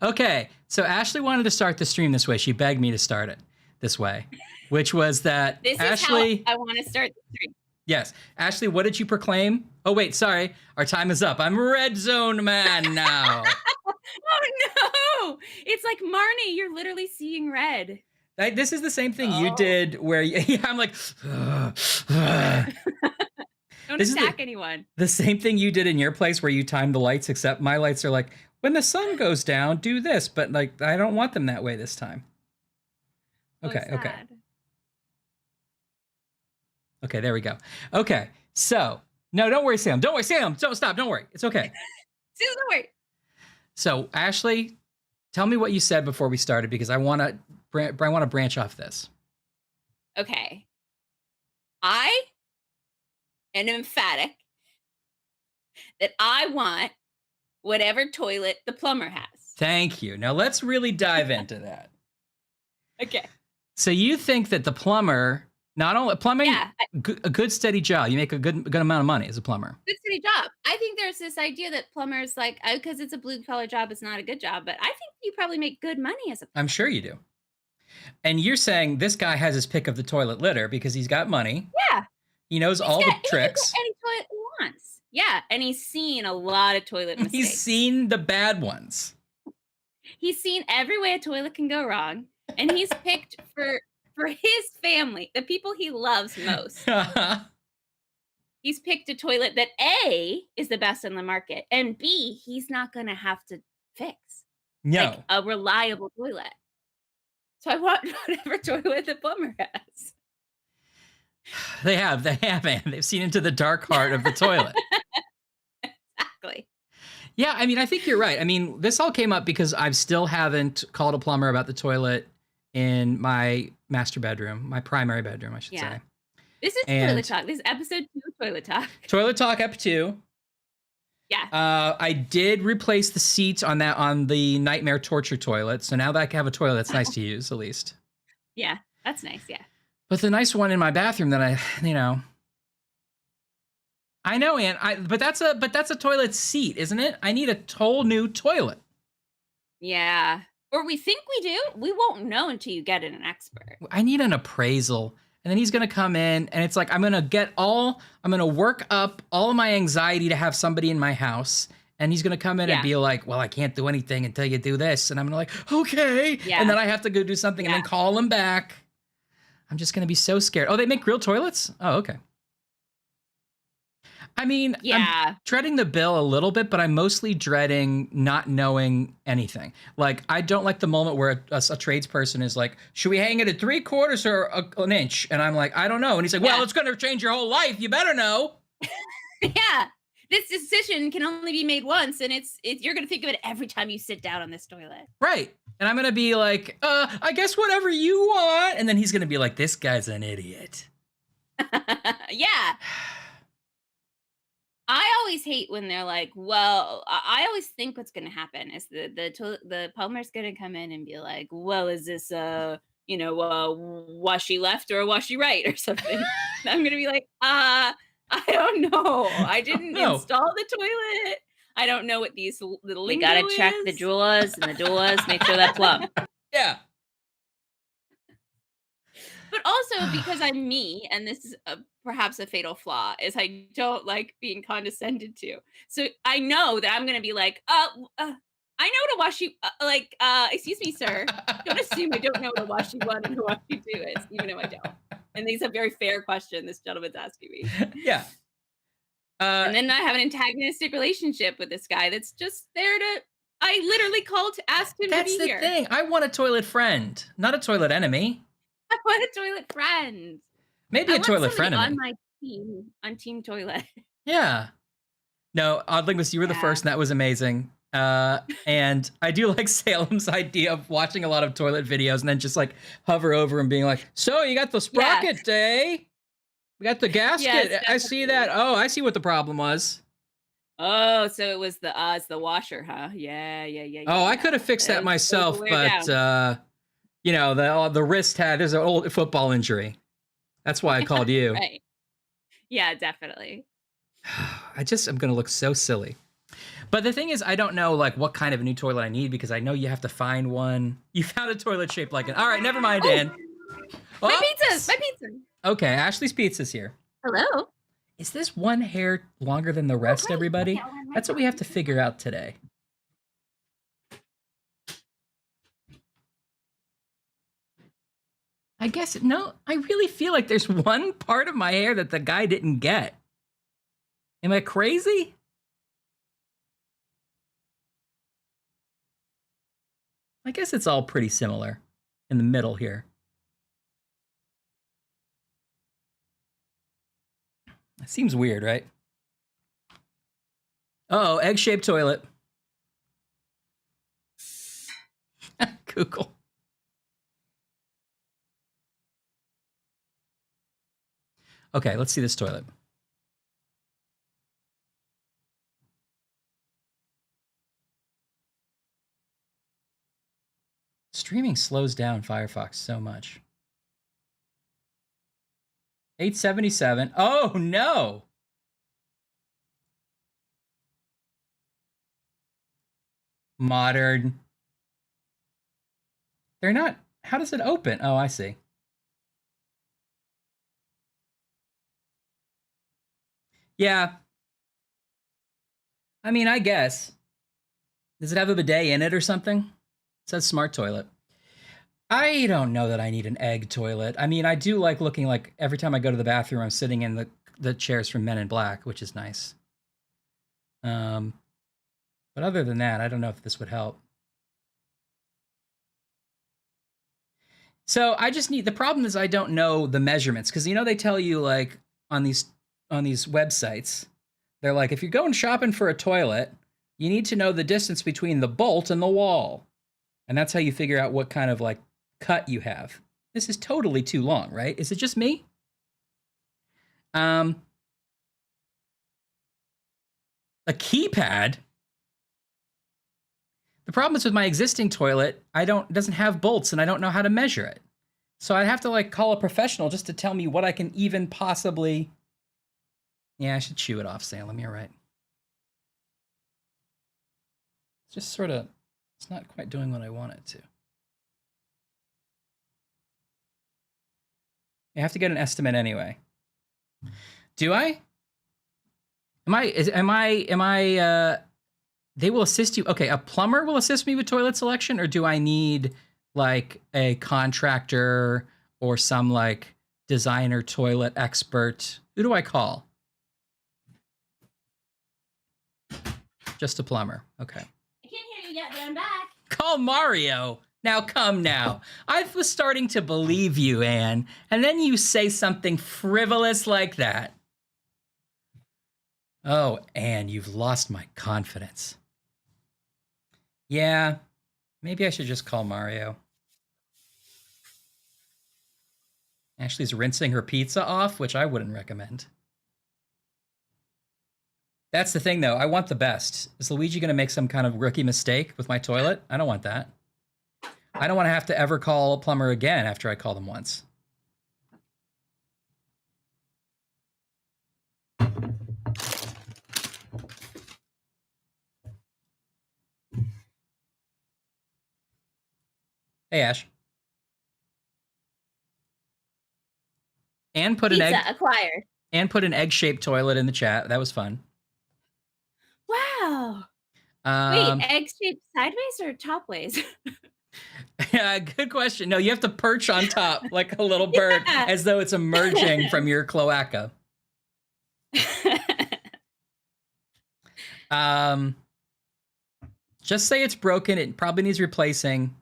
Okay, so Ashley wanted to start the stream this way. She begged me to start it this way, which was that This Ashley. is how I want to start the stream. Yes. Ashley, what did you proclaim? Oh, wait, sorry. Our time is up. I'm a red zone man now. Oh, no. It's like, Marnie, you're literally seeing red. This is the same thing you did where I'm like, don't attack anyone. The same thing you did in your place where you timed the lights, except my lights are like, when the sun goes down, do this. But like, I don't want them that way this time. Okay, okay. Okay, there we go. Okay, so, no, don't worry, Sam. Don't worry, Sam. Don't stop. Don't worry. It's okay. Sam, don't worry. So, Ashley, tell me what you said before we started because I want to branch off this. Okay. I am emphatic that I want whatever toilet the plumber has. Thank you. Now, let's really dive into that. Okay. So, you think that the plumber... Not only plumbing, a good steady job. You make a good amount of money as a plumber. Good steady job. I think there's this idea that plumbers, like, because it's a blue collar job, it's not a good job. But I think you probably make good money as a plumber. I'm sure you do. And you're saying this guy has his pick of the toilet litter because he's got money. Yeah. He knows all the tricks. Any toilet he wants. Yeah, and he's seen a lot of toilet mistakes. He's seen the bad ones. He's seen every way a toilet can go wrong, and he's picked for his family, the people he loves most. He's picked a toilet that A, is the best in the market, and B, he's not going to have to fix. No. Like a reliable toilet. So I want whatever toilet the plumber has. They have, man. They've seen into the dark heart of the toilet. Exactly. Yeah, I mean, I think you're right. I mean, this all came up because I still haven't called a plumber about the toilet in my master bedroom, my primary bedroom, I should say. This is Toilet Talk. This is episode 2 of Toilet Talk. Toilet Talk, ep 2. Yeah. I did replace the seat on the nightmare torture toilet. So now that I can have a toilet that's nice to use, at least. Yeah, that's nice, yeah. But the nice one in my bathroom that I know, Ann, but that's a toilet seat, isn't it? I need a whole new toilet. Yeah. Or we think we do. We won't know until you get an expert. I need an appraisal. And then he's going to come in and it's like, I'm going to work up all of my anxiety to have somebody in my house. And he's going to come in and be like, well, I can't do anything until you do this. And I'm going to like, okay. Yeah. And then I have to go do something and then call him back. I'm just going to be so scared. Oh, they make real toilets? Oh, okay. I mean, I'm dreading the bill a little bit, but I'm mostly dreading not knowing anything. Like, I don't like the moment where a tradesperson is like, should we hang it at 3/4 or an inch? And I'm like, I don't know. And he's like, well, it's going to change your whole life. You better know. Yeah. This decision can only be made once, and you're going to think of it every time you sit down on this toilet. Right. And I'm going to be like, I guess whatever you want. And then he's going to be like, this guy's an idiot. Yeah. I always hate when they're like, well, I always think what's going to happen is the plumber's going to come in and be like, well, is this, washy left or a washy right or something? I'm going to be like, I don't know. I didn't install the toilet. I don't know what these little lingo is. You got to check the drawers and the doors, make sure that's plumbed. Yeah. But also because I'm me, and this is perhaps a fatal flaw, is I don't like being condescended to. So I know that I'm going to be like, I know what a washy, excuse me, sir. Don't assume I don't know what a washy one and a washy two is, even though I don't. And these are a very fair question this gentleman's asking me. Yeah. And then I have an antagonistic relationship with this guy that's just there to, I literally called to ask him to be here. That's the thing. I want a toilet friend, not a toilet enemy. I want a toilet friend. Maybe a toilet friend on my team, on Team Toilet. Yeah. No, Odd Linguist, you were the first, and that was amazing. And I do like Salem's idea of watching a lot of toilet videos and then just like hover over and being like, so you got the sprocket, eh? We got the gasket. Yes, I see that. Oh, I see what the problem was. Oh, so it was it's the washer, huh? Yeah. Oh, I could have fixed that myself, but the wrist there's an old football injury. That's why I called you. Right. Yeah, definitely. I'm going to look so silly. But the thing is, I don't know like what kind of a new toilet I need because I know you have to find one. You found a toilet shaped like an. All right, never mind, Dan. My pizza! My pizza! Okay, Ashley's Pizza's here. Hello. Is this one hair longer than the rest, everybody? That's what we have to figure out today. I guess, no, I really feel like there's one part of my hair that the guy didn't get. Am I crazy? I guess it's all pretty similar in the middle here. It seems weird, right? Uh-oh, egg-shaped toilet. Google. Okay, let's see this toilet. Streaming slows down Firefox so much. 877. Oh, no. Modern. They're not. How does it open? Oh, I see. Yeah. I mean, I guess. Does it have a bidet in it or something? It says smart toilet. I don't know that I need an egg toilet. I mean, I do like looking like every time I go to the bathroom, I'm sitting in the chairs from Men in Black, which is nice. But other than that, I don't know if this would help. So I just need, the problem is I don't know the measurements because, you know, they tell you like on these websites, they're like, if you're going shopping for a toilet, you need to know the distance between the bolt and the wall. And that's how you figure out what kind of like cut you have. This is totally too long, right? Is it just me? A keypad? The problem is with my existing toilet, it doesn't have bolts and I don't know how to measure it. So I'd have to like call a professional just to tell me what I can even possibly. Yeah, I should chew it off, Salem. You're right. It's just sort of, it's not quite doing what I want it to. I have to get an estimate anyway. Do I? They will assist you. Okay, a plumber will assist me with toilet selection, or do I need like a contractor or some like designer toilet expert? Who do I call? Just a plumber. Okay. I can't hear you yet, but I'm back. Call Mario. Now come now. I was starting to believe you, Anne, and then you say something frivolous like that. Oh, Anne, you've lost my confidence. Yeah, maybe I should just call Mario. Ashley's rinsing her pizza off, which I wouldn't recommend. That's the thing, though. I want the best. Is Luigi going to make some kind of rookie mistake with my toilet? I don't want that. I don't want to have to ever call a plumber again after I call them once. Hey, Ash. And put Pizza acquired. And put an egg-shaped toilet in the chat. That was fun. Wow. Wait, egg-shaped sideways or topways? Yeah, good question. No, you have to perch on top like a little bird, as though it's emerging from your cloaca. Just say it's broken. It probably needs replacing.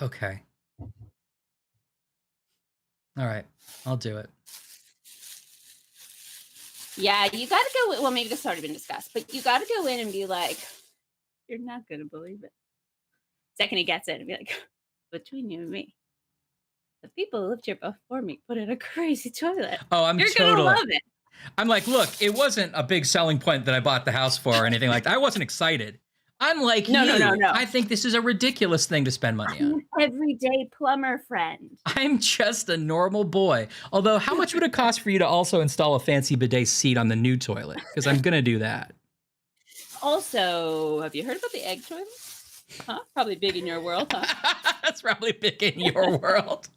Okay. All right, I'll do it. Yeah, you got to go. Well, maybe this has already been discussed, but you got to go in and be like, "You're not gonna believe it." Second he gets it, and be like, "Between you and me, the people who lived here before me put in a crazy toilet." Oh, You're gonna love it. I'm like, look, it wasn't a big selling point that I bought the house for or anything like that. I wasn't excited. I'm like, no. I think this is a ridiculous thing to spend money on. Everyday plumber friend. I'm just a normal boy. Although, how much would it cost for you to also install a fancy bidet seat on the new toilet? Because I'm going to do that. Also, have you heard about the egg toilet? Huh? Probably big in your world, huh? That's probably big in your world.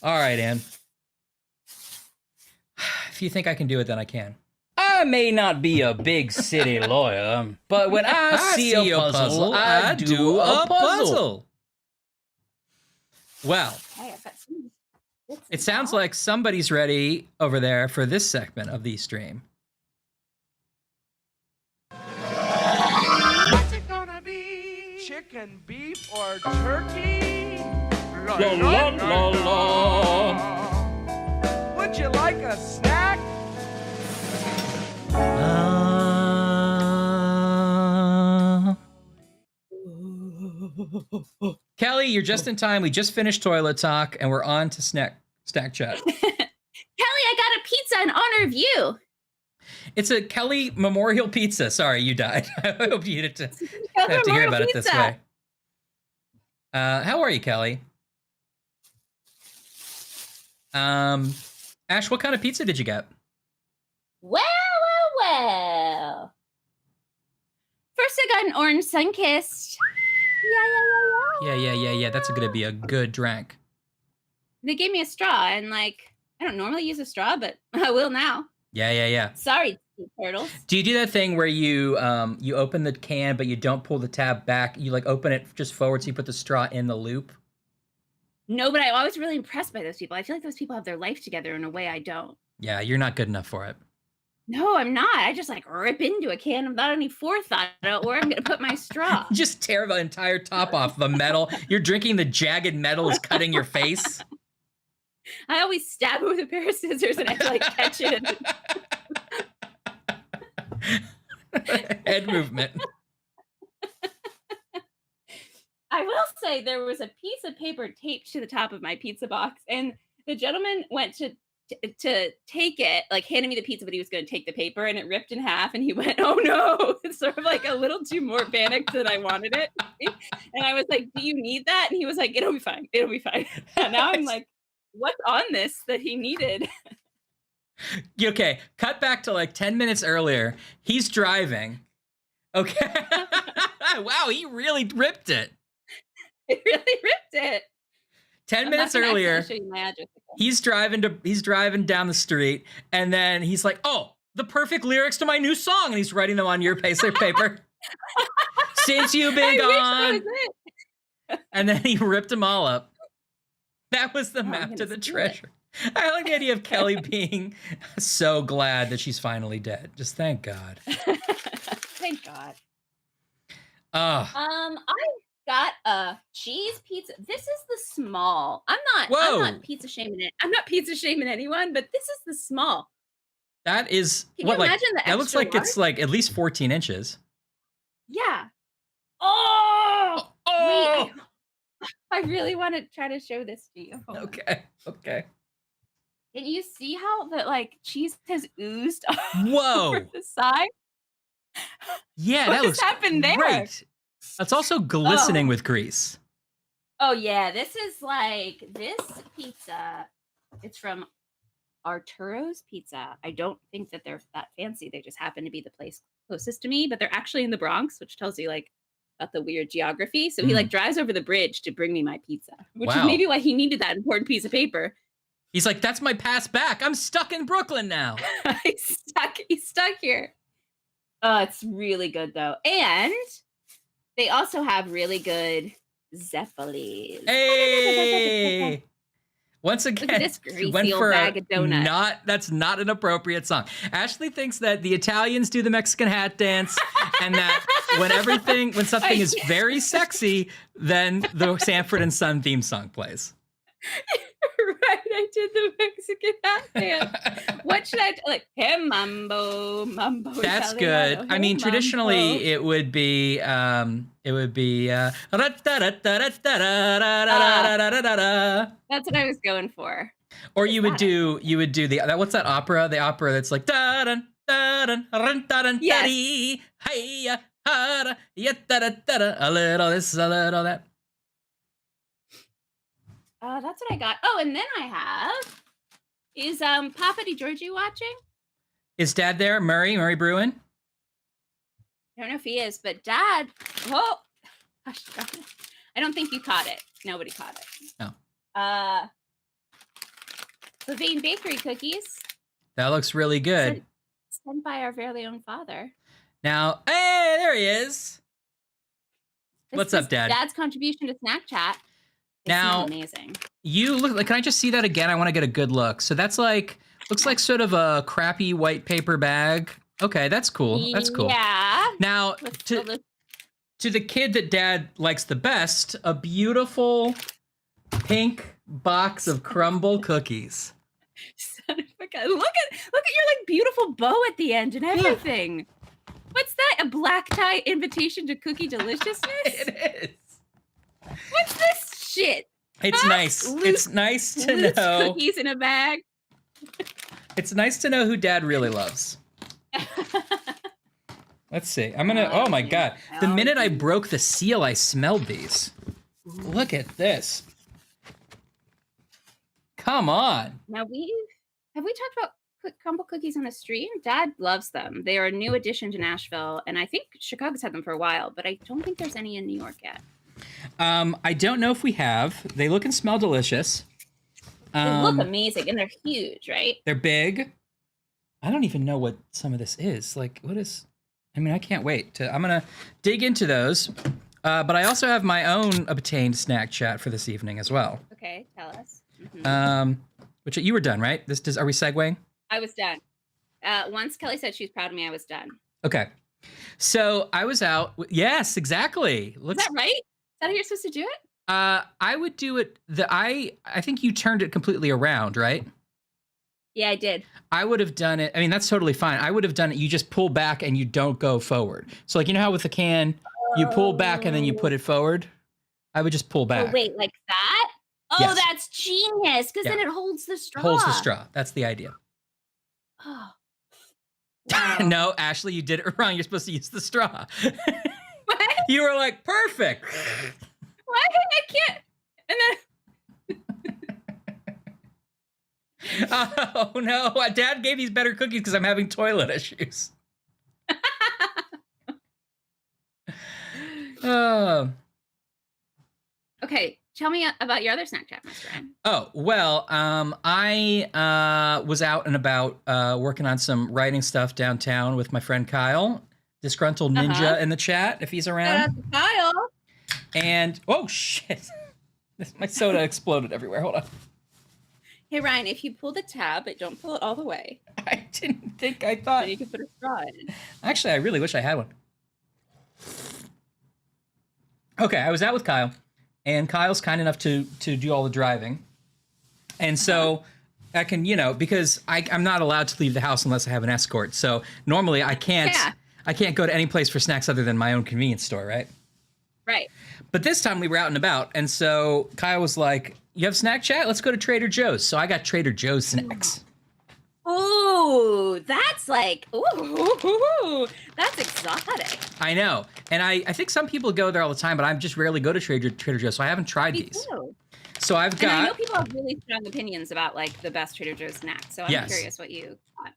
All right, Anne. If you think I can do it, then I can. I may not be a big city lawyer, but when I see a puzzle, I do a puzzle. Well, Hey, I've got some bits it sounds like somebody's ready over there for this segment of the stream. What's it gonna be? Chicken, beef, or turkey? La la la la. Would you like a snack? Kelly, you're just in time. We just finished toilet talk, and we're on to snack chat. Kelly, I got a pizza in honor of you. It's a Kelly Memorial Pizza. Sorry, you died. I hope you didn't have to hear about it this way. How are you, Kelly? Ash, what kind of pizza did you get? Well. First, I got an orange sun-kissed. Yeah. That's going to be a good drink. They gave me a straw, and I don't normally use a straw, but I will now. Yeah. Sorry, turtles. Do you do that thing where you open the can, but you don't pull the tab back? You open it just forward, so you put the straw in the loop? No, but I'm always really impressed by those people. I feel like those people have their life together in a way I don't. Yeah, you're not good enough for it. No, I'm not. I just rip into a can without any forethought about where I'm going to put my straw. Just tear the entire top off the metal. You're drinking the jagged metal is cutting your face. I always stab it with a pair of scissors and I catch it. Head movement. I will say there was a piece of paper taped to the top of my pizza box, and the gentleman went to take it, handed me the pizza, but he was going to take the paper, and it ripped in half, and he went, "Oh no!" It's sort of a little too more panicked than I wanted it. And I was like, "Do you need that?" And he was like, "It'll be fine. It'll be fine." And now I'm like, "What's on this that he needed?" Okay, cut back to 10 minutes earlier. He's driving. Okay. Wow, he really ripped it. It really ripped it. 10 minutes earlier, show you my address. he's driving down the street, and then he's like, "Oh, the perfect lyrics to my new song," and he's writing them on your paper. Since you've been gone. And then he ripped them all up. That was the map to the treasure. I like the idea of Kelly being so glad that she's finally dead. Just thank God. Thank God. I got a cheese pizza. This is the small. I'm not pizza shaming it. I'm not pizza shaming anyone, but this is the small. That is Can you imagine the that looks like large? it's at least 14 inches. Yeah. Oh. Wait, I really want to try to show this to you. Hold on. Okay. Can you see how the cheese has oozed Whoa. over the side? Yeah, what that looks happened there? great. It's also glistening with grease. Oh yeah, this is this pizza. It's from Arturo's Pizza. I don't think that they're that fancy. They just happen to be the place closest to me, but they're actually in the Bronx, which tells you about the weird geography. So he drives over the bridge to bring me my pizza, which is maybe why he needed that important piece of paper. He's like, "That's my pass back. I'm stuck in Brooklyn now." He's stuck here. Oh, it's really good though. And they also have really good Zeppelis. Hey! Once again, this greasy old bag of donuts. That's not an appropriate song. Ashley thinks that the Italians do the Mexican hat dance, and that when something is very sexy, then the Sanford and Son theme song plays. Right, I did the Mexican hat dance. What should I do? Hey mambo. That's Italiano. good. Hey, I mean, traditionally mambo. it would be That's what I was going for. Or you would do the what's that opera? The opera that's like da dun da dun dun dun hey ha a little this, a little that. That's what I got. Oh, and then I have Is Papa DiGiorgio watching? Is Dad there? Murray Bruin? I don't know if he is, but Dad. Oh, gosh, I don't think you caught it. Nobody caught it. No. Levain Bakery cookies. That looks really good. Sent by our very own father. Now, hey, there he is. What's up, Dad? Dad's contribution to Snack Chat. Now, amazing. You look like. Can I just see that again? I want to get a good look. So that's like looks like sort of a crappy white paper bag. Okay, that's cool. That's cool. Yeah. Now, to the kid that Dad likes the best, a beautiful pink box of crumble cookies. Son of a gun. Look at your like beautiful bow at the end and everything. Yeah. What's that? A black tie invitation to cookie deliciousness? It is. What's this shit? It's nice. It's nice to know. Cookies in a bag. It's nice to know who Dad really loves. Let's see. I'm gonna. Oh my God! The minute I broke the seal, I smelled these. Look at this. Come on. Now have we talked about crumble cookies on the stream? Dad loves them. They are a new addition to Nashville, and I think Chicago's had them for a while, but I don't think there's any in New York yet. I don't know if we have. They look and smell delicious. They look amazing, and they're huge, right? They're big. I don't even know what some of this is. Like, what is... I mean, I can't wait. I'm going to dig into those. But I also have my own obtained snack chat for this evening as well. Okay, tell us. Mm-hmm. Which you were done, right? Are we segueing? I was done. Once Kelly said she was proud of me, I was done. Okay. So I was out. Yes, exactly. Is that right? Is that how you're supposed to do it? I would do it. I think you turned it completely around, right? Yeah, I did. I would have done it. I mean, that's totally fine. I would have done it. You just pull back and you don't go forward. So like, you know how with the can, you pull back and then you put it forward? I would just pull back. Oh, wait, like that? Oh, yes. That's genius. Because then it holds the straw. Holds the straw. That's the idea. Oh. Wow. No, Ashley, you did it wrong. You're supposed to use the straw. What? You were like, perfect. What? I can't. And then... Oh no, Dad gave these better cookies because I'm having toilet issues. Okay, tell me about your other snack chat, Mr. Ryan. Oh, well, I was out and about working on some writing stuff downtown with my friend Kyle, disgruntled ninja in the chat, if he's around. Kyle. And, oh shit, my soda exploded everywhere, hold on. Hey, Ryan, if you pull the tab, but don't pull it all the way. I didn't think I thought. So you can put a straw in. Actually, I really wish I had one. Okay, I was out with Kyle, and Kyle's kind enough to do all the driving. And so I can, because I'm not allowed to leave the house unless I have an escort. So normally I can't go to any place for snacks other than my own convenience store, right? Right. But this time we were out and about, and so Kyle was like, you have snack chat? Let's go to Trader Joe's. So I got Trader Joe's snacks. Ooh, that's like, ooh, that's exotic. I know. And I think some people go there all the time, but I just rarely go to Trader Joe's, so I haven't tried Me these. too. So I've got... And I know people have really strong opinions about, like, the best Trader Joe's snacks, so I'm curious what you thought.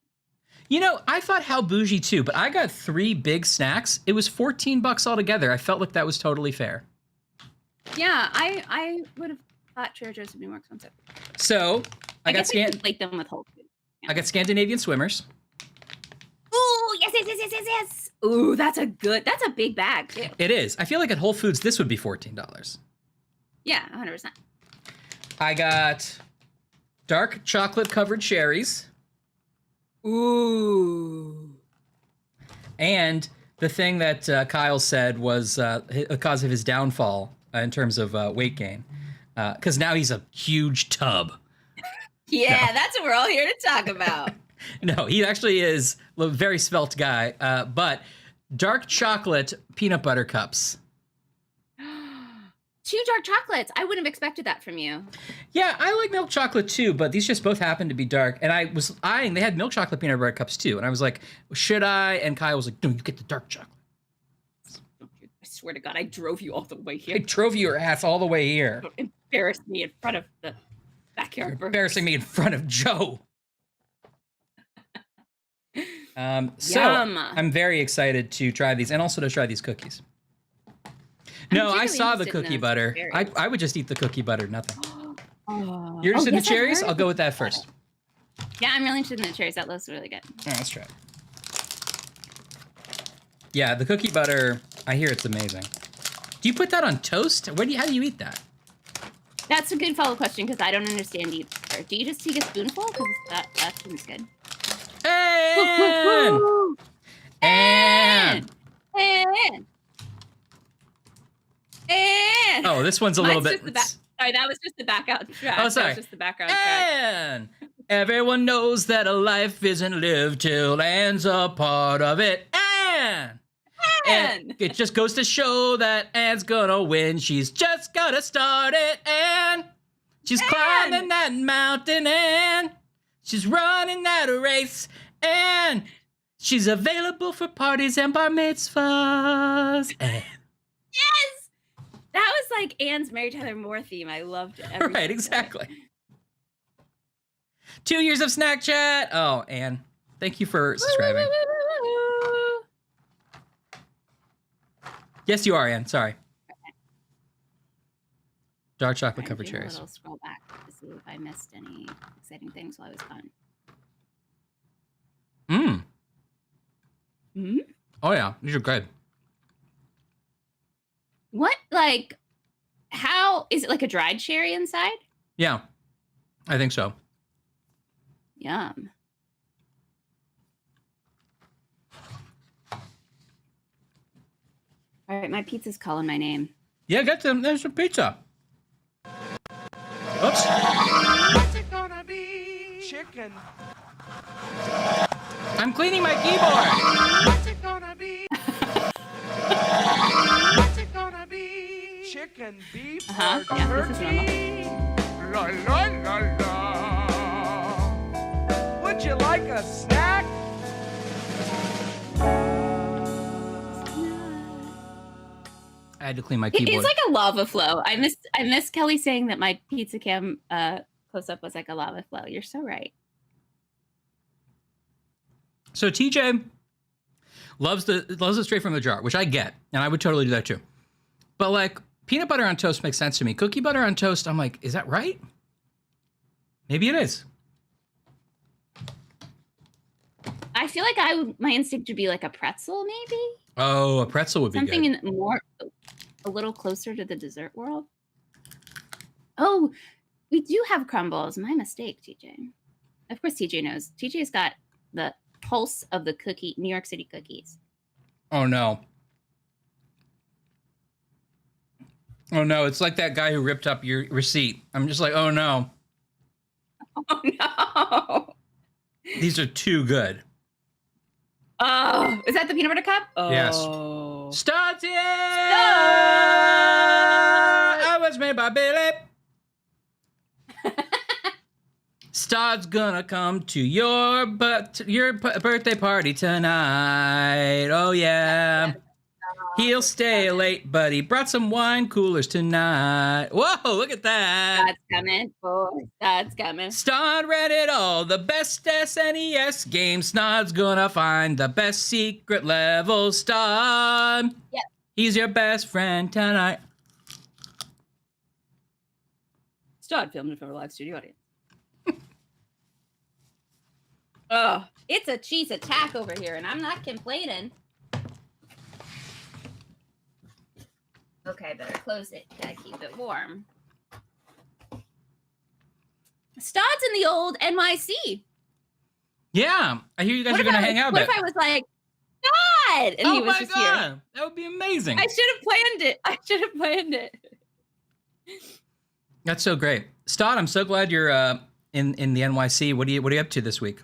I thought how bougie too, but I got 3 big snacks. It was $14 altogether. I felt like that was totally fair. Yeah, I would have thought Trader Joe's would be more expensive. So I got like them with Whole Foods. Yeah. I got Scandinavian Swimmers. Ooh, yes. Ooh, that's a big bag too. It is. I feel like at Whole Foods this would be $14. Yeah, 100%. I got dark chocolate covered cherries. Ooh. And the thing that Kyle said was a cause of his downfall in terms of weight gain. Because now he's a huge tub. Yeah, that's what we're all here to talk about. No, he actually is a very svelte guy. But dark chocolate peanut butter cups. 2 dark chocolates. I wouldn't have expected that from you. Yeah, I like milk chocolate too, but these just both happen to be dark. And I was eyeing, they had milk chocolate peanut butter cups too. And I was like, should I? And Kyle was like, no, you get the dark chocolate. I swear to God, I drove you all the way here. I drove your ass all the way here. Don't embarrass me in front of the... Backyard You're burgers. embarrassing me in front of Joe. So Yum. I'm very excited to try these and also to try these cookies. No, I saw the cookie butter. I would just eat the cookie butter, nothing. Oh. You're interested in the yes, I've cherries? heard I'll go with that about first. it. Yeah, I'm really interested in the cherries. That looks really good. All right, let's try it. Yeah, the cookie butter, I hear it's amazing. Do you put that on toast? How do you eat that? That's a good follow-up question because I don't understand either. Do you just take a spoonful? Because that seems good. And oh, this one's a little bit. Sorry, that was just the background track. Oh, sorry. That was just the background track. And everyone knows that a life isn't lived till Anne's a part of it. And it just goes to show that Anne's gonna win. She's just gotta start it. And she's climbing that mountain. And she's running that race. And she's available for parties and bar mitzvahs. And Yes! That was like Anne's Mary Tyler Moore theme. I loved it. right, exactly. 2 years of Snack Chat. Oh, Anne, thank you for subscribing. Yes, you are, Anne. Sorry. Dark chocolate covered cherries. A little scroll back to see if I missed any exciting things while I was gone. Oh yeah, these are good. What, like, how is it like a dried cherry inside? Yeah, I think so. Yum. All right, my pizza's calling my name. Yeah, get them. There's some pizza. Oops. What's it gonna be? Chicken. I'm cleaning my keyboard. What's it gonna be? What's it gonna be? Chicken, beef, or Yeah, this is turkey? La la la la. Would you like a snack? I had to clean my keyboard. It's like a lava flow. I miss Kelly saying that my pizza cam close up was like a lava flow. You're so right. So TJ loves it straight from the jar, which I get, and I would totally do that too. But like peanut butter on toast makes sense to me. Cookie butter on toast, I'm like, is that right? Maybe it is. I feel like my instinct would be like a pretzel, maybe. Oh, a pretzel would be Something good. in a little closer to the dessert world. Oh, we do have crumbles. My mistake, TJ. Of course, TJ knows. TJ's got the pulse of the New York City cookies. Oh no. Oh no, it's like that guy who ripped up your receipt. I'm just like, oh no. Oh no. These are too good. Oh, is that the peanut butter cup? Oh. Yes. Start it! I was made by Billy. Star's gonna come to your birthday party tonight. Oh yeah. He'll stay late, but he brought some wine coolers tonight. Whoa, look at that. That's coming, boys. That's coming. Snod read it all, the best SNES game. Snod's gonna find the best secret level. Snod. Yep. He's your best friend tonight. Snod filmed in front of a live studio audience. Oh, it's a cheese attack over here, and I'm not complaining. Okay, better close it. Gotta keep it warm. Stod's in the old NYC. Yeah, I hear you guys are gonna hang out a bit. What if I was like, God, and he was just here? That would be amazing. I should have planned it. That's so great, Stod. I'm so glad you're in the NYC. What are you up to this week?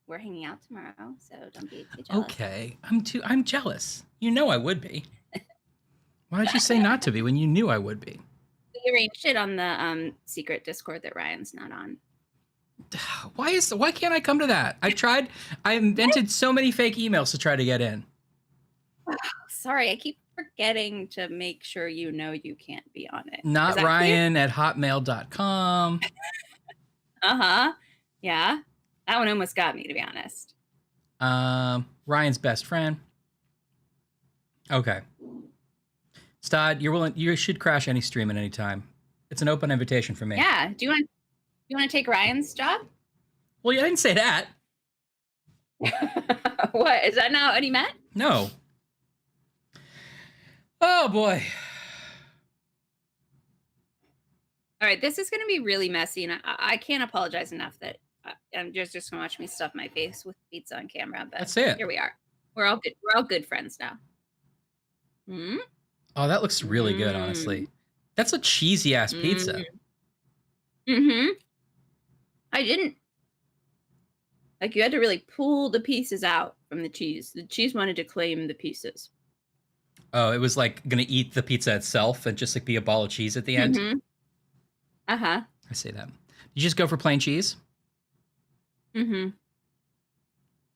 We're hanging out tomorrow, so don't be too jealous. Okay, I'm jealous. You know I would be. Why did you say not to be when you knew I would be? We arranged it on the secret Discord that Ryan's not on. Why can't I come to that? I invented so many fake emails to try to get in. Sorry, I keep forgetting to make sure you know you can't be on it. Not Ryan at hotmail.com. Uh-huh. Yeah. That one almost got me, to be honest. Ryan's best friend. Okay. Stod, you should crash any stream at any time. It's an open invitation for me. Yeah. Do you want to take Ryan's job? Well, you didn't say that. What? Is that not what he meant? No. Oh, boy. All right, this is going to be really messy, and I can't apologize enough that I'm just going to watch me stuff my face with pizza on camera. But let's see it. Here we are. We're all good. We're all good friends now. Hmm? Oh, that looks really good, honestly. That's a cheesy ass pizza. Mm-hmm. I didn't. Like, you had to really pull the pieces out from the cheese. The cheese wanted to claim the pieces. Oh, it was like gonna eat the pizza itself and just like be a ball of cheese at the end. Uh-huh. I say that. You just go for plain cheese? Mm-hmm.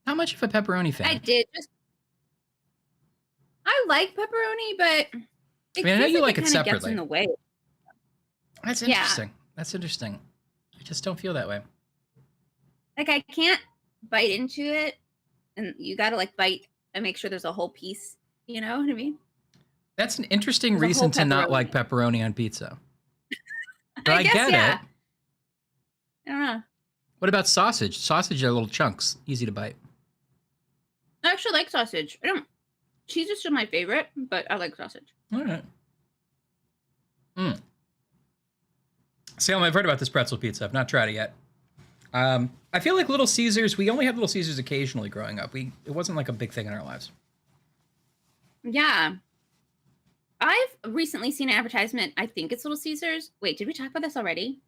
Not much of a pepperoni fan. I did. I like pepperoni, but I know you like it separately. Gets in the way. That's interesting. Yeah. That's interesting. I just don't feel that way. Like, I can't bite into it, and you gotta like bite and make sure there's a whole piece. You know what I mean? That's an interesting reason to not like pepperoni on pizza. But I get it. I don't know. What about sausage? Sausage are little chunks, easy to bite. I actually like sausage. Cheese is still my favorite, but I like sausage. All right. Salem, I've heard about this pretzel pizza. I've not tried it yet. I feel like Little Caesars, we only had Little Caesars occasionally growing up. It wasn't like a big thing in our lives. Yeah. I've recently seen an advertisement. I think it's Little Caesars. Wait, did we talk about this already?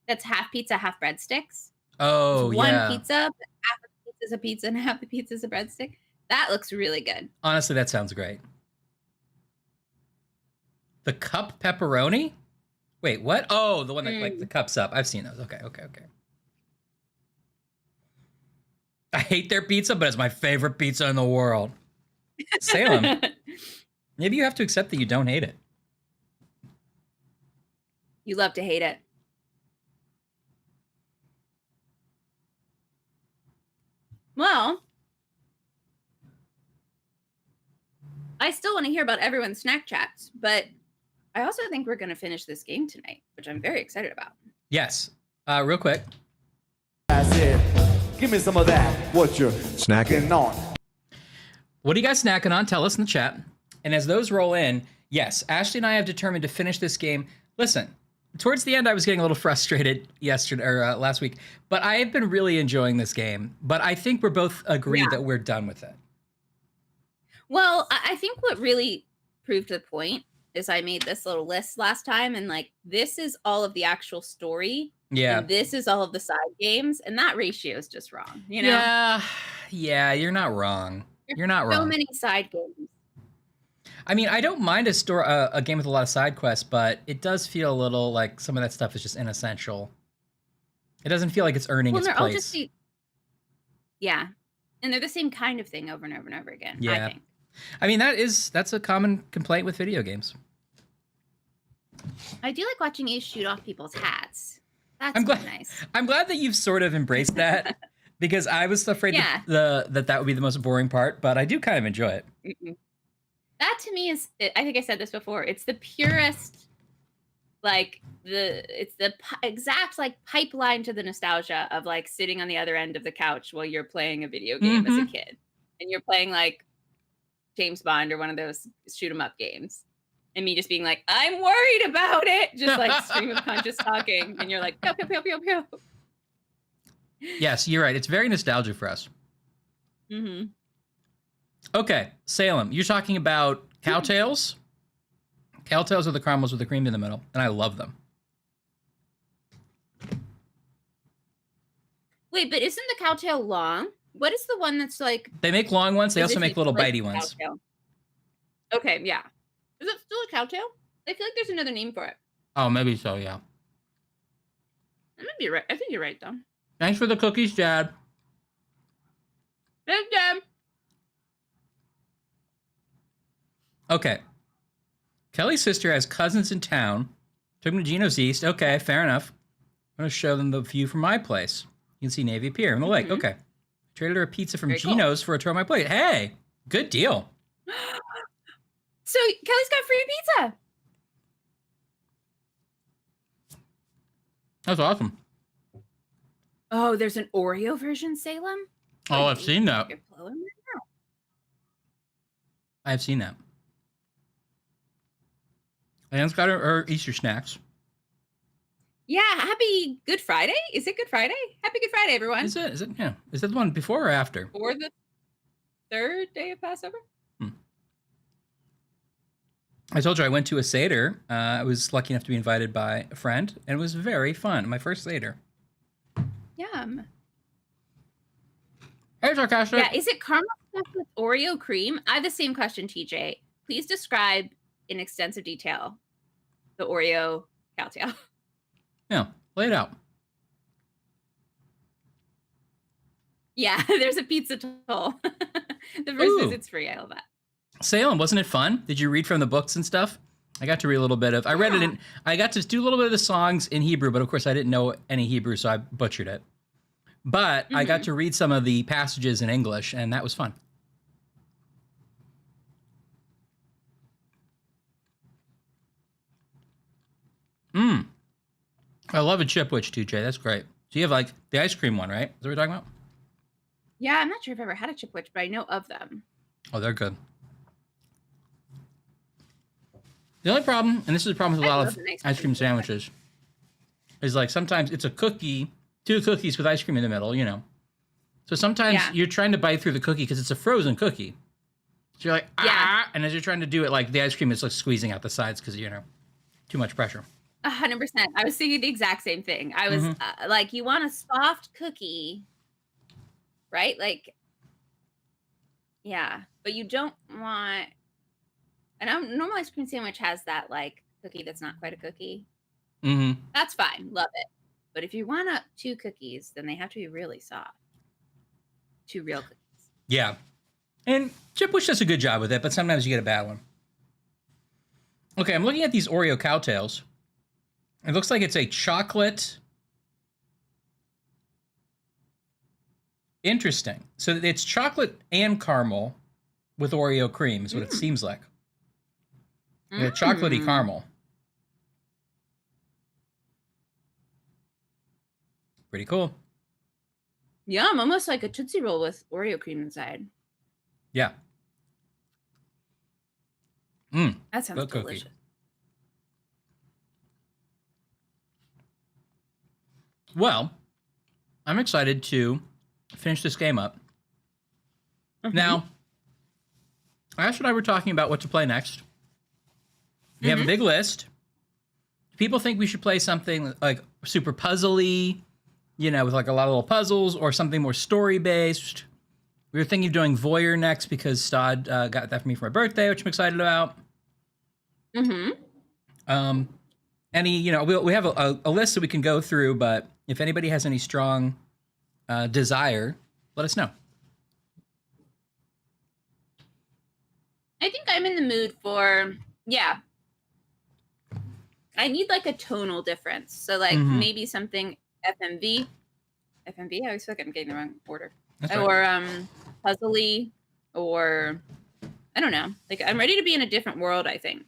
That's half pizza, half breadsticks. Oh, it's yeah. One pizza, but half the pizza is a pizza and half the pizza is a breadstick. That looks really good. Honestly, that sounds great. The cup pepperoni? Wait, what? Oh, the one that like the cups up. I've seen those. Okay. I hate their pizza, but it's my favorite pizza in the world. Salem, maybe you have to accept that you don't hate it. You love to hate it. Well, I still want to hear about everyone's snack chats, but I also think we're going to finish this game tonight, which I'm very excited about. Yes. Real quick. That's it. Give me some of that. What you're snacking on. What are you guys snacking on? Tell us in the chat. And as those roll in, yes, Ashley and I have determined to finish this game. Listen, towards the end, I was getting a little frustrated last week, but I have been really enjoying this game. But I think we're both agreed that we're done with it. Well, I think what really proved the point is I made this little list last time, and like, this is all of the actual story. Yeah. And this is all of the side games, and that ratio is just wrong. You know? Yeah, you're not wrong. You're not wrong. So many side games. I mean, I don't mind a game with a lot of side quests, but it does feel a little like some of that stuff is just inessential. It doesn't feel like it's earning its place. Yeah. And they're the same kind of thing over and over and over again, yeah. I think. I mean, that's a common complaint with video games. I do like watching you shoot off people's hats. That's nice. I'm glad that you've sort of embraced that because I was afraid that would be the most boring part, but I do kind of enjoy it. Mm-mm. That to me is, I think I said this before, it's the purest, like it's the exact like pipeline to the nostalgia of like sitting on the other end of the couch while you're playing a video game as a kid, and you're playing like James Bond or one of those shoot 'em up games. And me just being like, I'm worried about it. Just like stream of conscious talking. And you're like, pew, pew, pew, pew, pew. Yes, you're right. It's very nostalgic for us. Mm-hmm. Okay, Salem, you're talking about cowtails? Cowtails are the caramels with the cream in the middle, and I love them. Wait, but isn't the cowtail long? What is the one that's like... They make long ones. They also make little bitey ones. Okay, yeah. Is it still a cowtail? I feel like there's another name for it. Oh, maybe so, yeah. I might be right. I think you're right, though. Thanks for the cookies, Dad. Thanks, Dad. Okay. Kelly's sister has cousins in town. Took them to Gino's East. Okay, fair enough. I'm going to show them the view from my place. You can see Navy Pier and the lake. Okay. Traded her a pizza from Gino's for a tour of my plate. Hey, good deal. So Kelly's got free pizza. That's awesome. Oh, there's an Oreo version, Salem? Oh, I've seen that. You're blowing me out. I've seen that. Anne's got her Easter snacks. Yeah, happy Good Friday. Is it Good Friday? Happy Good Friday, everyone. Is it? Yeah. Is that the one before or after? Or the third day of Passover? I told you I went to a Seder. I was lucky enough to be invited by a friend, and it was very fun. My first Seder. Yum. Hey, Sarcastic. Yeah, is it caramel stuffed with Oreo cream? I have the same question, TJ. Please describe in extensive detail the Oreo cocktail. Yeah, lay it out. Yeah, there's a pizza toll. The first visit's free. I love that. Salem, wasn't it fun? Did you read from the books and stuff? I got to read a little bit of. I read it in. I got to do a little bit of the songs in Hebrew, but of course I didn't know any Hebrew, so I butchered it. But I got to read some of the passages in English, and that was fun. I love a Chipwich, TJ. That's great. So you have like the ice cream one, right? Is that what we're talking about? Yeah, I'm not sure if I've ever had a Chipwich, but I know of them. Oh, they're good. The only problem, and this is a problem with a lot of ice cream sandwiches, is like sometimes it's a cookie, 2 cookies with ice cream in the middle, you know. So sometimes you're trying to bite through the cookie because it's a frozen cookie. So you're like, and as you're trying to do it, like the ice cream is like squeezing out the sides because, you know, too much pressure. 100%. I was thinking the exact same thing. I was like, you want a soft cookie, right? Like, yeah, but you don't want. And a normal ice cream sandwich has that like cookie that's not quite a cookie. That's fine. Love it. But if you want 2 cookies, then they have to be really soft. 2 real cookies. Yeah. And Chipwich does a good job with it, but sometimes you get a bad one. Okay, I'm looking at these Oreo cowtails. It looks like it's a chocolate. Interesting. So it's chocolate and caramel with Oreo cream is what it seems like. Yeah, chocolatey caramel. Pretty cool. Yum, almost like a Tootsie Roll with Oreo cream inside. Yeah. That sounds delicious. Well, I'm excited to finish this game up. Now, Ash and I were talking about what to play next. We have a big list. People think we should play something like super puzzly, you know, with like a lot of little puzzles, or something more story-based. We were thinking of doing Voyeur next because Stod got that for me for my birthday, which I'm excited about. Any, you know, we have a list that we can go through, but if anybody has any strong desire, let us know. I think I'm in the mood for, I need like a tonal difference. So like maybe something FMV. FMV? I always feel like I'm getting the wrong order. That's or right. puzzly, or I don't know. Like I'm ready to be in a different world, I think.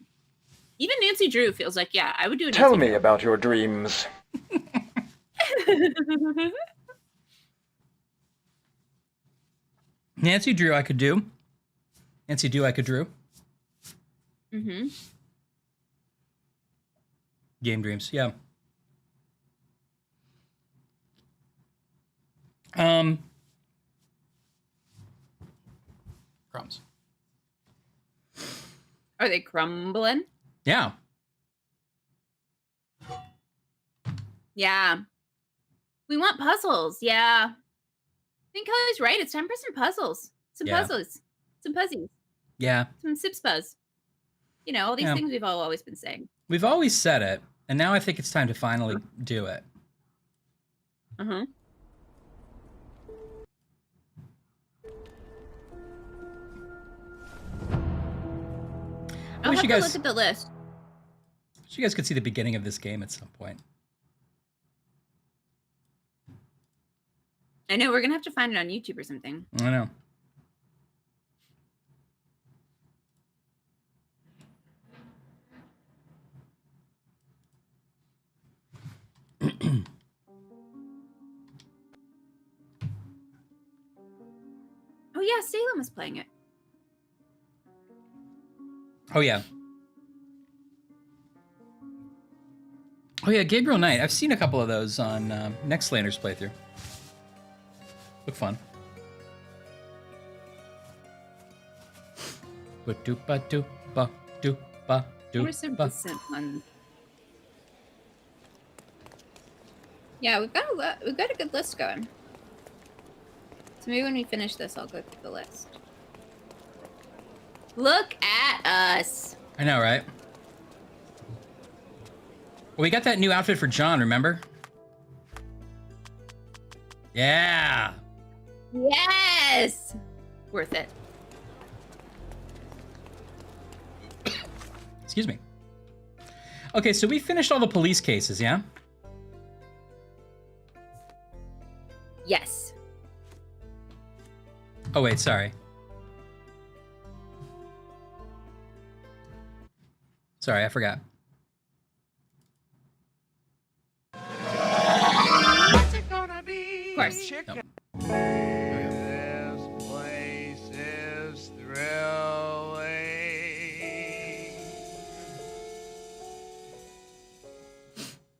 Even Nancy Drew feels like, I would do it. Tell me about your dreams. Nancy Drew I could do. Nancy Drew I could drew. Game Dreams, yeah. Crumbs. Are they crumbling? Yeah. Yeah. We want puzzles. Yeah. I think Kelly's right. It's time for some puzzles. Some puzzles. Some puzzies. Yeah. Some sips buzz. You know, all these things we've always been saying. We've always said it, and now I think it's time to finally do it. wish you have guys to look at the list. wish you guys could see the beginning of this game at some point. I know, we're gonna have to find it on YouTube or something. I know. Oh yeah, Salem was playing it. Oh yeah. Oh yeah, Gabriel Knight. I've seen a couple of those on Nextlander's playthrough. Look fun. What are some decent ones? Yeah, we've got a good list going. So maybe when we finish this, I'll go through the list. Look at us. I know, right? Well, we got that new outfit for John, remember? Yeah. Yes. Worth it. Excuse me. Okay, so we finished all the police cases, yeah? Yes. Oh, wait, sorry. Sorry, I forgot. What's it gonna be? Of course. Chicken. Nope. This place is thrilling.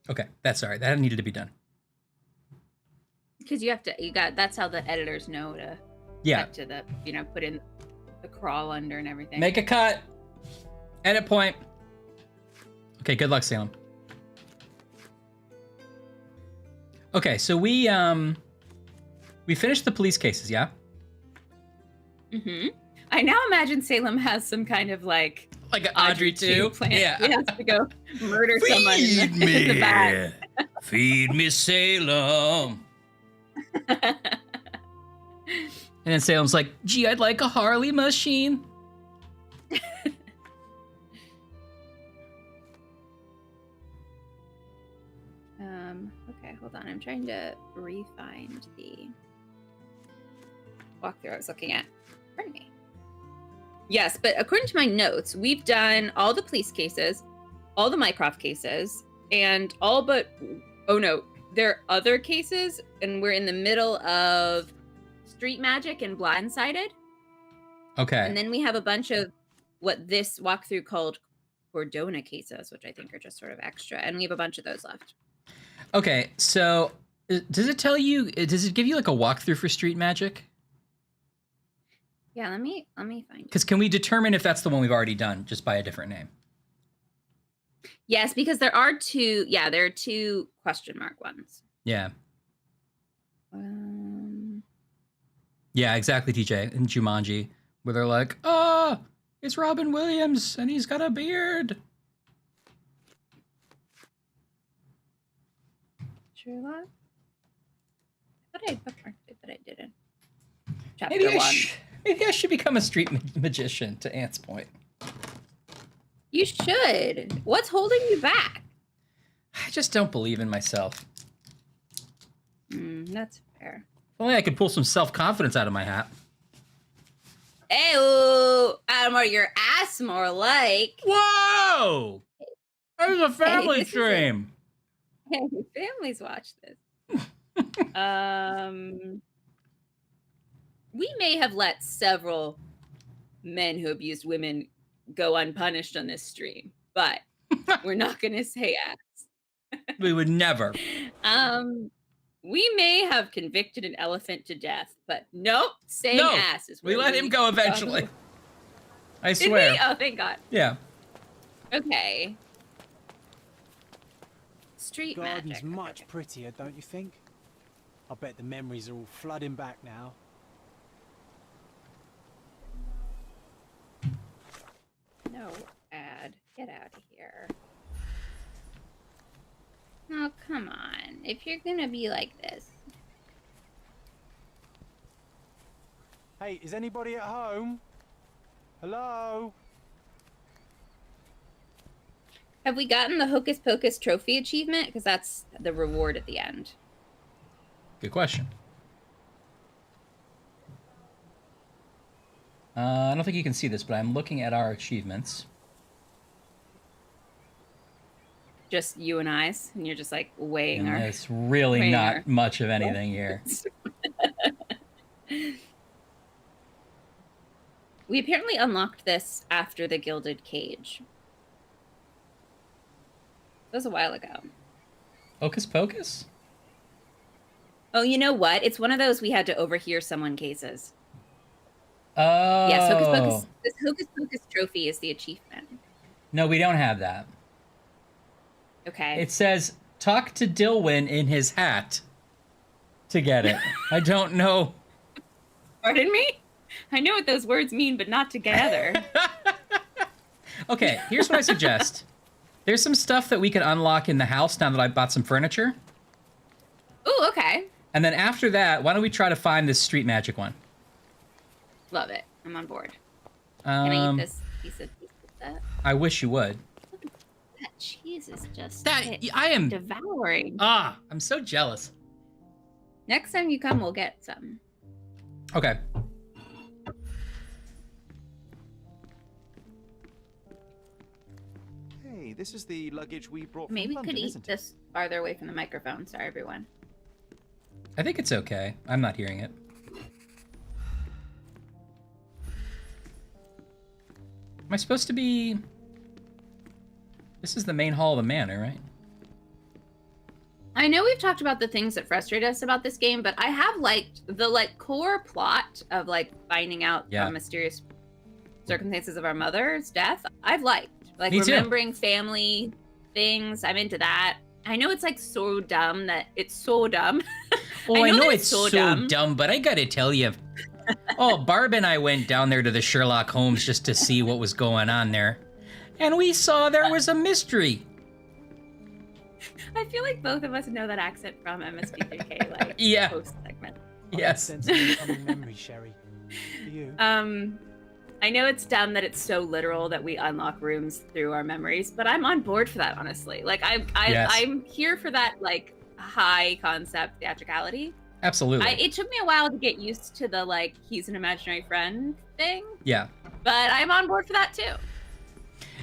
Okay, that needed to be done. Because that's how the editors know to Yeah. cut to the, put in the crawl under and everything. Make a cut. Edit point. Okay, good luck, Salem. Okay, so we finished the police cases, yeah? Mm-hmm. I now imagine Salem has some kind of like an Audrey 2 plan. Yeah. He has to go murder someone in the back. Feed me, Salem. And then Salem's like, gee, I'd like a Harley machine. Okay, hold on. I'm trying to re-find the walkthrough I was looking at. Pardon me. Yes, but according to my notes, we've done all the police cases, all the Mycroft cases, and all but... Oh, no. There are other cases, and we're in the middle of Street Magic and Blindsided. Okay. And then we have a bunch of what this walkthrough called Cordona cases, which I think are just sort of extra. And we have a bunch of those left. Okay, so does it give you like a walkthrough for Street Magic? Yeah, let me find it. Because can we determine if that's the one we've already done just by a different name? Yes, because there are two question mark ones. Yeah. Yeah, exactly, TJ. In Jumanji, where they're like, oh, it's Robin Williams, and he's got a beard. Sherlock? I thought I bookmarked it, but I didn't. Maybe Chapter 1. Maybe I should become a street magician, to Ant's point. You should. What's holding you back? I just don't believe in myself. That's fair. If only I could pull some self-confidence out of my hat. Ew, out of your ass, more like. Whoa! That was a family stream. Hey, families watch this. We may have let several men who abused women go unpunished on this stream, but we're not going to say ass. We would never. We may have convicted an elephant to death, but nope, saying ass is where we let him go eventually. I swear. Did we? Oh, thank God. Yeah. Okay. Street Garden's magic. much prettier, don't you think? I bet the memories are all flooding back now. No ad. Get out of here. Oh, come on. If you're gonna be like this. Hey, is anybody at home? Hello? Have we gotten the Hocus Pocus trophy achievement? Because that's the reward at the end. Good question. I don't think you can see this, but I'm looking at our achievements. Just you and I's, and you're just like weighing our... It's really not much of anything here. We apparently unlocked this after the Gilded Cage. That was a while ago. Hocus Pocus? Oh, you know what? It's one of those we had to overhear someone cases. Oh. Yes, Hocus Pocus. This Hocus Pocus trophy is the achievement. No, we don't have that. Okay. It says, talk to Dilwyn in his hat to get it. I don't know. Pardon me? I know what those words mean, but not together. Okay, here's what I suggest. There's some stuff that we can unlock in the house now that I bought some furniture. Ooh, okay. And then after that, why don't we try to find this street magic one? Love it. I'm on board. Can I eat this piece of that? I wish you would. That cheese is just I am devouring. I'm so jealous. Next time you come, we'll get some. Okay. Hey, this is the luggage we brought Maybe we from could London, eat isn't it? this farther away from the microphone. Sorry, everyone. I think it's okay. I'm not hearing it. Am I supposed to be... This is the main hall of the manor, right? I know we've talked about the things that frustrate us about this game, but I have liked the core plot of finding out the mysterious circumstances of our mother's death. I've liked Me too. remembering family things. I'm into that. I know it's so dumb that it's so dumb. Oh, I know it's so dumb, but I gotta tell you. Oh, Barb and I went down there to the Sherlock Holmes just to see what was going on there. And we saw there was a mystery. I feel like both of us know that accent from MSP3K, yeah. post segment. Yes. Sense of becoming memory, Sherry. For you. I know it's dumb that it's so literal that we unlock rooms through our memories, but I'm on board for that, honestly. I'm here for that high concept theatricality. Absolutely. It took me a while to get used to the he's an imaginary friend thing. Yeah. But I'm on board for that too.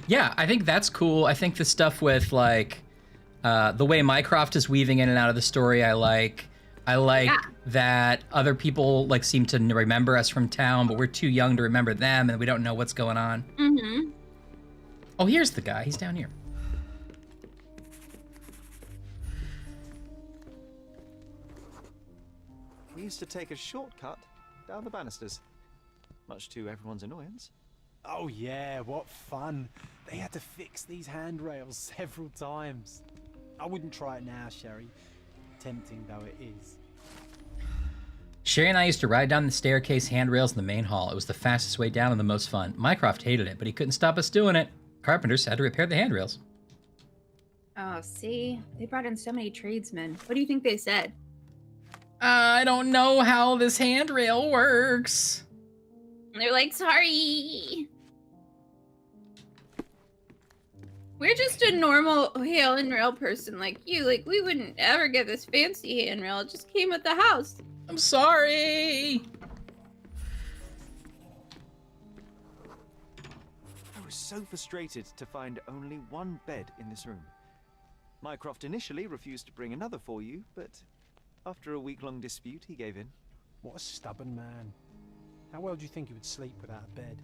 Yeah, I think that's cool. I think the stuff with the way Mycroft is weaving in and out of the story, I like that other people seem to remember us from town, but we're too young to remember them and we don't know what's going on. Mm-hmm. Oh, here's the guy. He's down here. We used to take a shortcut down the banisters, much to everyone's annoyance. Oh yeah, what fun. They had to fix these handrails several times. I wouldn't try it now, Sherry, tempting though it is. Sherry and I used to ride down the staircase handrails in the main hall. It was the fastest way down and the most fun. Mycroft hated it, but he couldn't stop us doing it. Carpenters had to repair the handrails. Oh, see? They brought in so many tradesmen. What do you think they said? I don't know how this handrail works. And they're like, sorry. We're just a normal handrail person like you. We wouldn't ever get this fancy handrail. It just came with the house. I'm sorry. I was so frustrated to find only one bed in this room. Mycroft initially refused to bring another for you, but after a week-long dispute, he gave in. What a stubborn man. How well do you think he would sleep without a bed?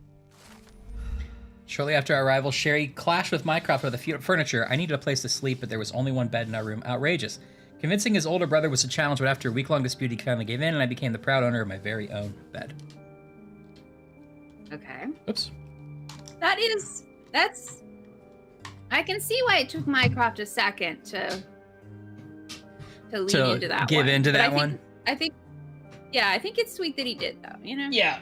Shortly after our arrival, Sherry clashed with Mycroft over the furniture. I needed a place to sleep, but there was only one bed in our room. Outrageous. Convincing his older brother was a challenge, but after a week-long dispute, he finally gave in, and I became the proud owner of my very own bed. Okay. Oops. That's... I can see why it took Mycroft a second to lean into that one. Give into that one? I think it's sweet that he did, though, you know? Yeah.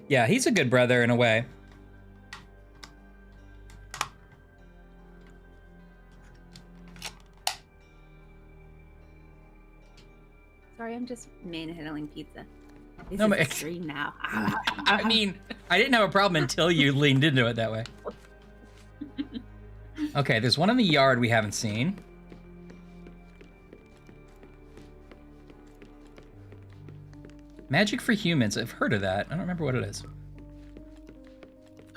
Yeah, he's a good brother in a way. Sorry, I'm just manhandling pizza. This No, is but- extreme now. I mean, I didn't have a problem until you leaned into it that way. Okay, there's one in the yard we haven't seen. Magic for Humans. I've heard of that. I don't remember what it is.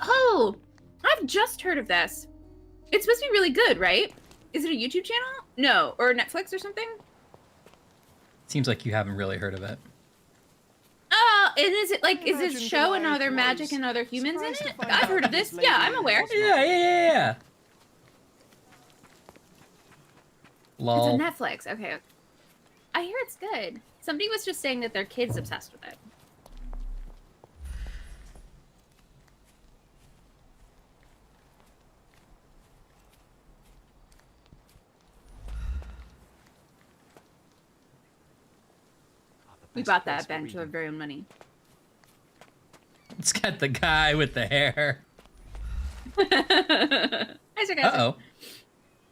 Oh, I've just heard of this. It's supposed to be really good, right? Is it a YouTube channel? No, or Netflix or something? Seems like you haven't really heard of it. Oh, and is it like, is this show and are there magic and other humans in it? I've heard of this. Yeah, I'm aware. Yeah. Lol. It's on Netflix. Okay. I hear it's good. Somebody was just saying that their kid's obsessed with it. We bought that bench with our very own money. It's got the guy with the hair. Uh-oh.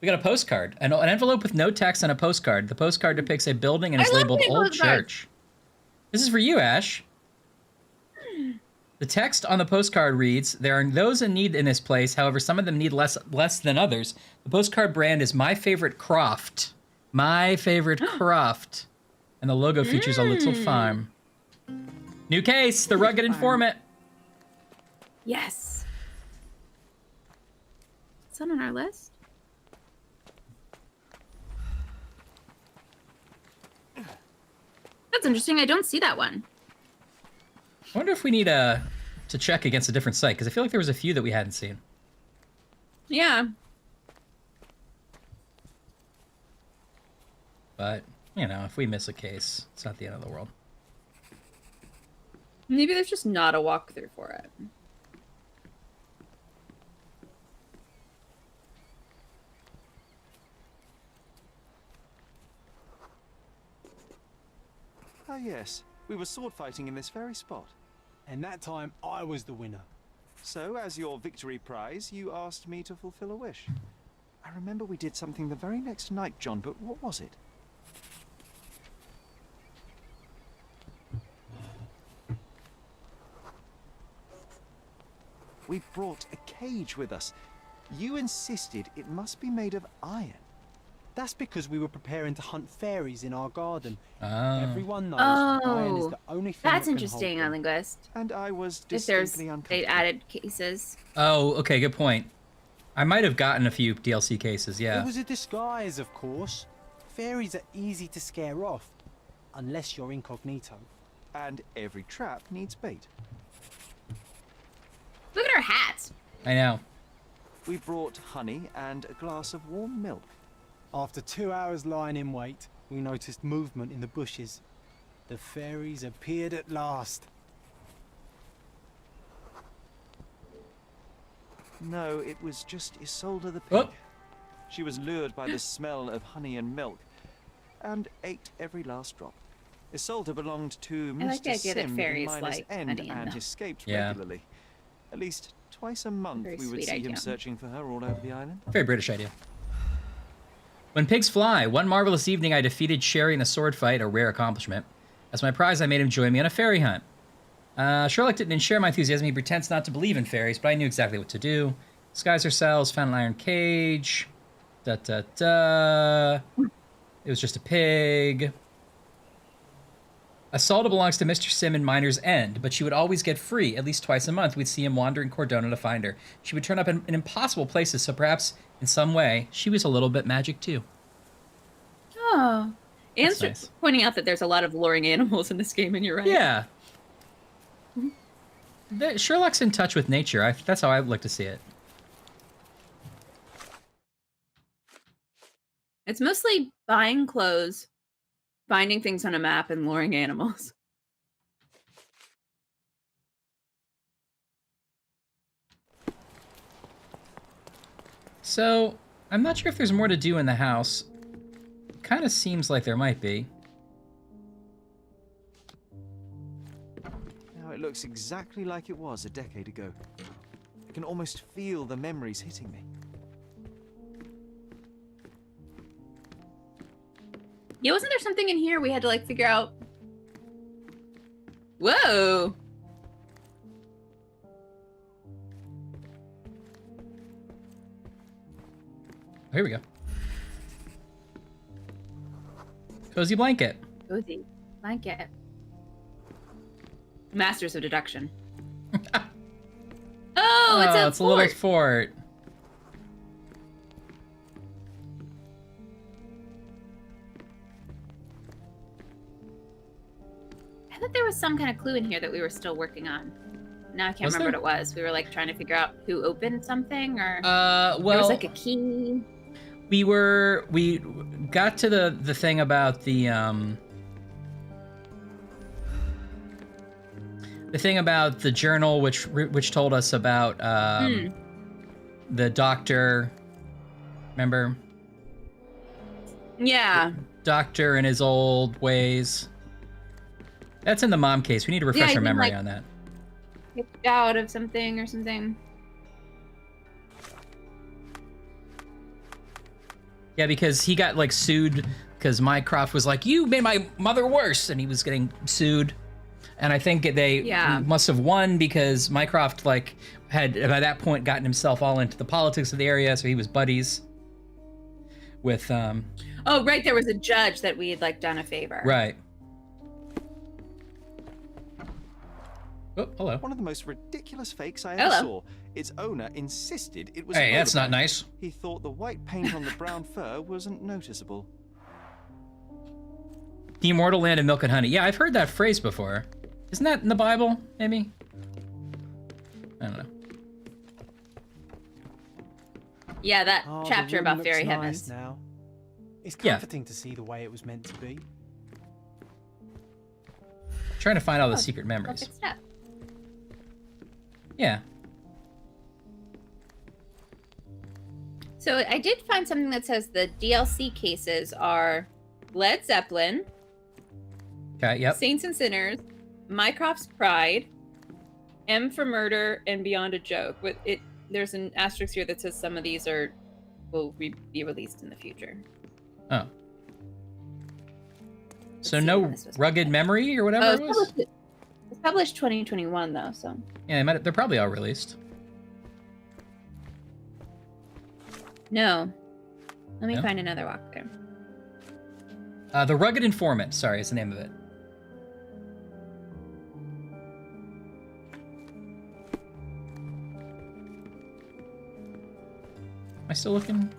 We got a postcard. An envelope with no text and a postcard. The postcard depicts a building and is labeled Old Church. This is for you, Ash. The text on the postcard reads, "There are those in need in this place. However, some of them need less than others. The postcard brand is My Favorite Croft. My Favorite Croft." And the logo features a little farm. New case, the Rugged Informant. Yes. Is that on our list? That's interesting. I don't see that one. I wonder if we need to check against a different site, because I feel like there was a few that we hadn't seen. Yeah. But, you know, if we miss a case, it's not the end of the world. Maybe there's just not a walkthrough for it. Ah, yes. We were sword fighting in this very spot. And that time, I was the winner. So, as your victory prize, you asked me to fulfill a wish. I remember we did something the very next night, John, but what was it? We brought a cage with us. You insisted it must be made of iron. That's because we were preparing to hunt fairies in our garden. Oh. Everyone knows iron is the only thing That's that can interesting, hold on them. Linguist. And I was If there's distinctly they uncomfortable. added cases. Oh, okay, good point. I might have gotten a few DLC cases, yeah. It was a disguise, of course. Fairies are easy to scare off, unless you're incognito. And every trap needs bait. Look at our hats. I know. We brought honey and a glass of warm milk. After 2 hours lying in wait, we noticed movement in the bushes. The fairies appeared at last. No, it was just Isolde the pig. Oh. She was lured by the smell of honey and milk, and ate every last drop. Isolde belonged to I like the Mr. idea that Sim in fairies Miner's like End honey and and milk. escaped Yeah. regularly. At least twice a month Very we would sweet see him idea. searching for her all over the island. Very British idea. When pigs fly, one marvelous evening I defeated Sherry in a sword fight, a rare accomplishment. As my prize, I made him join me on a fairy hunt. Sherlock didn't share my enthusiasm. He pretends not to believe in fairies, but I knew exactly what to do. Disguise ourselves, found an iron cage. It was just a pig. Isolde belongs to Mr. Sim in Miner's End, but she would always get free. At least twice a month, we'd see him wandering Cordona to find her. She would turn up in impossible places, so perhaps, in some way, she was a little bit magic too. Oh. And That's nice. pointing out that there's a lot of luring animals in this game, and you're right. Yeah. Sherlock's in touch with nature. That's how I like to see it. It's mostly buying clothes, finding things on a map, and luring animals. So, I'm not sure if there's more to do in the house. It kind of seems like there might be. Now it looks exactly like it was a decade ago. I can almost feel the memories hitting me. Yeah, wasn't there something in here we had to like figure out? Whoa! here we go. Cozy blanket. Cozy blanket. Masters of deduction. Oh, it's a little fort. I thought there was some kind of clue in here that we were still working on. Now I can't remember what it was. We were like trying to figure out who opened something, or well, there was like a key. We got to the thing about the thing about the journal, which told us about the doctor. Remember? Yeah. Doctor and his old ways. That's in the mom case. We need to refresh our memory on that. Kicked out of something or something. Yeah, because he got like sued because Mycroft was like, "You made my mother worse," and he was getting sued. And I think they must have won because Mycroft like had by that point gotten himself all into the politics of the area, so he was buddies with. Oh, right, there was a judge that we had like done a favor. Right. Oh, hello. One of the most ridiculous fakes I ever saw. Its owner insisted it was. Hey, that's not nice. He thought the white paint on the brown fur wasn't noticeable. The immortal land of milk and honey. Yeah, I've heard that phrase before. Isn't that in the Bible, maybe? I don't know. Yeah, that chapter about fairy nice heavens. Now. It's comforting to see the way it was meant to be. Trying to find all the secret memories. Yeah. So I did find something that says the DLC cases are Led Zeppelin, Okay, yep. Saints and Sinners, Mycroft's Pride, M for Murder, and Beyond a Joke. But there's an asterisk here that says some of these will be released in the future. Oh. So no rugged memory or whatever it was? It's published 2021 though, so. Yeah, they're probably all released. No. Let me find another walkthrough. The Rugged Informant, sorry, is the name of it. Am I still looking?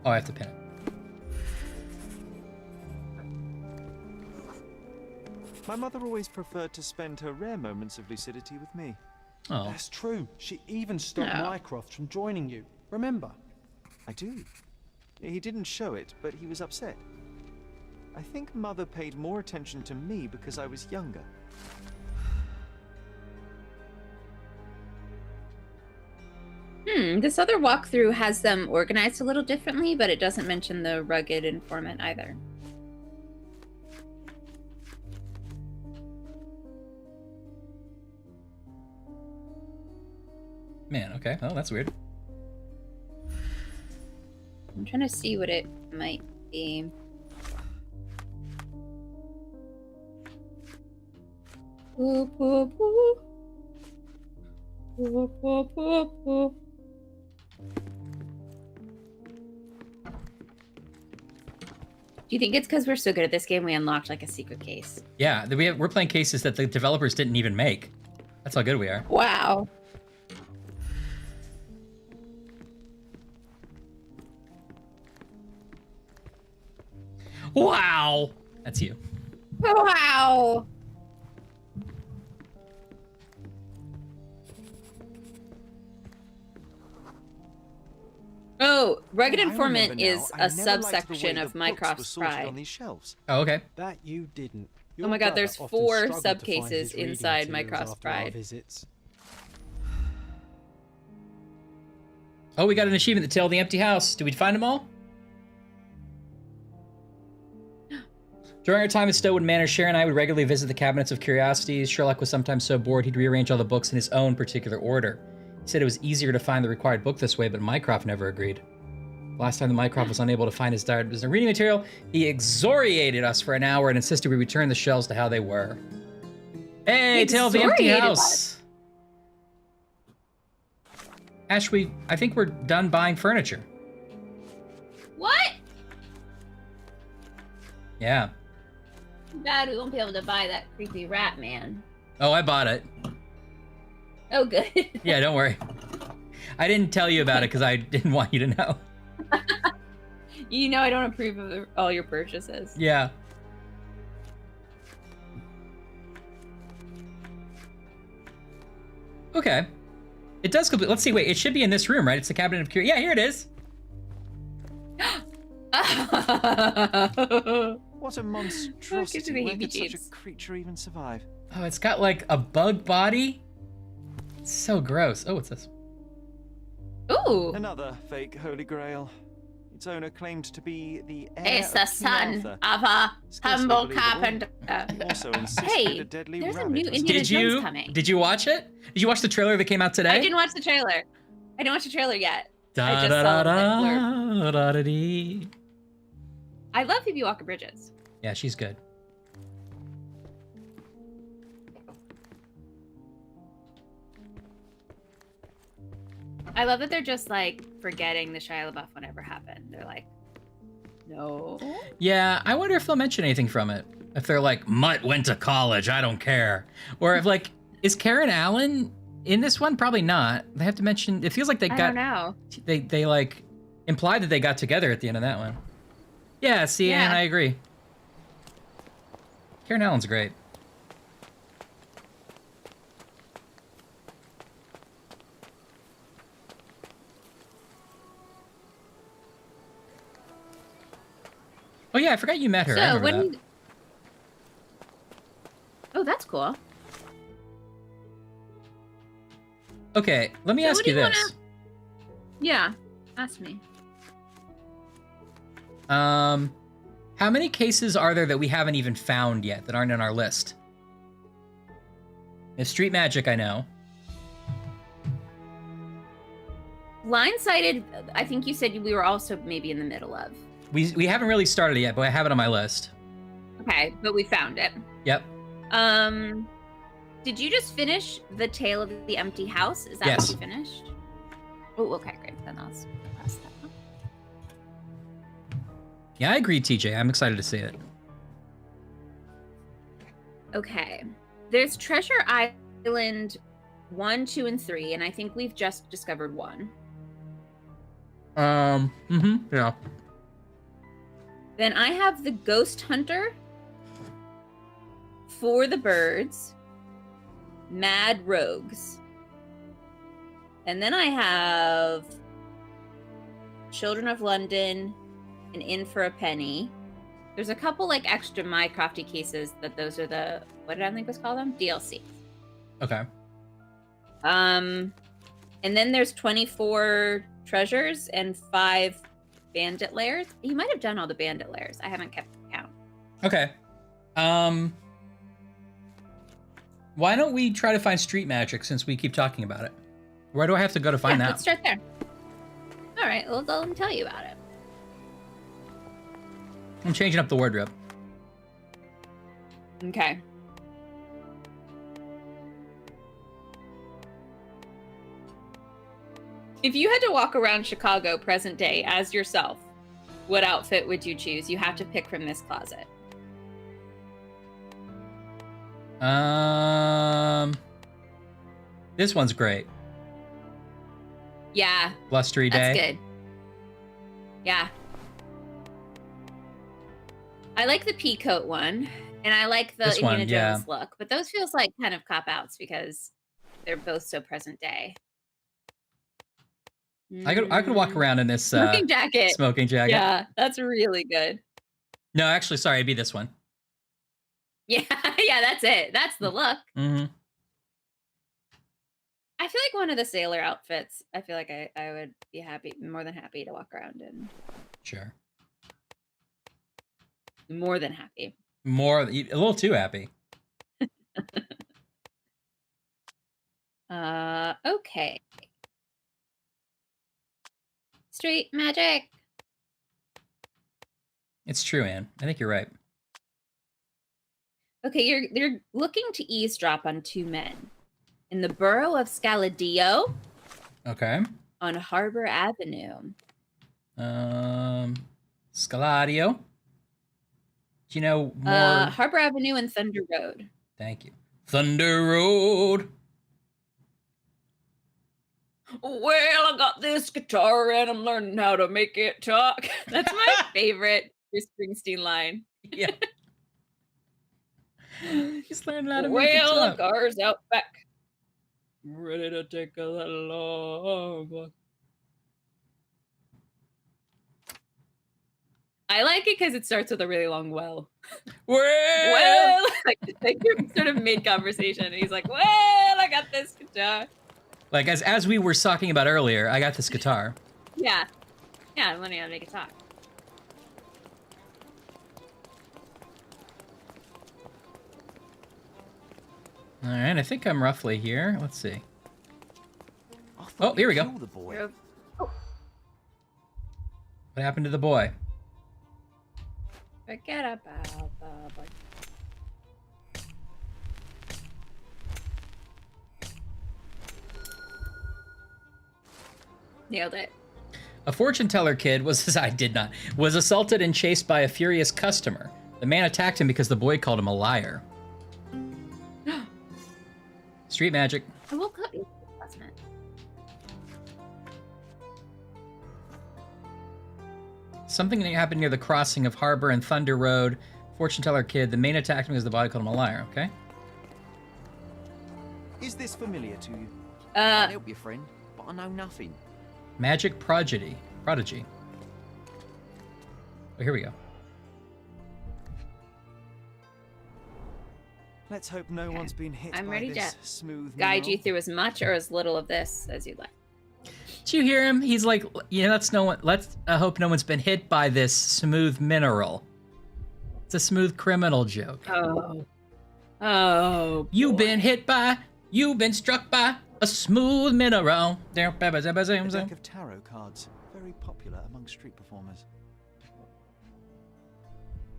Oh, I have to pin it. My mother always preferred to spend her rare moments of lucidity with me. Oh. That's true. She even stopped Mycroft from joining you. Remember? I do. He didn't show it, but he was upset. I think Mother paid more attention to me because I was younger. This other walkthrough has them organized a little differently, but it doesn't mention the Rugged Informant either. Man, okay. Oh, that's weird. I'm trying to see what it might be. Boo, boo, boo. Boo, boo, boo, boo. Do you think it's because we're so good at this game we unlocked like a secret case? Yeah, we're playing cases that the developers didn't even make. That's how good we are. Wow. Wow! That's you. Wow! Oh, Rugged Informant is a subsection of Mycroft's Pride. Oh, okay. That you didn't. Oh my god, there's 4 subcases inside Mycroft's Pride. Oh, we got an achievement, The Tale of the Empty House. Did we find them all? During our time at Stonewood Manor, Cher and I would regularly visit the cabinets of curiosities. Sherlock was sometimes so bored he'd rearrange all the books in his own particular order. He said it was easier to find the required book this way, but Mycroft never agreed. Last time the Mycroft was unable to find his desired reading material, he excoriated us for an hour and insisted we return the shelves to how they were. Hey, Tale of the Empty House! Ash, I think we're done buying furniture. What? Yeah. Too bad we won't be able to buy that creepy rat man. Oh, I bought it. Oh, good. Yeah, don't worry. I didn't tell you about it because I didn't want you to know. You know I don't approve of all your purchases. Yeah. Okay. It does complete. Let's see. Wait, it should be in this room, right? It's the Cabinet of Curiosity. Yeah, here it is. What a monstrosity. me Where could such a heebie-jeebies. creature even survive? Oh, it's got like a bug body. It's so gross. Oh, what's this? Ooh. Another fake Holy Grail. Its owner claimed to be the heir It's of the King son Arthur. of a Scarcely humble believable. carpenter. Also insisted Hey, a deadly there's a rabbit new was Indiana Did Jones you coming. did you watch it? Did you watch the trailer that came out today? I didn't watch the trailer. I didn't watch the trailer yet. I Da just da saw da the blurb. da da da dee. I love Phoebe Walker-Bridges. Yeah, she's good. I love that they're just like forgetting the Shia LaBeouf whatever happened. They're like, no. Yeah, I wonder if they'll mention anything from it. If they're like, Mutt went to college, I don't care. Or if like, is Karen Allen in this one? Probably not. They have to mention, it feels like they I got, don't know. they like implied that they got together at the end of that one. Yeah, see, Yeah. and I agree. Karen Allen's great. Oh yeah, I forgot you met her. I So remember when that. Oh, that's cool. Okay, let me So ask what do you you this. Yeah. Ask me. How many cases are there that we haven't even found yet that aren't in our list? There's Street Magic, I know. Blindsided, I think you said we were also maybe in the middle of. We haven't really started it yet, but I have it on my list. Okay, but we found it. Yep. Did you just finish The Tale of the Empty House? Is that Yes. what you finished? Oh, okay, great. Then I'll press that one. Yeah, I agree, TJ. I'm excited to see it. Okay. There's Treasure Island 1, 2, and 3, and I think we've just discovered 1. Yeah. Then I have The Ghost Hunter, For the Birds, Mad Rogues. And then I have Children of London and In for a Penny. There's a couple like extra Mycrafty cases that those are the, what did I think was called them? DLC. Okay. And then there's 24 treasures and 5 bandit lairs. You might have done all the bandit lairs. I haven't kept count. Okay. Why don't we try to find Street Magic since we keep talking about it? Where do I have to go to find that? Let's start there. All right, well, let me tell you about it. I'm changing up the wardrobe. Okay. If you had to walk around Chicago present day as yourself, what outfit would you choose? You have to pick from this closet. This one's great. Yeah, Blustery day. that's good. Yeah. I like the pea coat one, and I like the This Indiana one, yeah. Jones look, but those feels like kind of cop-outs because they're both so present day. I could walk around in this Smoking jacket. smoking jacket. Yeah, that's really good. No, actually, sorry, it'd be this one. Yeah, yeah, that's it. That's the look. Mm-hmm. I feel like one of the sailor outfits, I feel like I would be more than happy to walk around in. Sure. More than happy. A little too happy. Okay. Street magic. It's true, Anne. I think you're right. Okay, you're looking to eavesdrop on 2 men in the borough of Scaladio. Okay. On Harbor Avenue. Scaladio. Do you know more? Harbor Avenue and Thunder Road. Thank you. Thunder Road. Well, I got this guitar and I'm learning how to make it talk. That's my favorite Bruce Springsteen line. Yeah. He's learning how to make it Well, the talk. car's out back. Ready to take a long walk. I like it because it starts with a really long well. Well, like you're sort of mid-conversation. And he's like, well, I got this guitar. Like, as we were talking about earlier, I got this guitar. Yeah. Yeah, I'm learning how to make it talk. All right, I think I'm roughly here. Let's see. Oh, here we go. The boy. Oh, What happened to the boy? forget about the boy. Nailed it. A fortune teller kid was assaulted and chased by a furious customer. The man attacked him because the boy called him a liar. Street magic. I woke up last night. Something that happened near the crossing of Harbor and Thunder Road. Fortune teller kid. The man attacked him because the boy called him a liar. Okay. Is this familiar to you? I'll help you, friend, but I know nothing. Magic prodigy. Prodigy. Oh, here we go. Let's hope no one's been hit I'm by ready this to smooth guide you mineral. through as much or as little of this as you'd like. Did you hear him? He's like, yeah, let's hope no one's been hit by this smooth mineral. It's a smooth criminal joke. Oh. You've been struck by a smooth mineral. A deck of tarot cards, very popular among street performers.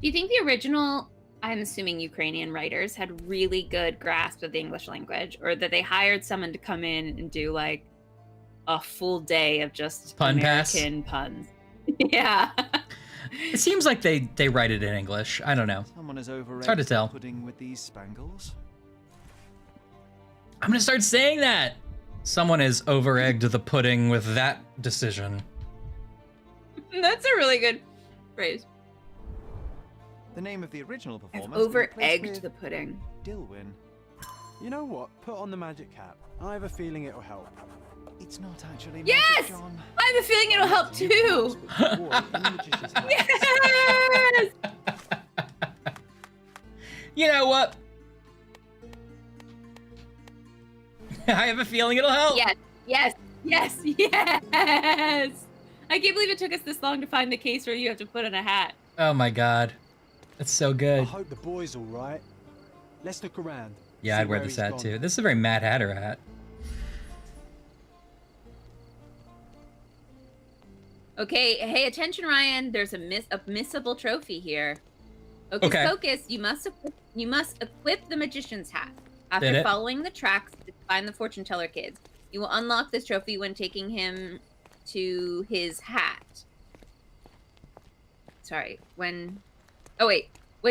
Do you think the original, I'm assuming Ukrainian writers, had really good grasp of the English language, or that they hired someone to come in and do like a full day of just Pun pass? American puns? Yeah. It seems like they write it in English. I don't know. Someone has over hard to tell. pudding with these spangles. I'm gonna start saying that. Someone has over-egged the pudding with that decision. That's a really good phrase. The name of the original I've performer. over-egged the pudding. Dilwyn. You know what? Put on the magic cap. I have a feeling it'll help. It's not actually Yes! magic, John. I have a feeling it'll help too. Yes! You know what? I have a feeling it'll help. Yes. I can't believe it took us this long to find the case where you have to put on a hat. Oh my god. That's so I good. hope the boy's all right. Let's look around. Yeah, See I'd wear where this he's hat gone. too. This is a very Mad Hatter hat. Okay, hey, attention, Ryan. There's a missable trophy here. Okay. Focus. You must equip the magician's hat. After following the tracks to find the fortune teller kids, you will unlock this trophy when taking him to his hat. Sorry, when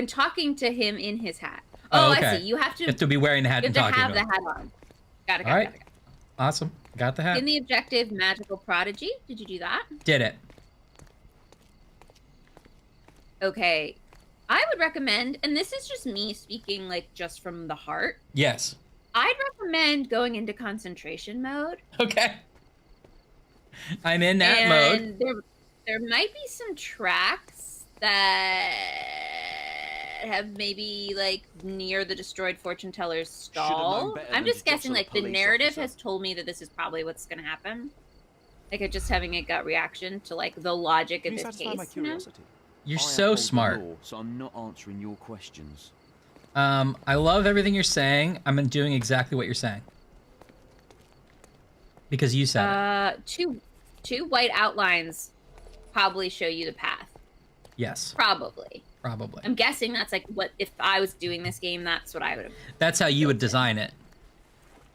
talking to him in his hat. Oh, okay. I see. You have to be wearing the hat and talking to him. You have to have the hat on. Got it. All right. Awesome. Got the hat. In the objective, magical prodigy. Did you do that? Did it. Okay. I would recommend, and this is just me speaking like just from the heart. Yes. I'd recommend going into concentration mode. Okay. I'm in that mode. And there might be some tracks that have maybe like near the destroyed fortune teller's stall. I'm just guessing, like the narrative has told me that this is probably what's going to happen. Like I'm just having a gut reaction to like the logic of this case. You know? You're so smart. So I'm not answering your questions. I love everything you're saying. I'm doing exactly what you're saying. Because you said it. Two white outlines probably show you the path. Yes. Probably. I'm guessing that's like what, if I was doing this game, that's what I would have. That's how you would design it.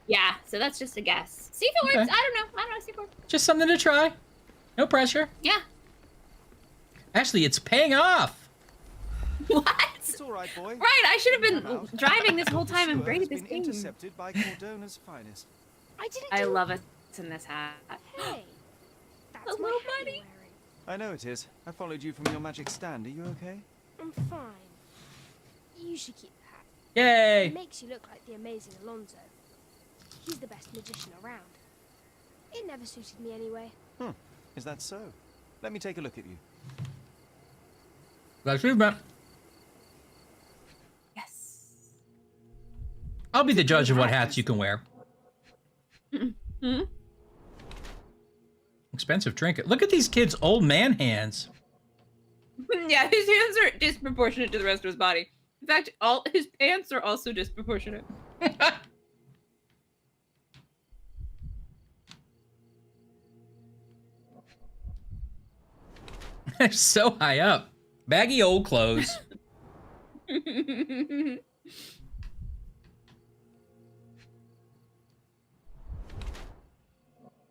Yeah, so that's just a guess. See if it works. I don't know. Just something to try. No pressure. Yeah. Actually, it's paying off. What? It's all right, boy. Right, I should have been driving this whole time and braided this been game. intercepted by Cordona's finest. I love it in this hat. Hey, that's Hello, my hat buddy. you're wearing. I know it is. I followed you from your magic stand. Are you okay? I'm fine. You should keep the hat. Yay. It makes you look like the amazing Alonzo. He's the best magician around. It never suited me anyway. Is that so? Let me take a look at you. Achievement. Yes. I'll be the judge of what hats you can wear. Expensive trinket. Look at these kids' old man hands. Yeah, his hands are disproportionate to the rest of his body. In fact, all his pants are also disproportionate. They're so high up. Baggy old clothes.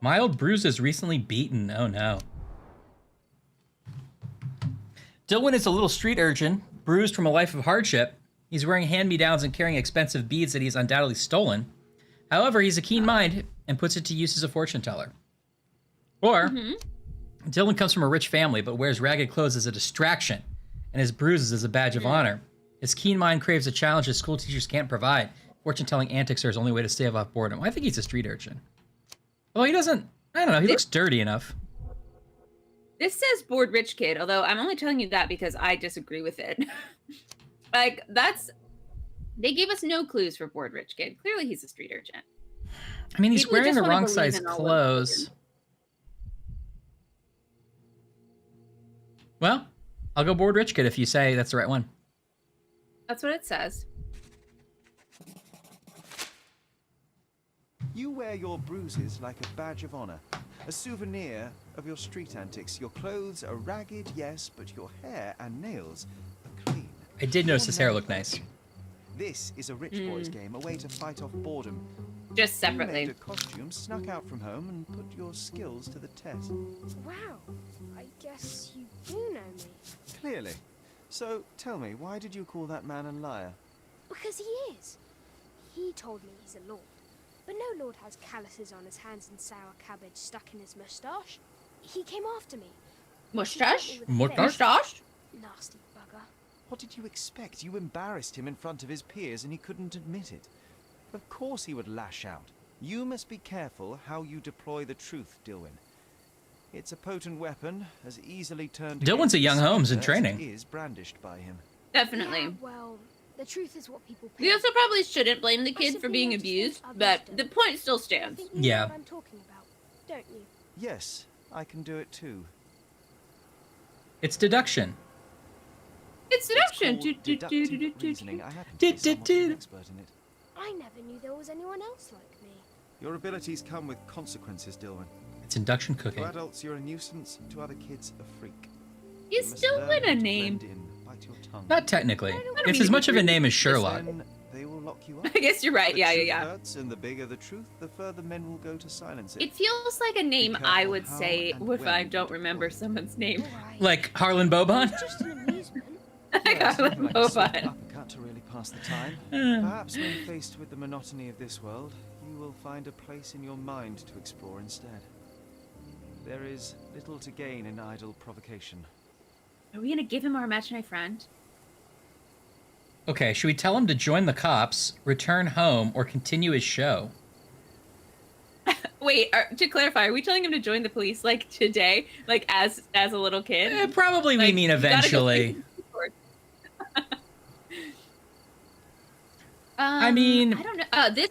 Mild bruises recently beaten. Oh no. Dilwyn is a little street urchin, bruised from a life of hardship. He's wearing hand-me-downs and carrying expensive beads that he's undoubtedly stolen. However, he's a keen mind and puts it to use as a fortune teller. Or, Dylan comes from a rich family but wears ragged clothes as a distraction and his bruises as a badge of honor. His keen mind craves a challenge his school teachers can't provide. Fortune-telling antics are his only way to stave off boredom. I think he's a street urchin. Well, he doesn't... I don't know. He looks dirty enough. This says bored rich kid, although I'm only telling you that because I disagree with it. Like, that's... They gave us no clues for bored rich kid. Clearly he's a street urchin. I mean, he's People wearing just the wanna wrong believe size in all clothes. Well, I'll go bored rich kid if you say that's the right one. That's what it says. You wear your bruises like a badge of honor, a souvenir of your street antics. Your clothes are ragged, yes, but your hair and nails are clean. I did notice his hair looked nice. This is a rich boy's game, a way to fight off boredom. Just You separately. made a costume, snuck out from home, and put your skills to the test. Wow, I guess you do know me. Clearly. So, tell me, why did you call that man a liar? Because he is. He told me he's a lord. But no lord has calluses on his hands and sour cabbage stuck in his moustache. He came after me. Mustache? Mustache? Nasty bugger. What did you expect? You embarrassed him in front of his peers and he couldn't admit it. Of course he would lash out. You must be careful how you deploy the truth, Dilwyn. It's a potent weapon, as easily turned Dilwyn's a young Holmes in as training. it is brandished by him. Definitely. Yeah, well, the truth is what people We pay. also probably shouldn't blame the kid for being abused, but the point still I stands. think you know Yeah. what I'm talking about, don't you? Yes, I can do it too. It's deduction. It's seduction. It's called deductive reasoning. I happen to Do, be do, somewhat of do. an expert in it. I never knew there was anyone else like me. Your abilities come with consequences, Dilwyn. It's induction To cooking. adults, you're a nuisance. To other kids, a freak. You must still learn win a to name. blend in, bite your tongue. Not technically. don't It's mean as to much be of a rude. name as Yes, Sherlock. Then they will lock you up. I guess you're right. The Yeah, truth yeah. hurts, and the bigger the truth, the further men will go to silence it. It feels like a name Be I careful would how say and if when I you don't deploy remember it. someone's name. Alright. Like Harlan Bobon? It's just an amusement. Yes, Harlan like a sort of Bobon. uppercut to really pass the time. Perhaps when faced with the monotony of this world, you will find a place in your mind to explore instead. There is little to gain in idle provocation. Are we gonna give him our imaginary friend? Okay, should we tell him to join the cops, return home, or continue his show? Wait, to clarify, are we telling him to join the police like today, like as a little kid? Probably we Like, mean you gotta go eventually. I mean- I don't know. This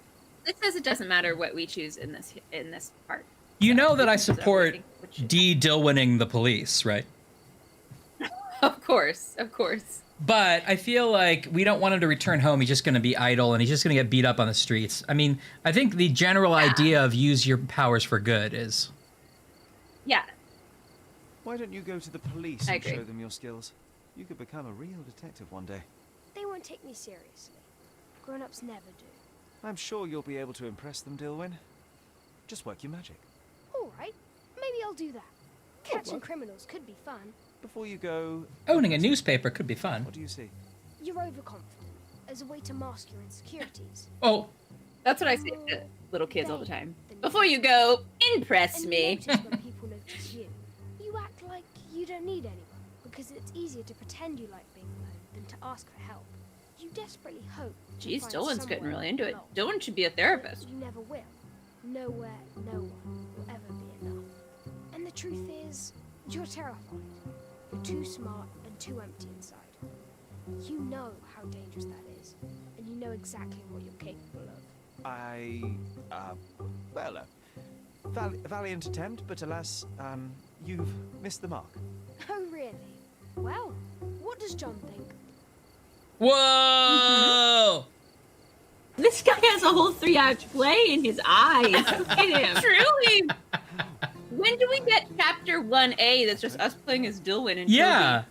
says it doesn't matter what we choose in this part. You So, know that I this is support everything, which- de-Dilwinning the police, right? Of course. But I feel like we don't want him to return home. He's just going to be idle and he's just going to get beat up on the streets. I mean, I think the general idea of use your powers for good is... Yeah. Why don't you go to the police I and agree. show them your skills? You could become a real detective one day. They won't take me seriously. Grown-ups never do. I'm sure you'll be able to impress them, Dilwyn. Just work your magic. Alright. right? Maybe I'll do that. Catching criminals could be fun. Before you go... Owning a newspaper could be fun. What do you see? You're overconfident, as a way to mask your insecurities. Oh. That's what I say to little kids all the time. Before you go, impress And me. you notice when people notice you. You act like you don't need anyone, because it's easier to pretend you like being alone than to ask for help. You desperately hope. Geez, find Dylan's getting somewhere really into it. alone. Dylan should be a therapist. You never will. Nowhere, no one will ever be enough. And the truth is, you're terrified. You're too smart and too empty inside. You know how dangerous that is, and you know exactly what you're capable of. Valiant attempt, but alas, you've missed the mark. Oh, really? Well, what does John think? Whoa! This guy has a whole 3-act play in his eyes. Look at him. Truly. When do we get chapter 1A that's just us playing as Dylan and Yeah.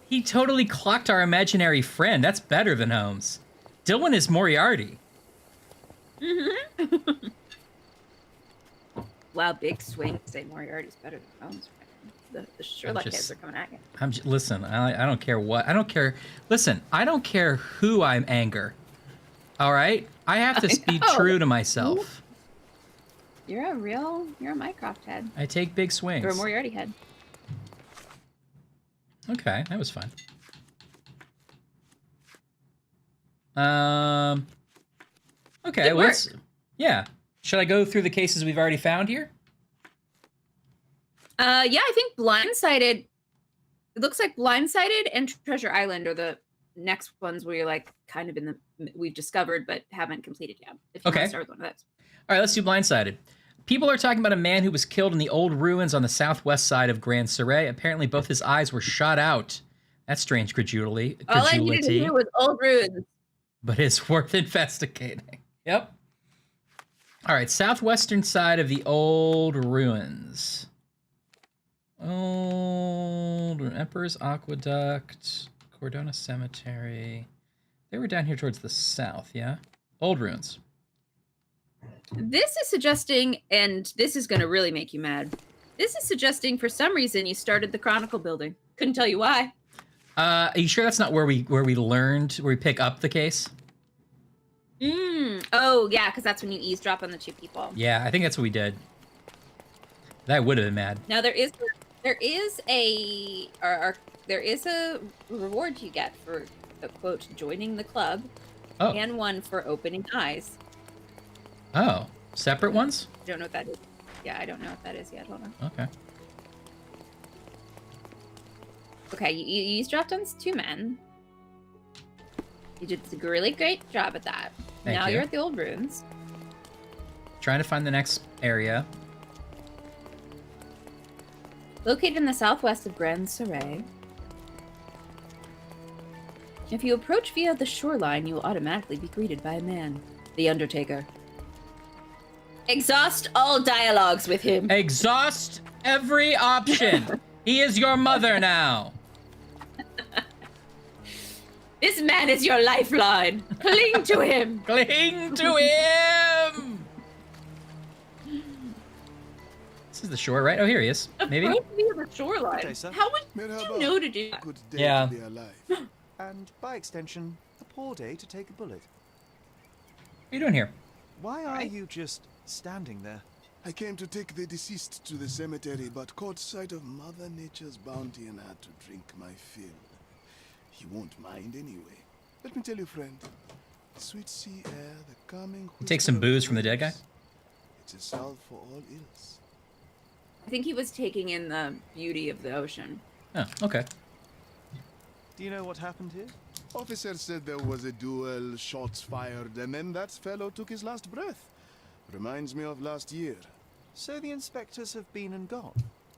He totally clocked our imaginary friend. That's better than Holmes. Dylan is Moriarty. Wow, big swing. Say Moriarty's better than Holmes. The Sherlock kids are coming at you. Listen, I don't care what. I don't care. Listen, I don't care who I anger. All right? I have to be true to myself. You're a Mycroft head. I take big swings. Or a Moriarty head. Okay, that was fun. Okay, let's... Yeah. Should I go through the cases we've already found here? Yeah, I think Blindsided... It looks like Blindsided and Treasure Island are the next ones where you're like kind of in the... We've discovered but haven't completed yet. If you want to start with one of those. All right, let's do Blindsided. People are talking about a man who was killed in the old ruins on the southwest side of Grand Surrey. Apparently, both his eyes were shot out. That's strange credulity. All I needed to hear was old ruins. But it's worth investigating. Yep. All right, southwestern side of the old ruins. Old Emperor's Aqueduct, Cordona Cemetery. They were down here towards the south, yeah? Old ruins. This is suggesting, and this is going to really make you mad. This is suggesting for some reason you started the Chronicle building. Couldn't tell you why. Are you sure that's not where we pick up the case? Oh, yeah, because that's when you eavesdrop on the two people. Yeah, I think that's what we did. That would have been mad. Now there is a reward you get for quote joining the club, and one for opening eyes. Oh, separate ones? I don't know what that is. Yeah, I don't know what that is yet. Hold on. Okay. Okay, you eavesdropped on 2 men. You did a really great job at that. Thank you. You're at the old ruins. Trying to find the next area. Located in the southwest of Grand Surrey. If you approach via the shoreline, you will automatically be greeted by a man. The Undertaker. Exhaust all dialogues with him. Exhaust every option. He is your mother now. This man is your lifeline. Cling to him. Cling to him. This is the shore, right? Oh, here he is. Maybe. Approach via the shoreline. Okay, sir. How would you know to do that? Good day Yeah. to be alive. And by extension, a poor day to take a bullet. What are you doing here? Why are you just standing there? I came to take the deceased to the cemetery, but caught sight of Mother Nature's bounty and had to drink my fill. He won't mind anyway. Let me tell you, friend. Sweet sea air, the calming... Take some booze from the dead guy? It's a salve for all ills. I think he was taking in the beauty of the ocean. Oh, okay. Do you know what happened here? Officer said there was a duel, shots fired, and then that fellow took his last breath. Reminds me of last year. So the inspectors have been and gone?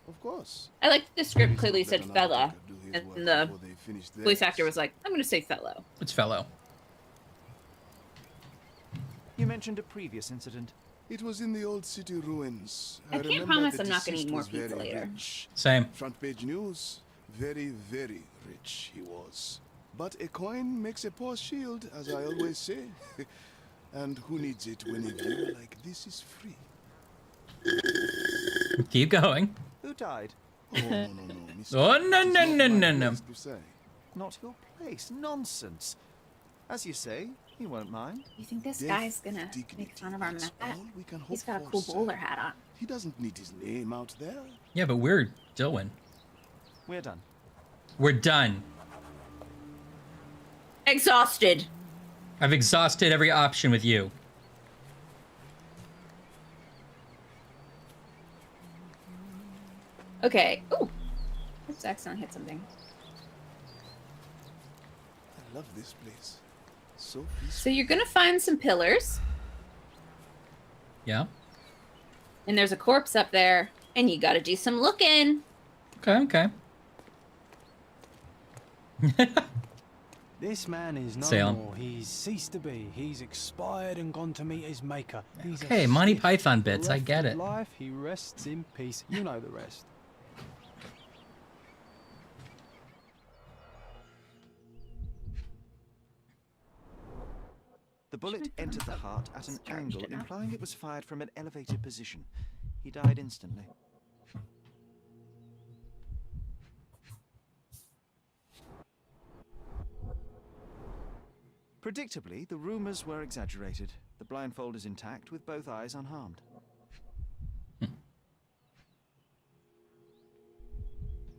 Of course. I like the script clearly said fella, and the voice actor was like, I'm going to say fellow. It's fellow. You mentioned a previous incident. It was in the old city ruins. I can't promise I'm not going to eat more pizza later. Same. Front page news. Very, very rich he was. But a coin makes a poor shield, as I always say. And who needs it when a view like this is free? Keep going. Who died? Oh, no, Mr. Oh, no, no, no, no, no. To say. Not your place. Nonsense. As you say, he won't mind. You think this Death, guy's gonna dignity, make fun of our that's method? all we can hope He's got a for, cool sir. bowler hat on. He doesn't need his name out there. Yeah, but we're doing. We're done. We're done. Exhausted. I've exhausted every option with you. Okay. Ooh. Oops, I accidentally hit something. I love this place. So peaceful. So you're gonna find some pillars, Yeah. and there's a corpse up there, and you gotta do some looking. Okay. This man is no Salem. more. He's ceased to be. He's expired and gone to meet his maker. He's a Okay, Monty stiff, Python bits. I bereft get of it. Life, he rests in peace. You know the rest. The bullet entered the heart at an angle, implying it was fired from an elevated position. He died instantly. Predictably, the rumors were exaggerated. The blindfold is intact, with both eyes unharmed.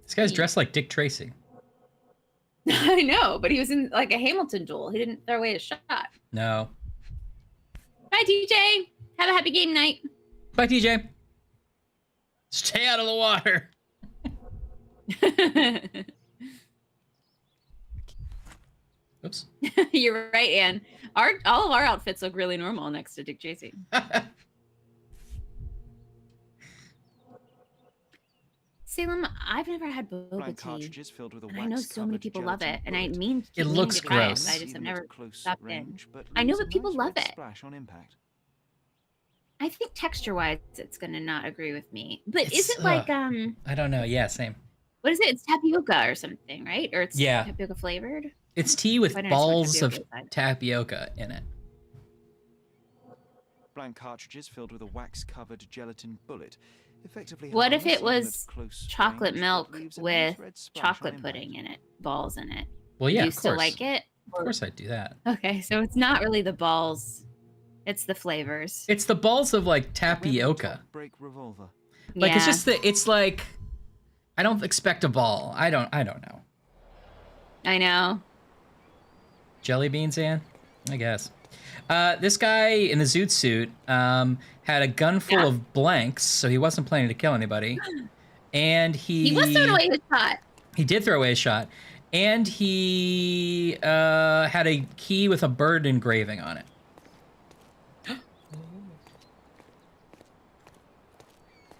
This guy's dressed like Dick Tracy. I know, but he was in like a Hamilton duel. He didn't throw away his shot. No. Bye, TJ. Have a happy game night. Bye, TJ. Stay out of the water. Oops. You're right, Anne. All of our outfits look really normal next to Dick Tracy. Salem, I've never had boba Blank tea. cartridges filled with a And I know so many wax-covered people love it, gelatin and I bullet. mean It meaning looks to try it, gross. but I just have Even at never close stopped in. range, but I know leaves that a people nice love red it. Splash on impact. I think texture-wise, it's gonna not agree with me. But It's, is it like I don't know. Yeah, same. what is it? It's tapioca or something, right? Or it's Yeah. tapioca flavored. It's tea with I don't know so much balls of tapioca inside. tapioca in it. Blank cartridges filled with a wax-covered gelatin bullet. Effectively What if harmless, it even at was close chocolate range, but milk leaves a nice with red splash on chocolate impact. pudding in it, balls in it? Well, yeah, Do you of still course. like it? Of course I'd do that. Okay, so it's not really the balls, it's the flavors. It's the balls of like Red tapioca. top break revolver. Like it's Yeah. just it's like I don't expect a ball. I don't know. I know. Jelly beans, Ann? I guess. This guy in the zoot suit had a gun full of blanks, so he wasn't planning to kill anybody. And He was throwing away his shot. He did throw away a shot. And he had a key with a bird engraving on it.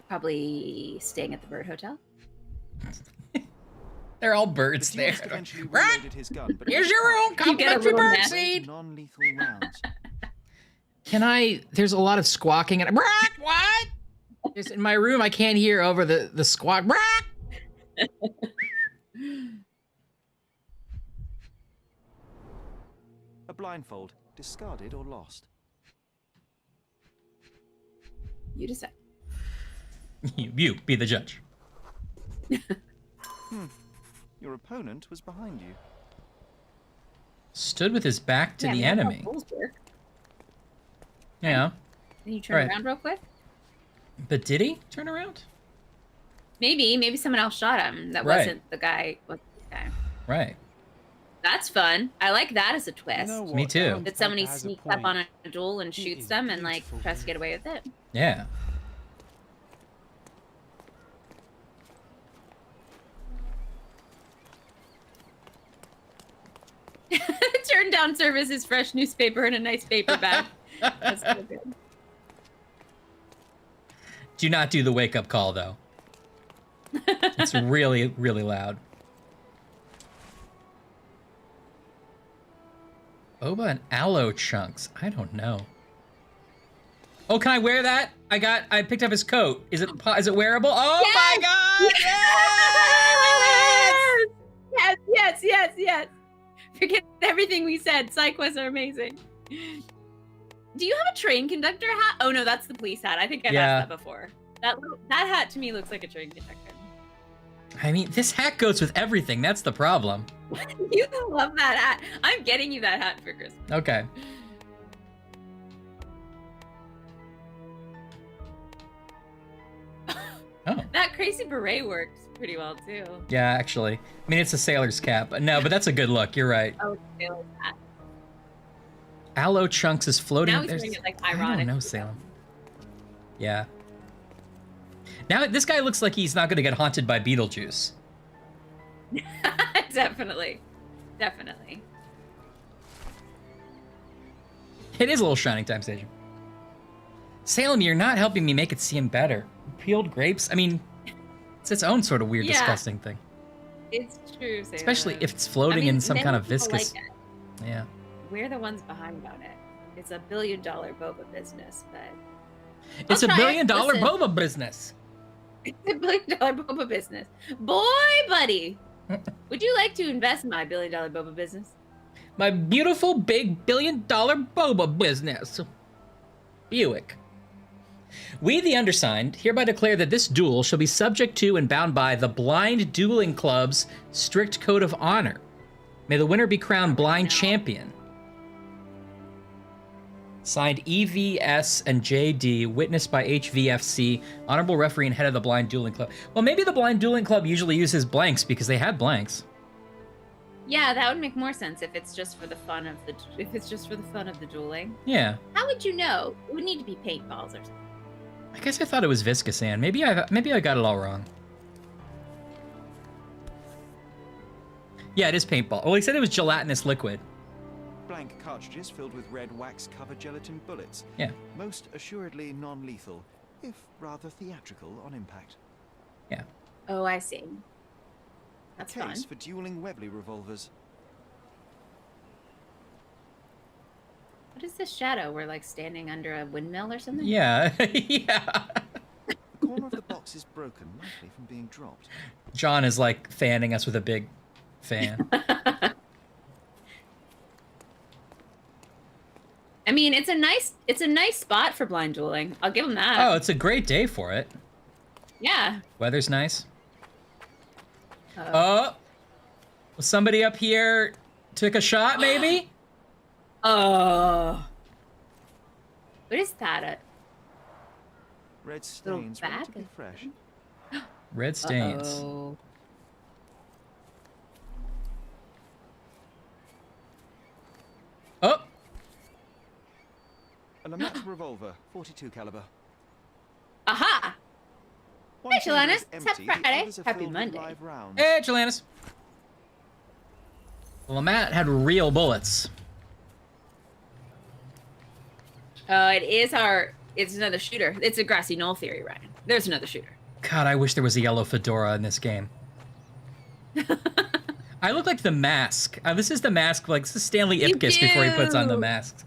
Probably staying at the Bird Hotel. They're all The birds there. duelist eventually reloaded his gun, but it Here's was your cocked. room. Come get a get your little bird net. seed. Non-lethal rounds. Can I? There's a lot of squawking and what? There's, in my room, I can't hear over the squawk. A blindfold, discarded or lost. You decide. You be the judge. Your opponent was behind you. Stood with his back to Yeah, the I mean, that's how enemy. rules work. Yeah. Can you turn Right. around real quick? But did he turn around? Maybe someone else shot him. That Right. wasn't the guy. Right. That's fun. I like that as a twist. You know Me what? too. Alan's That somebody paper has a sneaks point. up on a duel and It shoots is them and like beautiful, tries to yeah. get away with it. Yeah. Turn down service's fresh newspaper in a nice paper bag. That's so good. Do not do the wake up call though. It's really, really loud. Boba and aloe chunks. I don't know. Oh, can I wear that? I picked up his coat. Is it wearable? Oh my god! Yes! Forget everything we said. Side quests are amazing. Do you have a train conductor hat? Oh no, that's the police hat. I think I've asked that before. That hat to me looks like a train conductor. I mean, this hat goes with everything. That's the problem. You love that hat. I'm getting you that hat for Christmas. Okay. Oh. That crazy beret works pretty well too. Yeah, actually. I mean, it's a sailor's cap. No, but that's a good look. You're right. Oh, sailor's hat. Aloe Chunks is floating. Now he's wearing it, like, I don't know, Salem. Yeah. Now this guy looks like he's not going to get haunted by Beetlejuice. Definitely. Definitely. It is a little Shining Time station. Salem, you're not helping me make it seem better. Peeled grapes? I mean, it's its own sort of weird, disgusting thing. It's true, Salem. Especially if it's floating in some kind of viscous... Like yeah. We're the ones behind on it. It's a $1 billion boba business, but... It's a $1 billion boba business. It's a $1 billion boba business. Boy, buddy! Would you like to invest in my $1 billion boba business? My beautiful, big $1 billion boba business. Buick. We, the undersigned, hereby declare that this duel shall be subject to and bound by the Blind Dueling Club's strict code of honor. May the winner be crowned blind champion. Signed EVS and JD, witnessed by HVFC, honorable referee and head of the Blind Dueling Club. Well, maybe the Blind Dueling Club usually uses blanks because they had blanks. Yeah, that would make more sense if it's just for the fun of the dueling. Yeah. How would you know? It would need to be paintballs or something. I guess I thought it was viscous sand. Maybe I got it all wrong. Yeah, it is paintball. Well, he said it was gelatinous liquid. Blank cartridges filled with red wax-covered gelatin bullets. Yeah. Most assuredly non-lethal, if rather theatrical on impact. Yeah. Oh, I see. That's a case fun. for dueling Webley revolvers. What is this shadow? We're like standing under a windmill or something? Yeah. Yeah. The corner of the box is broken, likely from being dropped. John is like fanning us with a big fan. I mean, it's a nice spot for blind dueling. I'll give him that. Oh, it's a great day for it. Yeah. Weather's nice. Oh, somebody up here took a shot, maybe? Oh. What is that? Red stains, relatively fresh. Red stains. Uh-oh. Oh. An Amat revolver, 42 caliber. Aha! One Hey, chamber Chalanis. is It's empty, Happy the Friday. others are Happy filled with Monday. live rounds. Hey, Chalanis. Lamont had real bullets. It's another shooter. It's a grassy knoll theory, Ryan. There's another shooter. God, I wish there was a yellow fedora in this game. I look like the Mask. This is the Mask. Like, this is Stanley Ipkiss before he puts on the mask.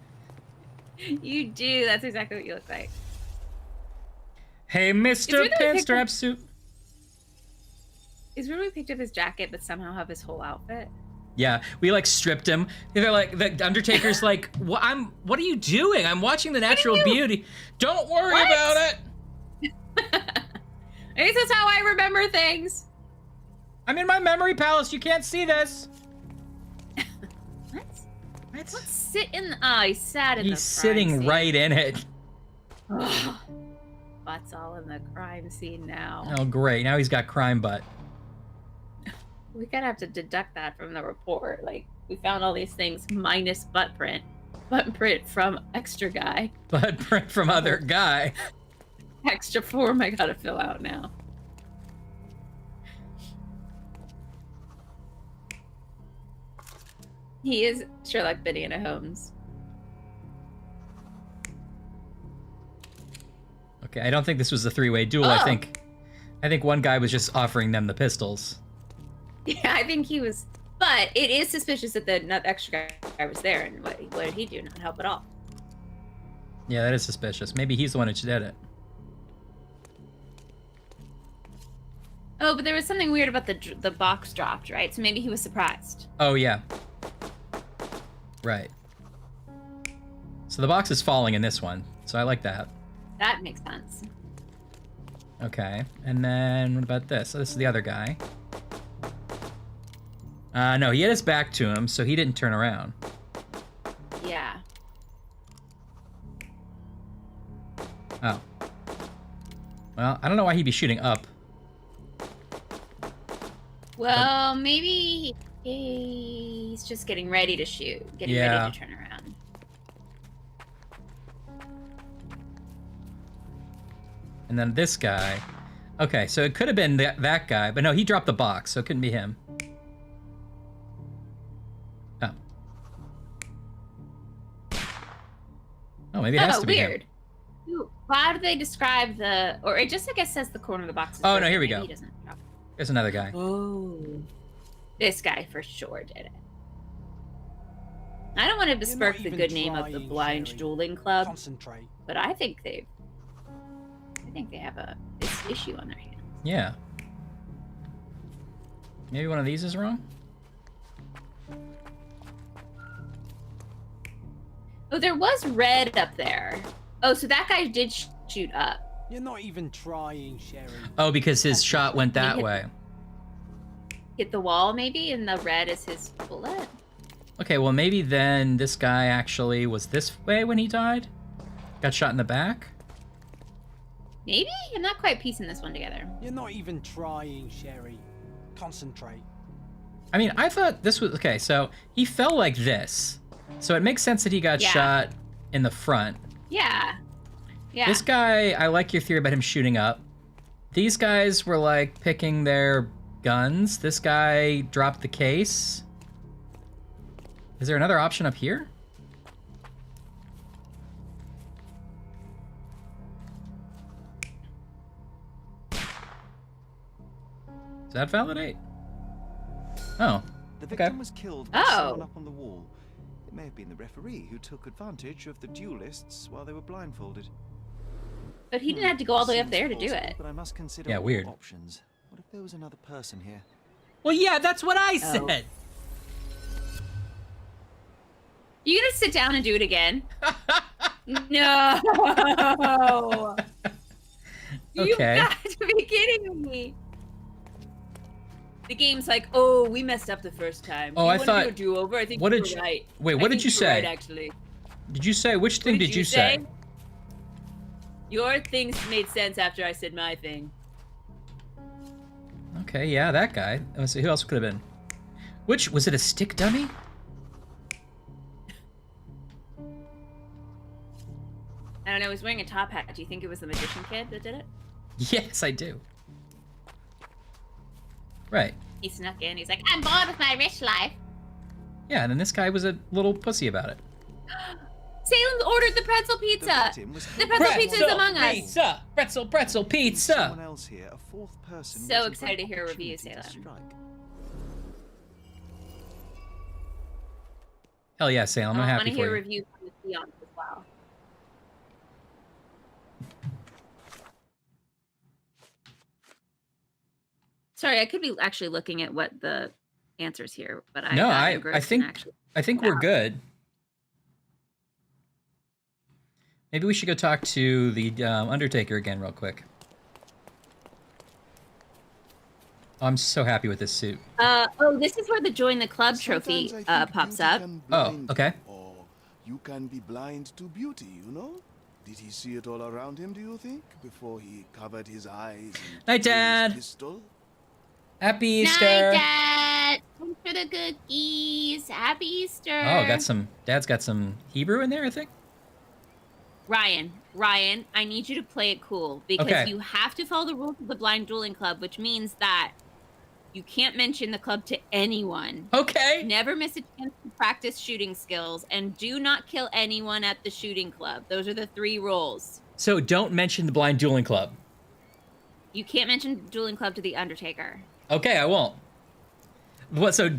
You do. That's exactly what you look like. Hey, Mr. Pinstrap Suit. Is where we picked up his jacket, but somehow have his whole outfit? Yeah, we like stripped him. They're like, the Undertaker's like, what are you doing? I'm watching the natural beauty. Don't worry about it. I guess that's how I remember things. I'm in my memory palace. You can't see this. What? Let's sit in the... he sat in the crime sitting scene. right in it. Butt's all in the crime scene now. Oh, great. Now he's got crime butt. We gotta have to deduct that from the report. Like, we found all these things minus butt print. Butt print from extra guy. Butt print from other guy. Extra form I gotta fill out now. He is Sherlock, Benny, and a Holmes. Okay, I don't think this was a three-way duel. I think one guy was just offering them the pistols. Yeah, I think he was. But it is suspicious that the extra guy was there, and what did he do? Not help at all. Yeah, that is suspicious. Maybe he's the one who did it. Oh, but there was something weird about the box dropped, right? So maybe he was surprised. Oh, yeah. Right. So the box is falling in this one. So I like that. That makes sense. Okay. And then what about this? So this is the other guy. No, he had his back to him, so he didn't turn around. Yeah. Oh. Well, I don't know why he'd be shooting up. Well, maybe he's just getting ready to shoot. Getting ready to turn around. And then this guy. Okay, so it could have been that guy, but no, he dropped the box, so it couldn't be him. Oh. Oh, maybe it has to be him. Weird. Ooh, how do they describe the... Or it just, I guess, says the corner of the box. Oh, no, here we go. He doesn't drop. There's another guy. Oh. This guy for sure did it. I don't want to besmirk the good name of the Blind Dueling Club, Concentrate. but I think they have this issue on their hands. Yeah. Maybe one of these is wrong? Oh, there was red up there. Oh, so that guy did shoot up. You're not even trying, Sherry. Oh, because his shot went that way. Hit the wall, maybe, and the red is his bullet? Okay, well, maybe then this guy actually was this way when he died? Got shot in the back? Maybe? I'm not quite piecing this one together. You're not even trying, Sherry. Concentrate. I mean, I thought this was... Okay, so he fell like this. So it makes sense that he got shot in the front. Yeah. Yeah. This guy, I like your theory about him shooting up. These guys were, like, picking their guns. This guy dropped the case. Is there another option up here? Does that validate? Oh. The victim was killed by someone up on the wall. It may have been the referee who took advantage of the duelists while they were blindfolded. But he didn't have to go all the way up there to do it. But I must consider all weird. options. What if there was another person here? Well, yeah, that's what I said. You gonna sit down and do it again? No. You got to be kidding me. The game's like, oh, we messed up the first time. Oh, I thought. Do a do-over? I think what did you were right. Wait, what did you say? Right, actually. Did you say which thing did you say? Your things made sense after I said my thing. Okay, yeah, that guy. Let's see, who else could have been? Which was it? A stick dummy? I don't know. He was wearing a top hat. Do you think it was the magician kid that did it? Yes, I do. Right. He snuck in. He's like, I'm bored with my rich life. Yeah, and then this guy was a little pussy about it. Salem ordered the pretzel pizza. The pretzel pizza is among us. Pizza. Pretzel pizza. Someone else here, a fourth person. So excited to hear a review, Salem. Hell yeah, Salem. I'm happy for you. I want to hear a review from the Theons as well. Sorry, I could be actually looking at what the answers here, but I think we're good. Maybe we should go talk to the Undertaker again real quick. Oh, I'm so happy with this suit. Oh, this is where the join the club trophy pops up. Oh, okay. Or you can be blind to beauty, you know? Did he see it all around him, do you think? Before he covered his eyes and Night, Dad. his pistol? Happy Easter. Night, Dad. Thanks for the cookies. Happy Easter. Oh, Dad's got some Hebrew in there, I think. Ryan, I need you to play it cool because you have to follow the rules of the Blind Dueling Club, which means that you can't mention the club to anyone. Okay. Never miss a chance to practice shooting skills, and do not kill anyone at the shooting club. Those are the 3 rules. So don't mention the Blind Dueling Club. You can't mention Dueling Club to the Undertaker. Okay, I won't. What? So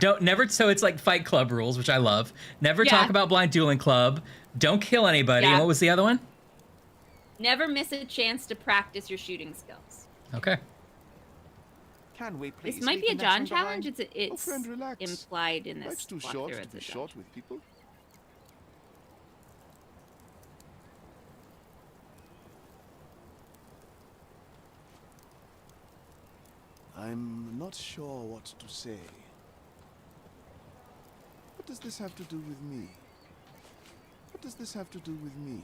so it's like Fight Club rules, which I love. Never talk about Blind Dueling Club. Don't kill anybody. Yeah. And what was the other one? Never miss a chance to practice your shooting skills. Okay. Can we please? This might be a John challenge. It's friend, relax. implied in this. Life's too short to be short with people. I'm not sure what to say. What does this have to do with me? What does this have to do with me?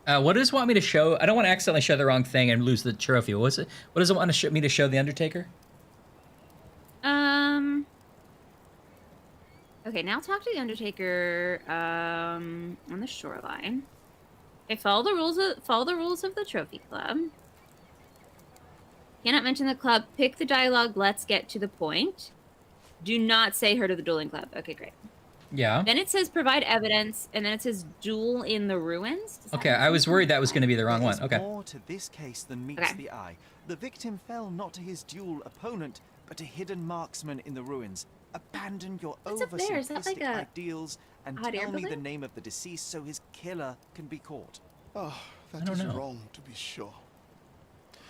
What does it want me to show? I don't want to accidentally show the wrong thing and lose the trophy. What does it want to me to show the Undertaker? Okay, now talk to the Undertaker on the shoreline. Okay, follow the rules of the Trophy Club. Cannot mention the club. Pick the dialogue. Let's get to the point. Do not say her to the dueling club. Okay, great. Yeah. Then it says provide evidence, and then it says duel in the ruins. Okay, I was worried that was going to be the wrong one. Okay. More to this case than meets the eye. The victim fell not to his duel opponent, but a hidden marksman in the ruins. Abandon your over-simplistic ideals and tell me the name of the deceased so his killer can be caught. Oh, that is wrong, to be sure.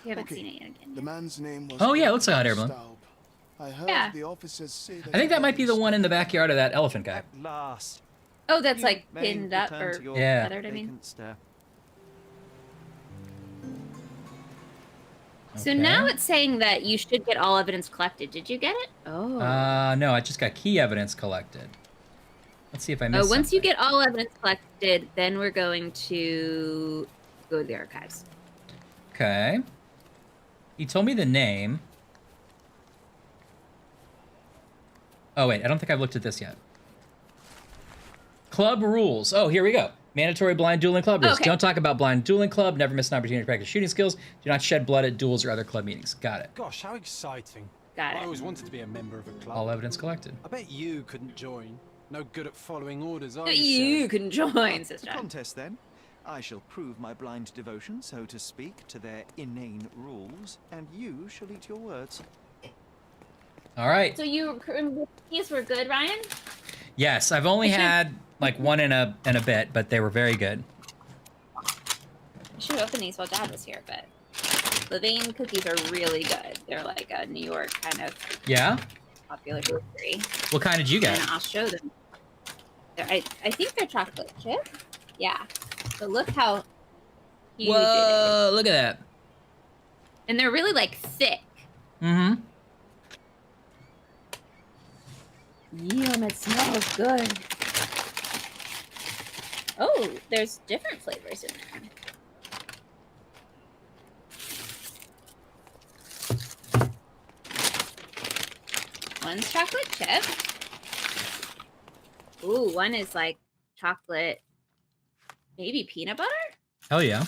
You haven't seen it yet again. The man's name was... Oh, yeah, it looks like a hot air balloon. I heard the officers say that... I think that might be the one in the backyard of that elephant guy. At last. Oh, that's like pinned up or feathered, I mean. So now it's saying that you should get all evidence collected. Did you get it? Oh. No, I just got key evidence collected. Let's see if I missed once you get all evidence collected, then we're going to go to the archives. Okay. He told me the name. Oh, wait. I don't think I've looked at this yet. Club rules. Oh, here we go. Mandatory blind dueling club rules. Okay. Don't talk about blind dueling club. Never miss an opportunity to practice shooting skills. Do not shed blood at duels or other club meetings. Got it. Gosh, how exciting. Got it. I always wanted to be a member of a club. All evidence collected. I bet you couldn't join. No good at following orders, are you? You can join, sister. Contest then. I shall prove my blind devotion, so to speak, to their inane rules, and you shall eat your words. All right. So these were good, Ryan? Yes, I've only had like one in a bit, but they were very good. I should open these while Dad was here, but Levain cookies are really good. They're like a New York kind of popular bakery. What kind did you get? And I'll show them. I think they're chocolate chip. Yeah. So look how huge it is. Look at that. And they're really like thick. Mm-hmm. Yum, it smells good. Oh, there's different flavors in there. One's chocolate chip. Ooh, one is like chocolate, maybe peanut butter? Hell yeah.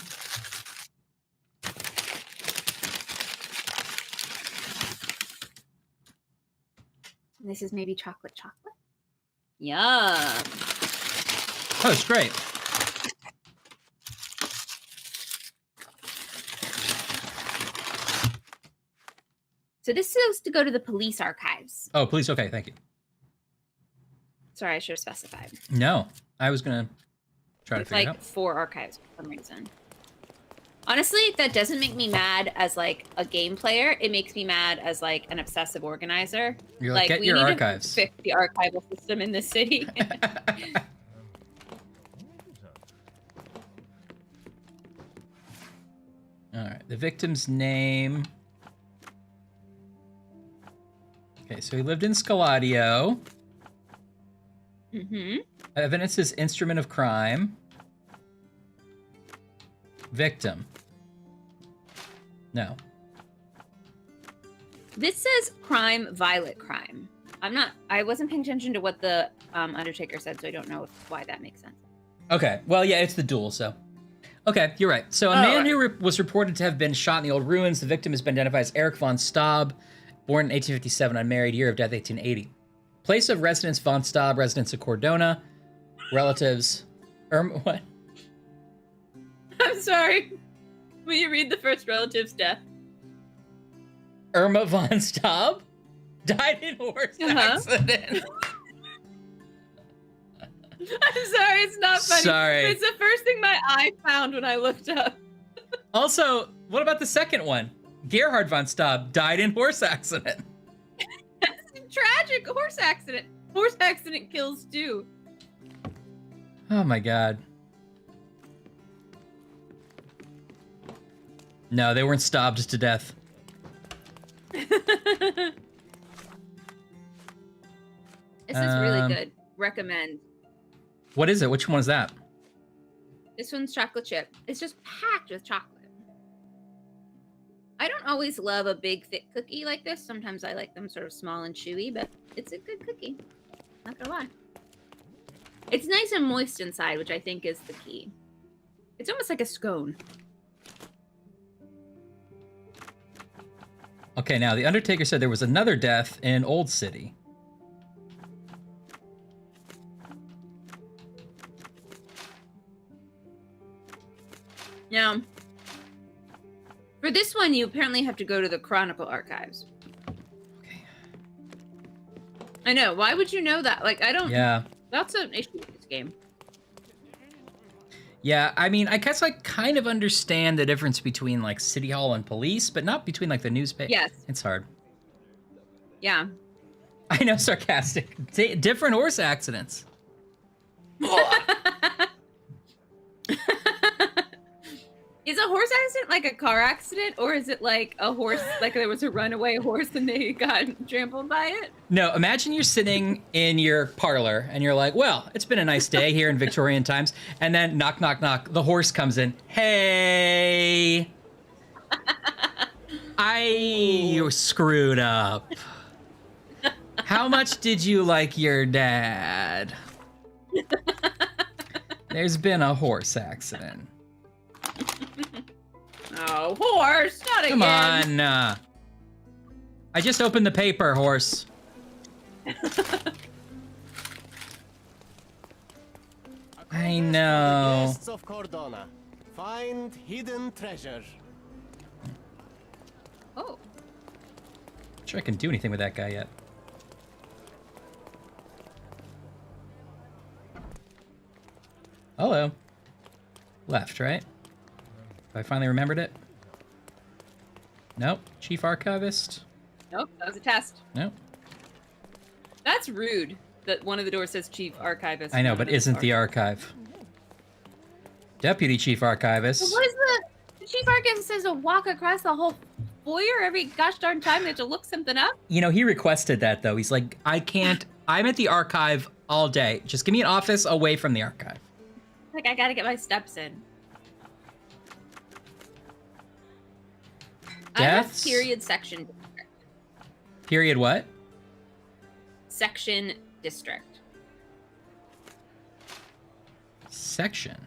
And this is maybe chocolate. Yum. Oh, it's great. So this is supposed to go to the police archives. Oh, police. Okay, thank you. Sorry, I should have specified. No, I was going to try to figure it out. It's like 4 archives for some reason. Honestly, that doesn't make me mad as like a game player. It makes me mad as like an obsessive organizer. You're like, get we your need archives. To fix the archival system in this city. All right, the victim's name. Okay, so he lived in Scaladio. Mm-hmm. Evidence is instrument of crime. Victim. No. This says crime, violent crime. I wasn't paying attention to what the Undertaker said, so I don't know why that makes sense. Okay, well, yeah, it's the duel, so. Okay, you're right. So a man who was reported to have been shot in the old ruins. The victim has been identified as Eric von Staub, born in 1857, unmarried, year of death 1880. Place of residence, von Staub, residence of Cordona. Relatives, what? I'm sorry. Will you read the first relative's death? Irma von Staub died in horse accident. I'm sorry, it's not funny. Sorry. It's the first thing my eye found when I looked up. Also, what about the second one? Gerhard von Staub died in horse accident. That's a tragic horse accident. Horse accident kills too. Oh my god. No, they weren't stabbed to death. This is really good. Recommend. What is it? Which one is that? This one's chocolate chip. It's just packed with chocolate. I don't always love a big, thick cookie like this. Sometimes I like them sort of small and chewy, but it's a good cookie. Not gonna lie. It's nice and moist inside, which I think is the key. It's almost like a scone. Okay, now the Undertaker said there was another death in Old City. Now, for this one, you apparently have to go to the Chronicle archives. Okay. I know. Why would you know that? Like, I don't... Yeah. That's an issue with this game. Yeah, I mean, I guess I kind of understand the difference between, like, City Hall and police, but not between, like, the newspaper. Yes. It's hard. Yeah. I know, sarcastic. Different horse accidents. Is a horse accident like a car accident, or is it like a horse, like there was a runaway horse and they got trampled by it? No, imagine you're sitting in your parlor and you're like, well, it's been a nice day here in Victorian times. And then knock, knock, knock, the horse comes in. Hey, I screwed up. How much did you like your dad? There's been a horse accident. Oh, horse, not again. Come on. I just opened the paper, horse. I know. Guests of Cordona, find hidden treasure. Oh. Not sure I can do anything with that guy yet. Hello. Left, right? Have I finally remembered it? Nope. Chief Archivist? Nope, that was a test. Nope. That's rude that one of the doors says Chief Archivist. I know, but isn't the archive. Deputy Chief Archivist. Well, what is the Chief Archivist says to walk across the whole foyer every gosh darn time they have to look something up? You know, he requested that, though. He's like, I can't, I'm at the archive all day. Just give me an office away from the archive. Like, I gotta get my steps in. Deaths? I have period section district. Period what? Section district. Section.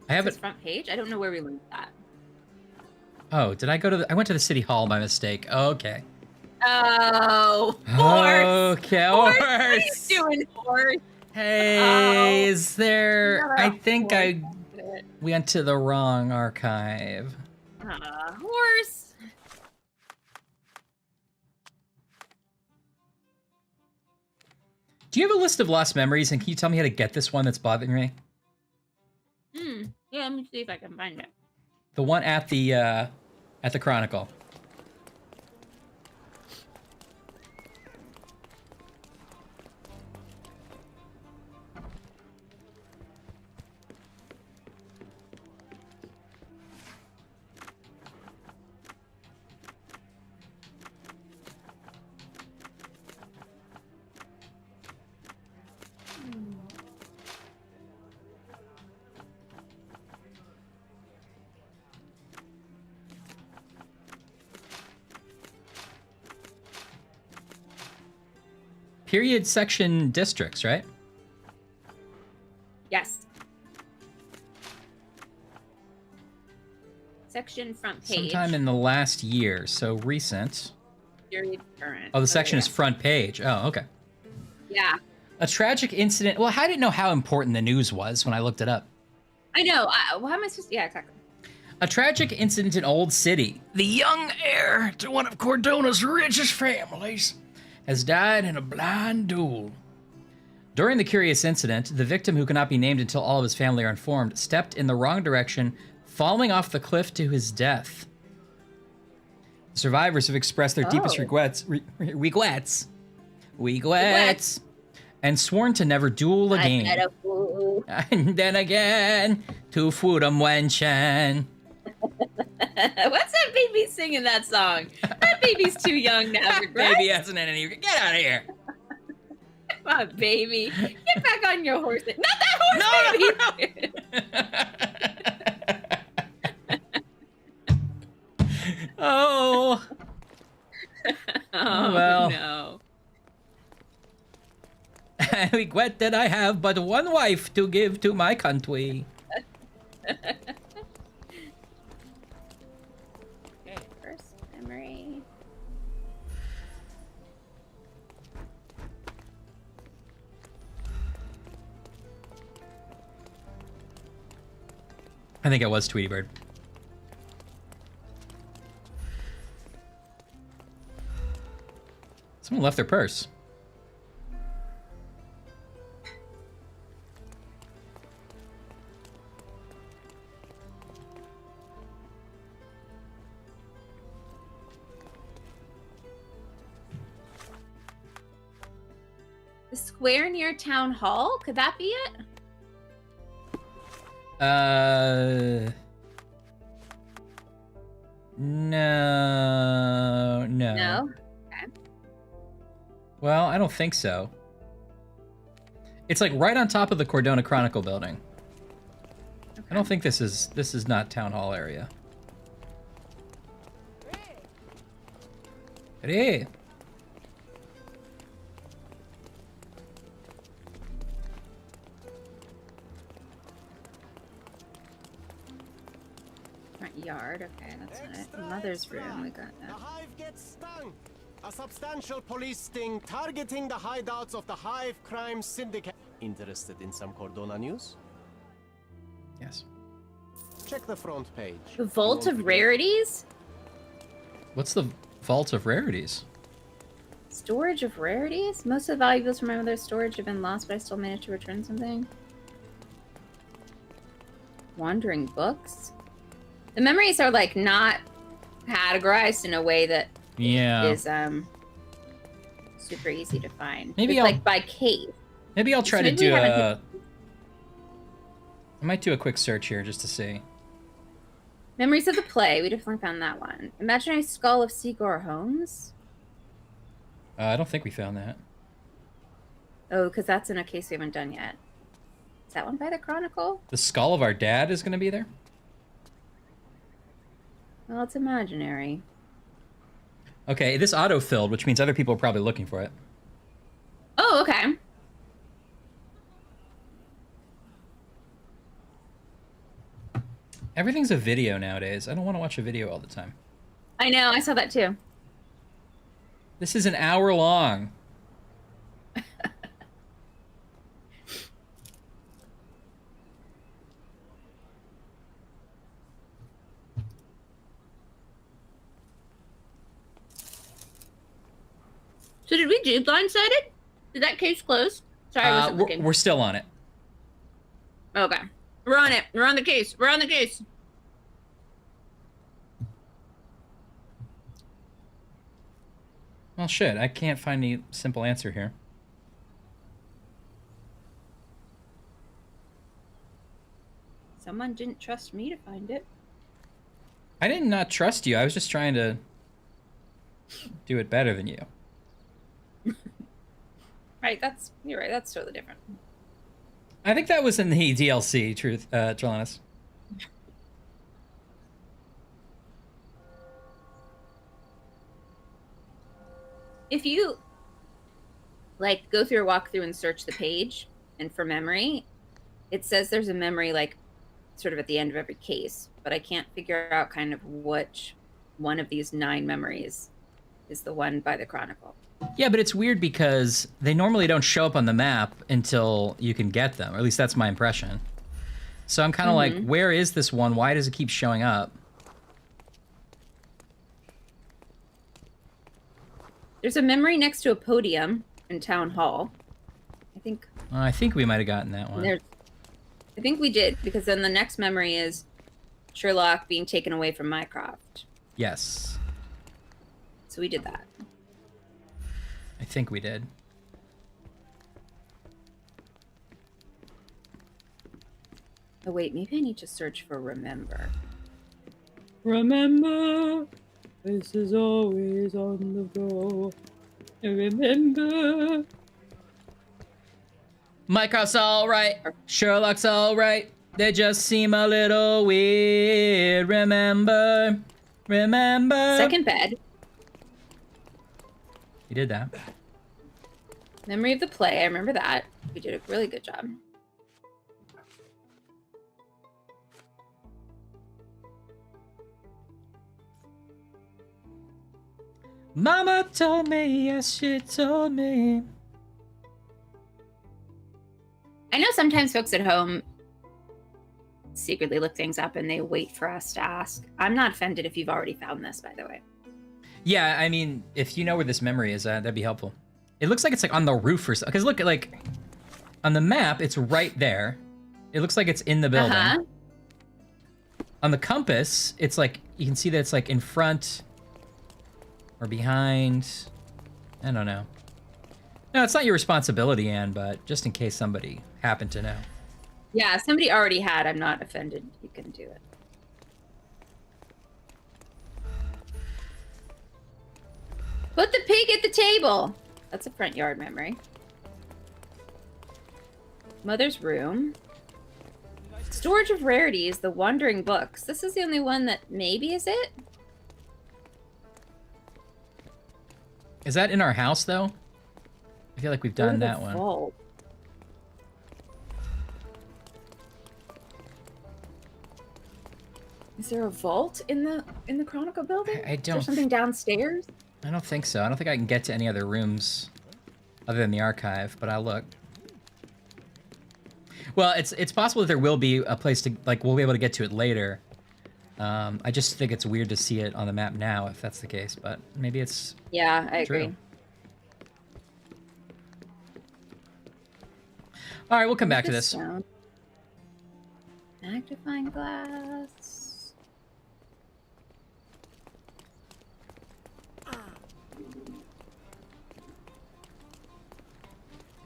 I have it. Front page? I don't know where we learned that. Oh, did I go to the, I went to the City Hall by mistake. Okay. Oh, horse. Okay, horse. horse. What are you doing, horse? Hey, is there, I think horse. we went to the wrong archive. Horse. Do you have a list of lost memories, and can you tell me how to get this one that's bothering me? Yeah, let me see if I can find it. The one at the Chronicle. Period section districts, right? Yes. Section front page. Sometime in the last year, so recent. Period current. Oh, the section is front page. Oh, okay. Yeah. A tragic incident. Well, I didn't know how important the news was when I looked it up. I know. How am I supposed to? Yeah, exactly. A tragic incident in Old City. The young heir to one of Cordona's richest families has died in a blind duel. During the curious incident, the victim, who cannot be named until all of his family are informed, stepped in the wrong direction, falling off the cliff to his death. The survivors have expressed their deepest regrets, and sworn to never duel again. And then again, to Fudam Wenchen. What's that baby singing that song? That baby's too young now. That baby hasn't had any. Get out of here. Come on, baby. Get back on your horse. Not that horse, baby. Oh. Oh, well. no. I regret that I have but one wife to give to my country. First memory. I think it was Tweety Bird. Someone left their purse. The square near Town Hall? Could that be it? No. No? Okay. Well, I don't think so. It's like right on top of the Cordona Chronicle building. Okay. I don't think this is not Town Hall area. Hey. Front yard. Okay, that's not it. Mother's room. We got that. The hive gets stung. A substantial police sting targeting the hideouts of the Hive Crime Syndicate. Interested in some Cordona news? Yes. Check the front page. The Vault of Rarities? What's the Vault of Rarities? Storage of rarities? Most of the valuables from my mother's storage have been lost, but I still managed to return something. Wandering books? The memories are like not categorized in a way that is super easy to find. Maybe it's I'll like by case. Maybe I'll try So to maybe do we a. haven't I might do a quick search here just to see. Memories of the Play. We definitely found that one. Imaginary Skull of Seagull Holmes. I don't think we found that. Oh, because that's in a case we haven't done yet. Is that one by the Chronicle? The skull of our dad is going to be there? Well, it's imaginary. Okay, this auto-filled, which means other people are probably looking for it. Oh, okay. Everything's a video nowadays. I don't want to watch a video all the time. I know, I saw that too. This is an hour long. So did we do Blindsided? Did that case close? Sorry, I wasn't looking. We're still on it. Okay. We're on it. We're on the case. We're on the case. Well, shit. I can't find any simple answer here. Someone didn't trust me to find it. I did not trust you. I was just trying to do it better than you. Right, you're right, that's totally different. I think that was in the DLC, Trelawnus. If you like go through a walkthrough and search the page, and for memory, it says there's a memory like sort of at the end of every case, but I can't figure out kind of which one of these 9 memories is the one by the Chronicle. Yeah, but it's weird because they normally don't show up on the map until you can get them, or at least that's my impression. So I'm kind of like, where is this one? Why does it keep showing up? There's a memory next to a podium in Town Hall. I think we might have gotten that one. I think we did, because then the next memory is Sherlock being taken away from Mycroft. Yes. So we did that. I think we did. Oh wait, maybe I need to search for remember. Remember, this is always on the go. Remember. Mycroft's all right. Sherlock's all right. They just seem a little weird. Remember. Second bed. You did that. Memory of the play. I remember that. We did a really good job. Mama told me, yes, she told me. I know sometimes folks at home secretly look things up and they wait for us to ask. I'm not offended if you've already found this, by the way. Yeah, I mean, if you know where this memory is, that'd be helpful. It looks like it's like on the roof or something. Because look, like on the map, it's right there. It looks like it's in the building. On the compass, it's like you can see that it's like in front or behind. I don't know. No, it's not your responsibility, Anne, but just in case somebody happened to know. Yeah, somebody already had. I'm not offended. You can do it. Put the pig at the table. That's a front yard memory. Mother's room. Storage of rarities, the wandering books. This is the only one that maybe is it? Is that in our house, though? I feel like we've done that one. Vault. Is there a vault in the Chronicle building? I don't. Is there something downstairs? I don't think so. I don't think I can get to any other rooms other than the archive, but I'll look. Well, it's possible that there will be a place to, like, we'll be able to get to it later. I just think it's weird to see it on the map now, if that's the case, but maybe it's Yeah, I true. agree. All right, we'll come back to this. Sound. Magnifying glass.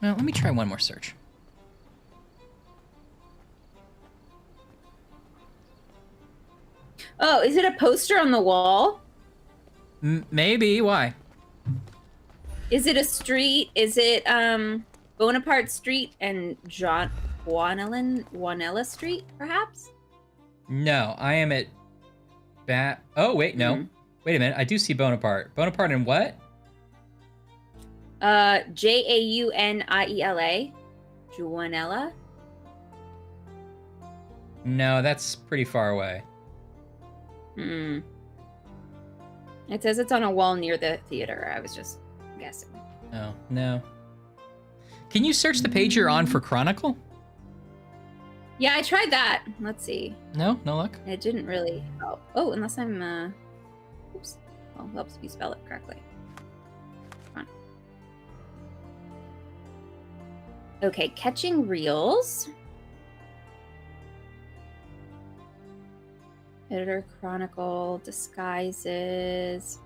Well, let me try one more search. Oh, is it a poster on the wall? Maybe. Why? Is it a street? Is it Bonaparte Street and Juanella Street, perhaps? No, I am at Oh, wait, no. Wait a minute. I do see Bonaparte. Bonaparte and what? Jauniela. Juanella? No, that's pretty far away. It says it's on a wall near the theater. I was just guessing. Oh, no. Can you search the page you're on for Chronicle? Yeah, I tried that. Let's see. No? No luck? It didn't really help. Oh, unless I'm, oops. Well, it helps if you spell it correctly. Come on. Okay, catching reels. Editor Chronicle, disguises.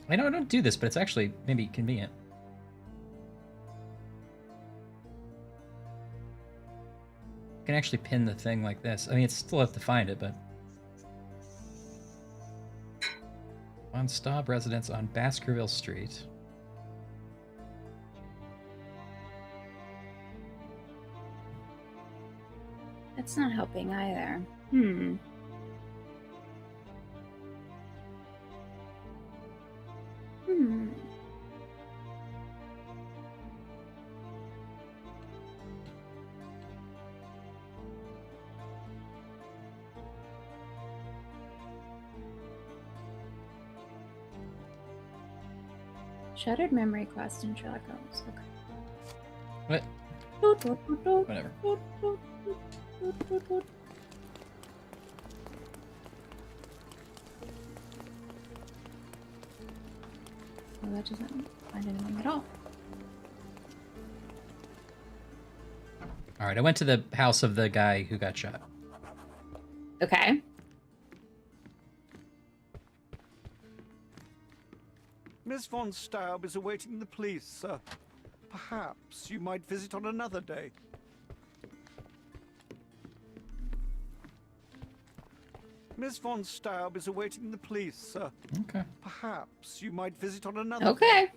I know I don't do this, but it's actually maybe convenient. I can actually pin the thing like this. I mean, it's still have to find it, but... On Staub residence on Baskerville Street. That's not helping either. Shattered memory quest in Sherlock Holmes. Okay. What? Whatever. Well, that doesn't find anything at all. All right, I went to the house of the guy who got shot. Okay. Miss von Staub is awaiting the police, sir. Perhaps you might visit on another day. Miss von Staub is awaiting the police, sir. Okay. Perhaps you might visit on another Okay. day.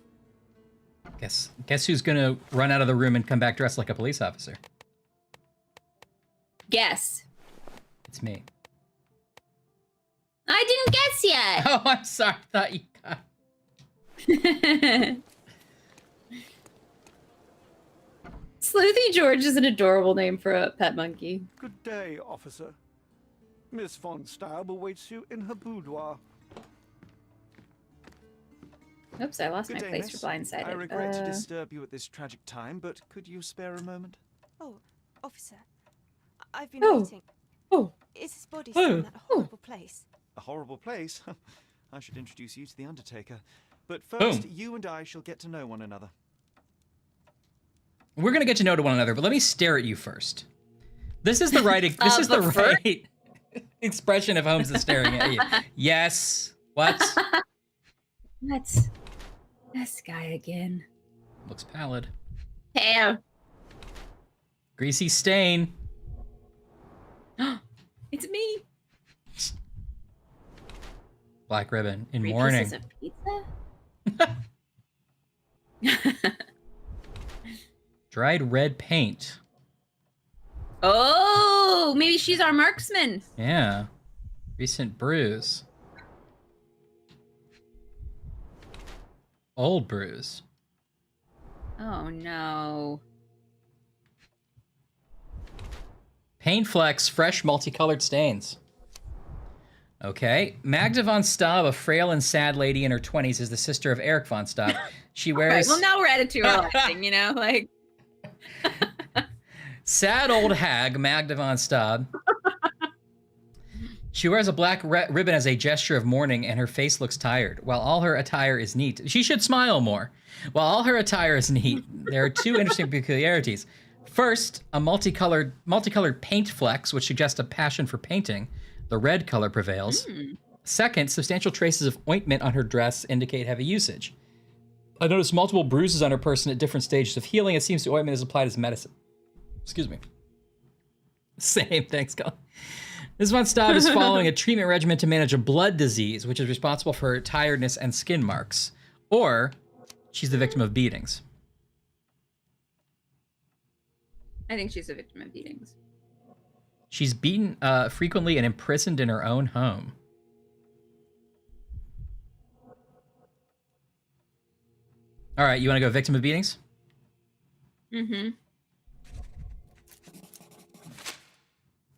Guess who's gonna run out of the room and come back dressed like a police officer? Guess. It's me. I didn't guess yet. Oh, I'm sorry. I thought you got. Sleuthy George is an adorable name for a pet monkey. Good day, officer. Miss von Staub awaits you in her boudoir. Oops, I lost my Good day, place miss. for blindsided. I regret to disturb you at this tragic time, but could you spare a moment? Oh, officer. I've been Oh. waiting. Oh. Is his body still in that horrible place? A horrible place? I should introduce you to the Undertaker. But first, Boom. you and I shall get to know one another. We're gonna get to know one another, but let me stare at you first. This is the right. This is the right expression of Holmes is staring at you. Yes. What? That's this guy again. Looks pallid. Damn. Greasy stain. It's me. Black ribbon in 3 mourning. pieces of pizza? Dried red paint. Oh, maybe she's our marksman. Yeah. Recent bruise. Old bruise. Oh no. Paint flecks, fresh multicolored stains. Okay. Magda von Staub, a frail and sad lady in her 20s, is the sister of Eric von Staub. She wears... Right, well, now we're at it to our thing, you know? Like... Sad old hag, Magda von Staub. She wears a black ribbon as a gesture of mourning, and her face looks tired, while all her attire is neat. She should smile more. While all her attire is neat, there are 2 interesting peculiarities. First, a multicolored paint flecks, which suggest a passion for painting. The red color prevails. Second, substantial traces of ointment on her dress indicate heavy usage. I noticed multiple bruises on her person at different stages of healing. It seems the ointment is applied as medicine. Excuse me. Same, thanks, Colin. This von Staub is following a treatment regimen to manage a blood disease, which is responsible for her tiredness and skin marks. Or she's the victim of beatings. I think she's a victim of beatings. She's beaten frequently and imprisoned in her own home. All right, you want to go victim of beatings? Mm-hmm.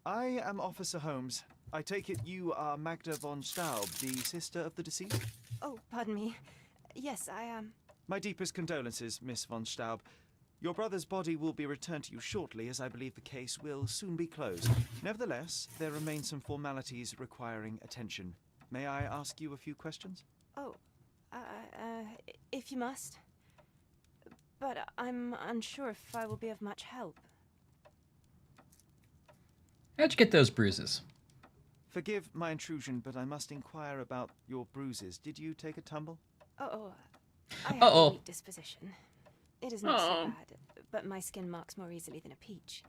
I am Officer Holmes. I take it you are Magda von Staub, the sister of the deceased? Oh, pardon me. Yes, I am. My deepest condolences, Miss von Staub. Your brother's body will be returned to you shortly, as I believe the case will soon be closed. Nevertheless, there remain some formalities requiring attention. May I ask you a few questions? Oh, if you must. But I'm unsure if I will be of much help. How'd you get those bruises? Forgive my intrusion, but I must inquire about your bruises. Did you take a tumble? I have a weak disposition. It is not so bad, but my skin marks more easily than a peach.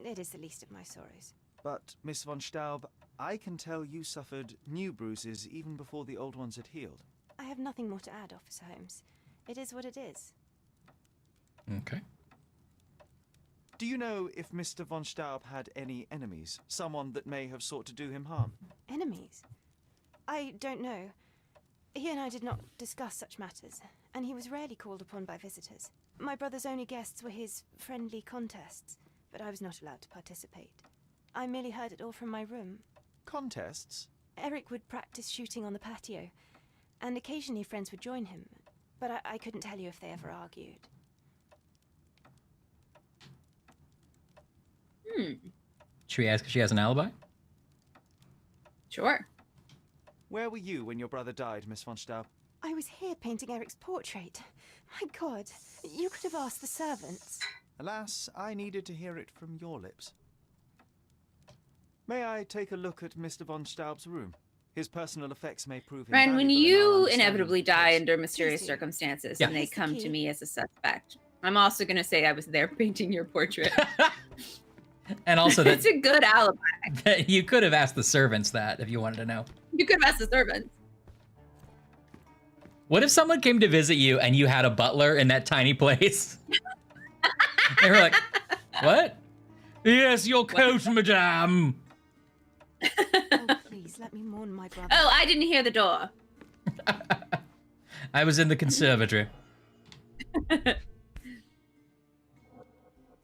It is the least of my sorrows. But, Miss von Staub, I can tell you suffered new bruises even before the old ones had healed. I have nothing more to add, Officer Holmes. It is what it is. Okay. Do you know if Mr. von Staub had any enemies? Someone that may have sought to do him harm? Enemies? I don't know. He and I did not discuss such matters, and he was rarely called upon by visitors. My brother's only guests were his friendly contests, but I was not allowed to participate. I merely heard it all from my room. Contests? Eric would practice shooting on the patio, and occasionally friends would join him, but I couldn't tell you if they ever argued. Should we ask if she has an alibi? Sure. Where were you when your brother died, Miss von Staub? I was here painting Eric's portrait. My God, you could have asked the servants. Alas, I needed to hear it from your lips. May I take a look at Mr. von Staub's room? His personal effects may prove Ren, when invaluable in our you understanding inevitably of the die case. under mysterious circumstances Yeah. and they Here's the come to key. me as a suspect, I'm also going to say I was there painting your portrait. And also that, It's a good alibi. that you could have asked the servants that if you wanted to know. You could have asked the servants. What if someone came to visit you and you had a butler in that tiny place? They were like, what? Yes, your coat, madame. Oh, please, let me mourn my brother. Oh, I didn't hear the door. I was in the conservatory. It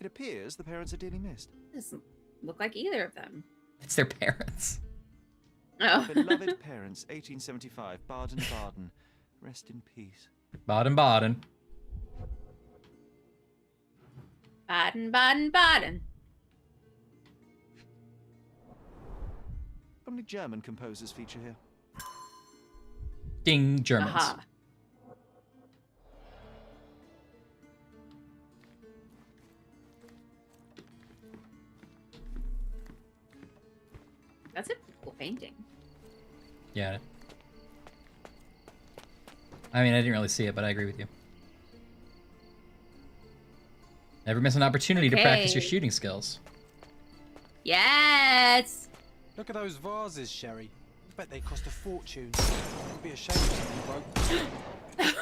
appears the parents are dearly missed. Doesn't look like either of them. It's their parents. Oh. Beloved parents, 1875, Baden-Baden. Rest in peace. Baden-Baden. Baden, Baden, Baden. How many German composers feature here? Ding, Germans. Aha. That's a cool painting. Yeah. I mean, I didn't really see it, but I agree with you. Never miss an opportunity to practice your Okay. shooting skills. Yes. Look at those vases, Sherry. I bet they cost a fortune. It'd be a shame if something broke.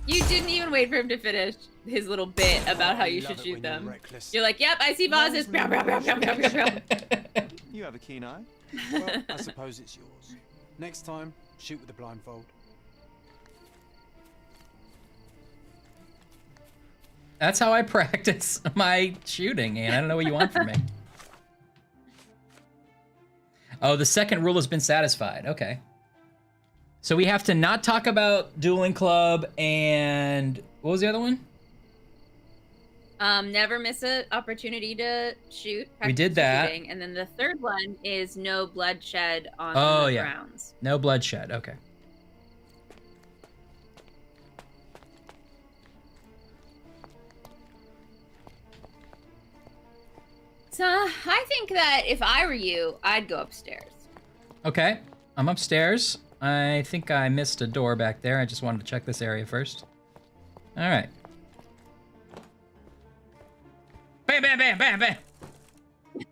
You didn't even wait for him to finish his little bit about how you love should it shoot when you're them. reckless. You're like, yep, I see vases. Meow, meow, meow, meow, meow, meow, meow. You have a keen eye. Well, I suppose it's yours. Next time, shoot with a blindfold. That's how I practice my shooting, and I don't know what you want from me. Oh, the second rule has been satisfied. Okay. So we have to not talk about dueling club and what was the other one? Never miss an opportunity to shoot. We did practice that. shooting. And then the third one is no bloodshed on Oh, the yeah. grounds. No bloodshed. Okay. So I think that if I were you, I'd go upstairs. Okay. I'm upstairs. I think I missed a door back there. I just wanted to check this area first. All right. Bam, bam, bam, bam, bam.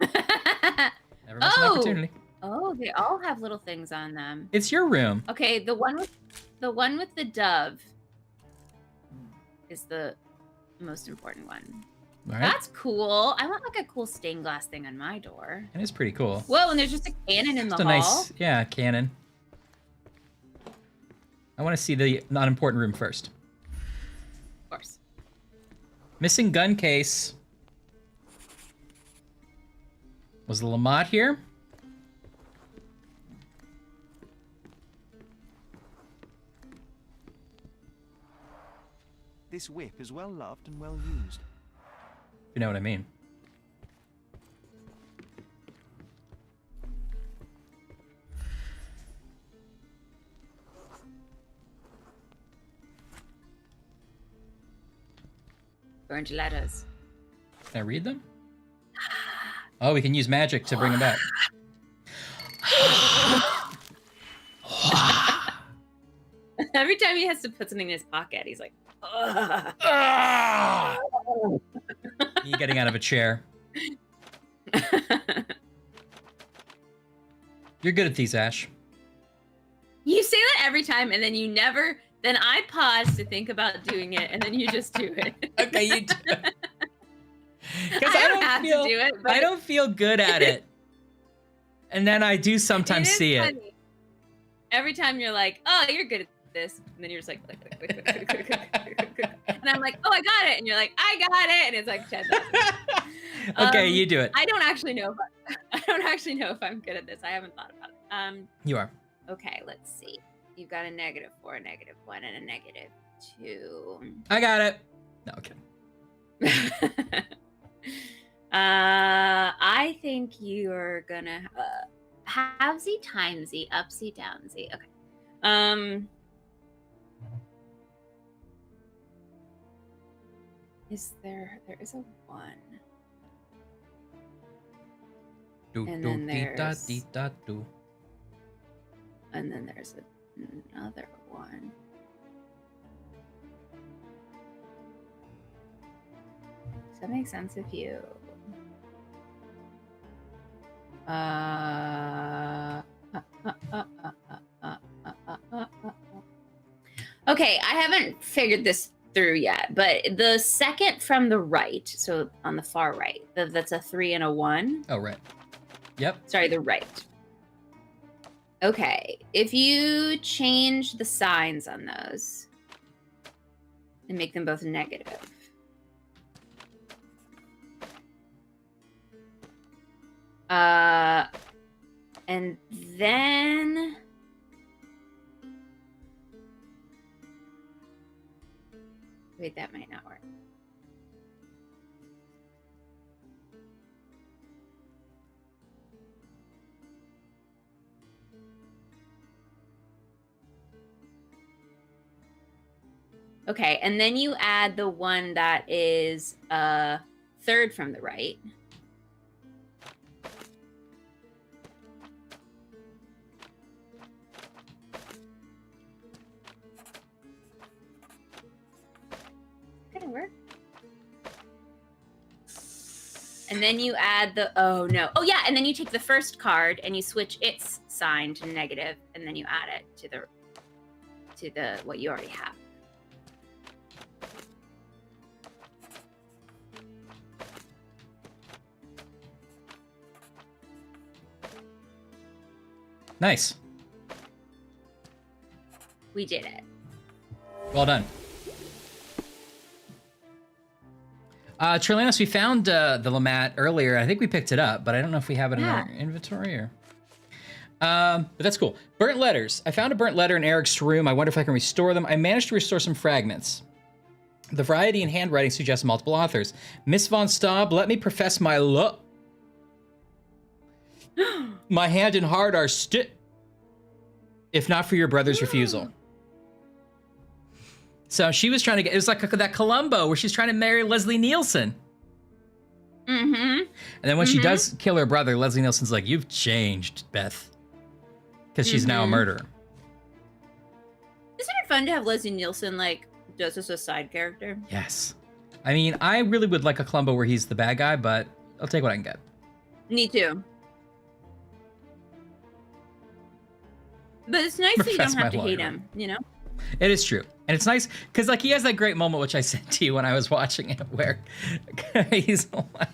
Never miss an opportunity. Oh, they all have little things on them. It's your room. Okay, the one with the dove is the most important one. All right. That's cool. I want like a cool stained glass thing on my door. It is pretty cool. Whoa, and there's just a cannon in the Just a hall. nice, yeah, cannon. I want to see the non-important room first. Of course. Missing gun case. Was the Lamont here? This whip is well loved and well used. If you know what I mean. Burned letters. Can I read them? Oh, we can use magic to bring them back. Every time he has to put something in his pocket, he's like, ugh. You getting out of a chair. You're good at these, Ash. You say that every time, and then you never. Then I pause to think about doing it, and then you just do it. Okay, you do it. Because I don't have to do it. But I don't feel good at it. And then I do sometimes it is see it. funny. Every time you're like, "Oh, you're good at this," and then you're just like, click, click, click, click, click, click, click, click, click. And I'm like, "Oh, I got it," and you're like, "I got it," and it's like 10,000. Okay, you do it. I don't actually know. I don't actually know if I'm good at this. I haven't thought about it. You are. Okay, let's see. You've got a -4, a -1, and a -2. I got it. No, okay. I think you're gonna halvesy, timesy, upsy, downsy. Okay. Is there is a 1. Do, And do, then dee, da, there's- dee, da, do. And then there's another one. Does that make sense if you... Okay, I haven't figured this through yet, but the second from the right, so on the far right, that's a 3 and a 1. Oh, right. Yep. Sorry, the right. Okay, if you change the signs on those and make them both negative. And then... Wait, that might not work. Okay, and then you add the one that is third from the right. Gonna work. And then you add the, oh no. Oh yeah, and then you take the first card and you switch its sign to negative, and then you add it to the what you already have. Nice. We did it. Well done. Trilianos, we found the Lamat earlier. I think we picked it up, but I don't know if we have it in our inventory or... but that's cool. Burnt letters. I found a burnt letter in Eric's room. I wonder if I can restore them. I managed to restore some fragments. The variety in handwriting suggests multiple authors. Miss von Staub, let me profess my love. My hand and heart are if not for your brother's refusal. So she was trying to get, it was like that Columbo where she's trying to marry Leslie Nielsen. Mm-hmm. And then when she does kill her brother, Leslie Nielsen's like, you've changed, Beth. Because she's now a murderer. Isn't it fun to have Leslie Nielsen, like, just as a side character? Yes. I mean, I really would like a Columbo where he's the bad guy, but I'll take what I can get. Me too. But it's nice that you don't have to hate him, you know? It is true. And it's nice because, like, he has that great moment, which I sent to you when I was watching it, where he's like,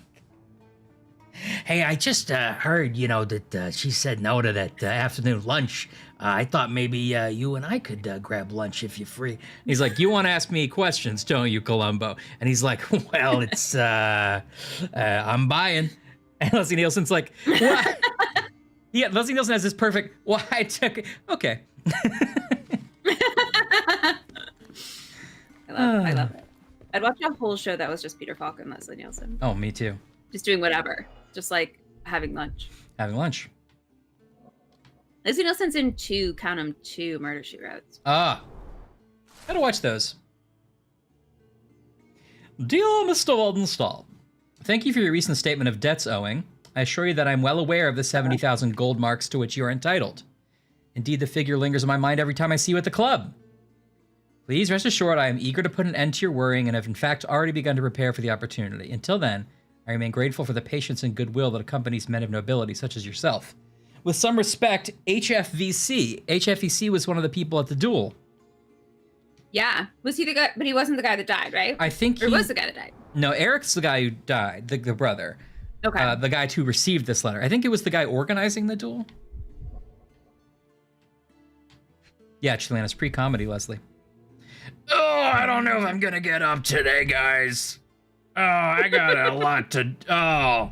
hey, I just heard, you know, that she said no to that afternoon lunch. I thought maybe you and I could grab lunch if you're free. And he's like, you want to ask me questions, don't you, Columbo? And he's like, well, it's, I'm buying. And Leslie Nielsen's like, what? Yeah, Leslie Nielsen has this perfect, well, I took it. Okay. I love it. I'd watch a whole show that was just Peter Falk and Leslie Nielsen. Oh, me too. Just doing whatever. Just like having lunch. Having lunch. Leslie Nielsen's in two Murder, She Wrote. Ah. Gotta watch those. Dear Mr. Waldenstahl, thank you for your recent statement of debts owing. I assure you that I'm well aware of the 70,000 gold marks to which you are entitled. Indeed, the figure lingers in my mind every time I see you at the club. Please rest assured I am eager to put an end to your worrying and have in fact already begun to prepare for the opportunity. Until then, I remain grateful for the patience and goodwill that accompanies men of nobility such as yourself. With some respect, HFVC. HFVC was one of the people at the duel. Yeah. Was he the guy? But he wasn't the guy that died, right? I think he was the guy that died. No, Eric's the guy who died, the brother. Okay. The guy who received this letter. I think it was the guy organizing the duel. Yeah, Chilena's pre-comedy, Leslie. Oh, I don't know if I'm gonna get up today, guys. Oh, I got a lot to... Oh.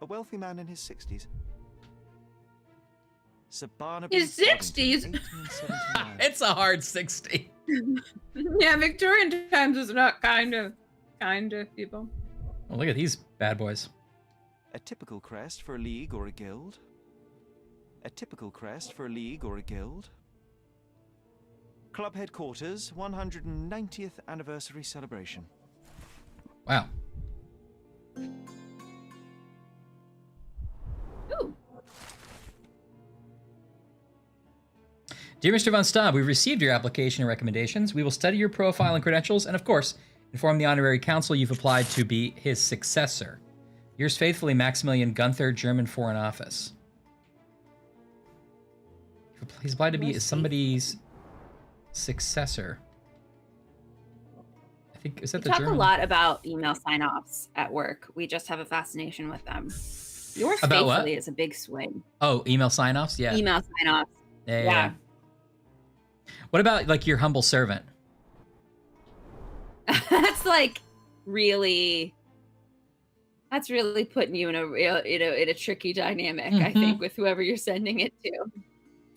A wealthy man in his 60s. Sir Barnaby His 60s? It's a hard 60. Yeah, Victorian times was not kind of people. Well, look at these bad boys. A typical crest for a league or a guild. A typical crest for a league or a guild. Club headquarters, 190th anniversary celebration. Wow. Ooh. Dear Mr. Von Staub, we've received your application and recommendations. We will study your profile and credentials, and of course, inform the honorary council you've applied to be his successor. Yours faithfully, Maximilian Gunther, German Foreign Office. He's applied to be somebody's successor. I think, is that We the talk German? a lot about email sign-offs at work. We just have a fascination with them. Yours About what? faithfully is a big swing. Oh, email sign-offs? Yeah. Email sign-offs. Yeah. What about like your humble servant? That's like really. That's really putting you in a real, in a tricky dynamic. I think with whoever you're sending it to.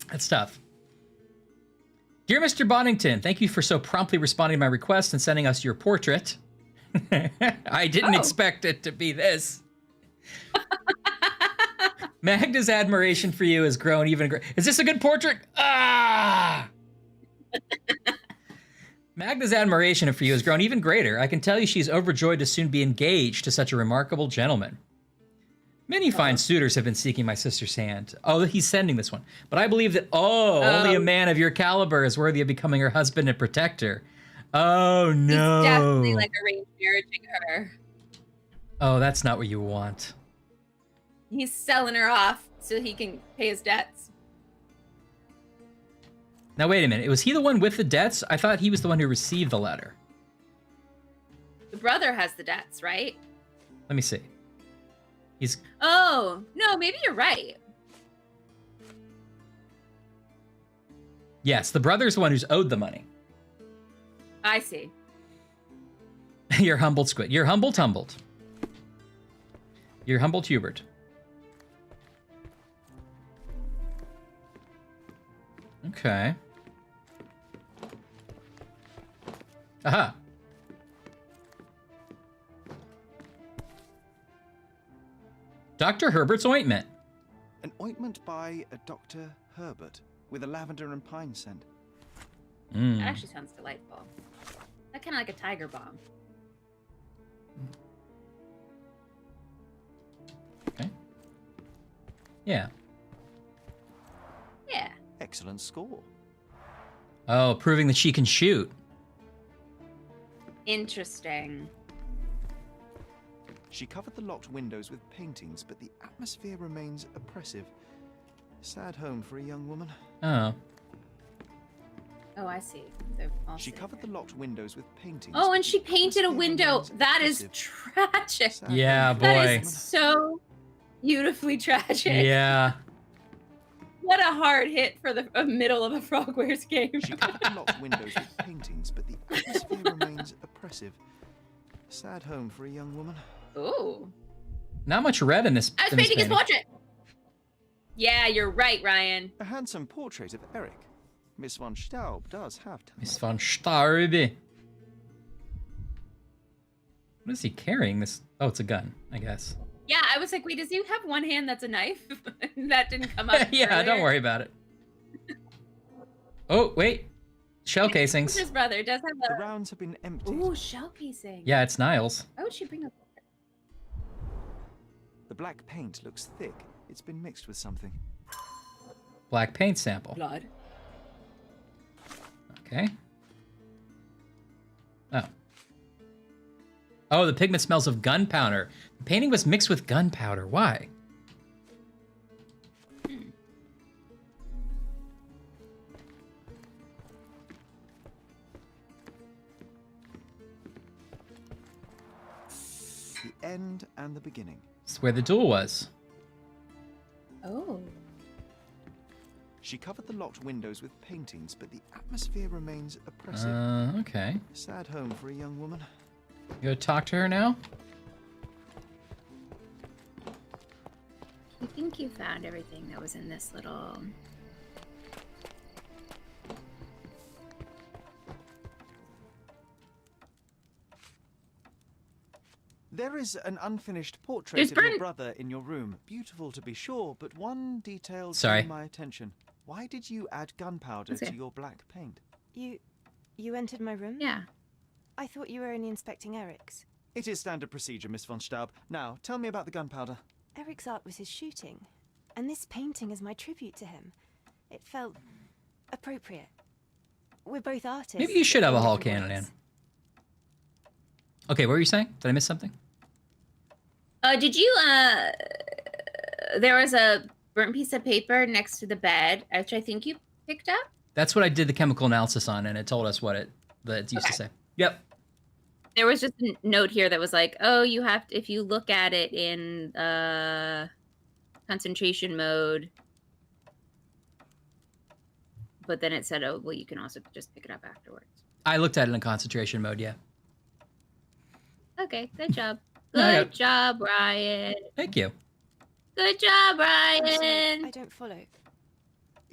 That's tough. Dear Mr. Bonington, thank you for so promptly responding to my request and sending us your portrait. I didn't expect it to be this. Magda's admiration for you has grown even greater. Is this a good portrait? Ah! Magda's admiration for you has grown even greater. I can tell you she's overjoyed to soon be engaged to such a remarkable gentleman. Many fine suitors have been seeking my sister's hand. Oh, he's sending this one. But I believe that, only a man of your caliber is worthy of becoming her husband and protector. Oh, no. He's definitely like arranged marriaging her. Oh, that's not what you want. He's selling her off so he can pay his debts. Now, wait a minute. Was he the one with the debts? I thought he was the one who received the letter. The brother has the debts, right? Let me see. He's... Oh, no, maybe you're right. Yes, the brother's the one who's owed the money. I see. You're humbled squid. You're humble tumbled. You're humbled Hubert. Okay. Aha. Dr. Herbert's ointment. An ointment by a Dr. Herbert with a lavender and pine scent. That actually sounds delightful. That kind of like a tiger balm. Okay. Yeah. Yeah. Excellent score. Oh, proving that she can shoot. Interesting. She covered the locked windows with paintings, but the atmosphere remains oppressive. Sad home for a young woman. Oh. Oh, I see. So she covered the locked windows with paintings. Oh, and she painted a window. That is tragic. Yeah, boy. That is so beautifully tragic. Yeah. What a hard hit for the middle of a Frogwares game. She covered the locked windows with paintings, but the atmosphere remains oppressive. Sad home for a young woman. Ooh. Not much red in this. I was painting his portrait. Yeah, you're right, Ryan. A handsome portrait of Eric. Miss von Staub does have to. Miss von Staub. What is he carrying? This? Oh, it's a gun, I guess. Yeah, I was like, wait, does he have one hand that's a knife? That didn't come up. Yeah, earlier. don't worry about it. Oh, wait. Shell casings. His brother does have The rounds have been emptied. Ooh, shell casing. Yeah, it's Niles. Why would she bring a... The black paint looks thick. It's been mixed with something. Black paint sample. Blood. Okay. Oh. Oh, the pigment smells of gunpowder. The painting was mixed with gunpowder. Why? The end and the beginning. It's where the duel was. Oh. She covered the locked windows with paintings, but the atmosphere remains oppressive. Okay. Sad home for a young woman. You go talk to her now? I think you found everything that was in this little... There is an unfinished portrait of your brother in your room. Beautiful to be sure, but one detail drew my attention. Why did you add gunpowder to your black paint? You entered my room? Yeah. I thought you were only inspecting Eric's. It is standard procedure, Miss von Staub. Now, tell me about the gunpowder. Eric's art was his shooting, and this painting is my tribute to him. It felt appropriate. We're both artists. Maybe you should have a in hall different cannon in. ways. Okay, what were you saying? Did I miss something? Did you, there was a burnt piece of paper next to the bed, which I think you picked up? That's what I did the chemical analysis on, and it told us what it used to say. Yep. There was just a note here that was like, oh, you have to, if you look at it in concentration mode, but then it said, oh, well, you can also just pick it up afterwards. I looked at it in concentration mode, yeah. Okay, good job. Yeah, Good job, Ryan. Thank you. Good job, I'm sorry, Ryan. I don't follow.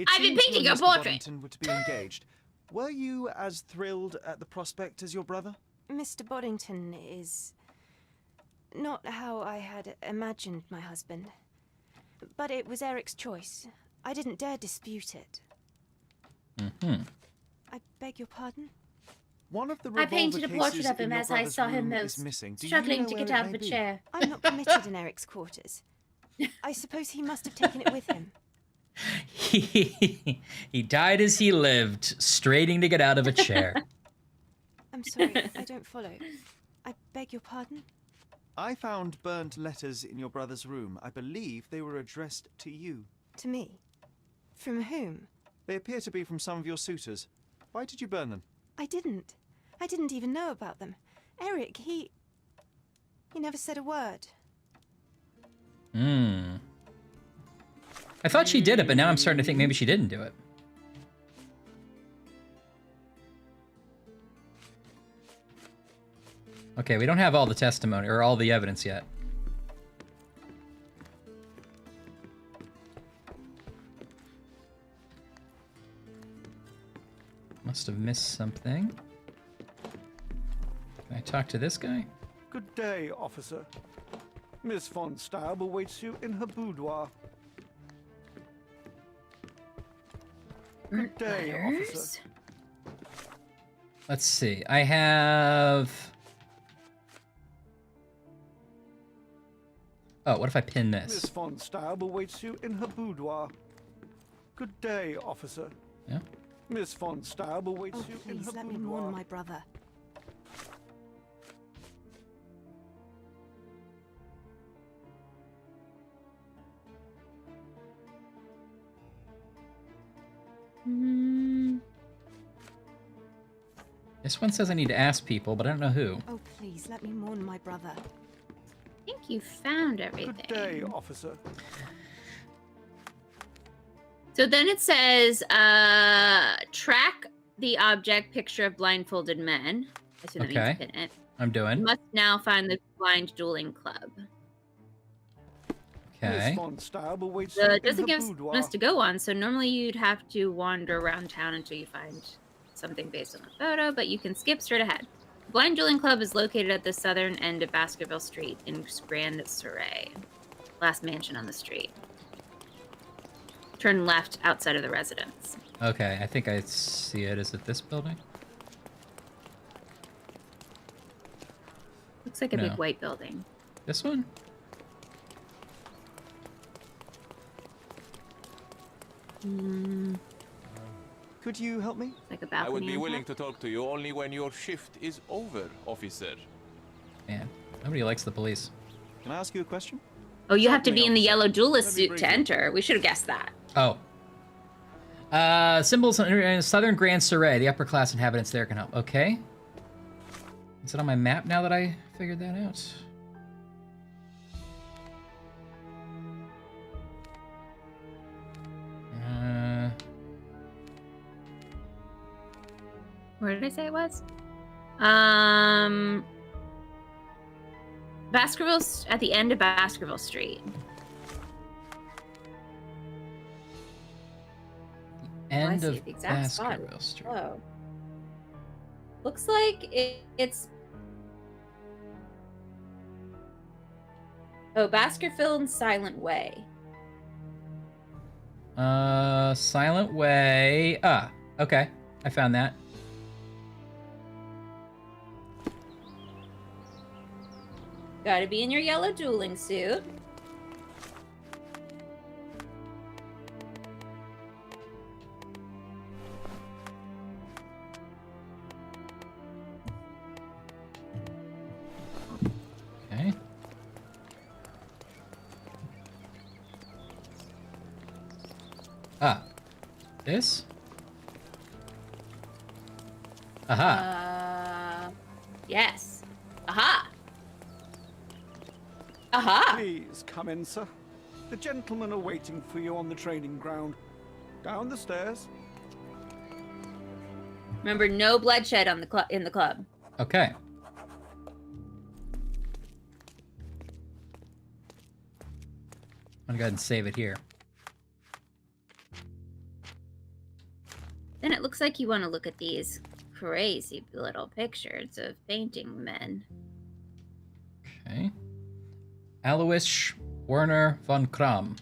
I've been painting your Mr. portrait. Boddington were to be engaged. Were you as thrilled at the prospect as your brother? Mr. Boddington is not how I had imagined my husband. But it was Eric's choice. I didn't dare dispute it. Mm-hmm. I beg your pardon? One of the I painted a revolver portrait cases of him in your as I brother's saw him room most, is missing. Do you struggling know to where get it out of may a be? chair. I'm not permitted in Eric's quarters. I suppose he must have taken it with him. He died as he lived, straining to get out of a chair. I'm sorry, I don't follow. I beg your pardon? I found burnt letters in your brother's room. I believe they were addressed to you. To me? From whom? They appear to be from some of your suitors. Why did you burn them? I didn't. I didn't even know about them. Eric, he never said a word. Hmm. I thought she did it, but now I'm starting to think maybe she didn't do it. Okay, we don't have all the testimony or all the evidence yet. Must have missed something. Can I talk to this guy? Good day, officer. Miss von Staub awaits you in her boudoir. Good day, officer. Let's see. I have... Oh, what if I pin this? Miss von Staub awaits you in her boudoir. Good day, officer. Yeah. Miss von Staub awaits Oh, you in please her let me boudoir. mourn my brother. This one says I need to ask people, but I don't know who. Oh, please let me mourn my brother. I think you found everything. Good day, officer. So then it says, track the object picture of blindfolded men. I assume that means Okay. pin it. I'm doing. You must now find the blind dueling club. Okay. Miss von Staub awaits So you it in doesn't her give us boudoir. much to go on, so normally you'd have to wander around town until you find something based on the photo, but you can skip straight ahead. The Blind Dueling Club is located at the southern end of Baskerville Street in Grand Surrey. Last mansion on the street. Turn left outside of the residence. Okay, I think I see it. Is it this building? Looks like a No. big white building. This one? Could you help me? Like a I balcony. would be on willing top. to talk to you only when your shift is over, officer. Man, nobody likes the police. Can I ask you a question? Oh, you have to be in the Certainly, yellow duelist Let me suit bring to you- enter. We should have guessed that. Oh. Symbols in southern Grand Surrey. The upper class inhabitants there can help. Okay. Is it on my map now that I figured that out? Where did I say it was? Baskerville, at the end of Baskerville Street. End see of it, the exact spot. Baskerville Street. Oh. Looks like it's... Oh, Baskerville and Silent Way. Silent Way. Ah, okay. I found that. Gotta be in your yellow dueling suit. Ah. This? Aha. Yes. Aha. Aha. Please come in, sir. The gentlemen are waiting for you on the training ground. Down the stairs. Remember, no bloodshed on the in the club. Okay. I'm gonna go ahead and save it here. Then it looks like you want to look at these crazy little pictures of painting men. Okay. Alois Werner von Kram.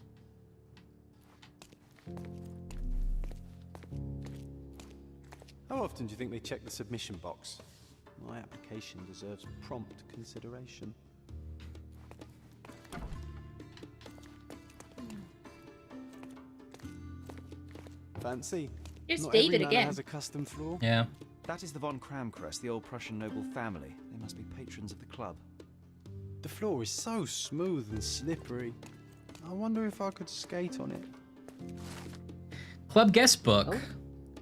How often do you think they check the submission box? My application deserves prompt consideration. Fancy. Here's Not David every manor again. has a custom floor. Yeah. That is the von Kramkrest, the old Prussian noble family. They must be patrons of the club. The floor is so smooth and slippery. I wonder if I could skate on it. Club guest book. Oh.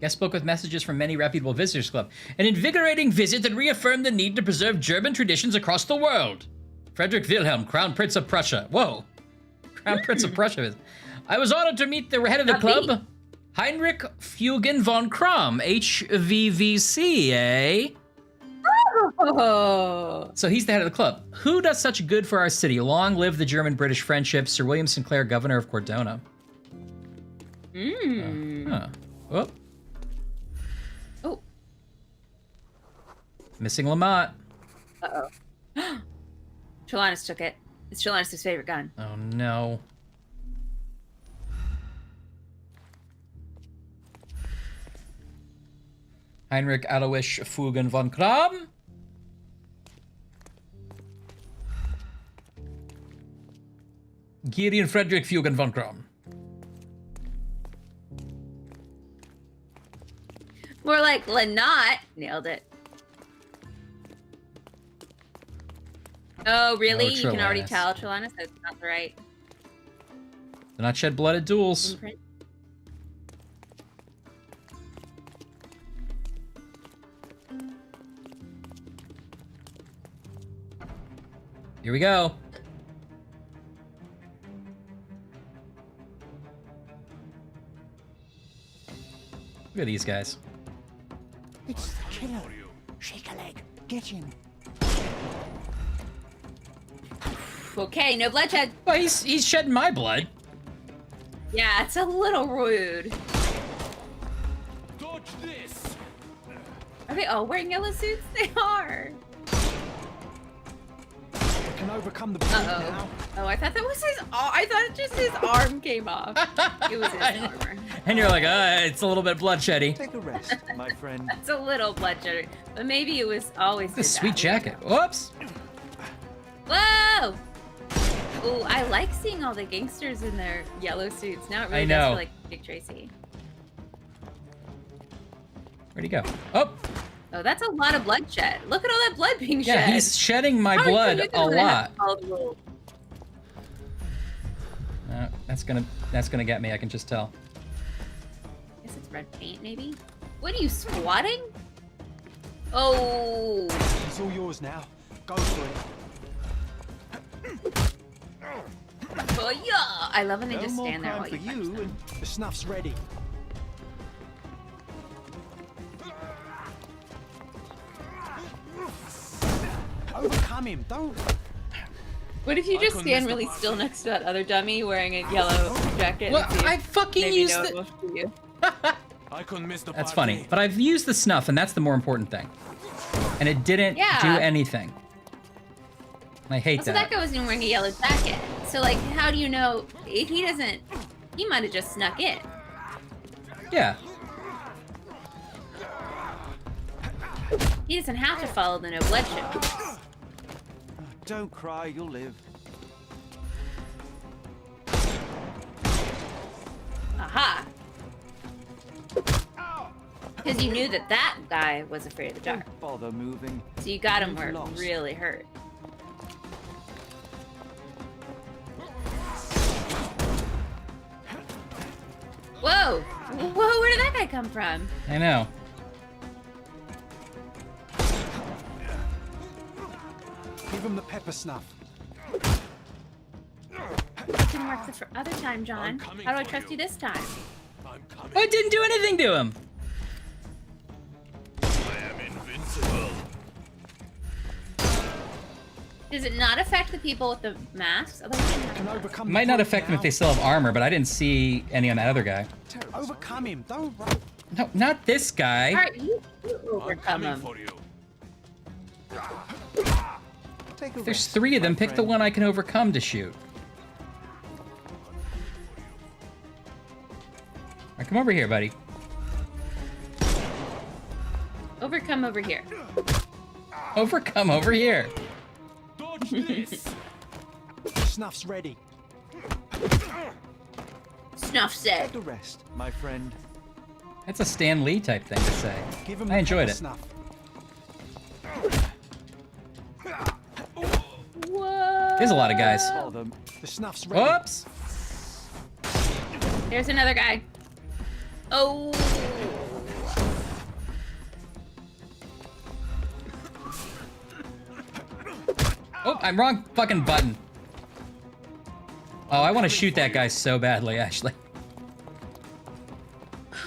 Guest book with messages from many reputable visitors club. An invigorating visit that reaffirmed the need to preserve German traditions across the world. Frederick Wilhelm, Crown Prince of Prussia. Whoa. Crown Prince of Prussia. I was honored to meet the head of the club, Heinrich Fugen von Kram, HVVC, eh? Oh. So he's the head of the club. Who does such good for our city? Long live the German-British friendship. Sir William Sinclair, governor of Cordona. Oh. Oh. Missing Lamont. Uh-oh. Trelawnus took it. It's Trelawnus' favorite gun. Oh, no. Heinrich Alois Fugen von Kram. Gideon Frederick Fugen von Kram. More like Lanot. Nailed it. Oh, really? Oh, You can already Trelawnus. tell Trelawnus that's not the right Do not shed blood at duels. imprint. Here we go. Look at these guys. It's the killer. Shake a leg. Get him. Okay, no bloodshed. Well, he's shedding my blood. Yeah, it's a little rude. Dodge this. Are they all wearing yellow suits? They are. Can overcome the bleed now. Oh, I thought that was his. Oh, I thought just his arm came off. It was his armor. And you're like, it's a little bit bloodsheddy. Take a rest, my friend. It's a little bloodshed, but maybe it was always. This sweet jacket. Whoops. Whoa! Oh, I like seeing all the gangsters in their yellow suits. Now it really I does know. feel like Dick Tracy. Where'd he go? Oh. Oh, that's a lot of bloodshed. Look at all that blood being shed. Yeah, he's shedding my How are you blood gonna a lot. follow the rules? That's gonna get me. I can just tell. I guess it's red paint, maybe. What are you squatting? Oh. It's all yours now. Go for it. Oh yeah! I love when they No just more stand there crime while for you punch you, them. and the snuff's ready. Overcome him, don't. What if you just stand really still next to that other dummy wearing a yellow jacket? Well, and see if I fucking maybe used no the- one will shoot you? I couldn't miss the That's party. funny. But I've used the snuff, and that's the more important thing. And it didn't Yeah. do anything. I hate Also, that. that guy wasn't even wearing a yellow jacket. So, like, how do you know if he doesn't? He might have just snuck in. Yeah. He doesn't have to follow the no bloodshed. Don't cry, you'll live. Aha! Because you knew that that guy was afraid of the dark. Don't bother moving. So you got him You've where it lost. really hurt. Whoa! Whoa, where did that guy come from? I know. Give him the pepper snuff. It didn't work the other time, John. How do I trust you this time? I didn't do anything to him. I am invincible. Does it not affect the people with the masks? Might not affect them if they still have armor, but I didn't see any on that other guy. Overcome him. Don't run. No, not this guy. All right, you overcome him. There's 3 of them. Pick the one I can overcome to shoot. Right, come over here, buddy. Overcome over here. Overcome over here. Snuff's ready. Snuff said. Get the rest, my friend. That's a Stan Lee type thing to say. Give him I enjoyed it. Snuff. Whoa. There's a lot of guys. The snuff's ready. Whoops. There's another guy. Oh. Oh, I'm wrong fucking button. Oh, I want to shoot that guy so badly, actually.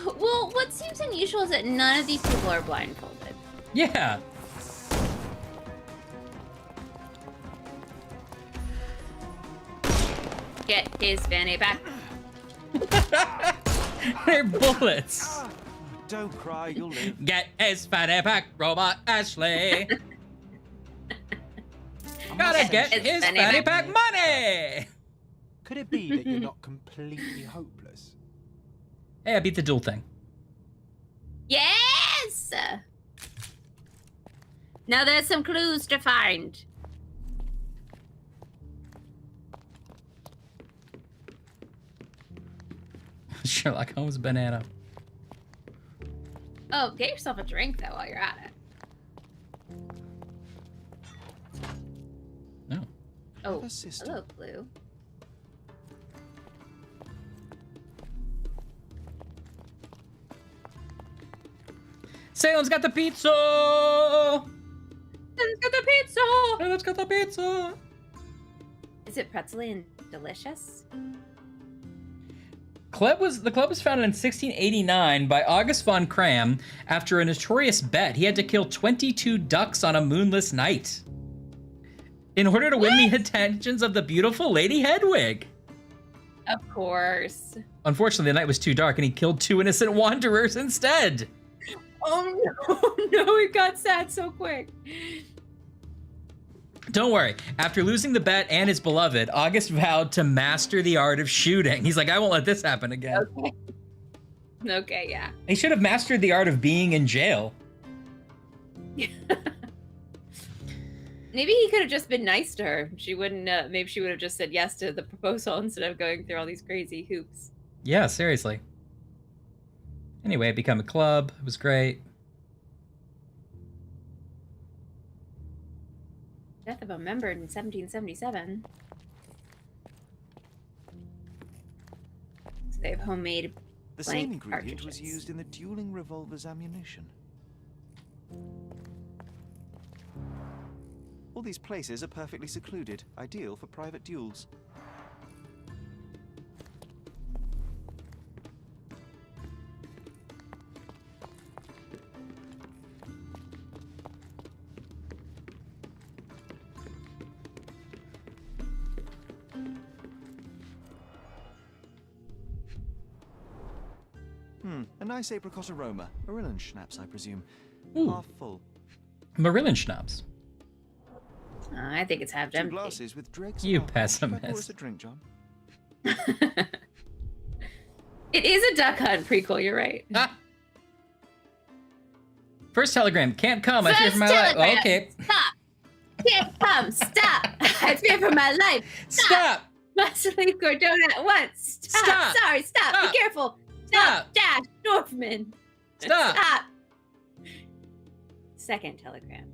Well, what seems unusual is that none of these people are blindfolded. Yeah. Get his fanny back. They're bullets. Don't cry, you'll live. Get his fanny back, Robot Ashley. Gotta get his fanny pack money! Could it be that you're not completely hopeless? Hey, I beat the duel thing. Yes! Now there's some clues to find. Sherlock Holmes banana. Oh, get yourself a drink, though, while you're at it. No. Oh, hello, Blue. Salem's got the pizza! Salem's got the pizza! Salem's got the pizza! Is it pretzely and delicious? The club was founded in 1689 by August von Cram after a notorious bet. He had to kill 22 ducks on a moonless night in order to win the attentions of the beautiful Lady Hedwig. Of course. Unfortunately, the night was too dark and he killed 2 innocent wanderers instead. Oh no, no, it got sad so quick. Don't worry. After losing the bet and his beloved, August vowed to master the art of shooting. He's like, I won't let this happen again. Okay. Okay, yeah. He should have mastered the art of being in jail. Maybe he could have just been nice to her. She wouldn't, maybe she would have just said yes to the proposal instead of going through all these crazy hoops. Yeah, seriously. Anyway, it became a club. It was great. Death of a member in 1777. So they have homemade The blank same ingredient cartridges. was used in the dueling revolver's ammunition. All these places are perfectly secluded, ideal for private duels. A nice apricot aroma. Marillen schnapps, I presume. Ooh. Half full. Marillen schnapps. I think it's half 2 empty. glasses with dregs. You of alcohol. Should I pour us pessimist. a drink, John? It is a Duck Hunt prequel, you're right. Ah. First telegram. Can't come. I fear for my life. telegram. Oh, okay. Stop! Can't come! Stop! I fear for my life! Stop! Must leave Cordona at once! Stop! Stop. Sorry, stop! Stop. Be careful! Stop. Dash! Dorfman! Stop. Stop! Second telegram.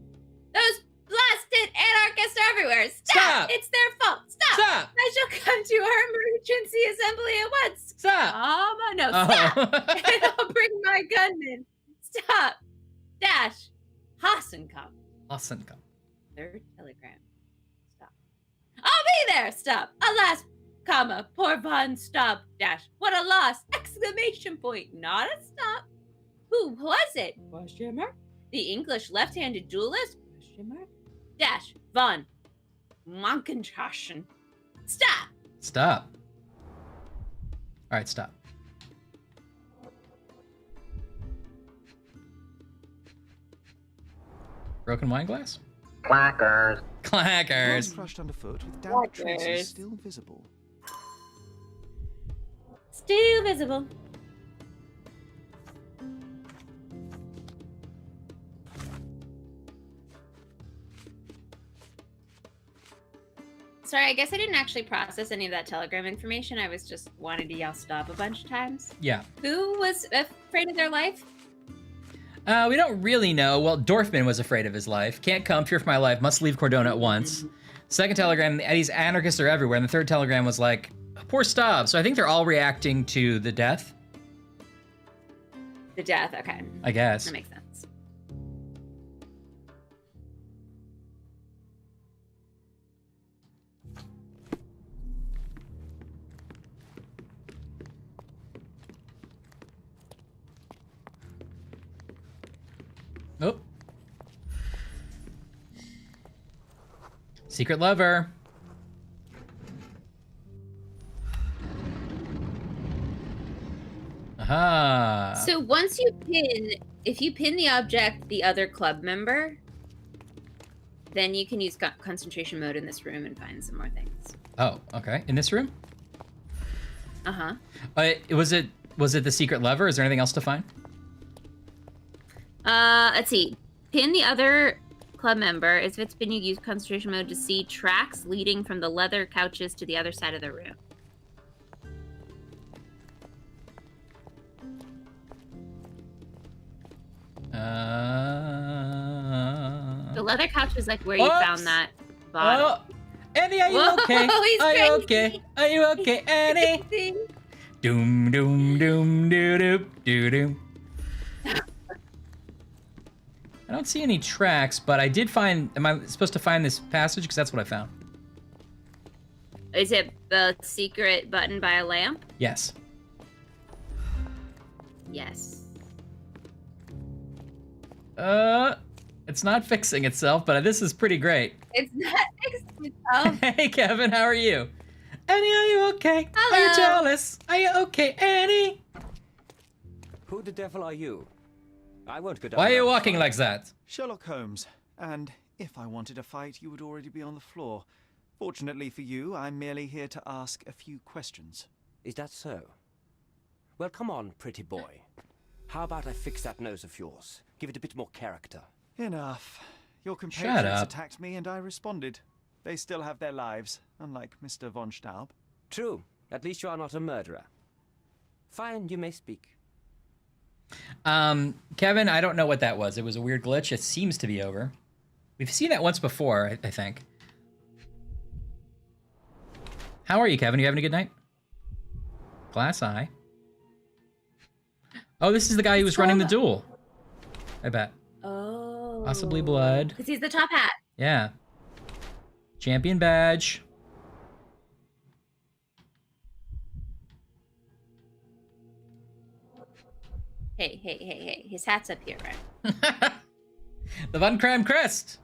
Those blasted anarchists are everywhere. Stop! It's their fault. Stop! I shall come to our emergency assembly at once. Stop! No, stop! And I'll bring my gunmen. Stop! Dash! Hassenkamp. Hassenkamp. Third telegram. Stop. I'll be there. Stop. Alas, comma. Poor Von. Stop. Dash. What a loss! Exclamation point. Not a stop. Who was it? Question mark. The English left-handed duelist? Question mark. Dash. Von. Mankentraschen. Stop. Stop. All right, stop. Broken wine glass? Clackers. Clackers. Crushed underfoot with damp traces still visible. Still visible. Sorry, I guess I didn't actually process any of that telegram information. I was just wanting to yell stop a bunch of times. Yeah. Who was afraid of their life? We don't really know. Well, Dorfman was afraid of his life. Can't come, fear for my life, must leave Cordona at once. Second telegram, these anarchists are everywhere. And the third telegram was like, poor Staub. So I think they're all reacting to the death. The death, okay. I guess. That makes sense. Nope. Secret lever. Aha. So once you if you pin the object, the other club member, then you can use concentration mode in this room and find some more things. Oh, okay. In this room? Uh-huh. Was it the secret lever? Is there anything else to find? Let's see. Pin the other club member. If it's been, you use concentration mode to see tracks leading from the leather couches to the other side of the room. The leather couch is like where you found that bottle. Annie, are you okay? Are you okay? Are you okay, Annie? Doom, doom, doom, doo, doo, doo, doo. I don't see any tracks, but I did find... Am I supposed to find this passage? Because that's what I found. Is it the secret button by a lamp? Yes. Yes. It's not fixing itself, but this is pretty great. It's not fixing itself. Hey, Kevin, how are you? Annie, are you okay? Hello. Are you jealous? Are you okay, Annie? Who the devil are you? I won't go down. Why are you walking like that? Sherlock Holmes, and if I wanted a fight, you would already be on the floor. Fortunately for you, I'm merely here to ask a few questions. Is that so? Well, come on, pretty boy. How about I fix that nose of yours? Give it a bit more character. Enough. Your Shut compatriots up. attacked me and I responded. They still have their lives, unlike Mr. von Staub. True. At least you are not a murderer. Fine, you may speak. Kevin, I don't know what that was. It was a weird glitch. It seems to be over. We've seen that once before, I think. How are you, Kevin? You having a good night? Glass eye. Oh, this is the guy who was running the duel. I bet. Oh. Possibly blood. Because he's the top hat. Yeah. Champion badge. Hey. His hat's up here, right? The Von Kram crest.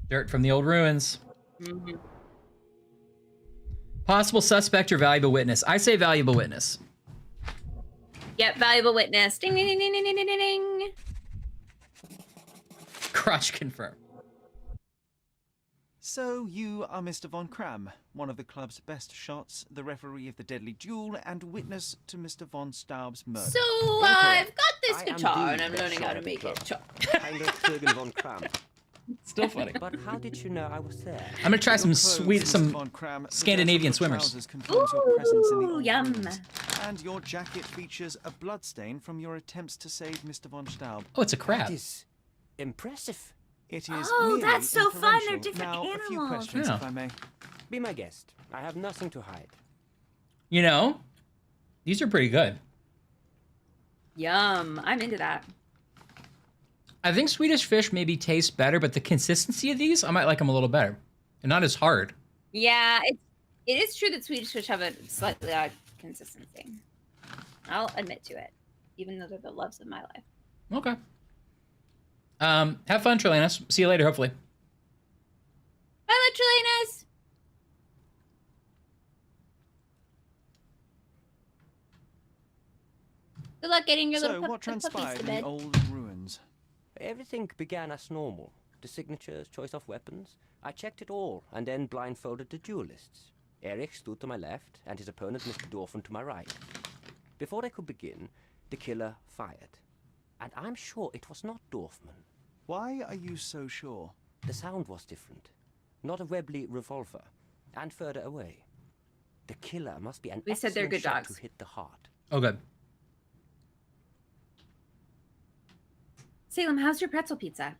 Dirt from the old ruins. Mm-hmm. Possible suspect or valuable witness. I say valuable witness. Yep, valuable witness. Ding, ding, ding, ding, ding, ding, ding, ding. Crotch confirmed. So you are Mr. Von Kram, one of the club's best shots, the referee of the deadly duel, and witness to Mr. von Staub's murder. So, I've got this guitar and I'm learning how to make it chop. Jürgen von Kram. Still funny. But how did you know I was there? I'm gonna try some Scandinavian swimmers. Ooh, yum. And your jacket features a bloodstain from your attempts to save Mr. von Staub. Oh, it's a crab. That is impressive. It is Oh, merely that's so fun. They're inferential. different Now, animals. a few questions, Yeah. if I may. Be my guest. I have nothing to hide. You know, these are pretty good. Yum. I'm into that. I think Swedish fish maybe taste better, but the consistency of these, I might like them a little better. They're not as hard. Yeah, it is true that Swedish fish have a slightly odd consistency. I'll admit to it, even though they're the loves of my life. Okay. Have fun, Trilinas. See you later, hopefully. Bye, Trilinas. Good luck getting your So, little what puppies transpired to in bed. the old ruins? Everything began as normal. The signatures, choice of weapons. I checked it all and then blindfolded the duelists. Eric stood to my left and his opponent, Mr. Dorfman, to my right. Before they could begin, the killer fired. And I'm sure it was not Dorfman. Why are you so sure? The sound was different. Not a Webley revolver. And further away. The killer must be an We said they're excellent good shot dogs. to hit the heart. Oh, good. Salem, how's your pretzel pizza?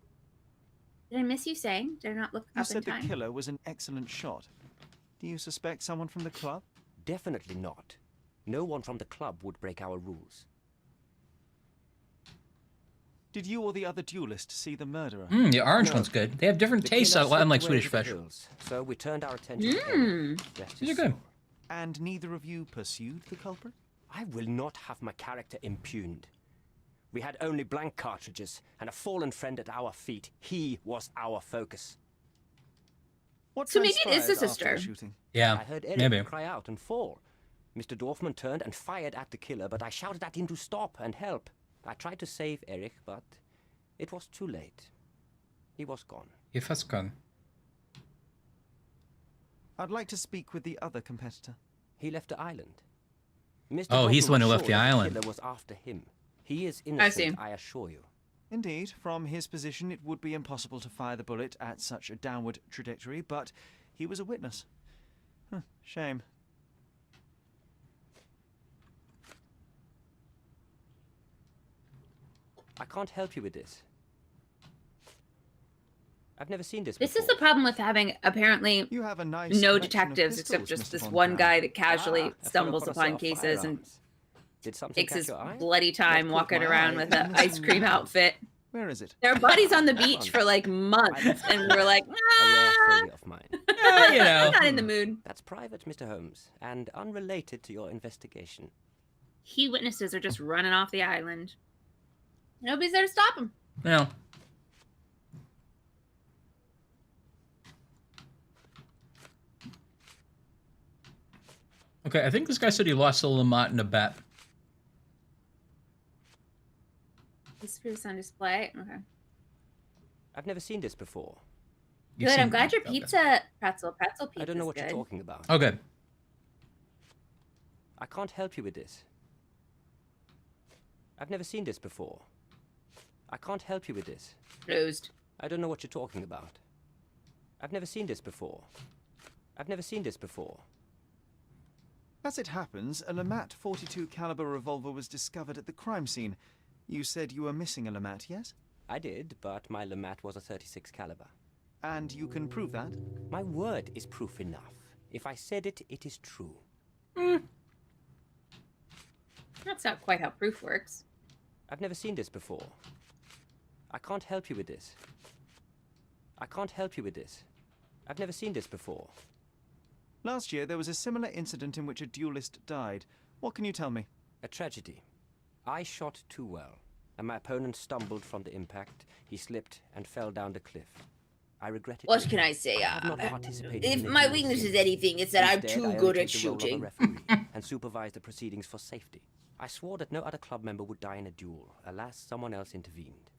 Did I miss you saying? Did I not look You up in said the time? killer was an excellent shot. Do you suspect someone from the club? Definitely not. No one from the club would break our rules. Did you or the other duelist see the murderer? The orange No. one's good. They have different The tastes, killer slipped unlike away Swedish into the fish. hills, so we turned our attention to Eric. Rest These his are good. soul. And neither of you pursued the culprit? I will not have my character impugned. We had only blank cartridges and a fallen friend at our feet. He was our focus. What So maybe it is the transpired after sister. shooting? Yeah, I heard Eric maybe. cry out and fall. Mr. Dorfman turned and fired at the killer, but I shouted at him to stop and help. I tried to save Eric, but it was too late. He was gone. If that's gone. I'd like to speak with the other competitor. He left the island. Mr. Oh, he's the one who was left the sure that island. The killer was after him. He is see. innocent, I assure you. Indeed, from his position, it would be impossible to fire the bullet at such a downward trajectory, but he was a witness. Shame. I can't help you with this. I've never seen this This before. is the problem with having apparently You have a nice no collection of detectives except pistols, just Mr. this von one Trapp. guy that casually A fellow stumbles connoisseur upon of cases and firearms. Did something takes catch his your eye? bloody time What caught walking my around eye with an is- ice cream outfit. Where is it? Their buddies on the beach for like months, and we're like, A rare ah, failure of mine. You know. I'm not in the mood. That's private, Mr. Holmes, and unrelated to your investigation. Key witnesses are just running off the island. Nobody's there to stop them. No. Okay, I think this guy said he lost a Lamont in a bet. This proof's on display. Okay. I've never seen this before. You've Good. seen- I'm glad your okay. pretzel pizza. I don't know what good. you're talking about. Oh, good. I can't help you with this. I've never seen this before. I can't help you with this. Closed. I don't know what you're talking about. I've never seen this before. I've never seen this before. As it happens, a Lamat 42 caliber revolver was discovered at the crime scene. You said you were missing a Lamat, yes? I did, but my Lamat was a 36 caliber. And you can prove that? My word is proof enough. If I said it, it is true. That's not quite how proof works. I've never seen this before. I can't help you with this. I can't help you with this. I've never seen this before. Last year, there was a similar incident in which a duelist died. What can you tell me? A tragedy. I shot too well, and my opponent stumbled from the impact. He slipped and fell down the cliff. I regret it. What can I say? I have not participated If in the my duel weakness since. is anything, it's that I'm Instead, too I only good took at the role of a shooting. referee and supervised the proceedings for safety. I swore that no other club member would die in a duel. Alas, someone else intervened.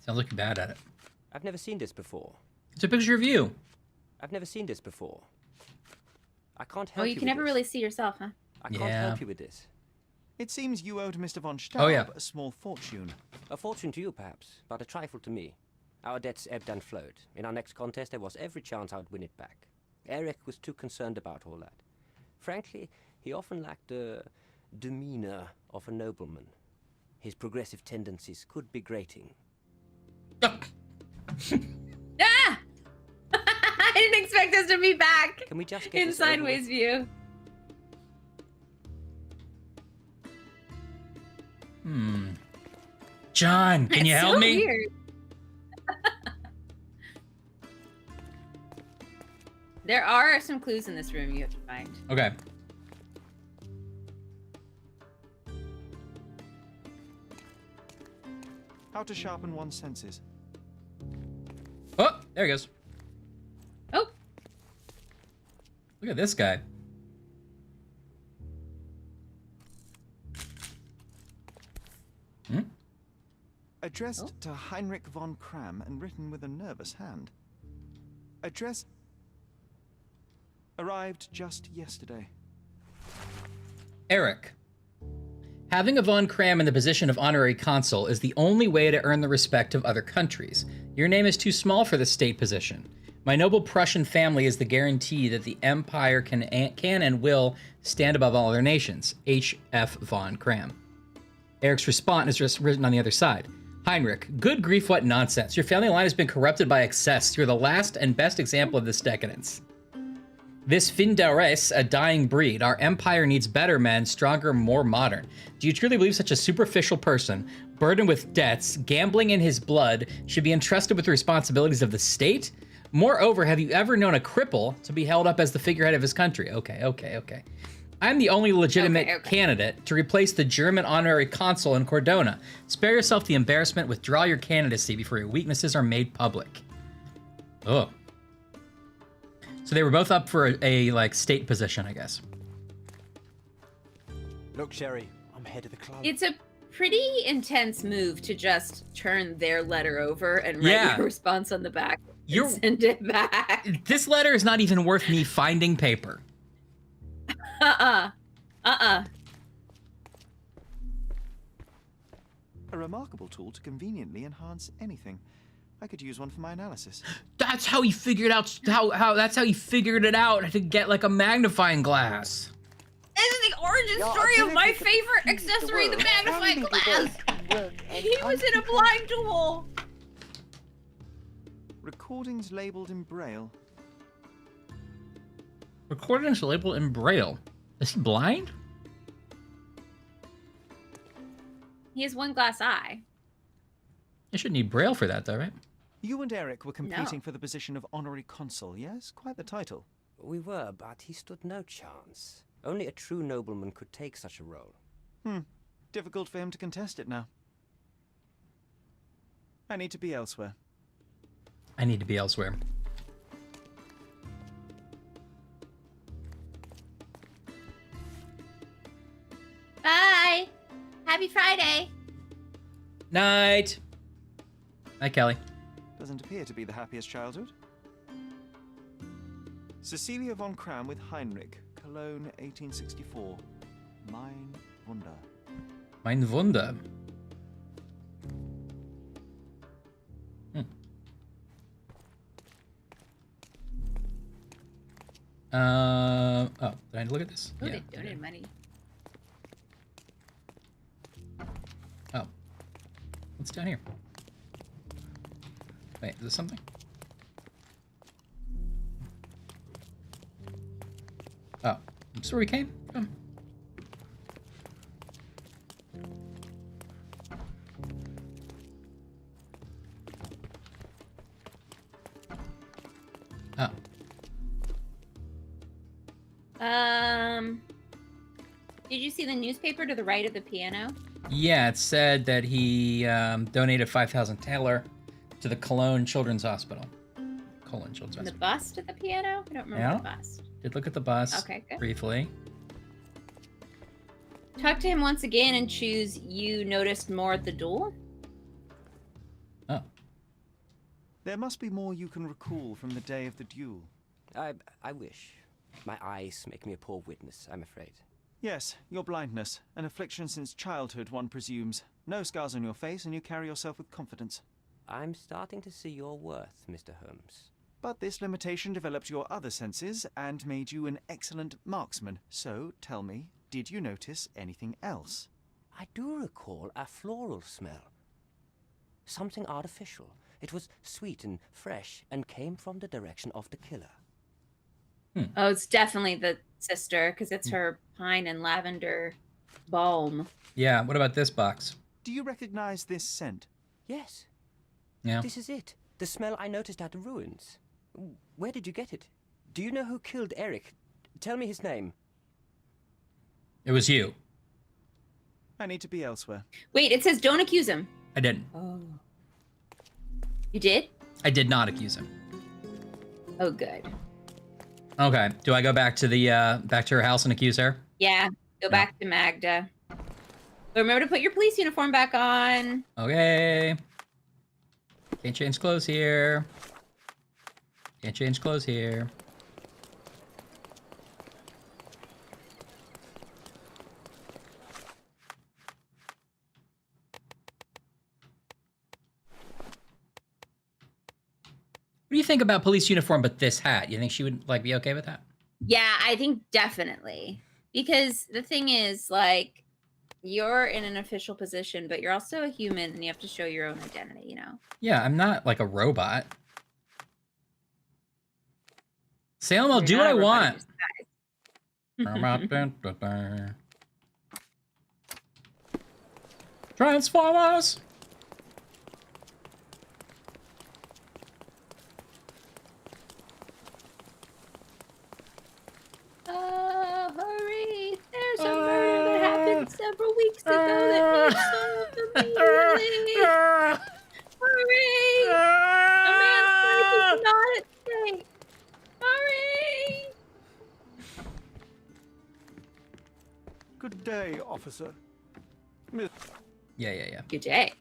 Sounds like you're bad at it. I've never seen this before. It's a picture of you. I've never seen this before. I can't Oh, help you you can with never this. really see yourself, huh? I can't Yeah. help you with this. It seems you owed Mr. von Staub Oh, yeah. a small fortune. A fortune to you, perhaps, but a trifle to me. Our debts ebbed and flowed. In our next contest, there was every chance I would win it back. Eric was too concerned about all that. Frankly, he often lacked the demeanor of a nobleman. His progressive tendencies could be grating. Ah! I didn't expect us to be back. Can we just get in this over sideways with? view? John, can you It's help so me? Weird. There are some clues in this room you have to find. Okay. How to sharpen one's senses. Oh, there he goes. Oh. Look at this guy. Addressed to Heinrich von Kram and written with a nervous hand. Addressed... Arrived just yesterday. Eric. Having a von Kram in the position of honorary consul is the only way to earn the respect of other countries. Your name is too small for the state position. My noble Prussian family is the guarantee that the empire can and will stand above all other nations. H.F. von Kram. Eric's response is just written on the other side. Heinrich, good grief, what nonsense. Your family line has been corrupted by excess. You're the last and best example of this decadence. This fin de res, a dying breed. Our empire needs better men, stronger, more modern. Do you truly believe such a superficial person, burdened with debts, gambling in his blood, should be entrusted with the responsibilities of the state? Moreover, have you ever known a cripple to be held up as the figurehead of his country? Okay. I'm the only legitimate candidate to replace the German honorary consul in Cordona. Spare yourself the embarrassment, withdraw your candidacy before your weaknesses are made public. Oh. So they were both up for a like state position, I guess. Look, Sherry, I'm head of the club. It's a pretty intense move to just turn their letter over and write your response on the back and send it back. This letter is not even worth me finding paper. A remarkable tool to conveniently enhance anything. I could use one for my analysis. That's how he figured out that's how he figured it out to get like a magnifying glass. This is the origin story of my favorite accessory, the magnifying glass. He was in a blind duel. Recordings labeled in Braille. Recordings labeled in Braille. Is he blind? He has one glass eye. You should need Braille for that, though, right? You and Eric were competing for the position of honorary consul, yes? Quite the title. We were, but he stood no chance. Only a true nobleman could take such a role. Difficult for him to contest it now. I need to be elsewhere. I need to be elsewhere. Bye. Happy Friday. Night. Hi, Kelly. Doesn't appear to be the happiest childhood. Cecilia von Kram with Heinrich, Cologne, 1864. Mein Wunder. Mein Wunder. Oh, did I look at this? Oh, they donated money. Oh. What's down here? Wait, is this something? Oh, this is where we came from? Oh. Did you see the newspaper to the right of the piano? Yeah, it said that he donated 5,000 taler to the Cologne Children's Hospital. Cologne Children's And the Hospital. bust at the piano? I don't remember the bust. Did look at the bus Okay, good. briefly. Talk to him once again and choose you noticed more at the duel. Oh. There must be more you can recall from the day of the duel. I wish. My eyes make me a poor witness, I'm afraid. Yes, your blindness. An affliction since childhood, one presumes. No scars on your face, and you carry yourself with confidence. I'm starting to see your worth, Mr. Holmes. But this limitation developed your other senses and made you an excellent marksman. So, tell me, did you notice anything else? I do recall a floral smell. Something artificial. It was sweet and fresh and came from the direction of the killer. Oh, it's definitely the sister, because it's her pine and lavender balm. Yeah, what about this box? Do you recognize this scent? Yes. Yeah. This is it. The smell I noticed at the ruins. Where did you get it? Do you know who killed Eric? Tell me his name. It was you. I need to be elsewhere. Wait, it says don't accuse him. I didn't. Oh. You did? I did not accuse him. Oh, good. Okay. Do I go back to the back to her house and accuse her? Yeah, go back to Magda. But remember to put your police uniform back on. Okay. Can't change clothes here. Can't change clothes here. What do you think about police uniform but this hat? You think she would like be okay with that? Yeah, I think definitely. Because the thing is, like, you're in an official position, but you're also a human and you have to show your own identity, you know? Yeah, I'm not like a robot. Salem, I'll do what I want. Transformers! Hurry! There's a murder that happened several weeks ago that needs solved immediately. Hurry! A man's life is not at stake. Hurry! Good day, officer. Miss. Yeah. Good day.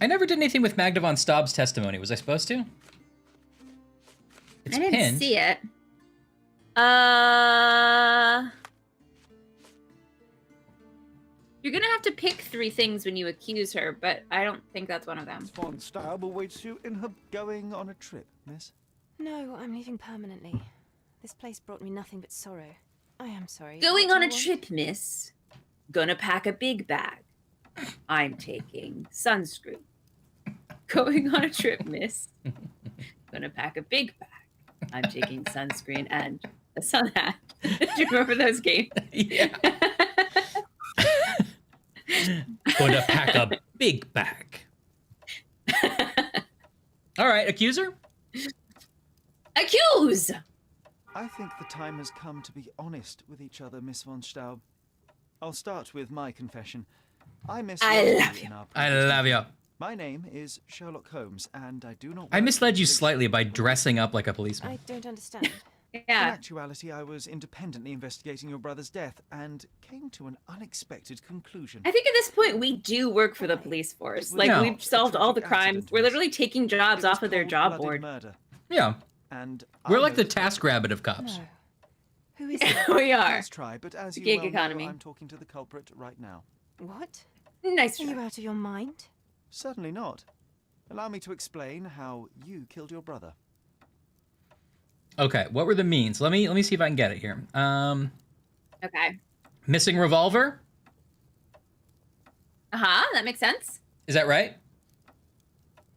I never did anything with Magda von Staub's testimony. Was I supposed to? It's I didn't pinned. see it. You're gonna have to pick 3 things when you accuse her, but I don't think that's one of them. Von Staub awaits you in her going on a trip, miss. No, I'm leaving permanently. This place brought me nothing but sorrow. I am sorry. Going What on do a you want? trip, miss. Gonna pack a big bag. I'm taking sunscreen. Going on a trip, miss. Gonna pack a big bag. I'm taking sunscreen and a sun hat. Do you remember those games? Yeah. Going to pack a big bag. All right, accuser? Accuse! I think the time has come to be honest with each other, Miss von Staub. I'll start with my confession. I love you. I love you. My name is Sherlock Holmes, and I do not... I misled you slightly by dressing up like a policeman. I don't understand. In Yeah. actuality, I was independently investigating your brother's death and came to an unexpected conclusion. I think at this point we do work for the police force. Like, No. we've solved all the crimes. We're literally taking jobs off of their job board. Murder. Yeah. And We're I like the know- TaskRabbit of cops. No. Who is We are. Let's try, but as The you gig well economy. know, I'm talking to the culprit right now. What? Nice Are try. you out of your mind? Certainly not. Allow me to explain how you killed your brother. Okay, what were the means? Let me see if I can get it here. Okay. Missing revolver? That makes sense. Is that right?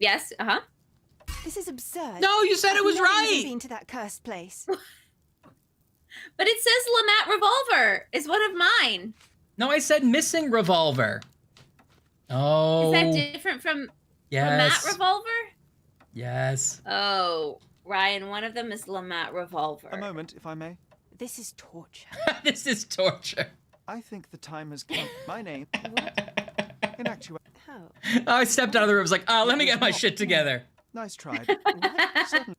Yes, This is absurd. No, you said it was I've never even right. been to that cursed place. But it says Lamat revolver is one of mine. No, I said missing revolver. Oh. Is that different from yes. Lamat revolver? Yes. Oh, Ryan, one of them is Lamat revolver. A moment, if I may. This is torture. This is torture. I think the time has come. My name. In actuality. How? Oh, I stepped out of the room. I was like, let me get my shit together. Nice try. But certainly.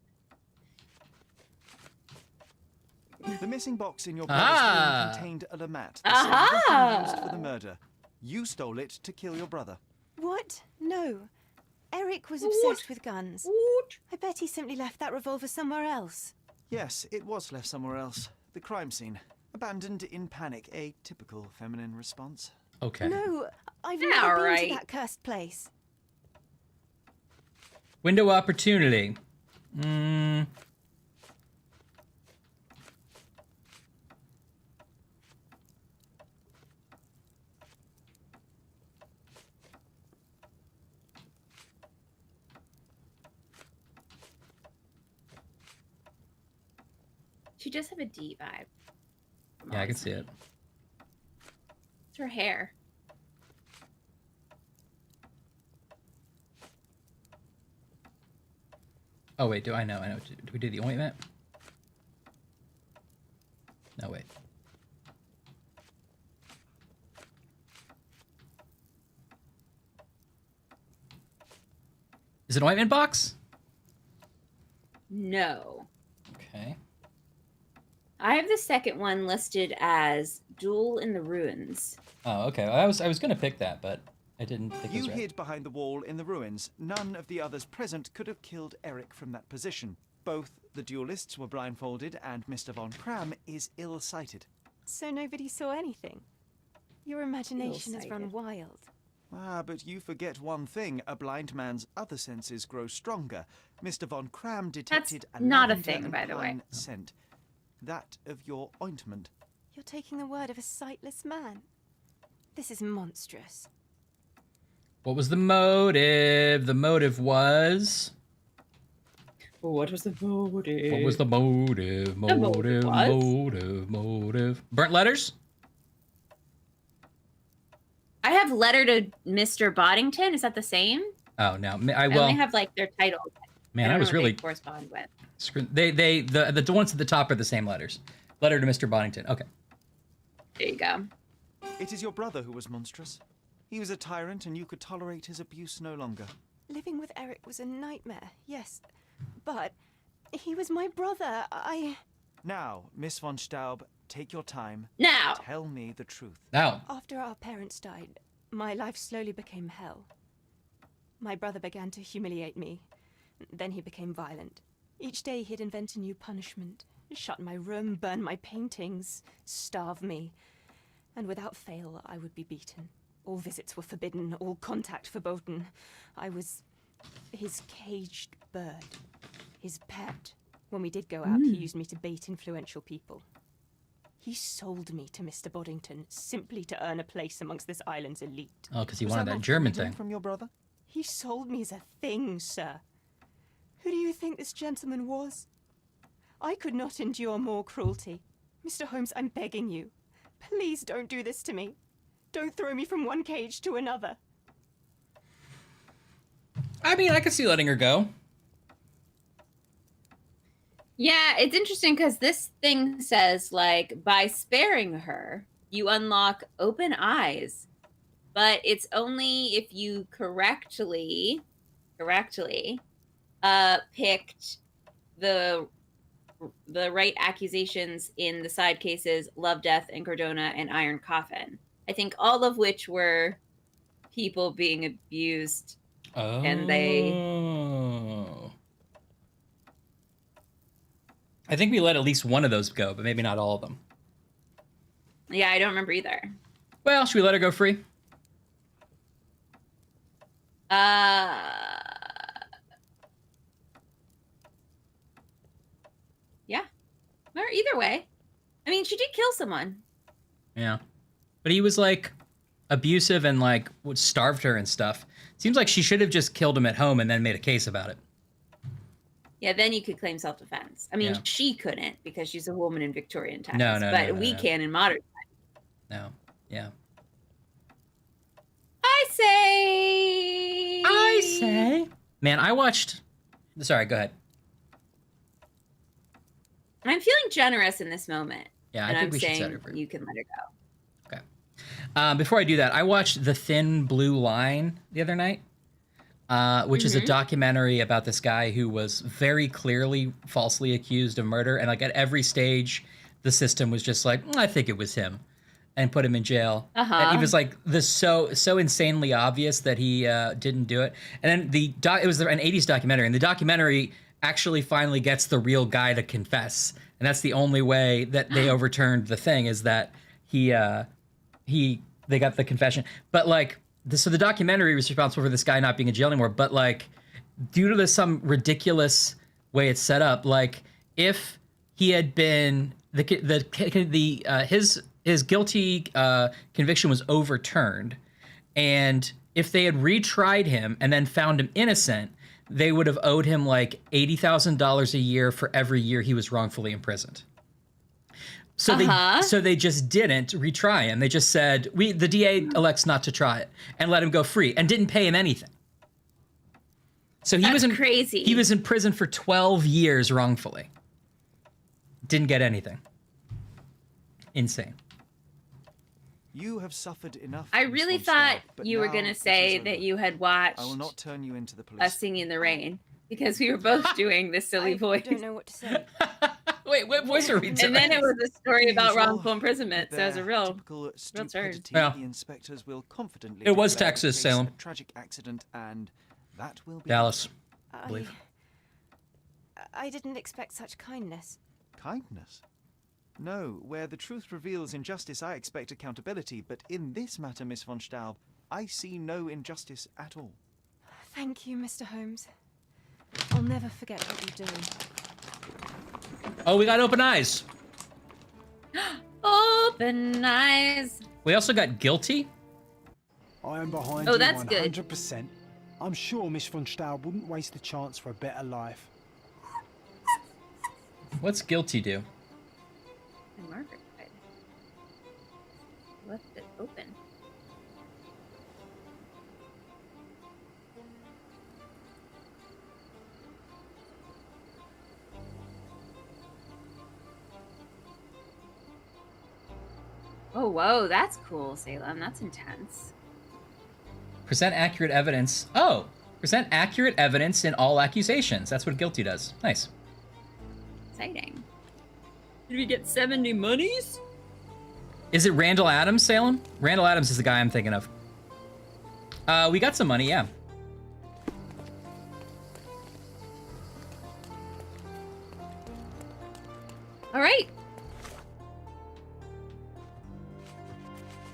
The missing box in your brother's room contained a Lamat, the same weapon used for the murder. You stole it to kill your brother. What? No. Eric was obsessed with guns. I bet he simply left that revolver somewhere else. Yes, it was left somewhere else. The crime scene. Abandoned in panic. A typical feminine response. Okay. No, I've Yeah, never been right. to that cursed place. Window opportunity. She does have a D vibe. Yeah, I can see it. It's her hair. Oh, wait, I know. Do we do the ointment? No, wait. Is it an ointment box? No. Okay. I have the second one listed as Duel in the Ruins. Oh, okay. I was gonna pick that, but I didn't think it was You right. hid behind the wall in the ruins. None of the others present could have killed Eric from that position. Both the duelists were blindfolded, and Mr. von Kram is ill-sighted. So nobody saw anything? Your imagination has run wild. Ah, but you forget one thing. A blind man's other senses grow stronger. Mr. von Kram detected That's not a lavender thing, and by the way. pine scent. That of your ointment. You're taking the word of a sightless man. This is monstrous. What was the motive? The motive was... What was the motive? What was the motive? Motive. Burnt letters? I have letter to Mr. Boddington. Is that the same? Oh, no. I only have like their titles. Man, I was don't know what really... they correspond with. The ones at the top are the same letters. Letter to Mr. Boddington. Okay. There you go. It is your brother who was monstrous. He was a tyrant, and you could tolerate his abuse no longer. Living with Eric was a nightmare, yes. But he was my brother. Now, Miss von Staub, take your time. Now! Tell me the truth. Now! After our parents died, my life slowly became hell. My brother began to humiliate me. Then he became violent. Each day he'd invent a new punishment. Shut my room, burn my paintings, starve me. And without fail, I would be beaten. All visits were forbidden, all contact verboten. I was his caged bird, his pet. When we did go out, he used me to bait influential people. He sold me to Mr. Boddington simply to earn a place amongst this island's elite. Oh, because he wanted that German thing. From your brother? He sold me as a thing, sir. Who do you think this gentleman was? I could not endure more cruelty. Mr. Holmes, I'm begging you. Please don't do this to me. Don't throw me from one cage to another. I mean, I could see letting her go. Yeah, it's interesting because this thing says, like, by sparing her, you unlock open eyes. But it's only if you correctly picked the right accusations in the side cases Love, Death, and Cordona and Iron Coffin. I think all of which were people being abused. Oh. And they... I think we let at least one of those go, but maybe not all of them. Yeah, I don't remember either. Well, should we let her go free? Yeah. Or either way. I mean, she did kill someone. Yeah. But he was, like, abusive and, like, starved her and stuff. Seems like she should have just killed him at home and then made a case about it. Yeah, then you could claim self-defense. I mean, Yeah. she couldn't because she's a woman in Victorian times. No, but we can in modern times. No. Yeah. I say... Man, I watched... Sorry, go ahead. I'm feeling generous in this moment. Yeah, I and think I'm we should saying set her free. you can let her go. Before I do that, I watched The Thin Blue Line the other night, which is a documentary about this guy who was very clearly falsely accused of murder. And like at every stage, the system was just like, I think it was him, and put him in jail. And he was like this so insanely obvious that he didn't do it. And then it was an 80s documentary, and the documentary actually finally gets the real guy to confess. And that's the only way that they overturned the thing, is that they got the confession. But like, so the documentary was responsible for this guy not being in jail anymore. But like, due to some ridiculous way it's set up, like if he had been his guilty conviction was overturned, and if they had retried him and then found him innocent, they would have owed him like $80,000 a year for every year he was wrongfully imprisoned. So they just didn't retry him. They just said, the DA elects not to try it, and let him go free, and didn't pay him anything. So he was crazy. He was in prison for 12 years wrongfully. Didn't get anything. Insane. You have suffered enough. I really thought you were going to say that you had watched I will not turn you into the police. Us Singing in the Rain, because we were both doing this silly voice. I don't know what to say. Wait, what voice are we doing? And then it was a story about wrongful imprisonment, so it was a real turn. Yeah. The inspectors will confidently It was declare Texas, the case Salem. a tragic accident, and that will be Dallas, I believe. I didn't expect such kindness. Kindness? No, where the truth reveals injustice, I expect accountability, but in this matter, Miss von Staub, I see no injustice at all. Thank you, Mr. Holmes. I'll never forget what you're doing. Oh, we got open eyes. Open eyes. We also got guilty. I am behind you that's 100%. Good. I'm sure Miss von Staub wouldn't waste the chance for a better life. What's guilty do? And Margaret died. Left it open. Oh, whoa, that's cool, Salem. That's intense. Present accurate evidence. Oh, present accurate evidence in all accusations. That's what guilty does. Nice. Exciting. Did we get 70 monies? Is it Randall Adams, Salem? Randall Adams is the guy I'm thinking of. We got some money, yeah. All right.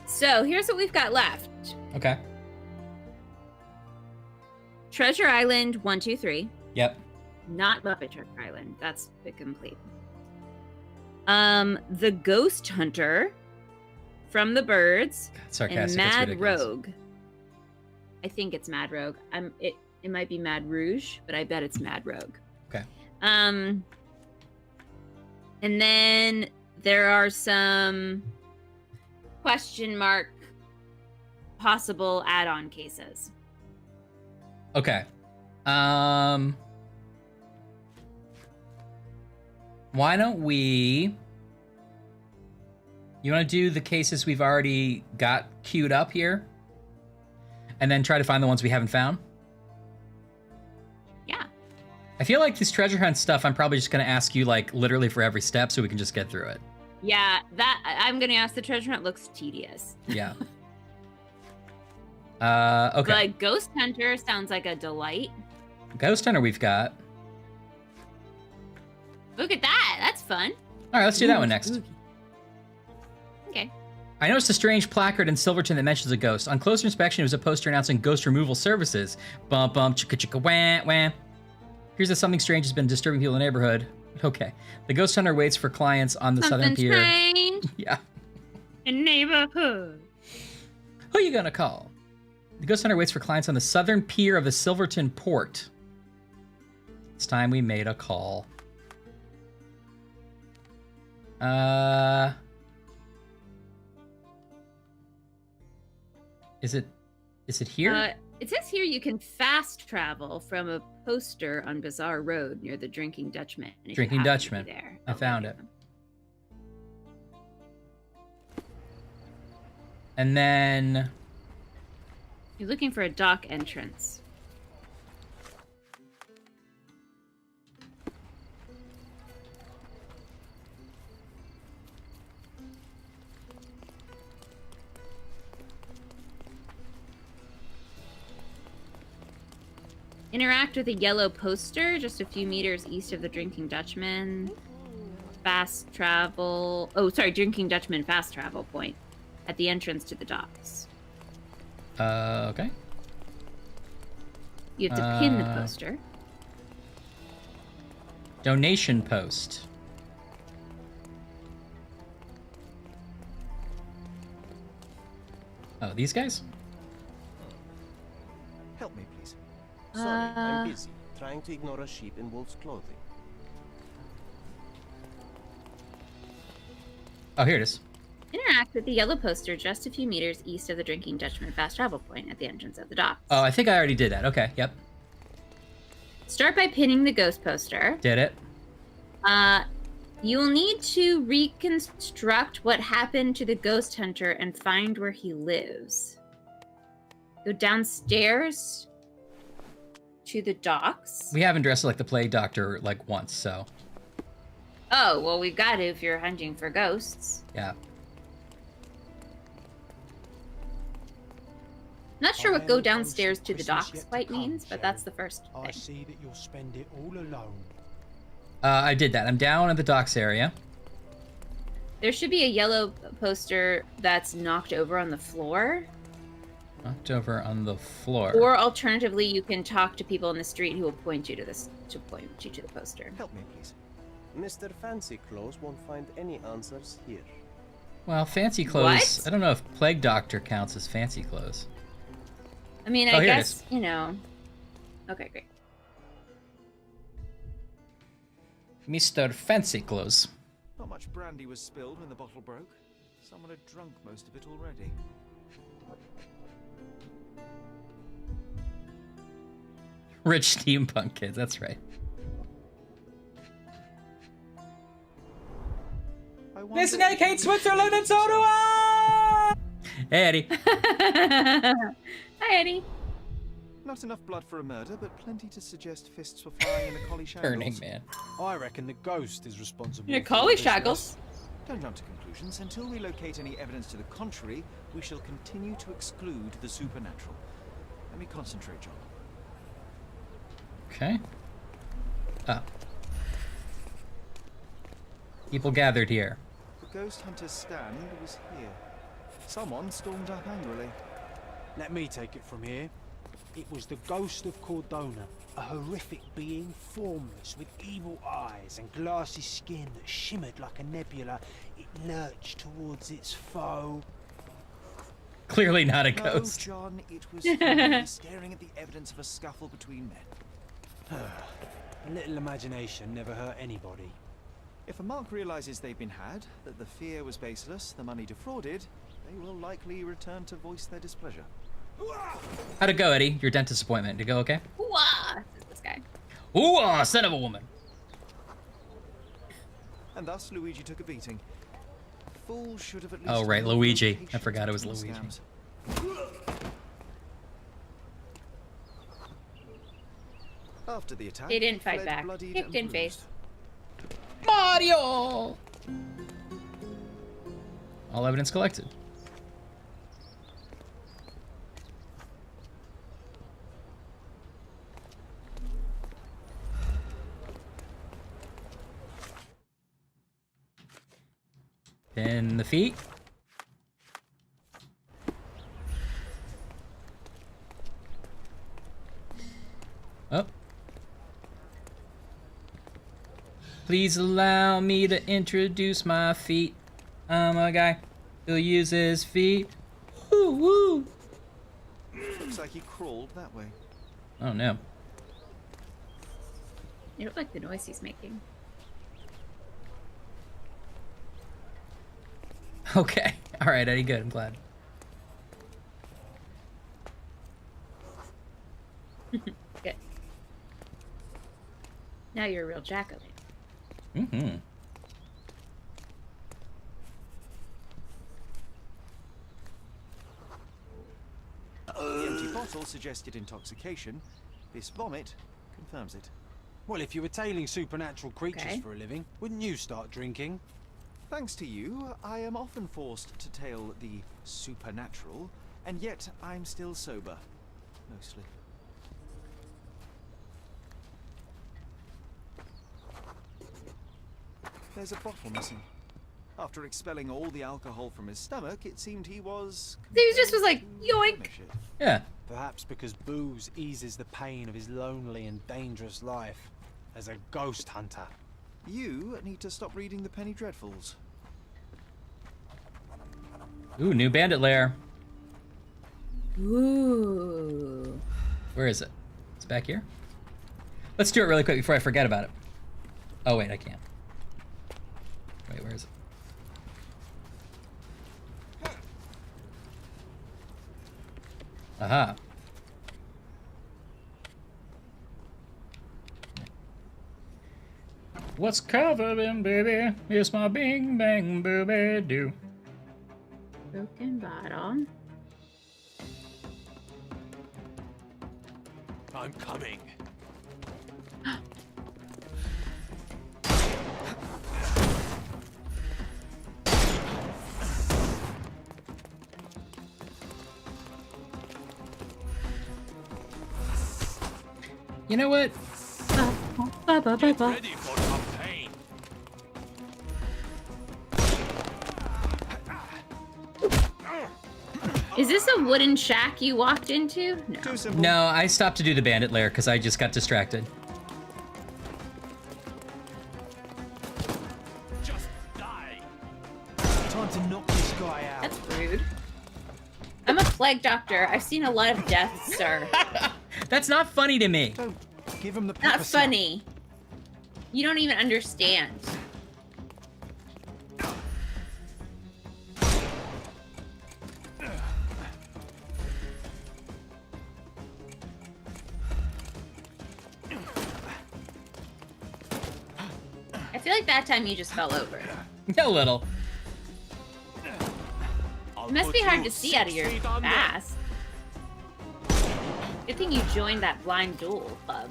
So here's what we've got left. Okay. Treasure Island 1, 2, 3. Yep. Not Muppet Treasure Island. That's the complete. The Ghost Hunter from the Birds. Sarcastic. And Mad Rogue. I think it's Mad Rogue. It might be Mad Rouge, but I bet it's Mad Rogue. Okay. And then there are some question mark possible add-on cases. Okay. Why don't we... You want to do the cases we've already got queued up here? And then try to find the ones we haven't found? Yeah. I feel like this treasure hunt stuff, I'm probably just going to ask you, like, literally for every step so we can just get through it. Yeah, that I'm going to ask the treasure hunt looks tedious. Yeah. Okay. But Ghost Hunter sounds like a delight. Ghost Hunter we've got. Look at that. That's fun. All right, let's do that one next. Okay. I noticed a strange placard in Silverton that mentions a ghost. On closer inspection, it was a poster announcing ghost removal services. Bum bum chicka chicka wah wah. Here's that something strange has been disturbing people in the neighborhood. Okay. The ghost hunter waits for clients on the southern pier. Strange Yeah. in neighborhood. Who are you gonna call? The ghost hunter waits for clients on the southern pier of the Silverton port. It's time we made a call. Is it here? It says here you can fast travel from a poster on Bazaar Road near the Drinking Dutchman. Drinking Dutchman. I found it. And then... You're looking for a dock entrance. Interact with a yellow poster just a few meters east of the Drinking Dutchman. Fast travel... Oh, sorry, Drinking Dutchman fast travel point at the entrance to the docks. Okay. You have to pin the poster. Donation post. Oh, these guys? Help me, please. Sorry, I'm busy, trying to ignore a sheep in wolf's clothing. Oh, here it is. Interact with the yellow poster just a few meters east of the Drinking Dutchman fast travel point at the entrance of the docks. Oh, I think I already did that. Okay, yep. Start by pinning the ghost poster. Did it. You'll need to reconstruct what happened to the ghost hunter and find where he lives. Go downstairs to the docks. We haven't dressed like the plague doctor like once, so. Oh, well, we've got to if you're hunting for ghosts. Yeah. Not sure what go downstairs to the docks quite means, but that's the first thing. I see that you'll spend it all alone. I did that. I'm down at the docks area. There should be a yellow poster that's knocked over on the floor. Knocked over on the floor. Or alternatively, you can talk to people in the street who will point you to the poster. Help me, please. Mr. Fancy Clothes won't find any answers here. Well, fancy clothes. What? I don't know if plague doctor counts as fancy clothes. I mean, I guess, you know. Okay, great. Mr. Fancy Clothes. Not much brandy was spilled when the bottle broke. Someone had drunk most of it already. Rich steampunk kids, that's right. Listen, Kate, Switzerland, and Ottawa! Hey, Eddie. Hi, Eddie. Not enough blood for a murder, but plenty to suggest fists were flying in the collie shackles. Turning man. I reckon the ghost is responsible. Yeah, collie shackles. Don't jump to conclusions. Until we locate any evidence to the contrary, we shall continue to exclude the supernatural. Let me concentrate, John. Okay. Oh. People gathered here. The ghost hunter's stand was here. Someone stormed up angrily. Let me take it from here. It was the ghost of Cordona, a horrific being, formless, with evil eyes and glassy skin that shimmered like a nebula. It lurched towards its foe. Clearly not a ghost. No, John, it was human, staring at the evidence of a scuffle between men. A little imagination never hurt anybody. If a mark realizes they've been had, that the fear was baseless, the money defrauded, they will likely return to voice their displeasure. How'd it go, Eddie? Your dentist appointment. Did it go okay? Ooh-ah, this guy. Ooh-ah, son of a woman. And thus Luigi took a beating. A fool should have at least. Oh right, Luigi. I forgot it was Luigi. Scams. After the attack, They didn't fight back. Kicked in face. Mario! All evidence collected. Pin the feet. Oh. Please allow me to introduce my feet. I'm a guy who uses feet. Woo woo. Looks like he crawled that way. Oh no. You don't like the noise he's making. Okay. All right, Eddie. Good. I'm glad. Good. Now you're a real jack-o'-lantern. Mm-hmm. The empty bottle suggested intoxication. This vomit confirms it. Well, if you were tailing supernatural creatures for a living, wouldn't you start drinking? Thanks to you, I am often forced to tail the supernatural, and yet I'm still sober. Mostly. There's a bottle missing. After expelling all the alcohol from his stomach, it seemed he was... He just was like, yoink! Yeah. Perhaps because booze eases the pain of his lonely and dangerous life as a ghost hunter. You need to stop reading the Penny Dreadfuls. Ooh, new bandit lair. Ooh. Where is it? It's back here? Let's do it really quick before I forget about it. Oh, wait, I can't. Wait, where is it? Aha. What's covering, baby? It's my bing bang booby doo. Broken bottle. I'm coming. You know what? Get ready for some pain. Is this a wooden shack you walked into? No. No, I stopped to do the bandit lair because I just got distracted. Just die. Time to knock this guy out. That's rude. I'm a plague doctor. I've seen a lot of deaths, sir. That's not funny to me. Don't give him the Not pepper spray. funny. You don't even understand. I feel like that time you just fell over. A little. It must be hard to see out of your ass. Good thing you joined that blind duel club.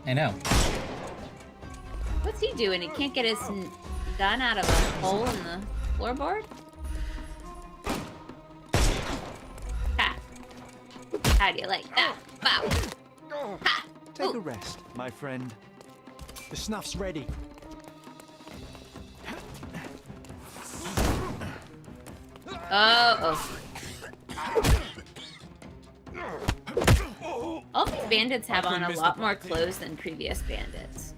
I know. What's he doing? He can't get his gun out of a hole in the floorboard? Ha! How do you like that? Bow! Ha! Take a rest, my friend. The snuff's ready. Oh. All these bandits have on a lot more clothes than previous bandits.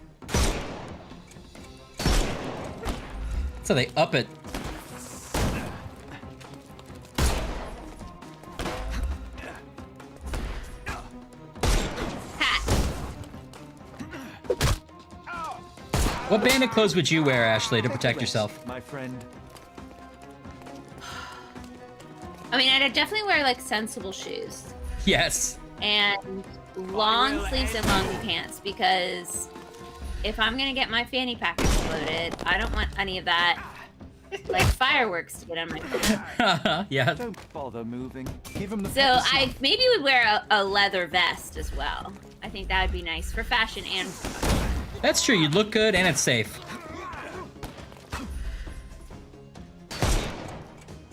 So they up it. What bandit clothes would you wear, Ashley, to protect yourself? My friend. I mean, I'd definitely wear like sensible shoes Yes. and long sleeves and long pants because if I'm gonna get my fanny pack exploded, I don't want any of that like fireworks to get on my face. Yeah. Don't bother moving. Give him the So I maybe would wear a leather vest as well. I think that would be nice for fashion and That's true. You'd look good and it's safe.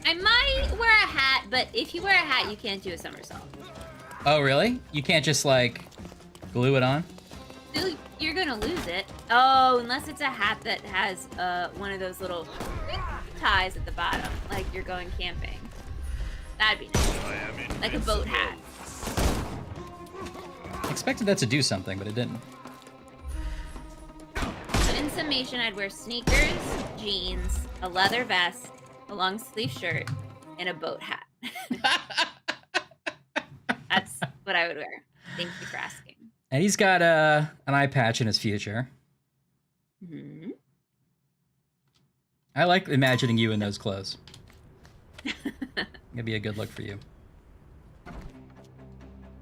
I might wear a hat, but if you wear a hat, you can't do a somersault. Oh, really? You can't just, like, glue it on? You're gonna lose it. Oh, unless it's a hat that has one of those little ties at the bottom, like you're going camping. That'd be nice. Like a boat hat. I expected that to do something, but it didn't. So in summation, I'd wear sneakers, jeans, a leather vest, a long sleeve shirt, and a boat hat. That's what I would wear. Thank you for asking. And he's got an eye patch in his future. Mm-hmm. I like imagining you in those clothes. It'd be a good look for you.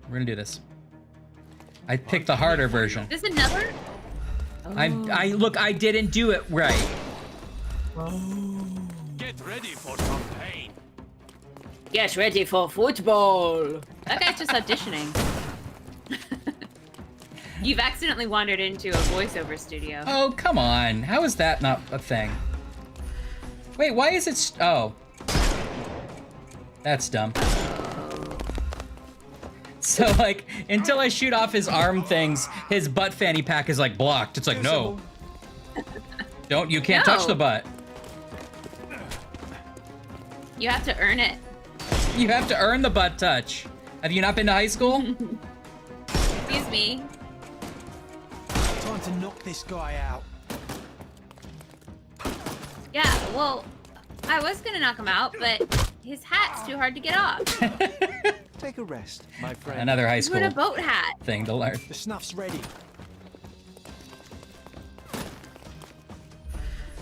We're gonna do this. I picked the harder version. There's another? I look, I didn't do it right. Get ready for some pain. Get ready for football. That guy's just auditioning. You've accidentally wandered into a voiceover studio. Oh, come on. How is that not a thing? Wait, why is it... Oh. That's dumb. So, like, until I shoot off his arm things, his butt fanny pack is, like, blocked. It's like, no. You can't touch the butt. You have to earn it. You have to earn the butt touch. Have you not been to high school? Excuse me. Time to knock this guy out. Yeah, well, I was gonna knock him out, but his hat's too hard to get off. Take a rest, my friend. Another high He's school wearing a boat hat. thing to learn. The snuff's ready.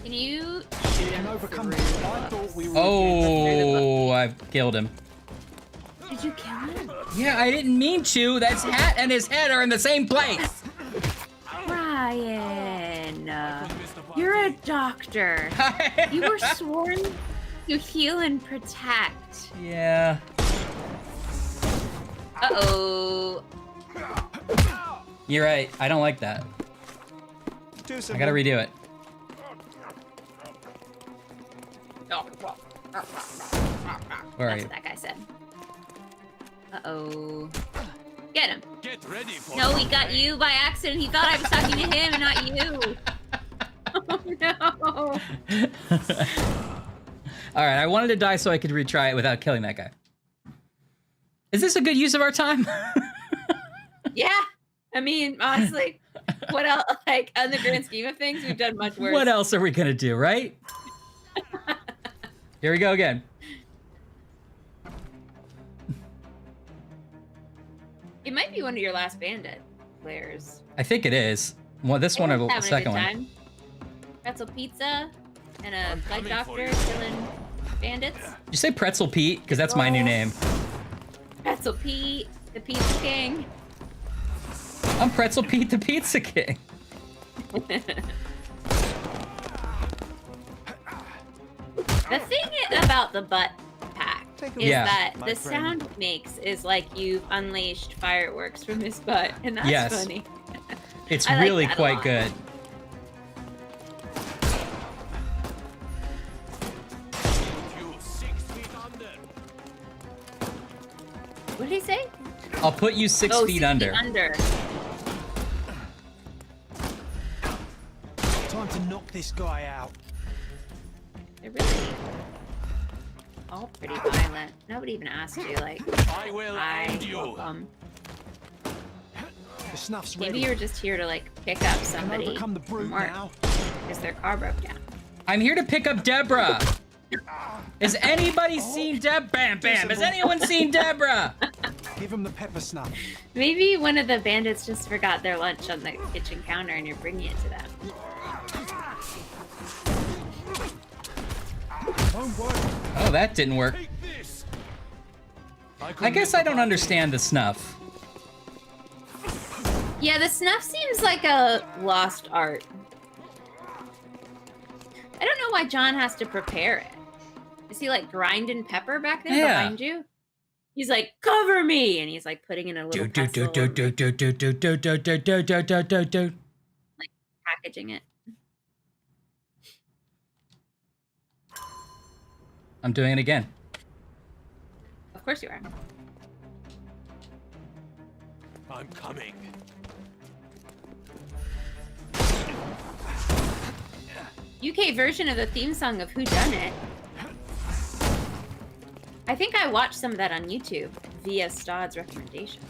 Can you shoot him overcome through the I thought we were Oh, I've killed him. Did you kill him? Yeah, I didn't mean to. That's hat and his head are in the same place. Ryan, you're a doctor. You were sworn to heal and protect. Yeah. Uh-oh. You're right. I don't like that. I gotta redo it. Where are That's you? what that guy said. Uh-oh. Get him. Get ready for No, he got you by accident. He thought I was talking to him and not you. Oh, no. All right, I wanted to die so I could retry it without killing that guy. Is this a good use of our time? Yeah. I mean, honestly, what else? Like, on the grand scheme of things, we've done much worse. What else are we gonna do, right? Here we go again. It might be one of your last bandit players. I think it is. Well, this one or the Having a second good one. time. Pretzel pizza and a flight doctor killing bandits. Did you say Pretzel Pete? Because that's my new name. Pretzel Pete, the Pizza King. I'm Pretzel Pete, the Pizza King. The thing about the butt pack is Yeah. that My the friend. sound it makes is like you've unleashed fireworks from his butt, and that's Yes. funny. It's I like really that a quite lot. good. you 6 feet under. What did he say? I'll put you 6 Oh, feet 6 under. under. Time to knock this guy out. They're really all pretty violent. Nobody even asked you, like, I will hi, end you. welcome. The snuff's Maybe ready. you were just here to, like, pick up Can somebody overcome the brute from work now. because their car broke down. I'm here to pick up Deborah. Has anybody seen Deb? Bam, bam. Has anyone seen Deborah? Give him the pepper snuff. Maybe one of the bandits just forgot their lunch on the kitchen counter and you're bringing it to them. Won't work. Oh, that didn't work. Take this. I guess I don't understand the snuff. Yeah, the snuff seems like a lost art. I don't know why John has to prepare it. Is he like grinding pepper back there Yeah. behind you? He's like, cover me! And he's like putting in a little pestle and, like, packaging it. I'm doing it again. Of course you are. I'm coming. UK version of the theme song of Who Done It. I think I watched some of that on YouTube via Stodd's recommendation.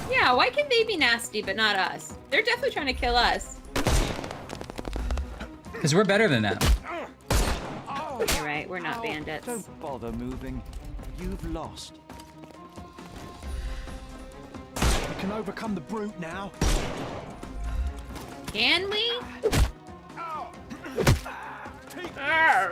Yeah, why can they be nasty but not us? They're definitely trying to kill us. Because we're better than them. You're right, we're not bandits. Don't bother moving. You've lost. You can overcome the brute now. Can we? Yeah.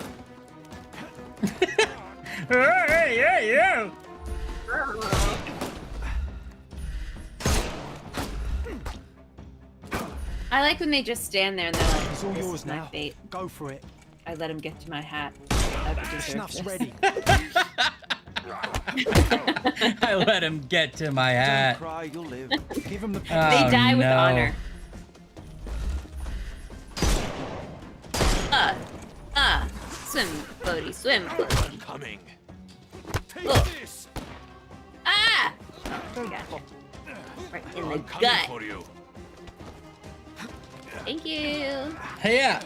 I like when they just stand there and they're like, It's all this yours is my now. fate. Go for it. I let him get to my hat. I The deserve snuff's this. ready. I let him get to my Don't hat. cry, you'll live. Give him the Oh, pepper. They die with no. honor. Swim, floaty, swim, floaty. I'm coming. Take Oh. this. Ah! Oh, gotcha. Right in the I'm coming gut. for you. Thank you. Hey, yeah.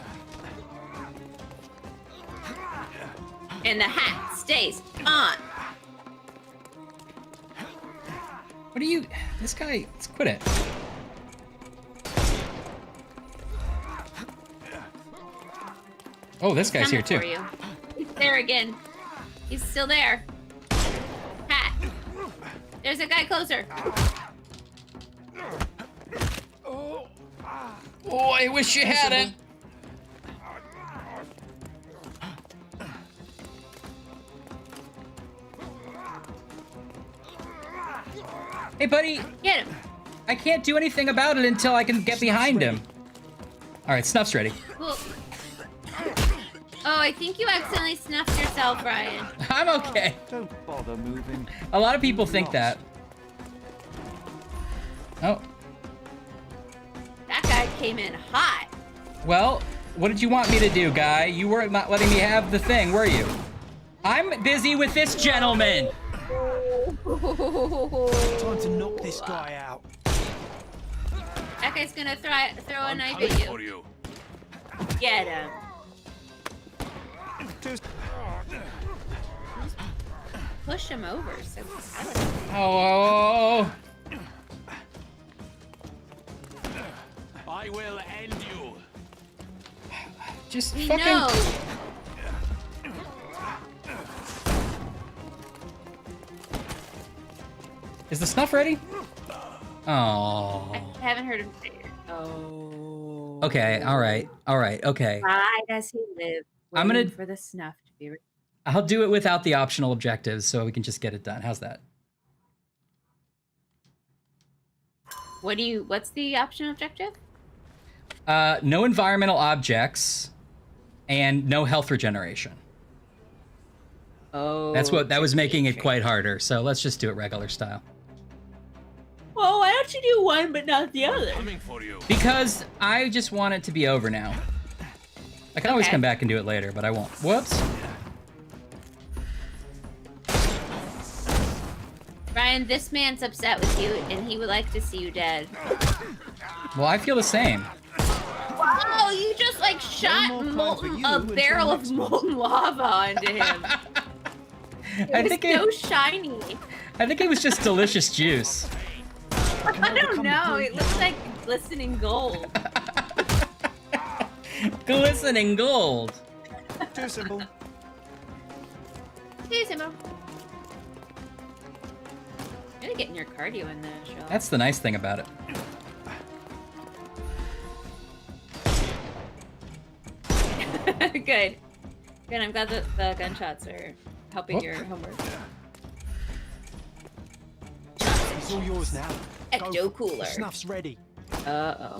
And the hat stays on. What are you? This guy, let's quit it. Oh, this guy's here too. For you. He's there again. He's still there. Hat. There's a guy closer. Oh, I wish you hadn't. Hey, buddy. Get him. I can't do anything about it until I can get behind him. All right, Snuff's ready. Cool. Oh, I think you accidentally snuffed yourself, Ryan. I'm okay. Don't bother moving. A lot of people think that. Oh. That guy came in hot. Well, what did you want me to do, guy? You weren't not letting me have the thing, were you? I'm busy with this gentleman. Time to knock this guy out. That guy's gonna throw a knife at you. Get him. Push him over. So Oh. I will end you. Just he fucking. knows. Is the snuff ready? Oh. I haven't heard him say it. Oh. Okay. All right. Okay. Why does he live? I'm gonna for the snuff to be. I'll do it without the optional objectives, so we can just get it done. How's that? What's the optional objective? No environmental objects, and no health regeneration. Oh. That was making it quite harder. So let's just do it regular style. Well, why don't you do one but not the other? Coming for you. Because I just want it to be over now. I can always come back and do it later, but I won't. Whoops. Ryan, this man's upset with you, and he would like to see you dead. Well, I feel the same. Wow, you just like shot a barrel of molten lava onto him. It was so shiny. I think it was just delicious juice. I don't know. It looks like glistening gold. Glistening gold. Too simple. Too simple. Really getting your cardio in there, Sherlock. That's the nice thing about it. Good. Good. I'm glad that the gunshots are helping your homework. It's all yours now. Ecto cooler. Snuff's ready. Uh-oh.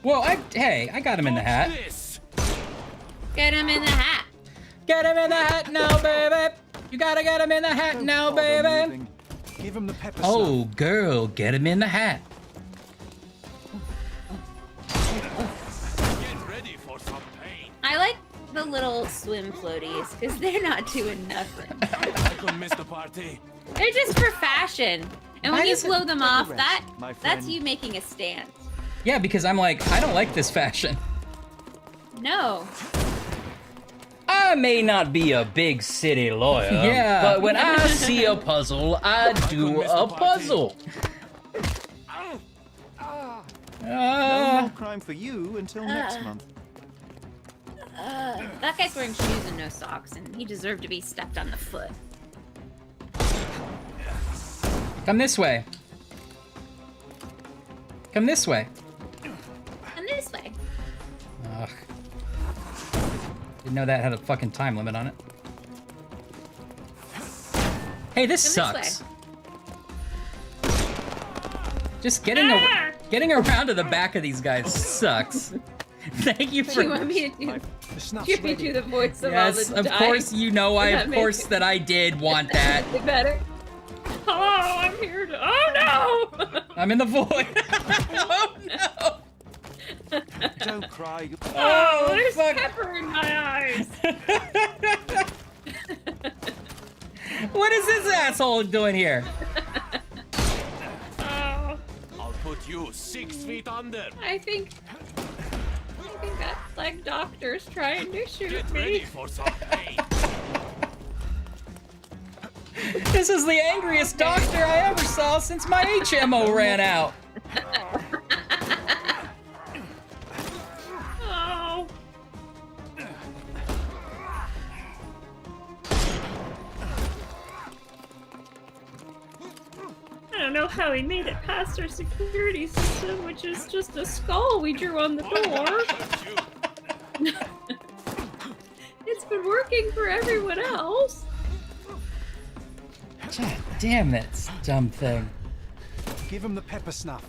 Whoa, I got him in the hat. Get him in the hat. Get him in the hat now, baby. You gotta get him in the hat now, baby. Give him the pepper Oh, snuff. girl, get him in the hat. Get ready for some pain. I like the little swim floaties because they're not doing nothing. I couldn't miss the party. They're just for fashion. And when you blow them off, my that's friend. you making a stand. Yeah, because I'm like, I don't like this fashion. No. I may not be a big city lawyer, Yeah. but when I see a puzzle, I do a puzzle. No more crime for you until next month. That guy's wearing shoes and no socks, and he deserved to be stepped on the foot. Come this way. Come this way. And this way. Ugh. Didn't know that had a fucking time limit on it. Hey, this sucks. Just getting around to the back of these guys sucks. Thank you for. You want me to do the voice of all Yes, the of dying? course you know that I did want that. Is it better? Oh, I'm here to. Oh no! I'm in the void. Oh no! Don't cry. Oh, there's pepper in my eyes. What is this asshole doing here? I'll put you 6 feet under. I think that's like doctors trying to shoot Get me. ready for some pain. This is the angriest doctor I ever saw since my HMO ran out. Oh. I don't know how he made it past our security system, which is just a skull we drew on the door. It's been working for everyone else. God damn that dumb thing. Give him the pepper snuff.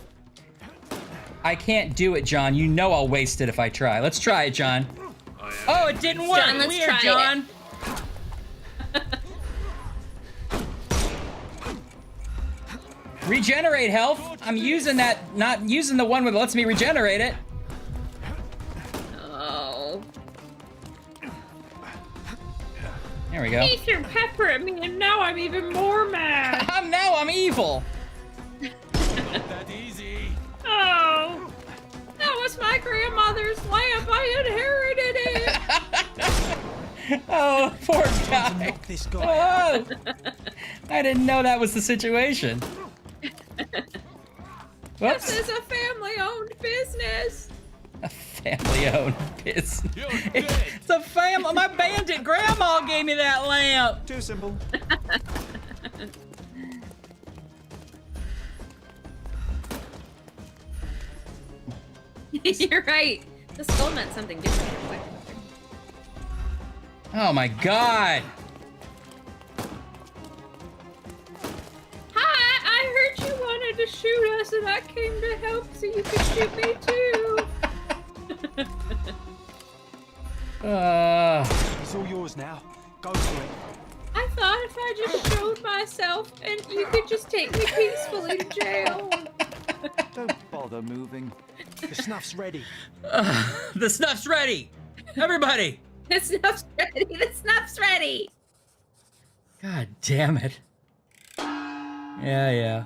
I can't do it, John. You know I'll waste it if I try. Let's try it, John. Oh, it didn't work. John, let's Weird, try John. Regenerate health. I'm using that, not using the one that lets me regenerate it. Oh. There we go. He threw pepper at me, and now I'm even more mad. I'm evil. That easy. Oh. That was my grandmother's lamp. I inherited it. Oh, poor guy. Knock this guy out. Oh. I didn't know that was the situation. Whoops. This is a family-owned business. A family-owned business. It's a family. My bandit grandma gave me that lamp. Too simple. You're right. The skull meant something different. Oh my god. Hi, I heard you wanted to shoot us, and I came to help so you could shoot me too. It's all yours now. Go for it. I thought if I just showed myself, and you could just take me peacefully to jail. Don't bother moving. The snuff's ready. The snuff's ready. Everybody. The snuff's ready. The snuff's ready. God damn it. Yeah.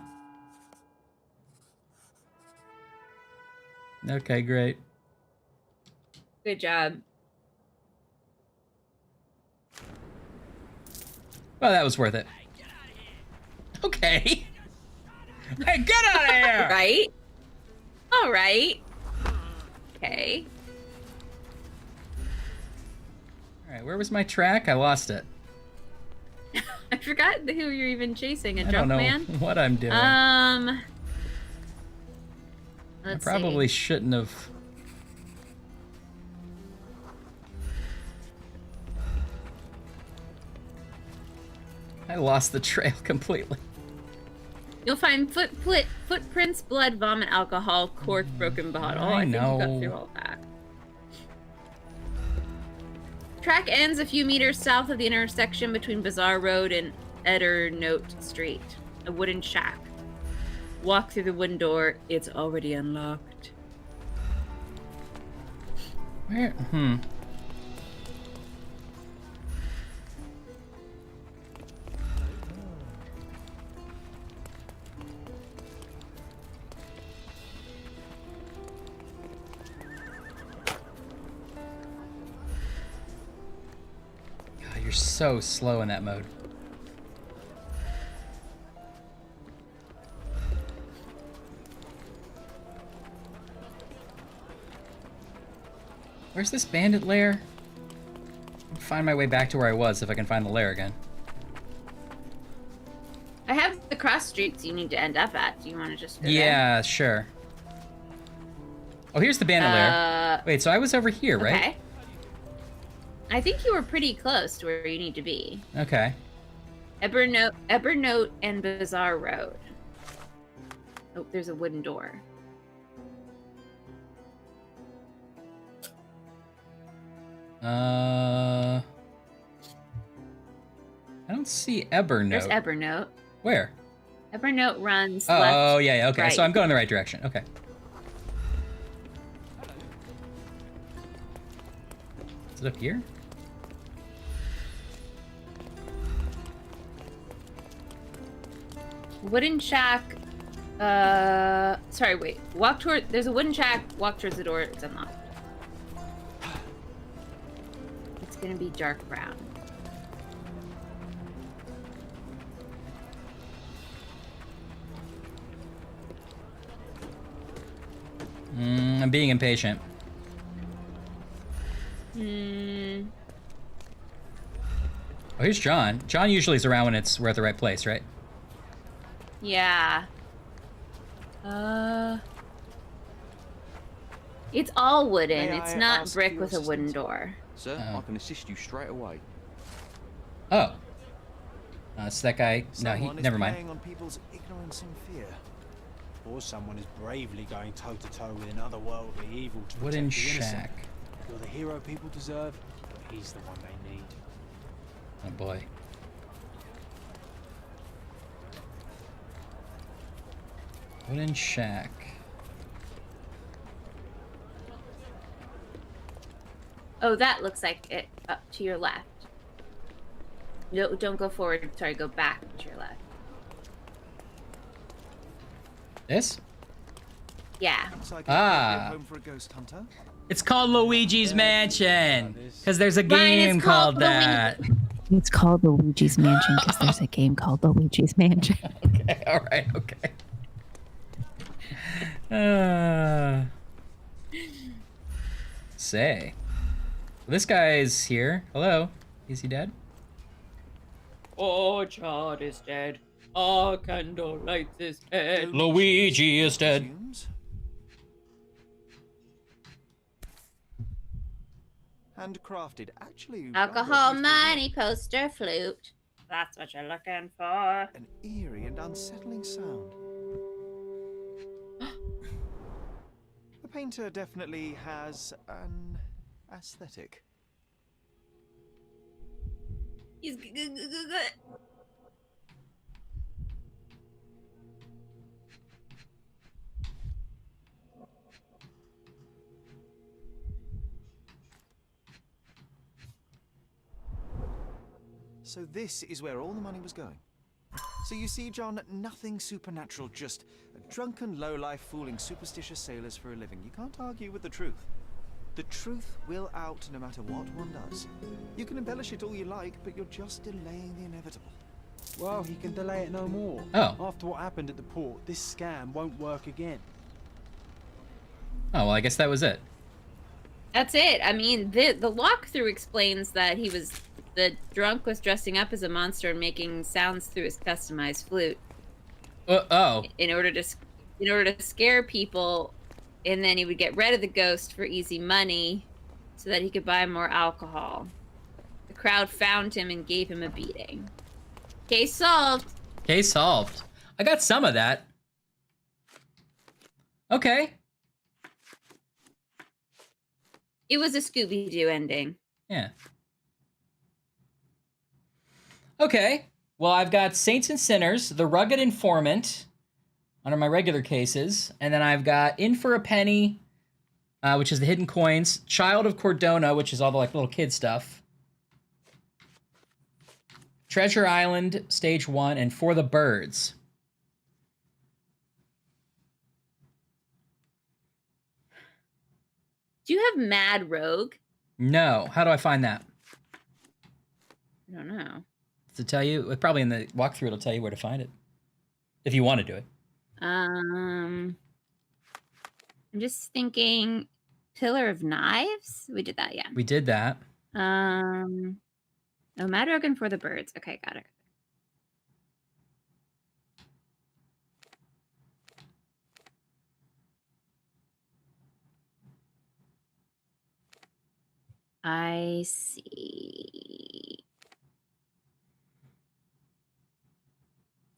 Okay, great. Good job. Well, that was worth it. Okay. Hey, get out of here! Right? All right. Okay. All right, where was my track? I lost it. I forgot who you're even chasing. A I don't drunk know man? what I'm doing. I probably shouldn't have. I lost the trail completely. You'll find footprints, blood, vomit, alcohol, cork, broken bottle. I think you got know. through all that. Track ends a few meters south of the intersection between Bazaar Road and Etternote Street. A wooden shack. Walk through the wooden door. It's already unlocked. Where? God, you're so slow in that mode. Where's this bandit lair? I'll find my way back to where I was if I can find the lair again. I have the cross streets you need to end up at. Do you want to just go Yeah, there? sure. Oh, here's the bandit lair. Wait, so I was over here, right? Okay. I think you were pretty close to where you need to be. Okay. Evernote and Bazaar Road. Oh, there's a wooden door. I don't see Evernote. There's Evernote. Where? Evernote runs Oh, left, yeah, okay. right. So I'm going the right direction. Okay. Is it up here? Wooden shack. Sorry, wait. Walk toward. There's a wooden shack. Walk towards the door. It's unlocked. It's gonna be dark brown. I'm being impatient. Hmm. Oh, here's John. John usually is around when we're at the right place, right? Yeah. It's all wooden. May It's I not ask brick for with your a wooden assistance? door. Sir, I can assist you straight away. Oh. It's that guy. No, Someone is never mind. playing on people's ignorance and fear. Or someone is bravely going toe-to-toe with an otherworldly evil to protect Wooden the innocent. shack. You're the hero people deserve, but he's the one they need. Oh boy. Wooden shack. Oh, that looks like it up to your left. No, don't go forward. Sorry, go back to your left. This? Yeah. Home for a ghost hunter. It's called Luigi's Mansion because there's a game called that. It's called Luigi's Mansion because there's a game called Luigi's Mansion. Okay, all right, okay. Say. This guy's here. Hello. Is he dead? Oh, child is dead. Our candle lights his head. Luigi is dead. Handcrafted, actually. Alcohol, money, poster, flute. That's what you're looking for. An eerie and unsettling sound. The painter definitely has an aesthetic. He's good. So this is where all the money was going. So you see, John, nothing supernatural, just a drunken lowlife fooling superstitious sailors for a living. You can't argue with the truth. The truth will out no matter what one does. You can embellish it all you like, but you're just delaying the inevitable. Well, he can delay it no more. Oh. After what happened at the port, this scam won't work again. Oh, well, I guess that was it. That's it. I mean, the walkthrough explains that the drunk was dressing up as a monster and making sounds through his customized flute. Oh. In order to scare people, and then he would get rid of the ghost for easy money, so that he could buy more alcohol. The crowd found him and gave him a beating. Case solved. Case solved. I got some of that. Okay. It was a Scooby-Doo ending. Yeah. Okay. Well, I've got Saints and Sinners, The Rugged Informant, under my regular cases, and then I've got In for a Penny, which is the hidden coins, Child of Cordona, which is all the little kid stuff, Treasure Island, Stage 1, and For the Birds. Do you have Mad Rogue? No. How do I find that? I don't know. To tell you, probably in the walkthrough, it'll tell you where to find it. If you want to do it. I'm just thinking Pillar of Knives? We did that, yeah. We did that. Oh, Mad Rogue and For the Birds. Okay, got it. I see.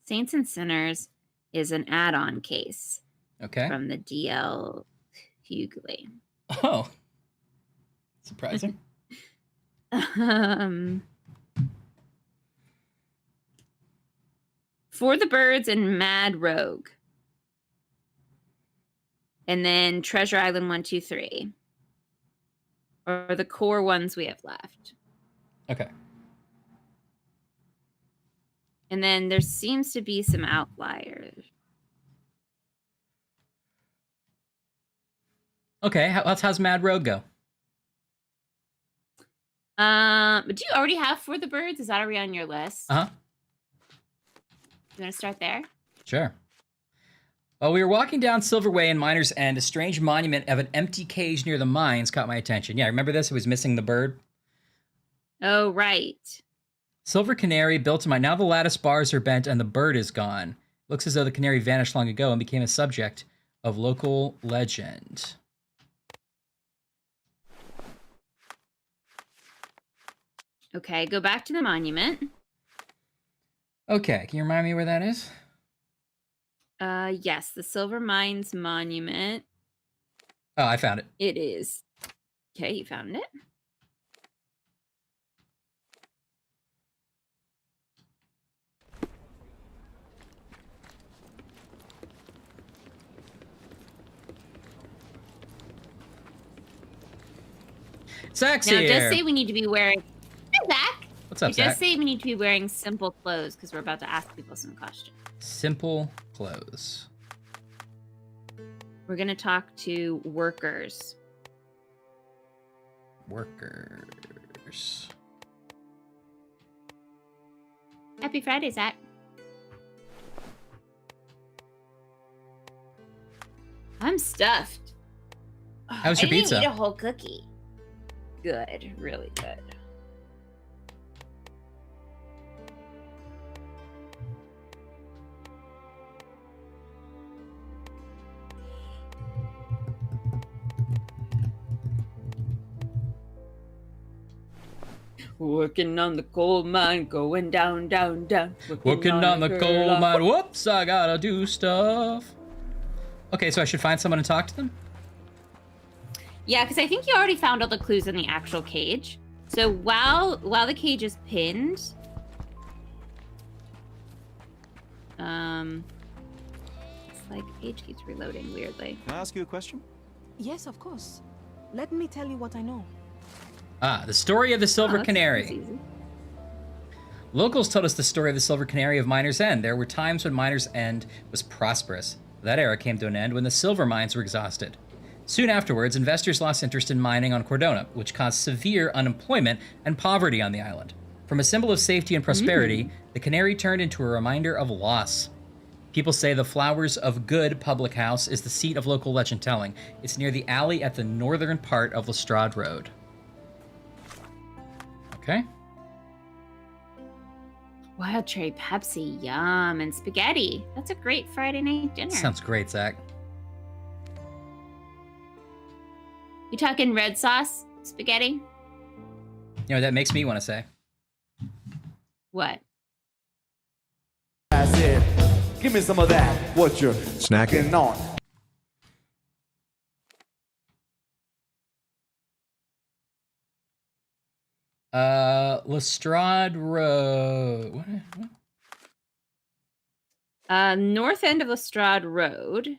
Saints and Sinners is an add-on case. Okay. From the DL Hughley. Oh. Surprising. For the Birds and Mad Rogue. And then Treasure Island 1, 2, 3. Are the core ones we have left. Okay. And then there seems to be some outliers. Okay, how's Mad Rogue go? But do you already have For the Birds? Is that already on your list? Uh-huh. You want to start there? Sure. While we were walking down Silver Way in Miner's End, a strange monument of an empty cage near the mines caught my attention. Yeah, remember this? It was missing the bird. Oh, right. Silver canary built to mine. Now the lattice bars are bent and the bird is gone. Looks as though the canary vanished long ago and became a subject of local legend. Okay, go back to the monument. Okay, can you remind me where that is? Yes, the Silver Mines Monument. Oh, I found it. It is. Okay, you found it. Zach's now, here. Just say we need to be wearing. Hi, Zach. What's up, you Zach? Just say we need to be wearing simple clothes because we're about to ask people some questions. Simple clothes. We're gonna talk to workers. Workers. Happy Friday, Zach. I'm stuffed. How's your I didn't pizza? eat a whole cookie. Good, really good. Working on the coal mine, going down, down, down. Working on the coal mine. Whoops, I gotta do stuff. Okay, so I should find someone and talk to them? Yeah, because I think you already found all the clues in the actual cage. So while the cage is pinned, it's like the page keeps reloading weirdly. Can I ask you a question? Yes, of course. Let me tell you what I know. Ah, the story of the Silver that's Canary. easy. Locals told us the story of the Silver Canary of Miner's End. There were times when Miner's End was prosperous. That era came to an end when the silver mines were exhausted. Soon afterwards, investors lost interest in mining on Cordona, which caused severe unemployment and poverty on the island. From a symbol of safety and prosperity, the canary turned into a reminder of loss. People say the Flowers of Good public house is the seat of local legend telling. It's near the alley at the northern part of Lestrade Road. Okay. Wild cherry Pepsi, yum, and spaghetti. That's a great Friday night dinner. Sounds great, Zach. You talking red sauce spaghetti? You know what that makes me want to say? What? That's it. Give me some of that. What you're snacking on. Lestrade Road. What? North end of Lestrade Road,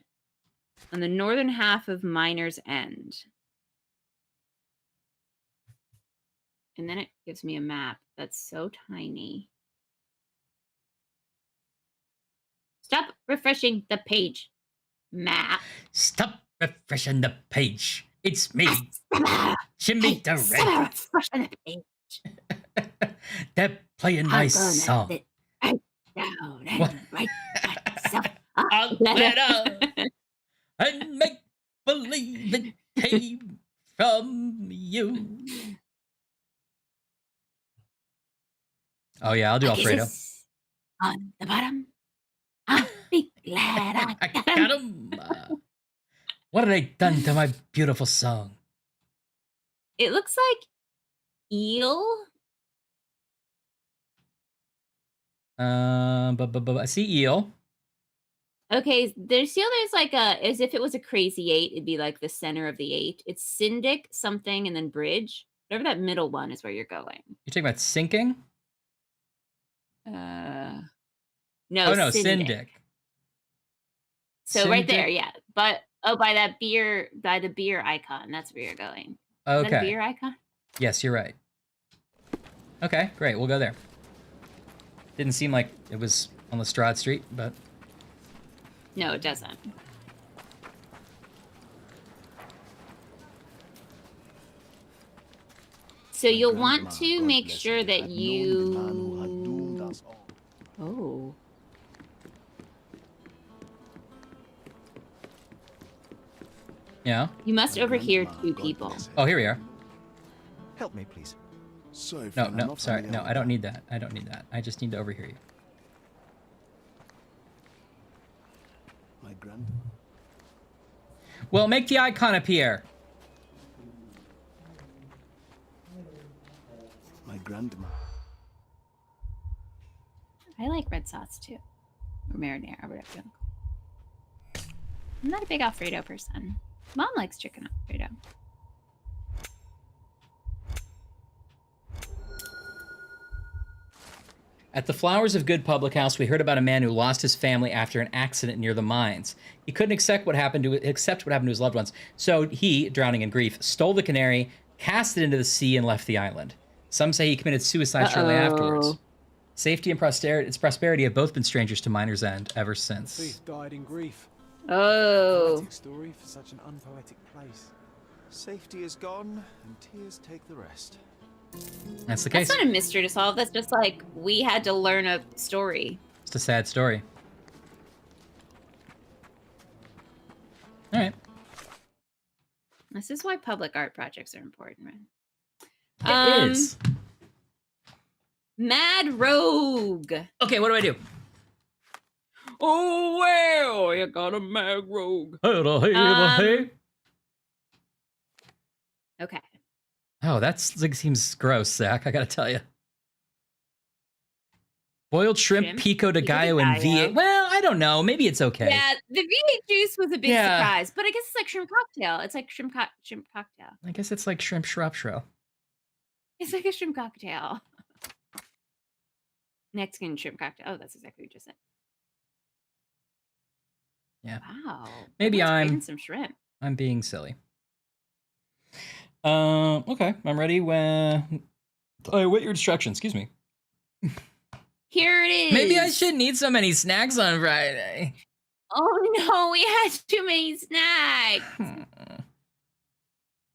on the northern half of Miner's End. And then it gives me a map that's so tiny. Stop refreshing the page. Map. Stop refreshing the page. It's me, Jimmy the Stop refreshing the page. They're playing my song. Sit right down and write myself A letter and make believe it came from you. Oh yeah, I'll do Alfredo. On the bottom. I'll be glad I got him. What have I done to my beautiful song? It looks like eel. I see eel. Okay, there's like a, as if it was a crazy 8, it'd be like the center of the 8. It's Syndic something and then bridge. Whatever that middle one is where you're going. You're talking about sinking? No. Oh no, Syndic. Syndic. So right Syndic? there, yeah. But by the beer icon, that's where you're going. Is that a Okay. beer icon? Yes, you're right. Okay, great. We'll go there. Didn't seem like it was on Lestrade Street, but No, it doesn't. So you'll want to make sure that you... Oh. Yeah? You must overhear two people. Oh, here we are. Help me, please. Sorry, No, friend, I'm no, not sorry. familiar No, with I don't need that. I don't need that. I just need to overhear you. my grand. Well, make the icon appear. My grandma. I like red sauce too. Or marinara, or whatever you want to call it. I'm not a big Alfredo person. Mom likes chicken Alfredo. At the Flowers of Good public house, we heard about a man who lost his family after an accident near the mines. He couldn't accept what happened to his loved ones, so he, drowning in grief, stole the canary, cast it into the sea, and left the island. Some say he committed suicide shortly afterwards. Safety and prosperity have both been strangers to Miner's End ever since. The thief died in grief. Oh. Poetic story for such an unpoetic place. Safety is gone, and tears take the rest. That's the case. That's not a mystery to solve. That's just like we had to learn a story. It's a sad story. All right. This is why public art projects are important, right? It is. Mad Rogue. Okay, what do I do? Oh, well, you got a Mad Rogue. Okay. Oh, that's like seems gross, Zach. I gotta tell you. Boiled shrimp, pico de gallo, and V8. Well, I don't know. Maybe it's okay. Yeah, the V8 juice was a big surprise, but I guess it's like shrimp cocktail. It's like shrimp cocktail. I guess it's like shrimp shrimp. It's like a shrimp cocktail. Mexican shrimp cocktail. Oh, that's exactly what you just said. Yeah. Wow. Maybe I'm some shrimp. I'm being silly. Okay, I'm ready. When wait your instructions. Excuse me. Here it is. Maybe I shouldn't eat so many snacks on Friday. Oh no, we had too many snacks.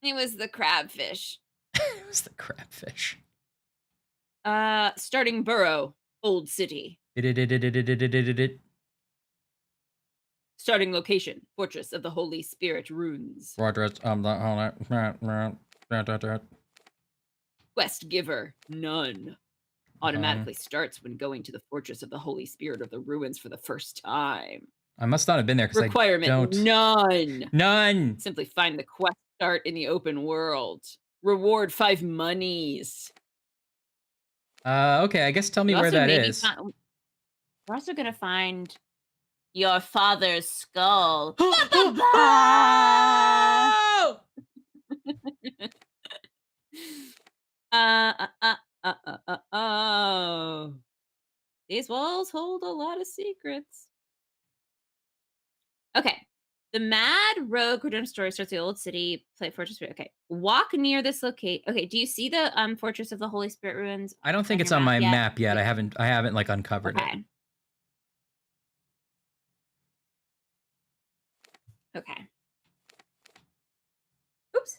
It was the crabfish. It was the crabfish. Starting burrow, Old City. Starting location, Fortress of the Holy Spirit Ruins. Quest giver, none. Automatically starts when going to the Fortress of the Holy Spirit of the Ruins for the first time. I must not have been there because Requirement, I don't. none. None. Simply find the quest start in the open world. Reward 5 monies. Okay, I guess tell me where that is. We're also gonna find your father's skull. These walls hold a lot of secrets. Okay. The Mad Rogue Redemption story starts the Old City, play Fortress. Okay. Walk near this location. Okay, do you see the Fortress of the Holy Spirit Ruins? I don't think it's on my map yet. I haven't like uncovered it. Okay. Oops.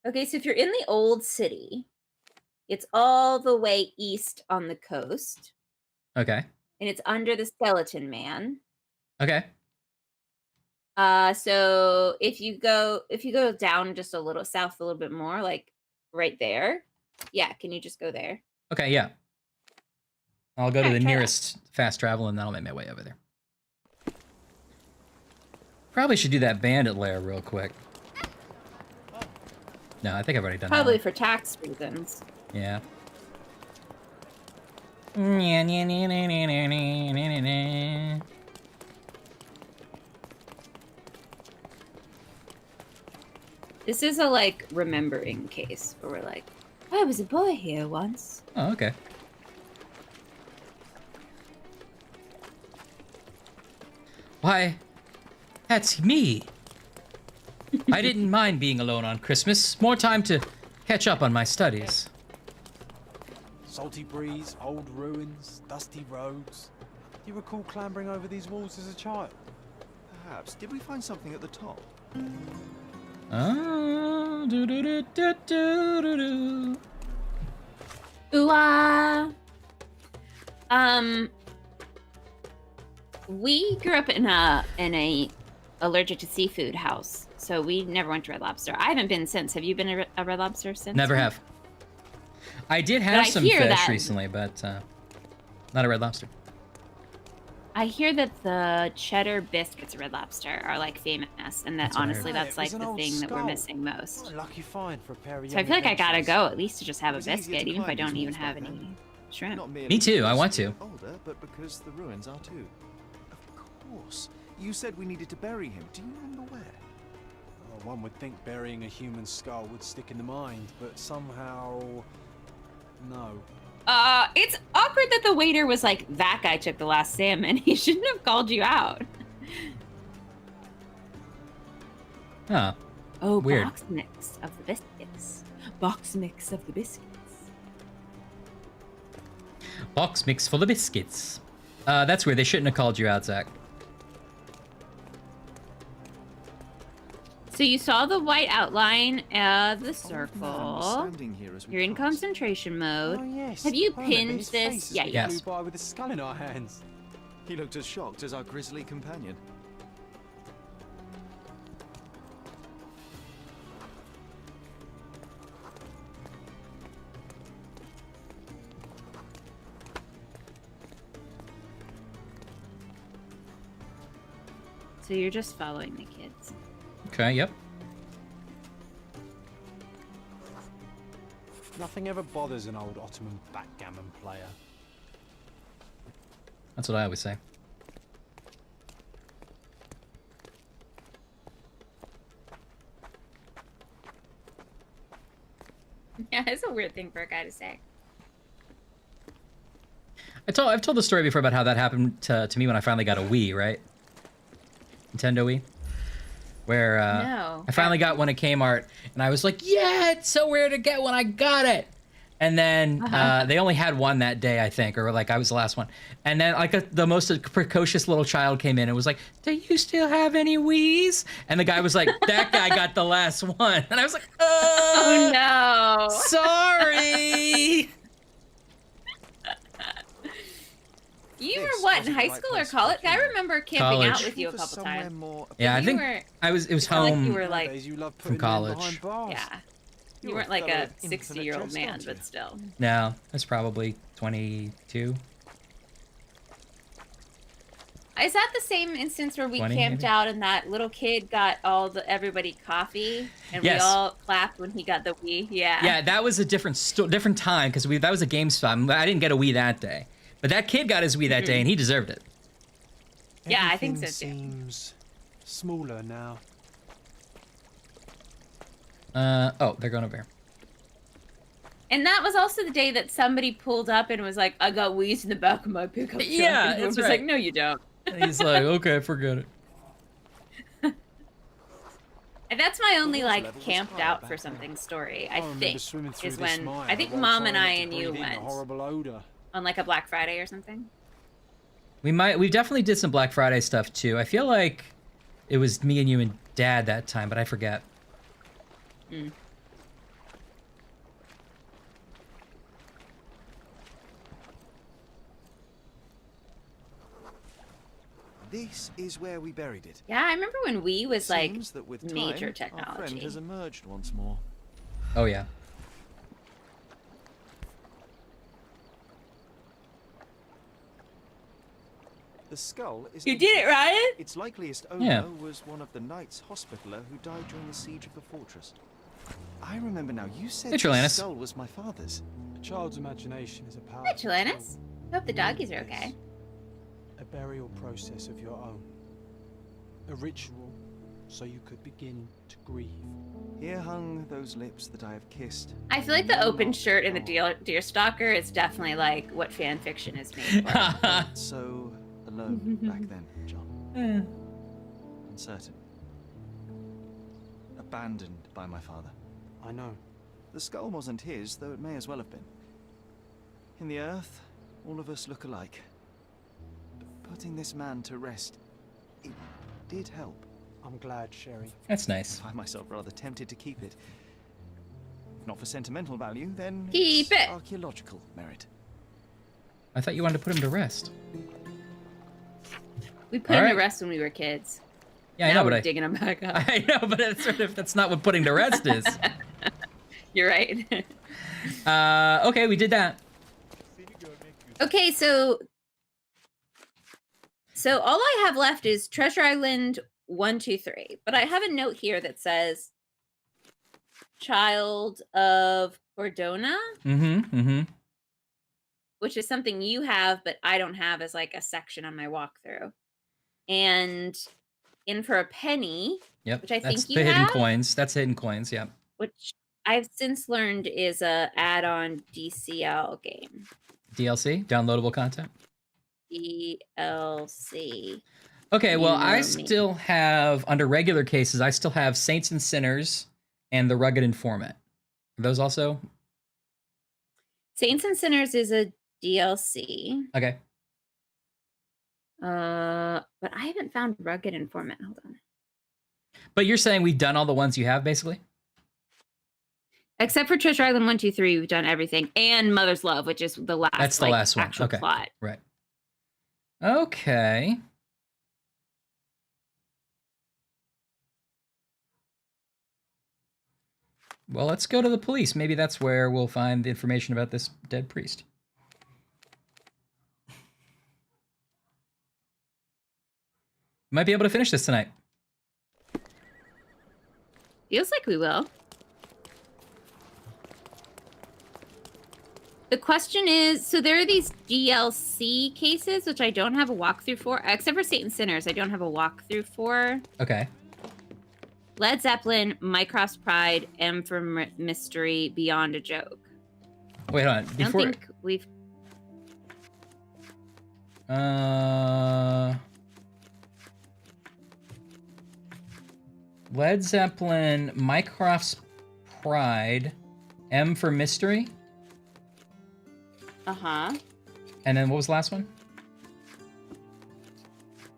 Okay, so if you're in the Old City, it's all the way east on the coast. Okay. And it's under the Skeleton Man. Okay. So if you go down just a little south a little bit more, like right there. Yeah, can you just go there? Okay, yeah. I'll go to the nearest fast travel and then I'll make my way over there. Probably should do that bandit lair real quick. No, I think I've already done that. Probably for tax reasons. Yeah. This is a like remembering case where we're like, I was a boy here once. Oh, okay. Why, that's me. I didn't mind being alone on Christmas. More time to catch up on my studies. Salty breeze, old ruins, dusty roads. Do you recall clambering over these walls as a child? Perhaps. Did we find something at the top? We grew up in a allergic to seafood house, so we never went to Red Lobster. I haven't been since. Have you been to a Red Lobster since? Never have. I did have some fish recently, but not a Red Lobster. I hear that the cheddar biscuits at Red Lobster are like famous, and that honestly, that's like the thing that we're missing most. What a lucky find for a pair of So I feel like I gotta adventurers. go at least to just have a biscuit, even if I don't even have any shrimp. Me too. I want to. Older, but because the ruins are too. Of course. You said we needed to bury him. Do you remember where? Oh, one would think burying a human skull would stick in the mind, but somehow, no. It's awkward that the waiter was like, that guy took the last salmon. He shouldn't have called you out. Huh. Oh, weird. box mix of the biscuits. Box mix of the biscuits. Box mix full of biscuits. That's weird. They shouldn't have called you out, Zach. So you saw the white outline of the circle. You're in concentration mode. Oh, yes. Have you I remember pinned his this? face as Yeah, we yes. flew by with a skull in our hands. He looked as shocked as our grisly companion. So you're just following the kids. Okay, yep. Nothing ever bothers an old Ottoman backgammon player. That's what I always say. Yeah, it's a weird thing for a guy to say. I've told the story before about how that happened to me when I finally got a Wii, right? Nintendo Wii. Where No. I finally got one at Kmart, and I was like, yeah, it's so rare to get one, I got it. And then they only had one that day, I think, or like I was the last one. And then like the most precocious little child came in and was like, do you still have any Wiis? And the guy was like, that guy got the last one. And I was like, oh no. Sorry. You were what, in high school or college? I remember camping out with you a couple times. Yeah, I You think were- it was I felt like home you were like from college. Yeah. You weren't like a 60-year-old man, but still. No, I was probably 22. Is that the same instance where we 20 camped maybe? out and that little kid got everybody coffee and Yes. we all clapped when he got the Wii? Yeah. Yeah, that was a different time because that was a GameStop. I didn't get a Wii that day, but that kid got his Wii that day and he deserved it. Yeah, I think so too. Seems smaller now. Oh, they're going over here. And that was also the day that somebody pulled up and was like, I got Wii's in the back of my pickup truck. Yeah, and we that's was right. like, no, you don't. And he's like, okay, forget it. And that's my only like camped out for something story, I remember think, swimming through is this when mire I think while Mom and trying I not to and you breathe in the went horrible odor. on like a Black Friday or something. We definitely did some Black Friday stuff too. I feel like it was me and you and Dad that time, but I forget. Mm. This is where we buried it. Yeah, I remember when Wii was like Seems that with major time, our friend technology. has emerged once more. Oh yeah. The skull is. You did it, Ryan? Its likeliest owner Yeah. was one of the Knights Hospitaller who died during the siege of the fortress. I remember now. You said Hey, the Trilanus. skull was my father's. A child's imagination is a power. Hi, Chilenas. Hope the doggies are okay. A burial process of your own. A ritual so you could begin to grieve. Here hung those lips that I have kissed. I feel like the open shirt in the Deerstalker is definitely like what fan fiction is made for. So alone back then, John. Uncertain. Abandoned by my father. I know. The skull wasn't his, though it may as well have been. In the earth, all of us look alike. But putting this man to rest, it did help. I'm glad, Sherry. That's nice. I find myself rather tempted to keep it. If not for sentimental value, then Keep it's it. archaeological merit. I thought you wanted to put him to rest. We put him Alright. to rest when we were kids. Yeah, I now know, we're but digging them back up. I know, but it's sort of that's not what putting to rest is. You're right. Okay, we did that. Okay, so all I have left is Treasure Island 1, 2, 3. But I have a note here that says Child of Cordona. Which is something you have, but I don't have as like a section on my walkthrough. And In for a Penny, Yep. which I That's think you the hidden have, coins. That's hidden coins, yep. which I've since learned is a add-on DCL game. DLC, downloadable content. DLC. Okay, well, I me. still have, under regular cases, I still have Saints and Sinners and The Rugged Informant. Are those also? Saints and Sinners is a DLC. Okay. But I haven't found Rugged Informant. Hold on. But you're saying we've done all the ones you have, basically? Except for Treasure Island 1, 2, 3, we've done everything. And Mother's Love, which is the last, That's the last one. actual Okay. plot. Right. Okay. Well, let's go to the police. Maybe that's where we'll find the information about this dead priest. Might be able to finish this tonight. Feels like we will. The question is, so there are these DLC cases, which I don't have a walkthrough for, except for Satan Sinners, I don't have a walkthrough for. Okay. Led Zeppelin, Mycroft's Pride, M for Mystery, Beyond a Joke. Wait, hold on. I don't think we've... Led Zeppelin, Mycroft's Pride, M for Mystery. Uh-huh. And then what was the last one?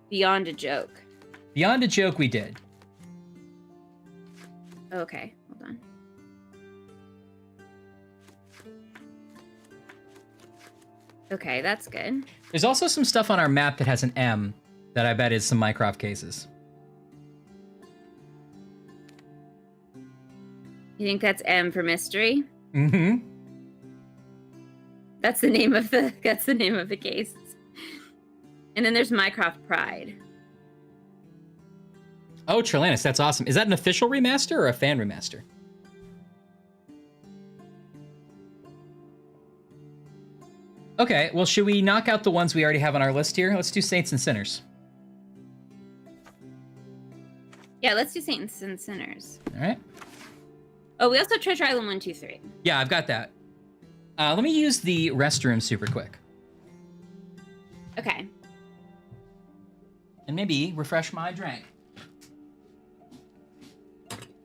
Beyond a Joke. Beyond a Joke we did. Okay, hold on. Okay, that's good. There's also some stuff on our map that has an M that I bet is some Mycroft cases. You think that's M for Mystery? Mm-hmm. That's the name of the case. And then there's Mycroft Pride. Oh, Trelanis, that's awesome. Is that an official remaster or a fan remaster? Okay, well, should we knock out the ones we already have on our list here? Let's do Saints and Sinners. Yeah, let's do Saints and Sinners. All right. Oh, we also have Treasure Island 1, 2, 3. Yeah, I've got that. Let me use the restroom super quick. Okay. And maybe refresh my drink.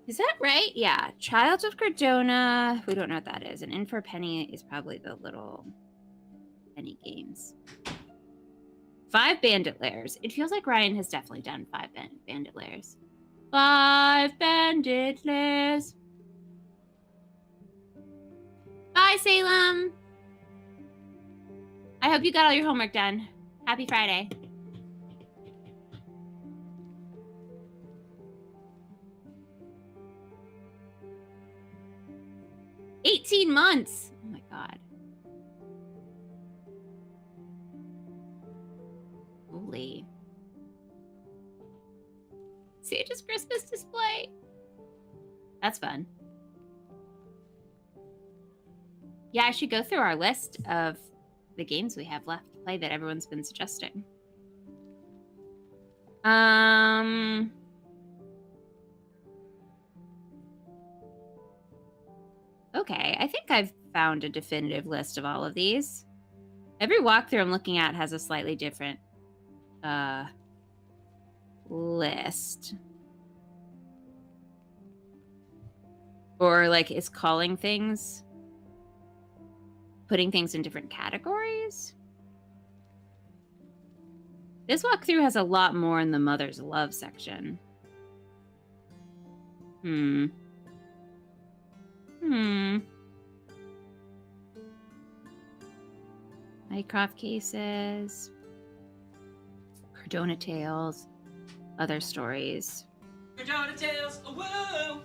Is that right? Yeah. Child of Cordona. We don't know what that is. And In for a Penny is probably the little penny games. 5 Bandit Lairs. It feels like Ryan has definitely done 5 Bandit Lairs. 5 Bandit Lairs. Bye, Salem. I hope you got all your homework done. Happy Friday. $18 months. Oh my God. Holy. Santa's Christmas display. That's fun. Yeah, I should go through our list of the games we have left to play that everyone's been suggesting. Okay, I think I've found a definitive list of all of these. Every walkthrough I'm looking at has a slightly different list. Or like is calling things, putting things in different categories. This walkthrough has a lot more in the Mother's Love section. Mycroft cases. Cordona Tales. other stories. Cordona Tales, woo!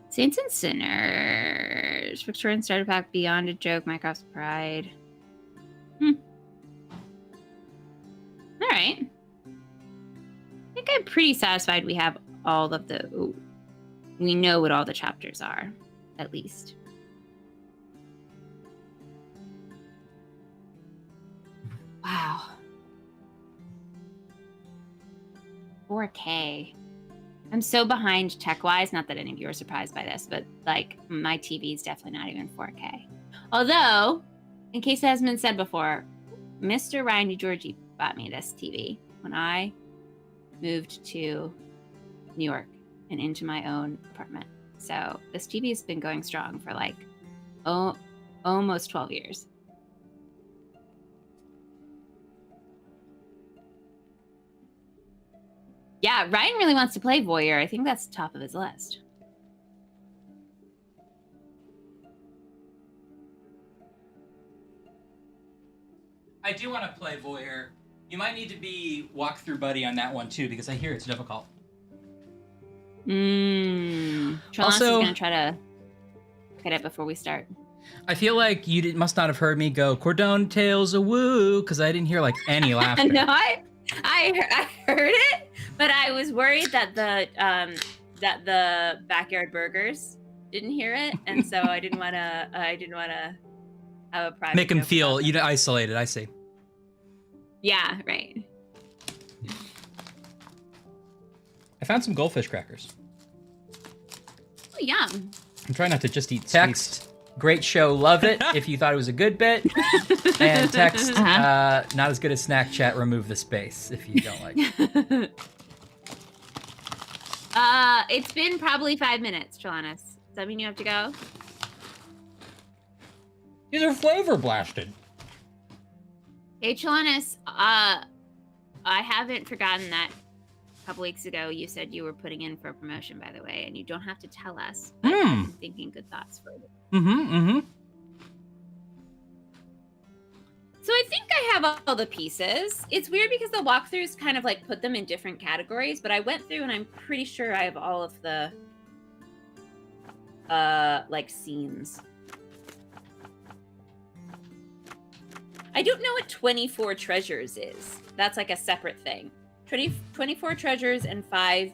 Saints and Sinners. Victorian starter pack, Beyond a Joke, Minecraft's Pride. All right. I think I'm pretty satisfied we have all of the... Ooh, we know what all the chapters are, at least. Wow. 4K. I'm so behind tech-wise. Not that any of you are surprised by this, but like my TV is definitely not even 4K. Although, in case it hasn't been said before, Mr. Ryan DeGiorgi bought me this TV when I moved to New York and into my own apartment. So this TV has been going strong for like almost 12 years. Yeah, Ryan really wants to play Voyeur. I think that's top of his list. I do want to play Voyeur. You might need to be walkthrough buddy on that one too, because I hear it's difficult. Trelawney is gonna try to get it before we start. I feel like you must not have heard me go Cordona Tales a woo, because I didn't hear like any laughter. No, I heard it, but I was worried that the Backyard Burgers didn't hear it, and so I didn't want to have a private. Make him feel isolated. I see. Yeah, right. I found some goldfish crackers. Oh, yum. I'm trying not to just eat text. Great show, love it. If you thought it was a good bit, and text not as good as snack chat. Remove the space if you don't like it. It's been probably 5 minutes, Trelawney. Does that mean you have to go? These are flavor blasted. Hey, Trelawney, I haven't forgotten that a couple weeks ago you said you were putting in for a promotion, by the way, and you don't have to tell us. But I'm thinking good thoughts for you. So I think I have all the pieces. It's weird because the walkthroughs kind of like put them in different categories, but I went through and I'm pretty sure I have all of the like scenes. I don't know what 24 treasures is. That's like a separate thing. 24 treasures and 5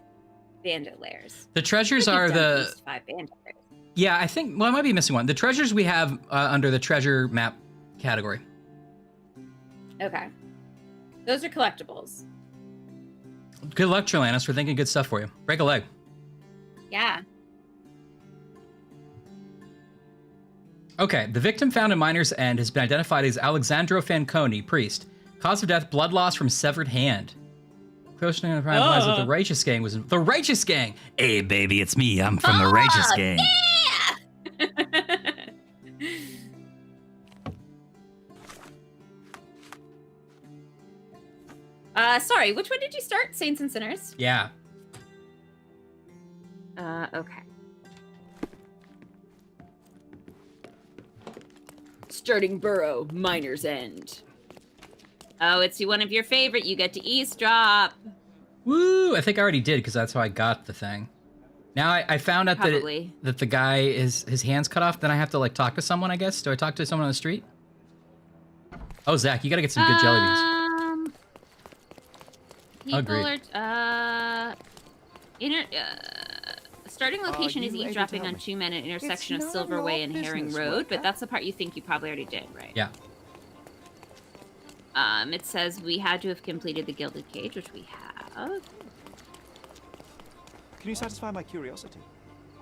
bandit layers. The treasures are the 5 bandit layers. Yeah, I think. Well, I might be missing one. The treasures we have under the treasure map category. Okay, those are collectibles. Good luck, Trelawney. We're thinking good stuff for you. Break a leg. Yeah. Okay, the victim found in Miner's End has been identified as Alexandro Fanconi, priest. Cause of death, blood loss from severed hand. Questioning the crime implies that the Righteous Gang was the Righteous Gang. Hey, baby, it's me. I'm from the Righteous Gang. Sorry, which one did you start? Saints and Sinners? Yeah. Okay. Starting burrow, Miner's End. Oh, it's one of your favorite. You get to eavesdrop. Woo! I think I already did because that's how I got the thing. Now I found out that the guy is his hands cut off. Then I have to like talk to someone. I guess. Do I talk to someone on the street? Oh, Zach, you gotta get some good jelly beans. People starting location is eavesdropping on 2 men at intersection of Silver Way and Herring Road, but that's the part you think you probably already did, right? Yeah. It says we had to have completed the Gilded Cage, which we have. Can you satisfy my curiosity?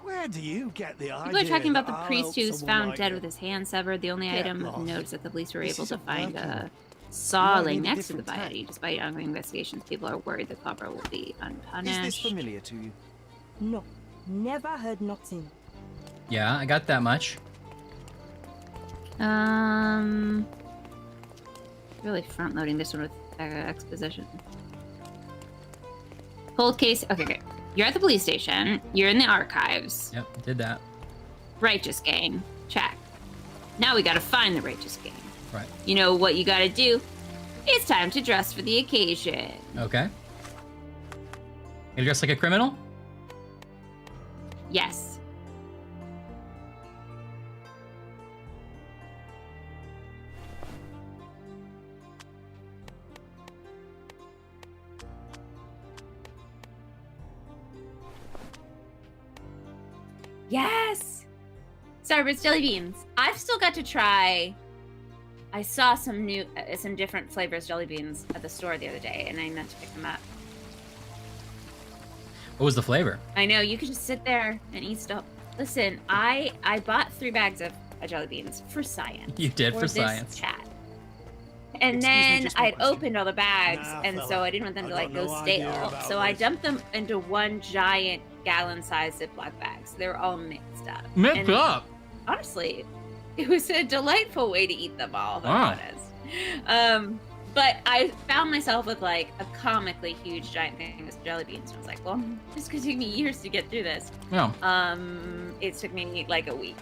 Where do you get the idea? People are talking about the that priest I'll who's help someone found like dead you? with his hand severed. The only Get item of lost. note is that the police were This able to isn't find working. a saw You laying might need a next to the different body. Despite ongoing investigations, people are worried the culprit will be unpunished. Is this familiar to you? No, never heard nothing. Yeah, I got that much. Really front loading this one with exposition. Cold case. Okay, great. You're at the police station. You're in the archives. Yep, did that. Righteous Gang. Check. Now we gotta find the Righteous Gang. Right. You know what you gotta do? It's time to dress for the occasion. Okay. You dress like a criminal? Yes. Yes! Starburst jelly beans. I've still got to try. I saw some different flavors jelly beans at the store the other day, and I meant to pick them up. What was the flavor? I know, you could just sit there and eat stuff. Listen, I bought 3 bags of jelly beans for science. You did for this science. Chat. And then I'd opened all the bags, and so I didn't want them to like go stale. So I dumped them into one giant gallon-sized Ziploc bag. So they were all mixed up. Mixed up? Honestly, it was a delightful way to eat them all, if Wow. I'm honest. But I found myself with like a comically huge giant thing of jelly beans. And I was like, well, this could take me years to get through this. Yeah. It took me like a week.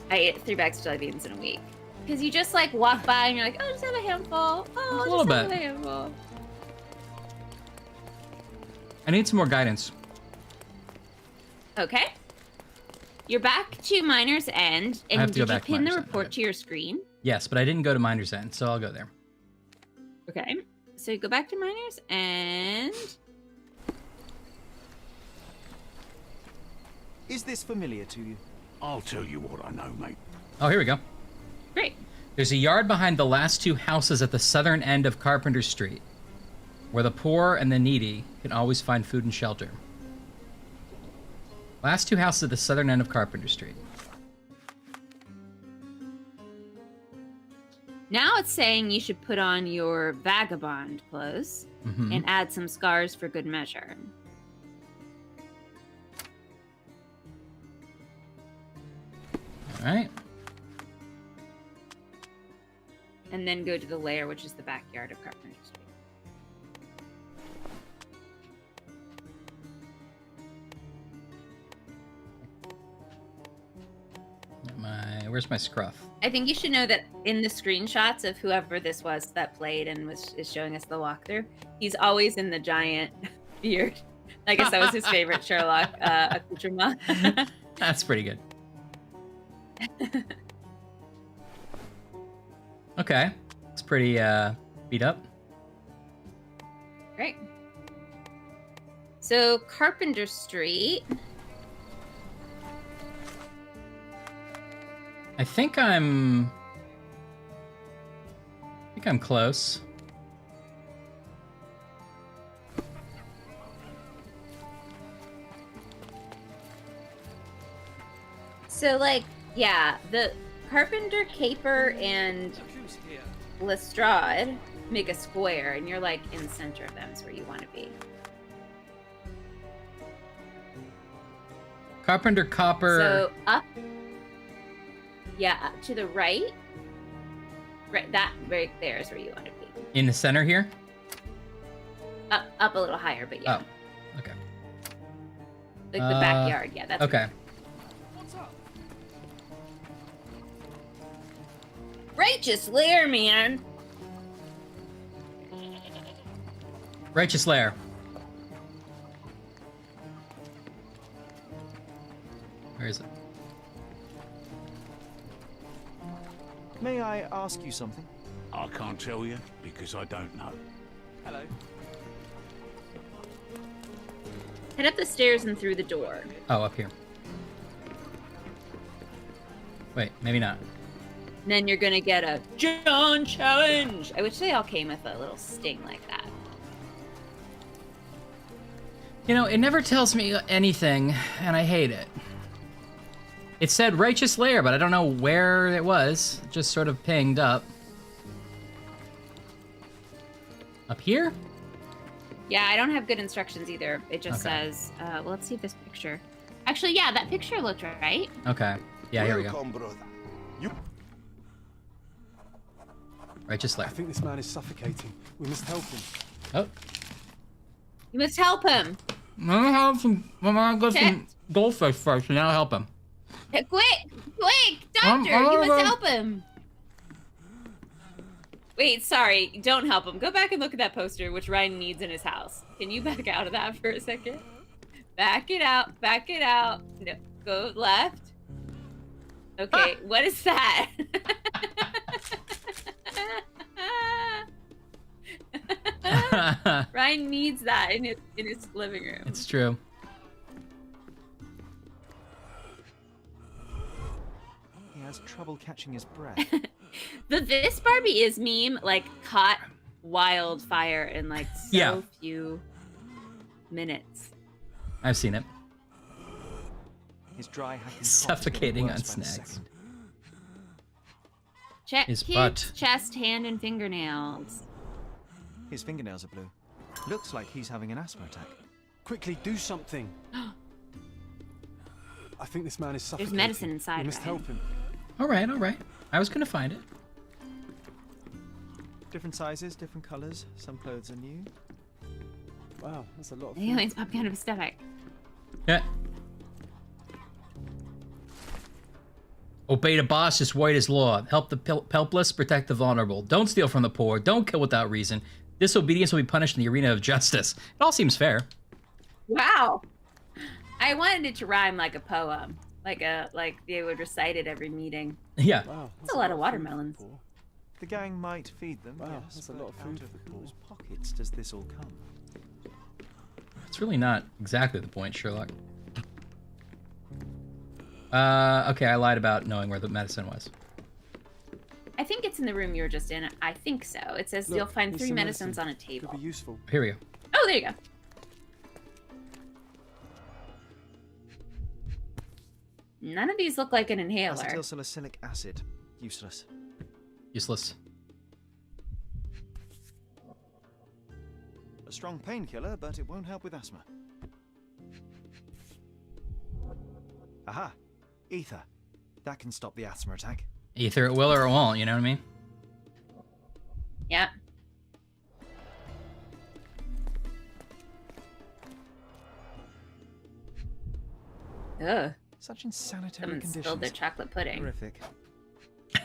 I ate 3 bags of jelly beans in a week. Because you just like walk by and you're like, oh, just have a handful. Oh, A little just have bit. a handful. I need some more guidance. Okay. You're back to Miner's End. I have And to go did you back to pin the Miner's End, report to your screen? Yes, but I didn't go to Miner's End, so I'll go there. Okay. So you go back to Miner's End. Is this familiar to you? I'll tell you what I know, mate. Oh, here we go. Great. There's a yard behind the last 2 houses at the southern end of Carpenter Street, where the poor and the needy can always find food and shelter. Last 2 houses at the southern end of Carpenter Street. Now it's saying you should put on your vagabond clothes Mhm. and add some scars for good measure. All right. And then go to the lair, which is the backyard of Carpenter Street. Where's my scruff? I think you should know that in the screenshots of whoever this was that played and is showing us the walkthrough, he's always in the giant beard. I guess that was his favorite Sherlock accoutrement. That's pretty good. Okay. It's pretty beat up. Great. So Carpenter Street. I think I'm close. So like, yeah, the Carpenter, Caper, and Lestrade make a square, and you're like in the center of them is where you want to be. Carpenter, Copper. So up. Yeah, to the right. Right, that right there is where you want to be. In the center here? Up a little higher, but yeah. Oh, okay. Like the backyard, yeah. That's okay. Righteous lair, man. Righteous Lair. Where is it? May I ask you something? I can't tell you because I don't know. Hello. Head up the stairs and through the door. Oh, up here. Wait, maybe not. And then you're gonna get a John challenge. I wish they all came with a little sting like that. You know, it never tells me anything, and I hate it. It said Righteous Lair, but I don't know where it was. It just sort of pinged up. Up here? Yeah, I don't have good instructions either. It just Okay. says, well, let's see this picture. Actually, yeah, that picture looked right. Okay. Yeah, here we go. Welcome, brother. You... Righteous Lair. I think this man is suffocating. We must help him. Oh. You must help him. I'm gonna have some. I'm gonna go some goldfish first, and I'll help him. Quick, doctor, you must help him. Wait, sorry. Don't help him. Go back and look at that poster, which Ryan needs in his house. Can you back out of that for a second? Back it out. Back it out. No, go left. Okay, what is that? Ryan needs that in his living room. It's true. He has trouble catching his breath. This Barbie is meme like caught wildfire in like so few minutes. I've seen it. His dry hacking Suffocating on snacks. Check His his butt. chest, hand, and fingernails. His fingernails are blue. Looks like he's having an asthma attack. Quickly, do something. I think this man is suffocating. There's medicine inside. We must Ryan. help him. All right, all right. I was gonna find it. Different sizes, different colors. Some clothes are new. Wow, that's a lot of The alien's popping out of his stomach. Yeah. Obey the boss, just white as law. Help the helpless, protect the vulnerable. Don't steal from the poor. Don't kill without reason. Disobedience will be punished in the arena of justice. It all seems fair. Wow. I wanted it to rhyme like a poem. Like they would recite it every meeting. Yeah. Wow, That's a lot of watermelons. The gang might feed them. Wow, yes, that's a but lot of food out for the whose pockets does this all come? It's really not exactly the point, Sherlock. Okay, I lied about knowing where the medicine was. I think it's in the room you were just in. I think so. It says Look, you'll find here's 3 some medicines medicine. on a table. Could be useful. Here we go. Oh, there you go. None of these look like an inhaler. Acetylsalicylic acid. Useless. Useless. A strong painkiller, but it won't help with asthma. Aha! Ether. That can stop the asthma attack. Either it will or it won't, you know what I mean? Yep. Ugh. Such insanitary Someone conditions. spilled their chocolate pudding. Horrific.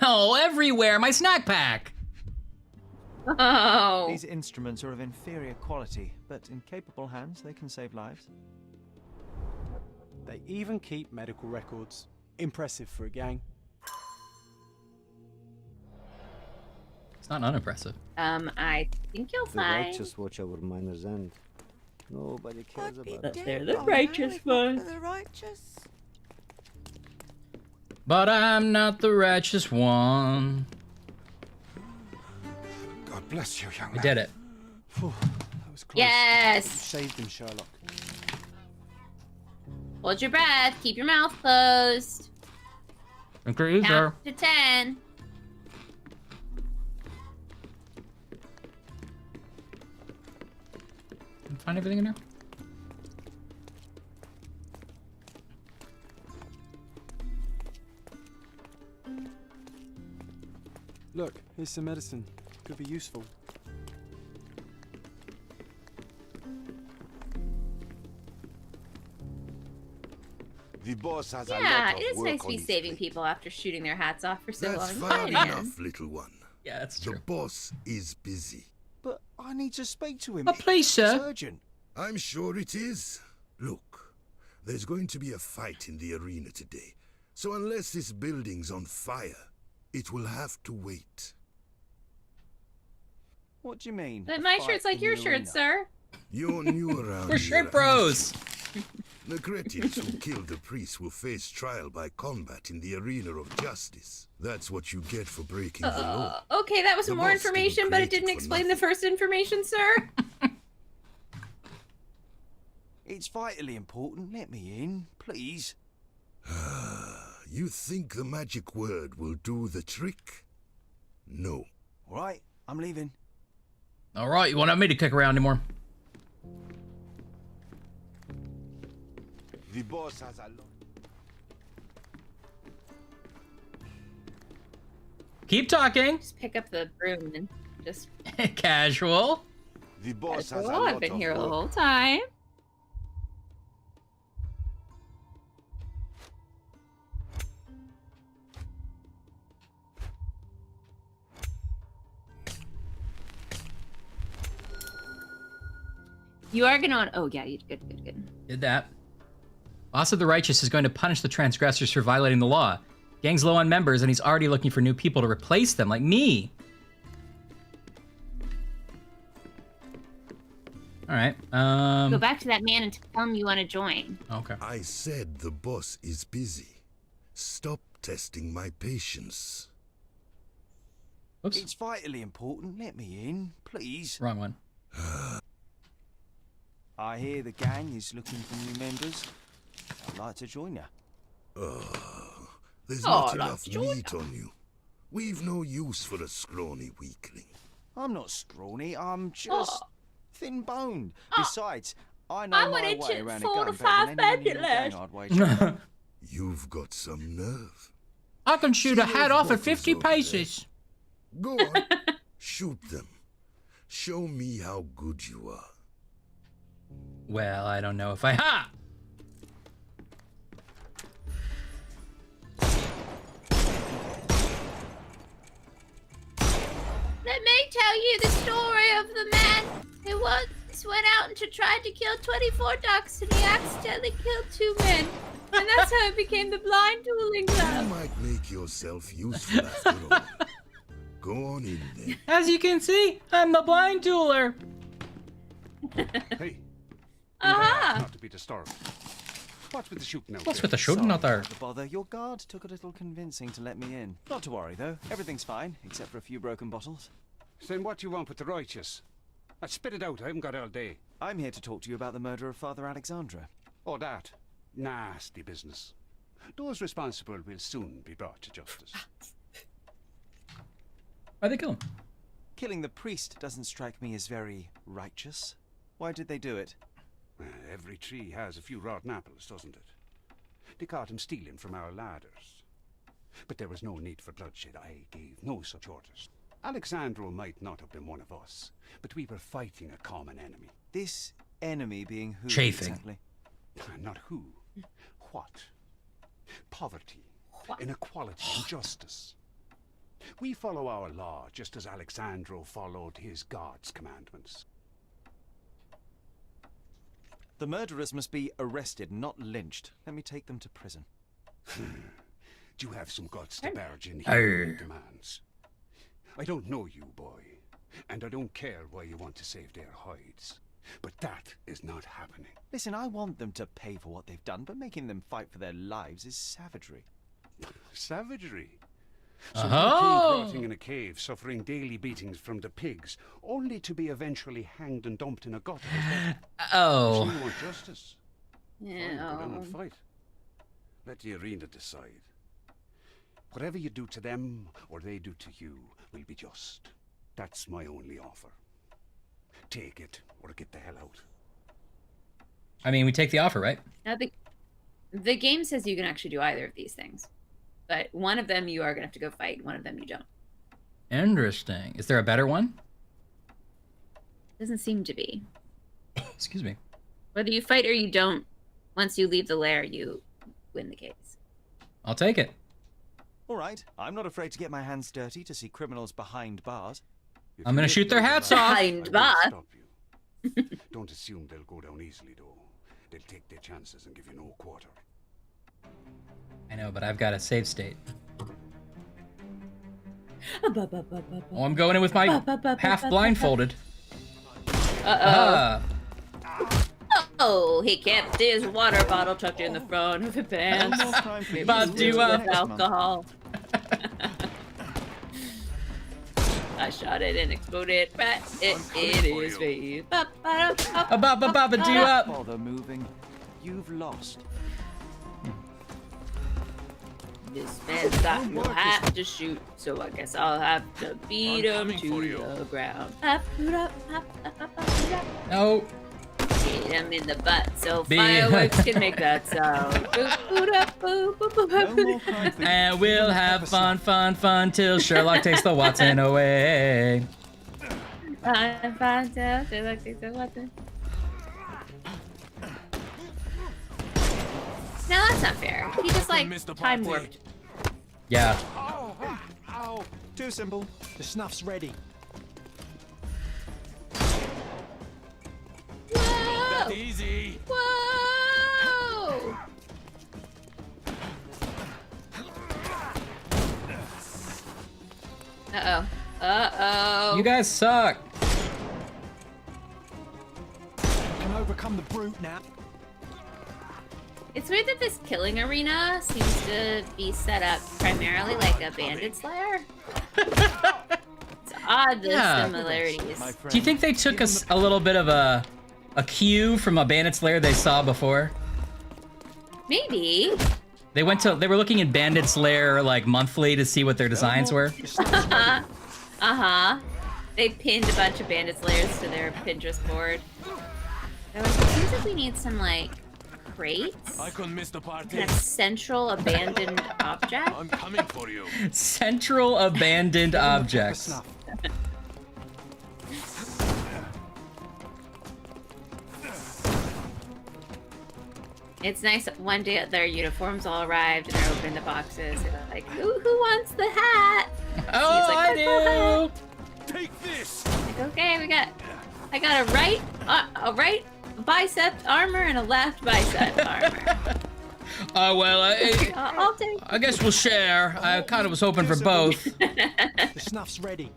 Oh, everywhere! My snack pack! Oh. These instruments are of inferior quality, but in capable hands they can save lives. They even keep medical records. Impressive for a gang. It's not unimpressive. I think you'll The find. righteous watch over miner's end. Nobody cares about But that. they're the righteous ones. The righteous. But I'm not the righteous one. God bless you, young I man. did it. Phew, that was close. Yes. You saved him, Sherlock. Hold your breath. Keep your mouth closed. Okay, sir. Count to 10. Find everything in there? Look, here's some medicine. Could be useful. The boss has a Yeah, lot of it is work nice to on be his saving people after shooting their hats off for so That's long. fair Fine, man. enough, little one. Yeah, that's The true. boss is busy. But I need to speak to him. Oh, please, sir. It's urgent. I'm sure it is. Look, there's going to be a fight in the arena today. So unless this building's on fire, it will have to wait. What do you mean? But my Fight shirt's like in your the shirt, arena? sir. You're new around We're here, shirt bros. The cretins who killed the priest will face trial by combat in the arena of justice. That's what you get for breaking the law. Okay, that was The more boss didn't information, but it create it didn't for explain the first information, sir. It's vitally important. Let me in, please. You think the magic word will do the trick? No. All right, I'm leaving. All right, you won't have me to kick around anymore. The boss has a lot. Keep talking. Just pick up the broom and just. Casual. The boss has a Oh, lot I've been of here the work. whole time. You are gonna. Oh yeah, you good. Did that. Boss of the Righteous is going to punish the transgressors for violating the law. Gang's low on members, and he's already looking for new people to replace them, like me. All right. Go back to that man and tell him you want to join. Okay. I said the boss is busy. Stop testing my patience. Oops. It's vitally important. Let me in, please. Wrong one. I hear the gang is looking for new members. I'd like to join you. There's not enough meat on you. We've no use for a scrawny weakling. I'm not scrawny. I'm just thin-boned. Besides, I know my way around a gun better than any gang I'd wager. You've got some nerve. I can shoot a hat off at 50 paces. Go on. Shoot them. Show me how good you are. Well, I don't know if I... Ha! Let me tell you the story of the man who once went out and tried to kill 24 ducks and he accidentally killed 2 men. And that's how it became the blind dueling club. You might make yourself useful after all. Go on in then. As you can see, I'm the blind jeweler. Hey. Not to be disturbed. What's with the shooting out What's there? with the shooting out there? Not to bother. Your guard took a little convincing to let me in. Not to worry, though. Everything's fine, except for a few broken bottles. Then what do you want with the righteous? Spit it out. I haven't got all day. I'm here to talk to you about the murder of Father Alexandra. Oh, that. Nasty business. Those responsible will soon be brought to justice. Why'd they kill him? Killing the priest doesn't strike me as very righteous. Why did they do it? Every tree has a few rotten apples, doesn't it? They caught him stealing from our ladders. But there was no need for bloodshed. I gave no such orders. Alexandro might not have been one of us, but we were fighting a common enemy. This enemy being who Chafing. exactly? Not who. What? Poverty, inequality, and justice. We follow our law just as Alexandro followed his God's commandments. The murderers must be arrested, not lynched. Let me take them to prison. Do you have some guts to barge in here with demands? I don't know you, boy, and I don't care why you want to save their hides. But that is not happening. Listen, I want them to pay for what they've done, but making them fight for their lives is savagery. Savagery? Some rotting in a cave, suffering daily beatings from the pigs, only to be eventually hanged and dumped in a gutter. Oh. So you want justice? Yeah. Fine, go down and fight. Let the arena decide. Whatever you do to them, or they do to you, will be just. That's my only offer. Take it, or get the hell out. I mean, we take the offer, right? Now the game says you can actually do either of these things. But one of them you are going to have to go fight, one of them you don't. Interesting. Is there a better one? Doesn't seem to be. Excuse me. Whether you fight or you don't, once you leave the lair, you win the case. I'll take it. All right, I'm not afraid to get my hands dirty to see criminals behind bars. I'm going to shoot their hats off. Behind bars? Stop you. Don't assume they'll go down easily, though. They'll take their chances and give you no quarter. I know, but I've got a save state. Oh, I'm going in with my half blindfolded. Oh, he kept his water bottle tucked in the front of his pants. With alcohol. I shot it and exploded right in his face. Bother moving. You've lost. This man's got no hat to shoot, so I guess I'll have to beat him to the ground. No. Hit him in the butt so fireworks can make that sound. And we'll have fun till Sherlock takes the Watson away. Fun till Sherlock takes the Watson. Now that's not fair. He just like time warped. Yeah. Ow. Too simple. The snuff's ready. Whoa! easy. Whoa! Uh-oh. Uh-oh. You guys suck. Can overcome the brute now. It's weird that this killing arena seems to be set up primarily like a bandit's lair. It's odd, the similarities. Do you think they took a little bit of a cue from a bandit's lair they saw before? Maybe. They were looking in Bandit's Lair like monthly to see what their designs were. Uh-huh. They pinned a bunch of Bandit's Lairs to their Pinterest board. It seems like we need some like crates. I couldn't miss the party. Kind of central abandoned object. I'm coming for you. Central abandoned objects. It's nice that one day their uniforms all arrived and they're opening the boxes. They're like, who wants the hat? Oh, like, I do. Take this. Like, okay, I got a right bicep armor and a left bicep armor. Oh, well, I'll take. I guess we'll share. I kind of was hoping for both. The snuff's ready.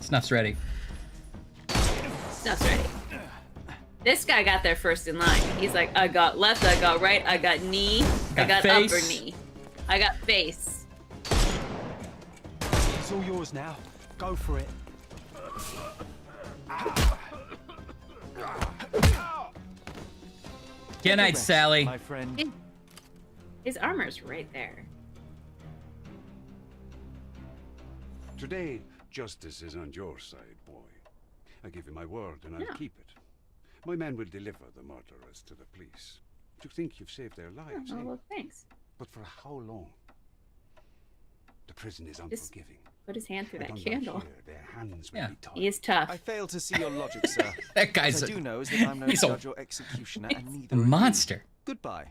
Snuff's ready. Snuff's ready. This guy got there first in line. He's like, I got left, I got right, I got knee, I got face. upper knee, I got face. It's all yours now. Go for it. Good night, Sally. My friend. His armor's right there. Today, justice is on your side, boy. I give you my word, and I'll keep it. My men will deliver the murderers to the police. You think you've saved their lives, Oh, eh? well, thanks. But for how long? The prison is Just unforgiving. put his hand through that And candle. here, their hands will be tied. He is tough. I fail to see your logic, sir. That guy's What I do know is that I'm no he's a- judge or executioner, and neither A are you. monster. Goodbye.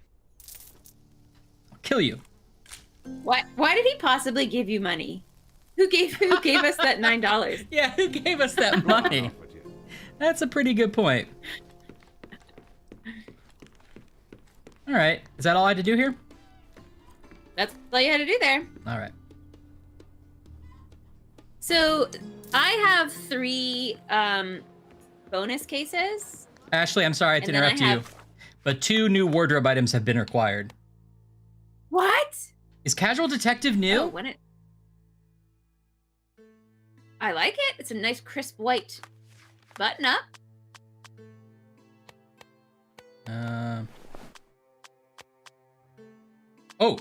I'll kill you. Why did he possibly give you money? Who gave us that $9? Yeah, who gave us that money? That's a pretty good point. All right, is that all I had to do here? That's all you had to do there. All right. So I have 3 bonus cases. Ashley, I'm sorry to And then I interrupt you, have- but 2 new wardrobe items have been required. What? Is Casual Detective new? Oh, when it. I like it. It's a nice crisp white button up. Oh,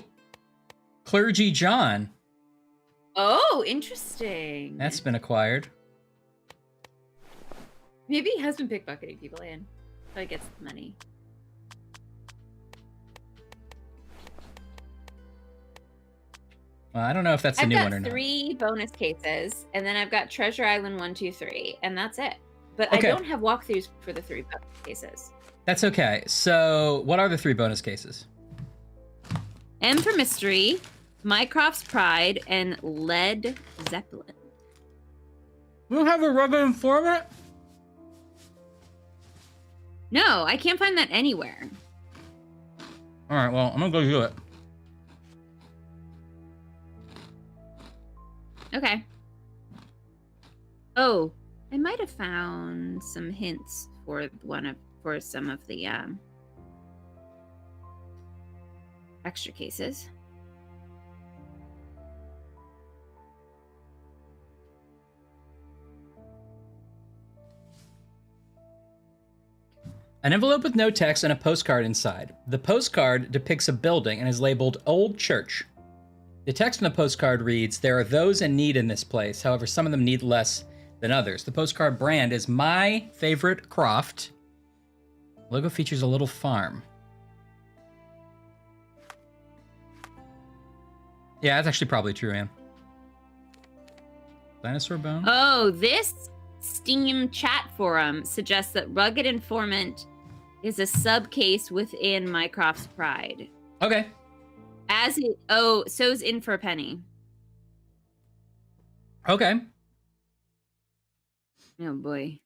Clergy John. Oh, interesting. That's been acquired. Maybe he has been pickpocketing people in, so he gets the money. Well, I don't know if that's the new one or I've not. got 3 bonus cases, and then I've got Treasure Island 1, 2, 3, and that's it. But Okay. I don't have walkthroughs for the 3 bonus cases. That's okay. So, what are the 3 bonus cases? M for Mystery, Mycroft's Pride, and Led Zeppelin. We don't have a rubber informant? No, I can't find that anywhere. All right, well, I'm gonna go do it. Okay. Oh, I might have found some hints for some of the extra cases. An envelope with no text and a postcard inside. The postcard depicts a building and is labeled Old Church. The text on the postcard reads, "There are those in need in this place. However, some of them need less than others." The postcard brand is My Favorite Croft. The logo features a little farm. Yeah, that's actually probably true, man. Dinosaur bone? Oh, this Steam chat forum suggests that Rugged Informant is a subcase within Mycroft's Pride. Okay. So's In for a Penny. Okay. Oh boy.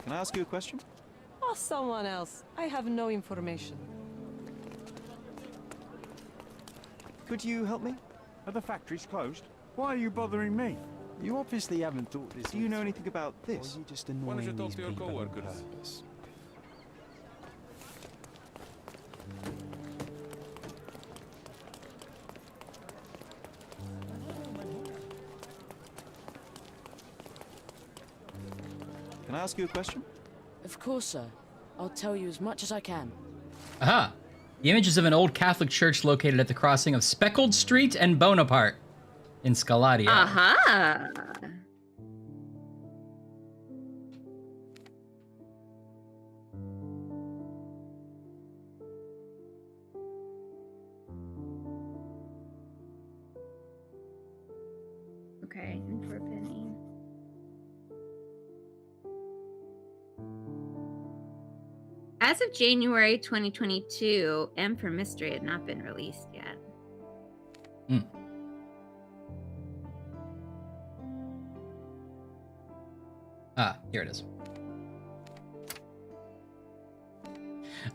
Can I ask you a question? Ask someone else. I have no information. Could you help me? Are the factories closed? Why are you bothering me? You obviously haven't thought this. Do you know anything about this? Or are you just annoying these people on purpose? Can I ask you a question? Of course, sir. I'll tell you as much as I can. Aha! The image is of an old Catholic church located at the crossing of Speckled Street and Bonaparte in Scaladia. Aha! Okay, and for a penny. As of January 2022, M for Mystery had not been released yet. Hmm. Ah, here it is.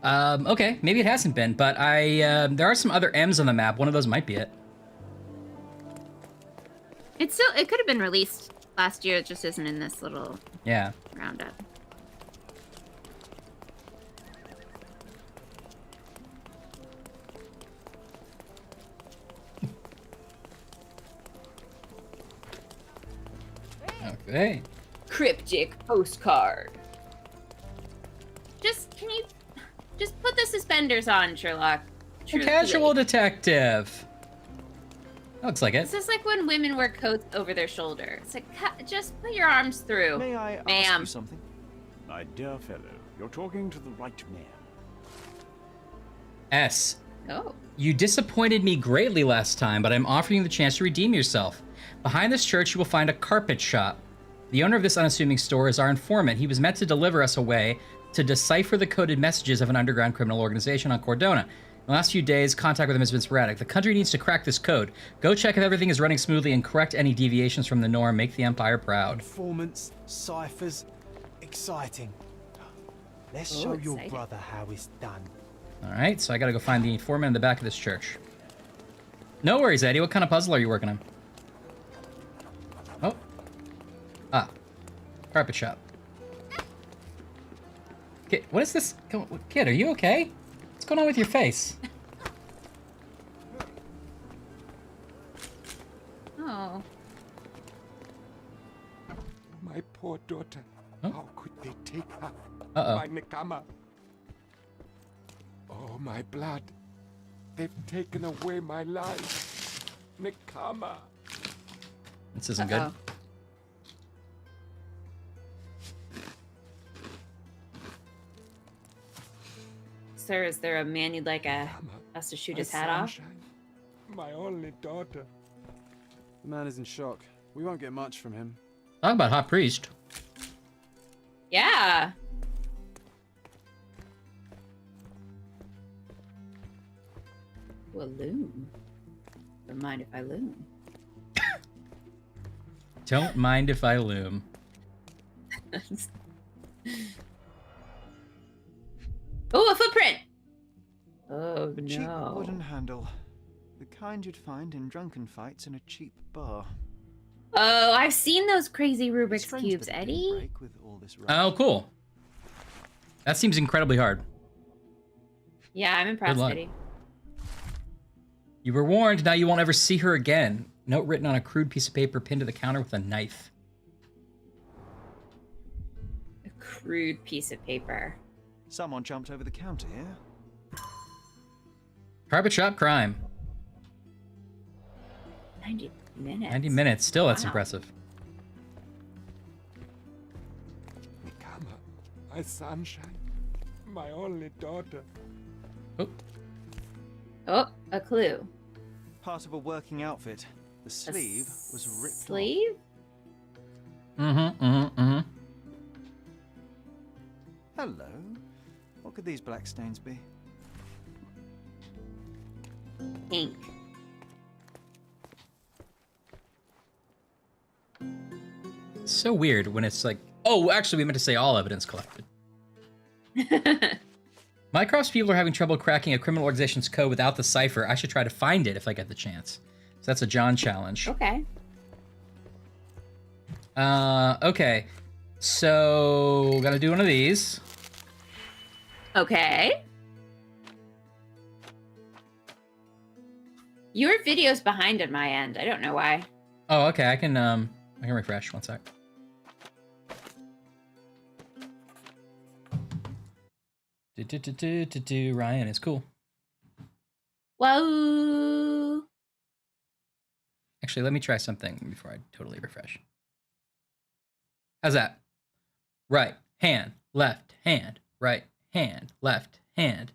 Okay, maybe it hasn't been, but there are some other M's on the map. One of those might be it. It could have been released last year. It just isn't in this little roundup. Okay. Cryptic postcard. Can you just put the suspenders on, Sherlock? A casual detective. Looks like it. This is like when women wear coats over their shoulder. It's like, just put your arms through. May I ask you something? My dear fellow, you're talking to the right man. S. Oh. You disappointed me greatly last time, but I'm offering you the chance to redeem yourself. Behind this church, you will find a carpet shop. The owner of this unassuming store is our informant. He was meant to deliver us a way to decipher the coded messages of an underground criminal organization on Cordona. In the last few days, contact with him has been sporadic. The country needs to crack this code. Go check if everything is running smoothly and correct any deviations from the norm. Make the Empire proud. Informants, ciphers, exciting. Let's show your brother how it's done. All right, so I gotta go find the informant in the back of this church. No worries, Eddie. What kind of puzzle are you working on? Oh. Ah. Carpet shop. Kid, what is this? Kid, are you okay? What's going on with your face? Oh. My poor daughter. Oh. How could they take her? Uh-oh. My Nekama. Oh, my blood. They've taken away my life. Nekama. This isn't good. Sir, is there a man you'd like us to shoot his hat off? My only daughter. The man is in shock. We won't get much from him. Talk about hot priest. Yeah. Well, loom. Don't mind if I loom. Don't mind if I loom. Oh, a footprint! Oh, A cheap no. wooden handle. The kind you'd find in drunken fights in a cheap bar. Oh, I've seen those crazy Rubik's Cubes, Eddie. Oh, cool. That seems incredibly hard. Yeah, I'm impressed, Good luck. Eddie. You were warned, now you won't ever see her again. Note written on a crude piece of paper pinned to the counter with a knife. A crude piece of paper. Someone jumped over the counter here. Carpet shop crime. 90 minutes. 90 minutes. Still, that's Wow. impressive. Nekama. My sunshine. My only daughter. Oh, a clue. Part of a working outfit. The sleeve was ripped Sleeve? off. Hello. What could these black stains be? Ink. So weird when it's like Oh, actually, we meant to say all evidence collected. Mycroft's people are having trouble cracking a criminal organization's code without the cipher. I should try to find it if I get the chance. So that's a John challenge. Okay. Okay. So, gotta do one of these. Okay. Your video's behind on my end. I don't know why. Oh, okay. I can refresh. One sec. Ryan is cool. Whoa. Actually, let me try something before I totally refresh. How's that? Right hand, left hand, right hand, left hand.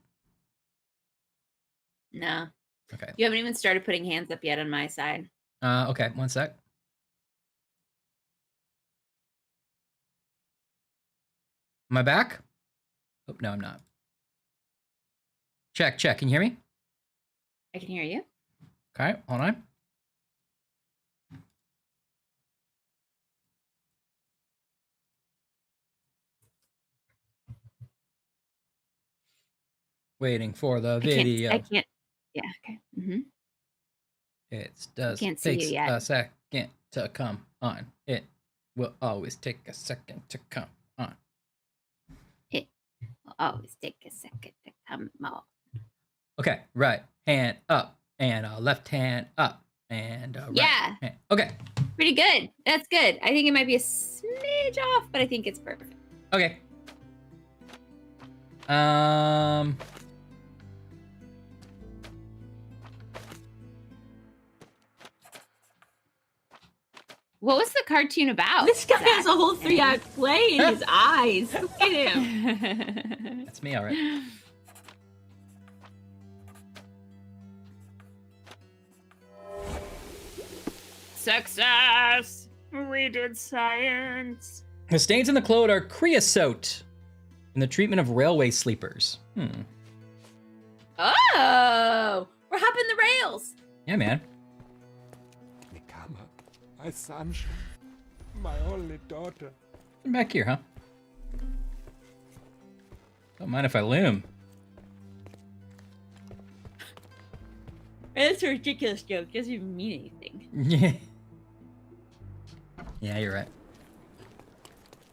No. Okay. You haven't even started putting hands up yet on my side. Okay, one sec. Am I back? Oh, no, I'm not. Check. Can you hear me? I can hear you. Okay, hold on. Waiting for the video. I can't. Yeah, okay. Mm-hmm. It does Can't see take you yet. a second to come on. It will always take a second to come on. It will always take a second to come on. Okay, right hand up and left hand up and right Yeah. hand. Okay. Pretty good. That's good. I think it might be a smidge off, but I think it's perfect. Okay. What was the cartoon about? This guy has a whole 3-act play in his eyes. Look at him. That's me, all right. Success! We did science. The stains in the clothes are creosote in the treatment of railway sleepers. Oh, we're hopping the rails. Yeah, man. My sunshine, my only daughter. Come back here, huh? Don't mind if I loom. It's a ridiculous joke. Doesn't even mean anything. Yeah. Yeah, you're right.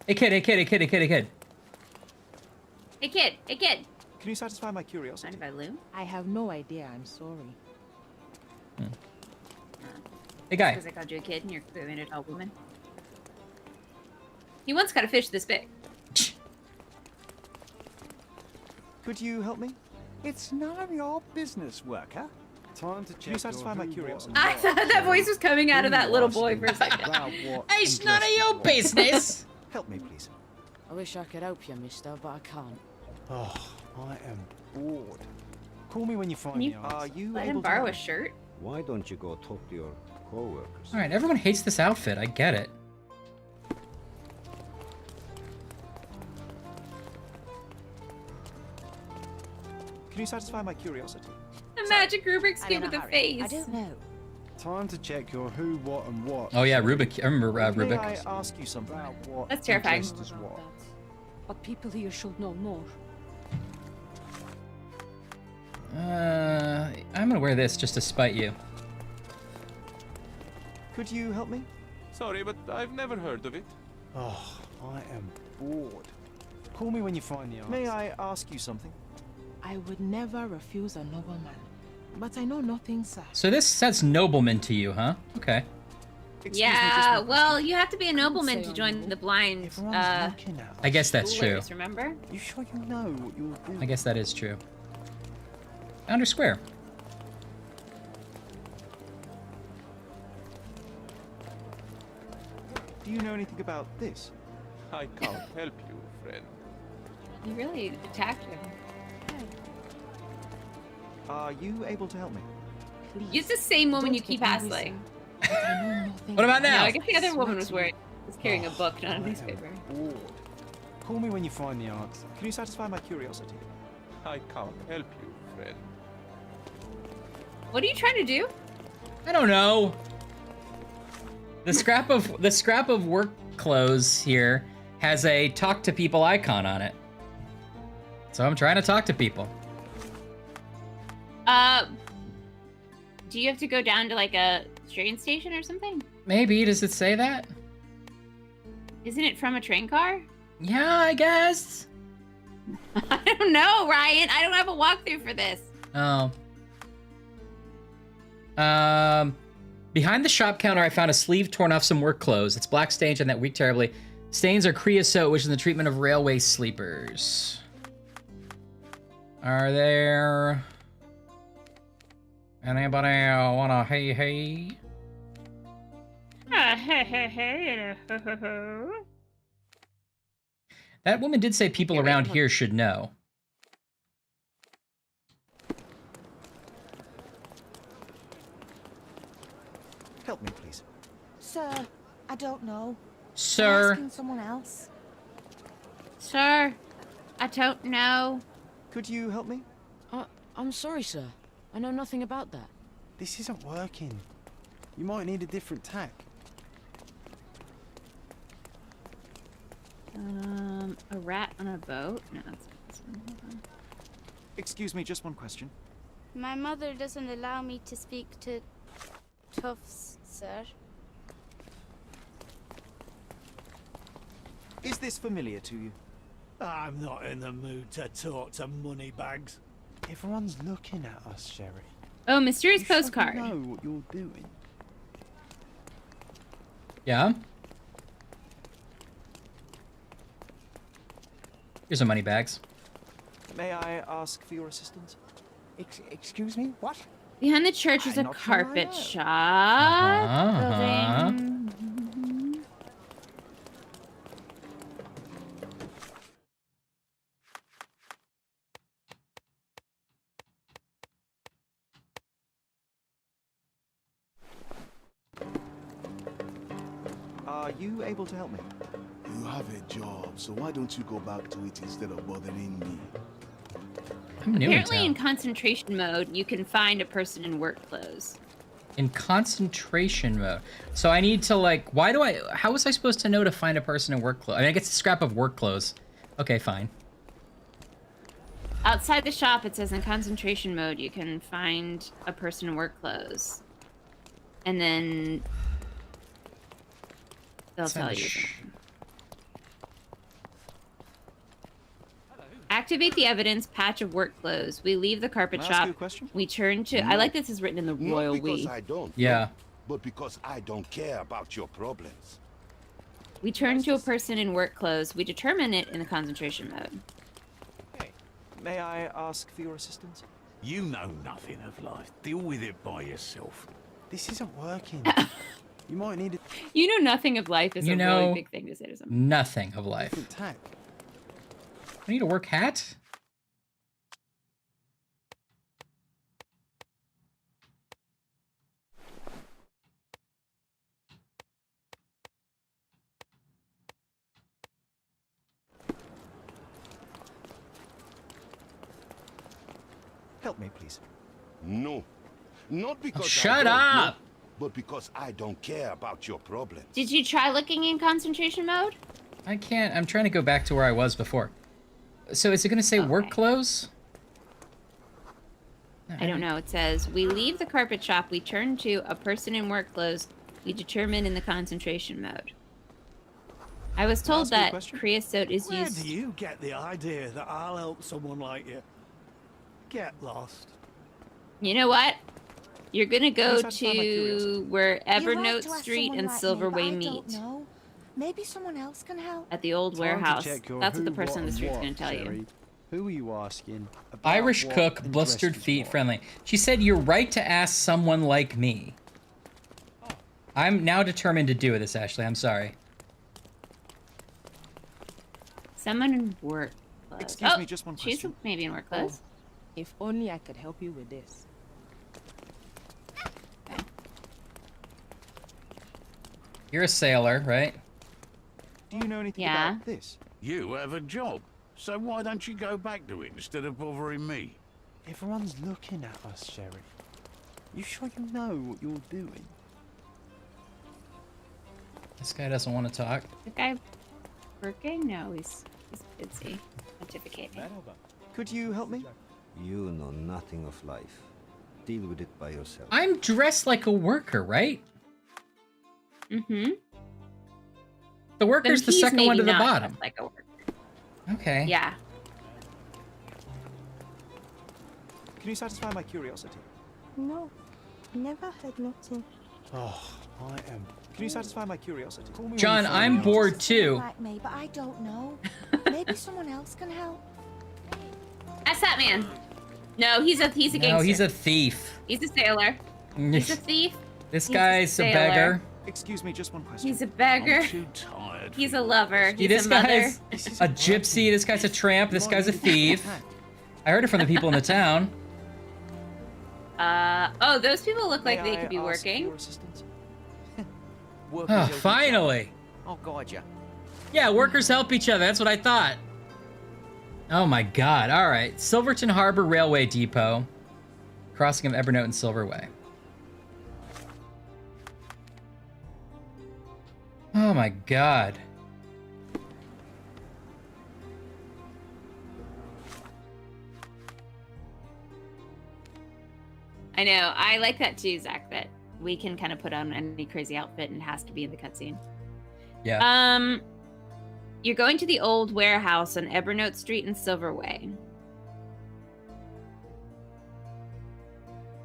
Hey kid. Hey kid. Can you satisfy my curiosity? Mind if I loom? I have no idea. I'm sorry. Hey guy. Because I called you a kid and you're clearly an adult woman. He once caught a fish this big. Could you help me? It's none of your business, worker. Time to check. Can you satisfy my curiosity? I thought that voice was coming out of that little boy for a second. It's none of your business. Help me, please. I wish I could help you, mister, but I can't. Oh, I am bored. Call me when you find Can you the answer. Are you let able him borrow to a shirt? Why don't you go talk to your co-workers? All right, everyone hates this outfit. I get it. Can you satisfy my curiosity? A magic Rubik's Cube with a face. I don't know. Time to check your who, what, and what. Oh yeah, Rubik. I remember May Rubik. I ask you something? About what That's terrifying. interests what. But people here should know more. I'm gonna wear this just to spite you. Could you help me? Sorry, but I've never heard of it. Oh, I am bored. Call me when you find the answer. May I ask you something? I would never refuse a nobleman. But I know nothing, sir. So this says nobleman to you, huh? Okay. Yeah, well, you have to be a nobleman to join the blind. I guess that's true. Schoolers, remember? You sure you know what you're doing? I guess that is true. Found her square. Do you know anything about this? I can't help you, friend. You really attacked him. Are you able to help me? Use the same woman you keep hassling. What about now? No, I guess the other woman was carrying a book, not a newspaper. Bored. Call me when you find the answer. Can you satisfy my curiosity? I can't help you, friend. What are you trying to do? I don't know. The scrap of work clothes here has a talk to people icon on it. So I'm trying to talk to people. Do you have to go down to like a train station or something? Maybe. Does it say that? Isn't it from a train car? Yeah, I guess. I don't know, Ryan. I don't have a walkthrough for this. Oh. Behind the shop counter, I found a sleeve torn off some work clothes. It's black stains and that weak terribly. Stains are creosote, which is the treatment of railway sleepers. Are there anybody wanna hey? Hey. That woman did say people around here should know. Help me, please. Sir, I don't know. Sir. Asking someone else. Sir, I don't know. Could you help me? I'm sorry, sir. I know nothing about that. This isn't working. You might need a different tack. A rat on a boat? No, that's not this one. Hold on. Excuse me, just one question. My mother doesn't allow me to speak to toughs, sir. Is this familiar to you? I'm not in the mood to talk to moneybags. Everyone's looking at us, Sherry. Oh, mysterious You should postcard. know what you're doing. Yeah? Here's some money bags. May I ask for your assistance? Excuse me? What? Behind the church is a I'm not sure I carpet know. shop. Building. Are you able to help me? You have a job, so why don't you go back to it instead of bothering me? I'm new in Apparently, in town. concentration mode, you can find a person in work clothes. In concentration mode. So I need to like, how was I supposed to know to find a person in work clothes? I mean, I guess a scrap of work clothes. Okay, fine. Outside the shop, it says in concentration mode, you can find a person in work clothes. And then they'll tell you. Activate the evidence patch of work clothes. We leave the carpet Can I ask shop. you a question? We turn to. No. I like this is written in the royal Not because we. I don't. Yeah. But because I don't care about your problems. We turn to a person in work clothes. We determine it in the concentration mode. May I ask for your assistance? You know nothing of life. Deal with it by yourself. This isn't working. You might need a You know nothing of life is You a know really big thing to say to someone. nothing of life. different tack. I need a work hat? Help me, please. No. Not because Shut I don't up! know, but because I don't care about your problems. Did you try looking in concentration mode? I can't. I'm trying to go back to where I was before. So is it going to say work clothes? I don't know. It says, we leave the carpet shop. We turn to a person in work clothes. We determine in the concentration mode. I was told that creosote is Where used. do you get the idea that I'll help someone like you? Get lost. You know what? You're gonna go Please satisfy my curiosity. to where You're right Evernote to ask Street someone and like Silver me, but Way I meet don't know. Maybe someone else can help. at the old Time to warehouse. check your That's what the who, person on what, the and street's what, gonna tell Sherry. you. Who are you asking? About Irish what cook, and blistered dressed feet, what? friendly. She said you're right to ask someone like me. I'm now determined to do this, Ashley. I'm sorry. Someone in work clothes. Excuse me, just one She's question. maybe in work clothes. If only I could help you with this. You're a sailor, right? Do you know anything Yeah. about this? You have a job, so why don't you go back to it instead of bothering me? Everyone's looking at us, Sherry. You sure you know what you're doing? This guy doesn't want to talk. The guy working? No, he's busy pontificating. Could you help me? You know nothing of life. Deal with it by yourself. I'm dressed like a worker, right? Mm-hmm. The worker's the second one to the bottom. Like a worker. Okay. Yeah. Can you satisfy my curiosity? No, never had nothing. Oh, I am. Can you satisfy my curiosity? John, I'm bored too. Like me, but I don't know. Maybe someone else can help. Ask that man. No, he's a gangster. No, he's a thief. He's a sailor. He's a thief. This guy's a beggar. Excuse me, just one question. He's a beggar. I'm too tired. He's a lover. He's This a mother. guy's a gypsy. This guy's a tramp. This guy's a thief. I heard it from the people in the town. Oh, those people look like they could be working. Oh, finally. I'll guide you. Yeah, workers help each other. That's what I thought. Oh my god. All right. Silverton Harbor Railway Depot. Crossing of Evernote and Silverway. Oh my god. I know. I like that too, Zach, that we can kind of put on any crazy outfit and it has to be in the cutscene. Yeah. You're going to the old warehouse on Evernote Street in Silverway.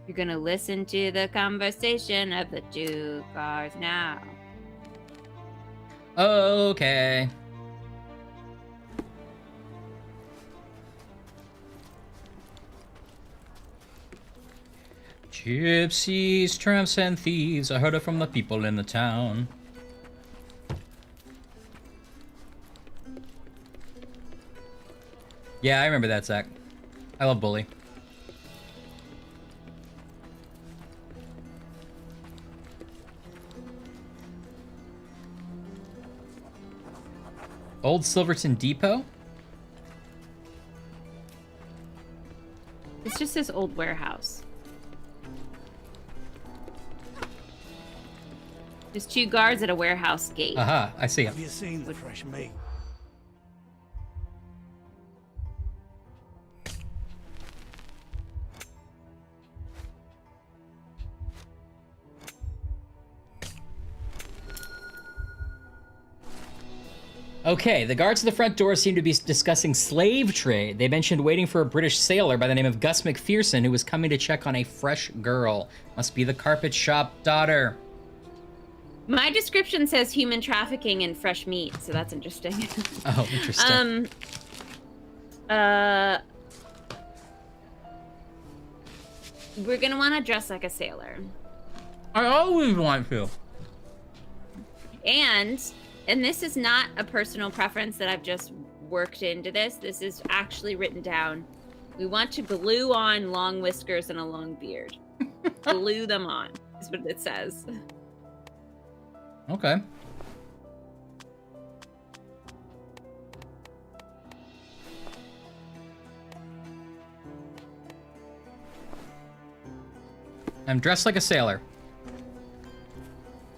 You're gonna listen to the conversation of the two cars now. Okay. Gypsies, tramps, and thieves. I heard it from the people in the town. Yeah, I remember that, Zach. I love Bully. Old Silverton Depot? It's just this old warehouse. There's two guards at a warehouse gate. Aha, I see him. Have you seen the fresh meat? Okay, the guards at the front door seem to be discussing slave trade. They mentioned waiting for a British sailor by the name of Gus McPherson who was coming to check on a fresh girl. Must be the carpet shop daughter. My description says human trafficking and fresh meat, so that's interesting. Oh, interesting. We're gonna want to dress like a sailor. I always want to. And this is not a personal preference that I've just worked into this. This is actually written down. We want to glue on long whiskers and a long beard. Glue them on, is what it says. Okay. I'm dressed like a sailor.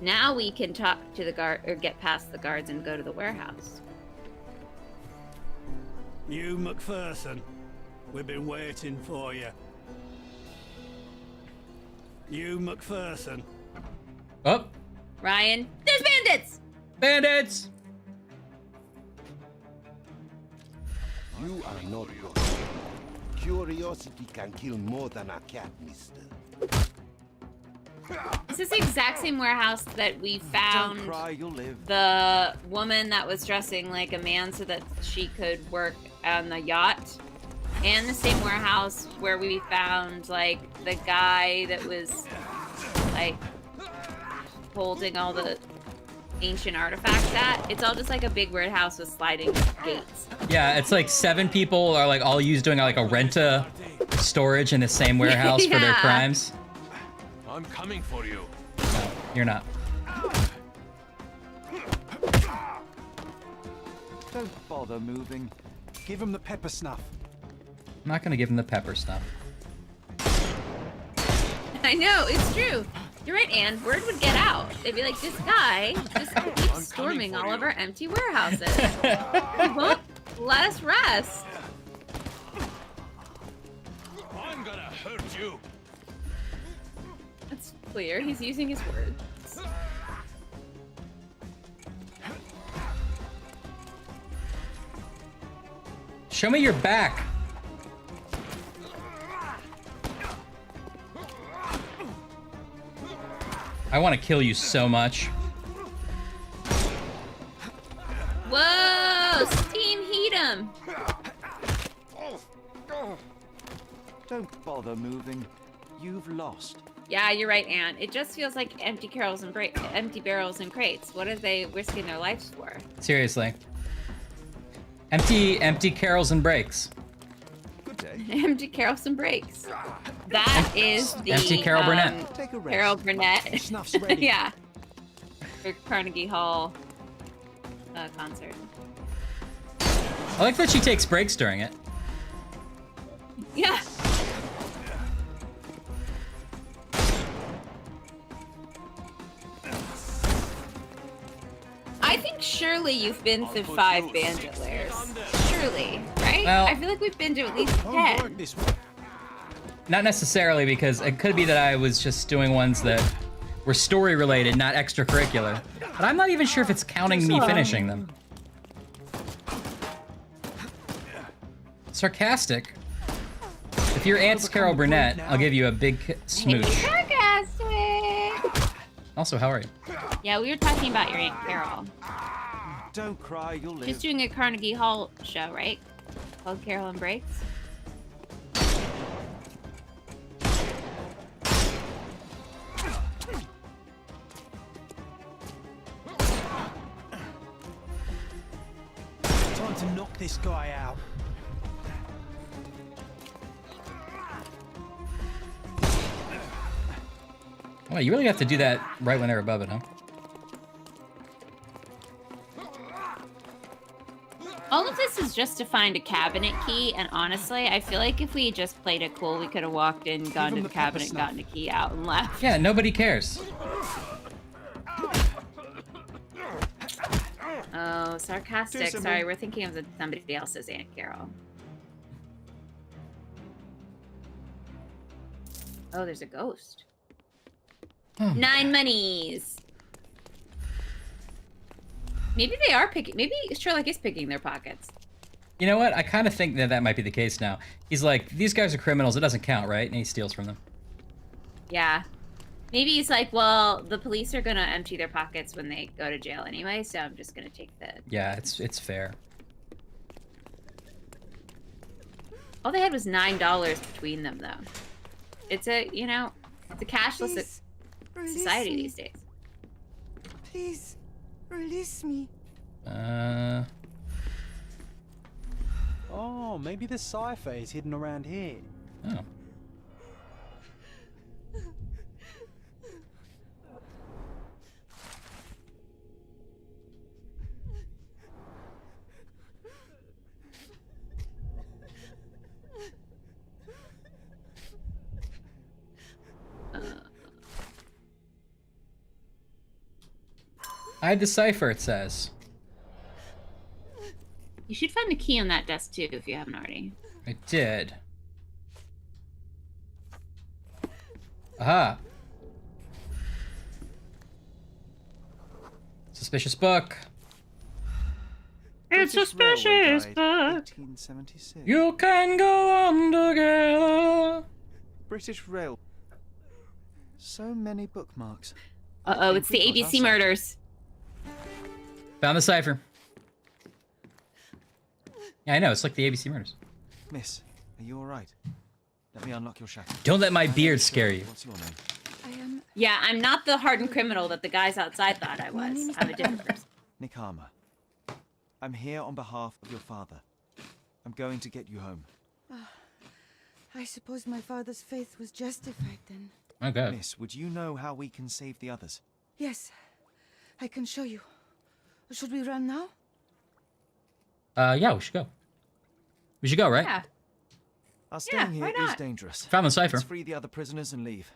Now we can talk to the guard, or get past the guards and go to the warehouse. You, McPherson. We've been waiting for you. You, McPherson. Oh. Ryan, there's bandits! Bandits! You are not God. Curiosity can kill more than a cat, mister. This is the exact same warehouse that we found. Don't cry, you'll live. The woman that was dressing like a man so that she could work on the yacht. And the same warehouse where we found, like, the guy that was, like, holding all the ancient artifacts at. It's all just like a big warehouse with sliding gates. Yeah, it's like 7 people are like all used doing like a renta storage in the same warehouse for their crimes. I'm coming for you. No, you're not. Don't bother moving. Give him the pepper snuff. I'm not gonna give him the pepper stuff. I know, it's true. You're right, Anne. Word would get out. They'd be like, this guy just keeps storming all of our empty warehouses. He won't let us rest. I'm gonna hurt you. That's clear. He's using his words. Show me your back. I want to kill you so much. Whoa! Steam heat him! Don't bother moving. You've lost. Yeah, you're right, Anne. It just feels like empty barrels and crates. What are they risking their lives for? Seriously. Empty carols and brakes. Good day. Empty carols and brakes. That is the empty Carol Burnett. Take a rest. Carol Burnett. Snuff's ready. Yeah. For Carnegie Hall concert. I like that she takes breaks during it. Yeah. I think surely you've been to 5 bandit lairs. Surely, right? Well, I feel like we've been to at least 10. Not necessarily, because it could be that I was just doing ones that were story related, not extracurricular. But I'm not even sure if it's counting me finishing them. Sarcastic. If your aunt's Carol Burnett, I'll give you a big smooch. Sarcastic. Also, how are you? Yeah, we were talking about your Aunt Carol. Don't cry, you'll live. She's doing a Carnegie Hall show, right? Called Carol and Breaks. Time to knock this guy out. Oh, you really have to do that right when they're above it, huh? All of this is just to find a cabinet key, and honestly, I feel like if we just played it cool, we could have walked in, gone to the cabinet, gotten a key out, and left. Yeah, nobody cares. Oh, sarcastic. Sorry, we're thinking of somebody else's Aunt Carol. Oh, there's a ghost. 9 monies. Maybe they are picking. Maybe Sherlock is picking their pockets. You know what? I kind of think that that might be the case now. He's like, these guys are criminals. It doesn't count, right? And he steals from them. Yeah. Maybe he's like, well, the police are going to empty their pockets when they go to jail anyway, so I'm just going to take the... Yeah, it's fair. All they had was $9 between them, though. It's a, you know, it's a cashless society these days. Please, release me. Oh, maybe the cipher is hidden around here. Oh. Hide the cipher, it says. You should find the key on that desk, too, if you haven't already. I did. Aha. Suspicious book. It's suspicious, but... 1876. You can go on together. British Rail. So many bookmarks. Uh-oh, it's the ABC murders. Found the cipher. Yeah, I know. It's like the ABC murders. Miss, are you all right? Let me unlock your shackles. Don't let my beard scare you. What's your name? Yeah, I'm not the hardened criminal that the guys outside thought I was. I'm a different person. Nick Harmer. I'm here on behalf of your father. I'm going to get you home. I suppose my father's faith was justified then. Okay. Miss, would you know how we can save the others? Yes, I can show you. Should we run now? Yeah, we should go. We should go, right? Yeah. Our staying here why is not? dangerous. Found the cipher. Let's free the other prisoners and leave.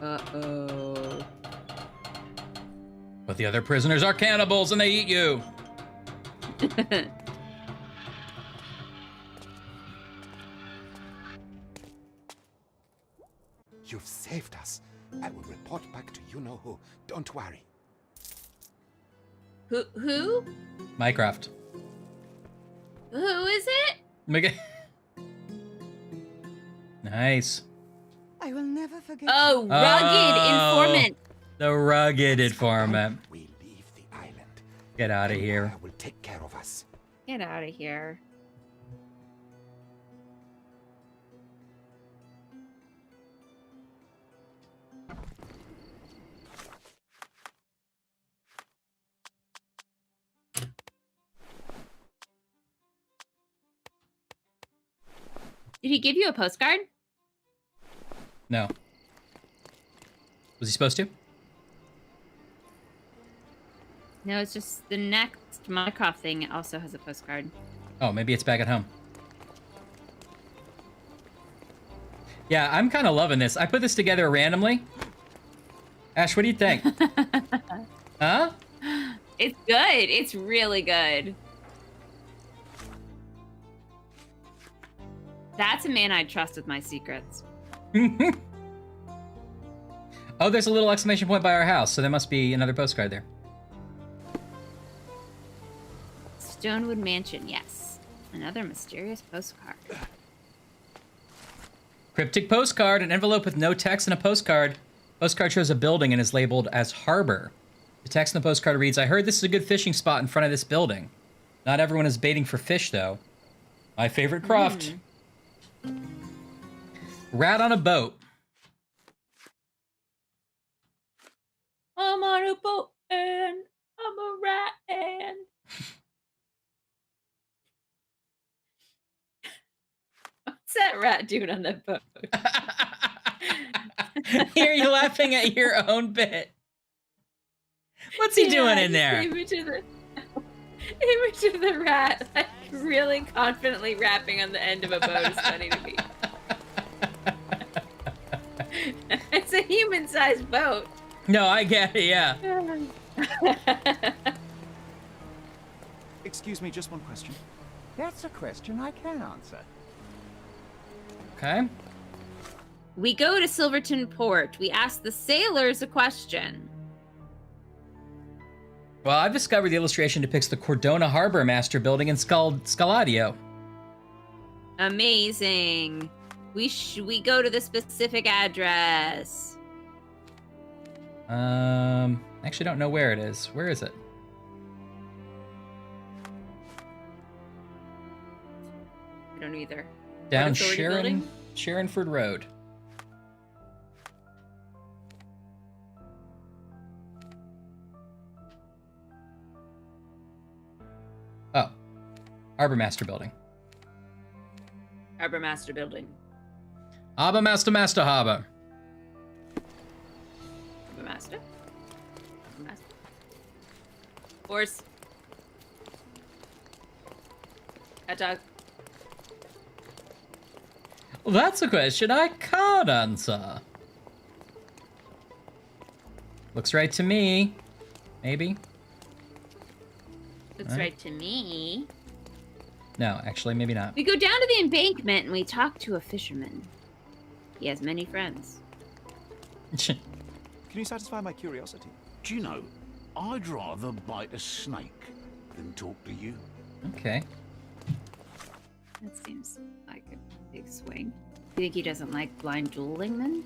Uh-oh. But the other prisoners are cannibals and they eat you. You've saved us. I will report back to you-know-who. Don't worry. Who? Mycroft. Who is it? Nice. I will never forget. Oh, rugged informant. The rugged informant. We leave the island. Get out of here. I will take care of us. Get out of here. Did he give you a postcard? No. Was he supposed to? No, it's just the next Mycroft thing also has a postcard. Oh, maybe it's back at home. Yeah, I'm kind of loving this. I put this together randomly. Ash, what do you think? Huh? It's good. It's really good. That's a man I'd trust with my secrets. Oh, there's a little exclamation point by our house, so there must be another postcard there. Stonewood Mansion, yes. Another mysterious postcard. Cryptic postcard, an envelope with no text and a postcard. Postcard shows a building and is labeled as Harbor. The text in the postcard reads, I heard this is a good fishing spot in front of this building. Not everyone is baiting for fish, though. My favorite craft. Rat on a boat. I'm on a boat and I'm a rat and... What's that rat doing on the boat? Here you're laughing at your own bit. What's he doing in there? Image of the rat, like, really confidently rapping on the end of a boat is funny to me. It's a human-sized boat. No, I get it, yeah. Excuse me, just one question. That's a question I can answer. Okay. We go to Silverton Port. We ask the sailors a question. Well, I've discovered the illustration depicts the Cordona Harbor Master building in Scaladio. Amazing. We go to the specific address. Actually don't know where it is. Where is it? I don't either. Down Sharonford Road. Oh. Harbor Master Building. Harbor Master Building. Harbor Master Harbor. Harbor Master? Horse. Hot dog. Well, that's a question I can't answer. Looks right to me. Maybe. Looks right to me. No, actually, maybe not. We go down to the embankment and we talk to a fisherman. He has many friends. Can you satisfy my curiosity? Do you know, I'd rather bite a snake than talk to you. Okay. That seems like a big swing. You think he doesn't like blind dueling then?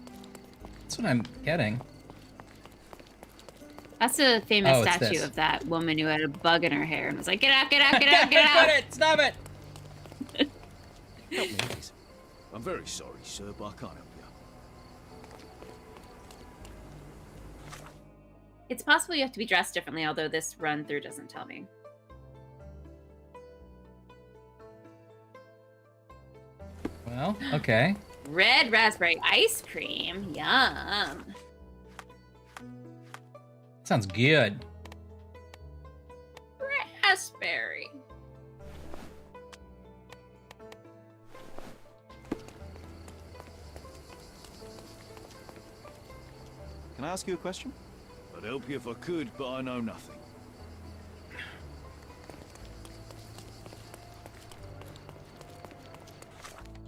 That's what I'm getting. That's a famous it's statue this. of that woman who had a bug in her hair and was like, get out, get out, get out, get out. Quit it! Stop it! Help me, please. I'm very sorry, sir, but I can't help you. It's possible you have to be dressed differently, although this run through doesn't tell me. Well, okay. Red raspberry ice cream. Yum. Sounds good. Raspberry. Can I ask you a question? I'd help you if I could, but I know nothing.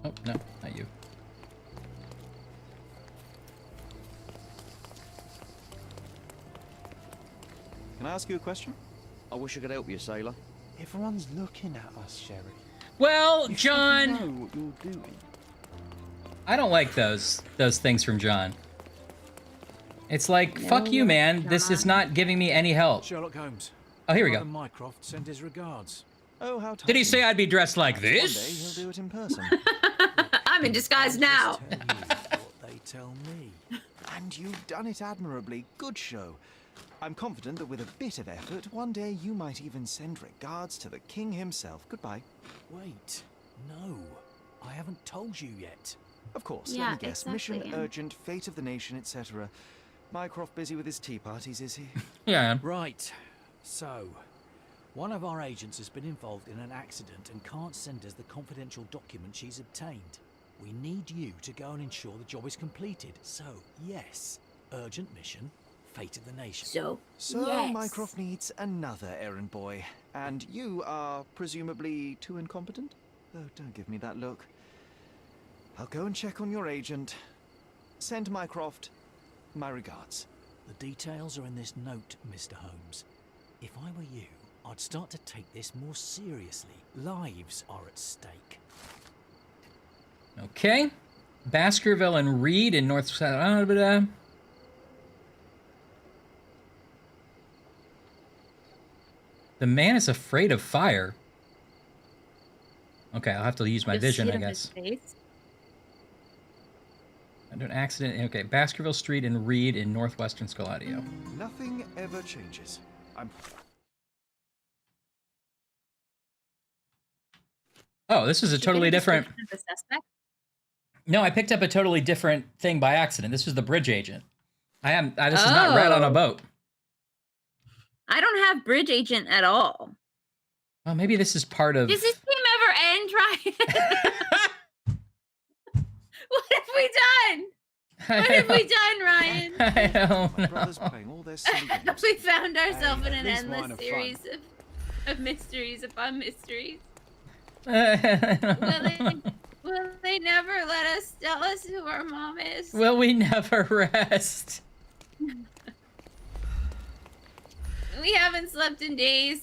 Oh, no, not you. Can I ask you a question? I wish I could help you, sailor. Everyone's looking at us, Sherry. Well, You John, know what you're doing. I don't like those things from John. It's like, fuck you, man. This is not giving me any help. Sherlock Holmes. Oh, here we go. Brother Mycroft sent his regards. Oh, how Did he say I'd be dressed like One day this? he'll do it in person. I'm in disguise now. What they tell me. And you've done it admirably. Good show. I'm confident that with a bit of effort, one day you might even send regards to the king himself. Goodbye. Wait, no. I haven't told you yet. Of course, Yeah, let me guess. exactly. Mission urgent, fate of the nation, etc. Mycroft busy with his tea parties, is he? Yeah. Right. So, one of our agents has been involved in an accident and can't send us the confidential document she's obtained. We need you to go and ensure the job is completed. So, yes, urgent mission, fate of the nation. So yes. Mycroft needs another errand boy. And you are presumably too incompetent? Oh, don't give me that look. I'll go and check on your agent. Send Mycroft my regards. The details are in this note, Mr. Holmes. If I were you, I'd start to take this more seriously. Lives are at stake. Okay. Baskerville and Reed in North... The man is afraid of fire. Okay, I'll have to use my Just vision, see it I in his guess. face. Under an accident. Okay, Baskerville Street and Reed in northwestern Scaladio. Nothing ever changes. Oh, this is a totally different... Description of the suspect? No, I picked up a totally different thing by accident. This was the bridge agent. This is not Rat on a Boat. I don't have bridge agent at all. Well, maybe this is part of... Does this game ever end, Ryan? What have we done? What have we done, Ryan? I don't know. Brothers playing all their silly games. We found ourselves in an at least mine endless are series of mysteries upon mysteries. Will they never let us tell us who our mom is? Will we never rest? We haven't slept in days.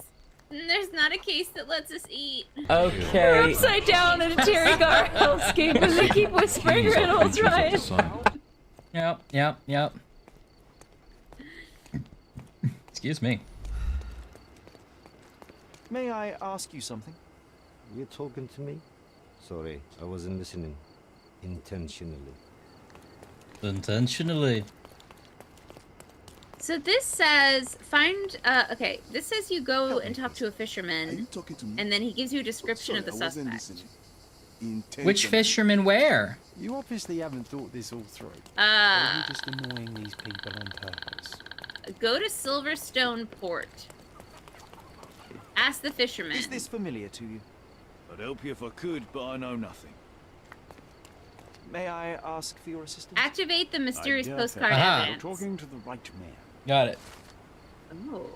And there's not a case that lets us eat. Okay. We're upside down in a Terry Gar hellscape and they keep whispering riddles, Ryan. Yep. Excuse me. May I ask you something? You're talking to me? Sorry, I wasn't listening. Intentionally. Intentionally. So this says, okay, this says you go and talk to a fisherman, and then he gives you a description of the suspect. Which fisherman where? You obviously haven't thought this all through. Or Uh, are you just annoying these people on purpose? Go to Silverstone Port. Ask the fisherman. Is this familiar to you? I'd help you if I could, but I know nothing. May I ask for your assistance? Activate the mysterious I doubt postcard it. evidence. You're talking to the right man. Got it. Oh.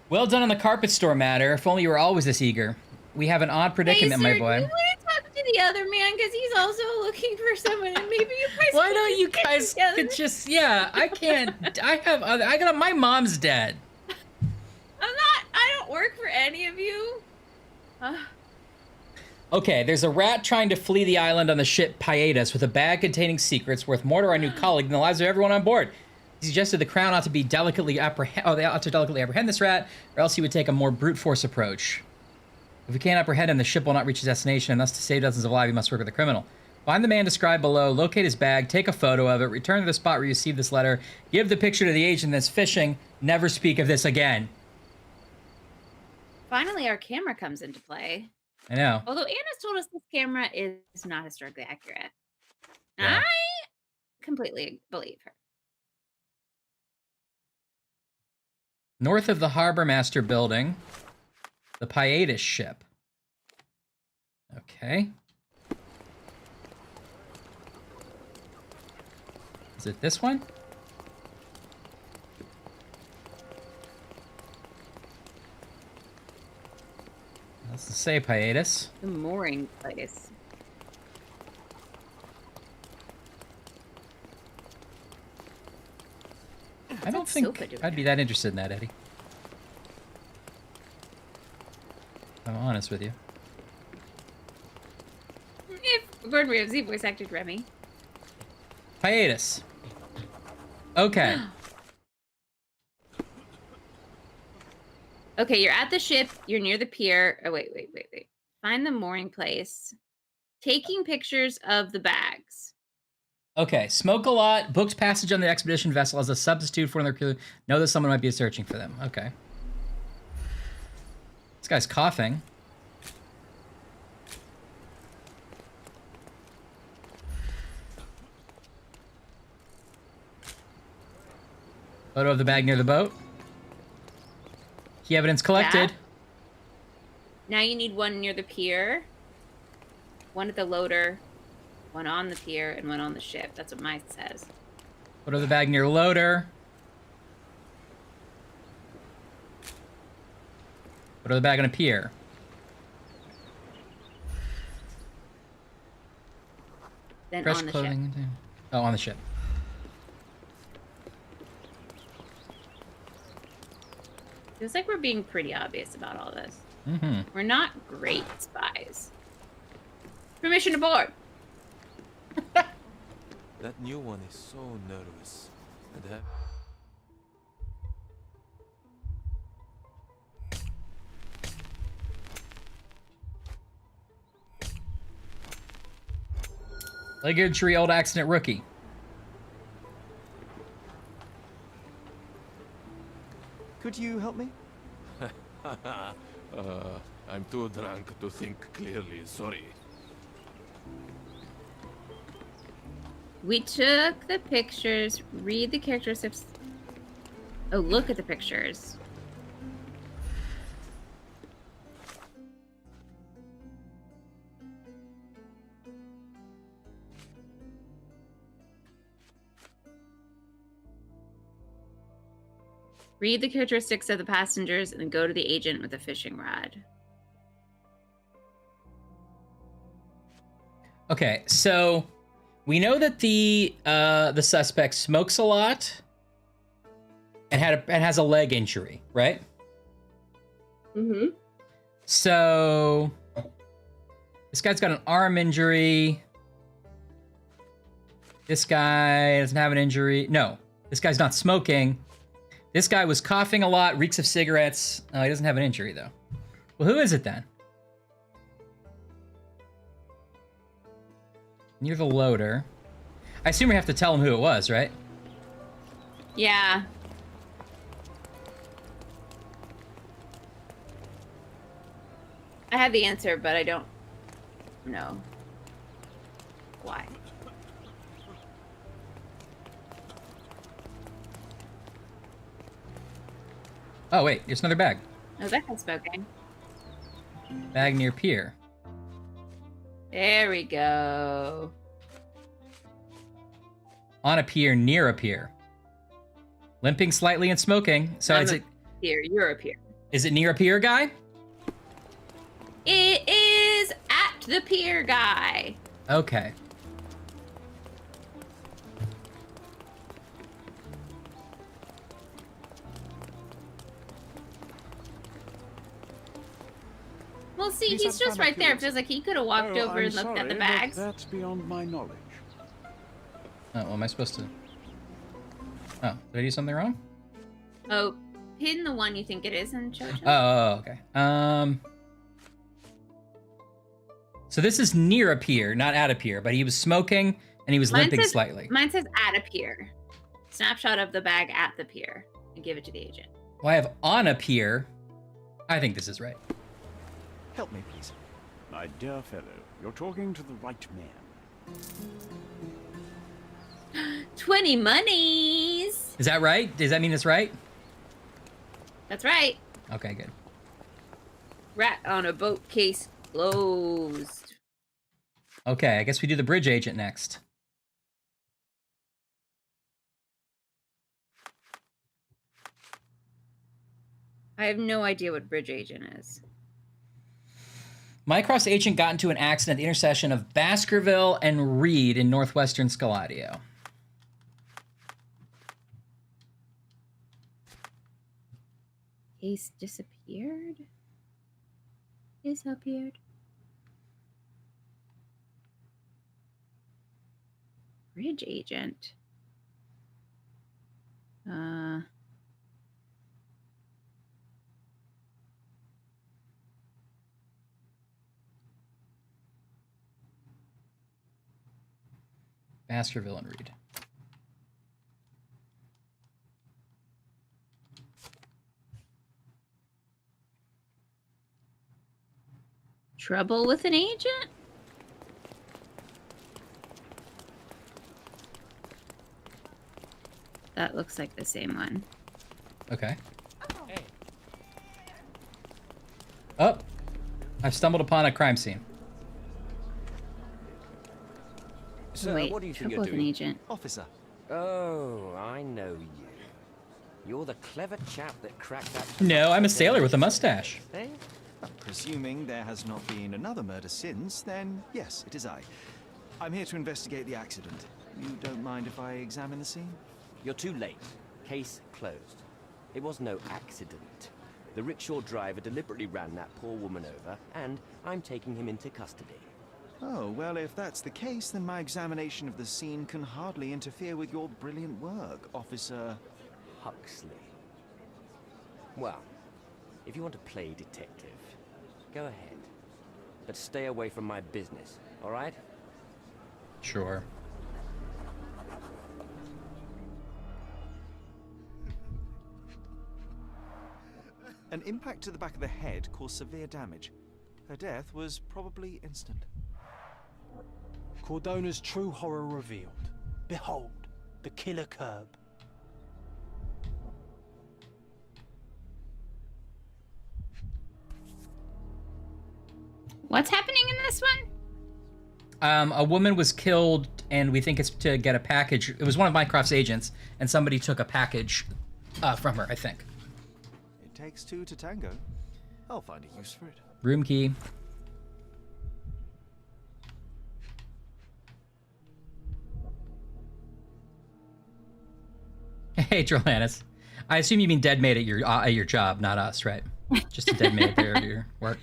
Well done on the carpet store matter. If only you were always this eager. We have an odd predicament, Hey, sir, my boy. do you want to talk to the other man? Because he's also looking for someone, and maybe you guys Why could don't just you get guys together. could just... Yeah, I can't... my mom's dead. I don't work for any of you. Okay, there's a rat trying to flee the island on the ship Pietas with a bag containing secrets worth more to our new colleague than the lives of everyone on board. He suggested the crown ought to be delicately apprehend this rat, or else he would take a more brute force approach. If we can't apprehend him, the ship will not reach its destination, and thus to save dozens of lives, we must work with the criminal. Find the man described below, locate his bag, take a photo of it, return to the spot where you received this letter, give the picture to the agent that's fishing, never speak of this again. Finally, our camera comes into play. I know. Although Anna's told us this camera is not historically accurate. Yeah. I completely believe her. North of the Harbor Master building, the Pietas ship. Okay. Is it this one? What's the safe hiatus? The mooring place. I don't think I'd be that interested in that, Eddie. I'm honest with you. If Gordon Ramsay voice acted Remy. Hiatus. Okay. Okay, you're at the ship. You're near the pier. Oh, wait. Find the mooring place. Taking pictures of the bags. Okay, smoke a lot, booked passage on the expedition vessel as a substitute for their crew. Know that someone might be searching for them. Okay. This guy's coughing. Photo of the bag near the boat. Key evidence collected. Yeah. Now you need one near the pier, one at the loader, one on the pier, and one on the ship. That's what mine says. Photo of the bag near loader. Photo of the bag on a pier. Then Fresh on the clothing. ship. Oh, on the ship. Feels like we're being pretty obvious about all this. Mm-hmm. We're not great spies. Permission to board. That new one is so nervous. And Leg tree, old accident rookie. Could you help me? I'm too drunk to think clearly, sorry. We took the pictures. Read the characteristics. Oh, look at the pictures. Read the characteristics of the passengers and then go to the agent with a fishing rod. Okay, so we know that the suspect smokes a lot and has a leg injury, right? Mm-hmm. So this guy's got an arm injury. This guy doesn't have an injury. No, this guy's not smoking. This guy was coughing a lot, reeks of cigarettes. He doesn't have an injury, though. Well, who is it then? Near the loader. I assume we have to tell him who it was, right? Yeah. I have the answer, but I don't know why. Oh, wait, there's another bag. Oh, that guy's smoking. Bag near pier. There we go. On a pier, near a pier. Limping slightly and smoking. So is it here? You're a pier. Is it near a pier guy? It is at the pier guy. Okay. Well, see, he's just right there. It feels like he could have walked over and looked at the bags. That's beyond my knowledge. Oh, well, am I supposed to? Oh, did I do something wrong? Oh, pin the one you think it is and show it to him. Oh, okay. So this is near a pier, not at a pier, but he was smoking and he was limping slightly. Mine says at a pier. Snapshot of the bag at the pier and give it to the agent. Well, I have on a pier. I think this is right. Help me, please. My dear fellow, you're talking to the right man. 20 monies. Is that right? Does that mean it's right? That's right. Okay, good. Rat on a boat case closed. Okay, I guess we do the bridge agent next. I have no idea what bridge agent is. Mycroft's agent got into an accident at the intersection of Baskerville and Reed in northwestern Scaladio. Case disappeared? Disappeared. Bridge agent. Baskerville and Reed. Trouble with an agent? That looks like the same one. Okay. Oh, I've stumbled upon a crime scene. Sir, Wait, what do you think trouble you're with an doing? agent. Officer. Oh, I know you. You're the clever chap that cracked that... No, I'm a sailor with a mustache. Eh? Presuming there has not been another murder since, then yes, it is I. I'm here to investigate the accident. You don't mind if I examine the scene? You're too late. Case closed. It was no accident. The rickshaw driver deliberately ran that poor woman over, and I'm taking him into custody. Oh, well, if that's the case, then my examination of the scene can hardly interfere with your brilliant work, Officer... Huxley. Well, if you want to play detective, go ahead. But stay away from my business, all right? Sure. An impact to the back of the head caused severe damage. Her death was probably instant. Cordona's true horror revealed. Behold, the killer curb. What's happening in this one? A woman was killed, and we think it's to get a package. It was one of Mycroft's agents, and somebody took a package from her, I think. It takes two to tango. I'll find a use for it. Room key. Hey, Trelanis. I assume you mean dead maid at your job, not us, right? Just a dead maid there at your work.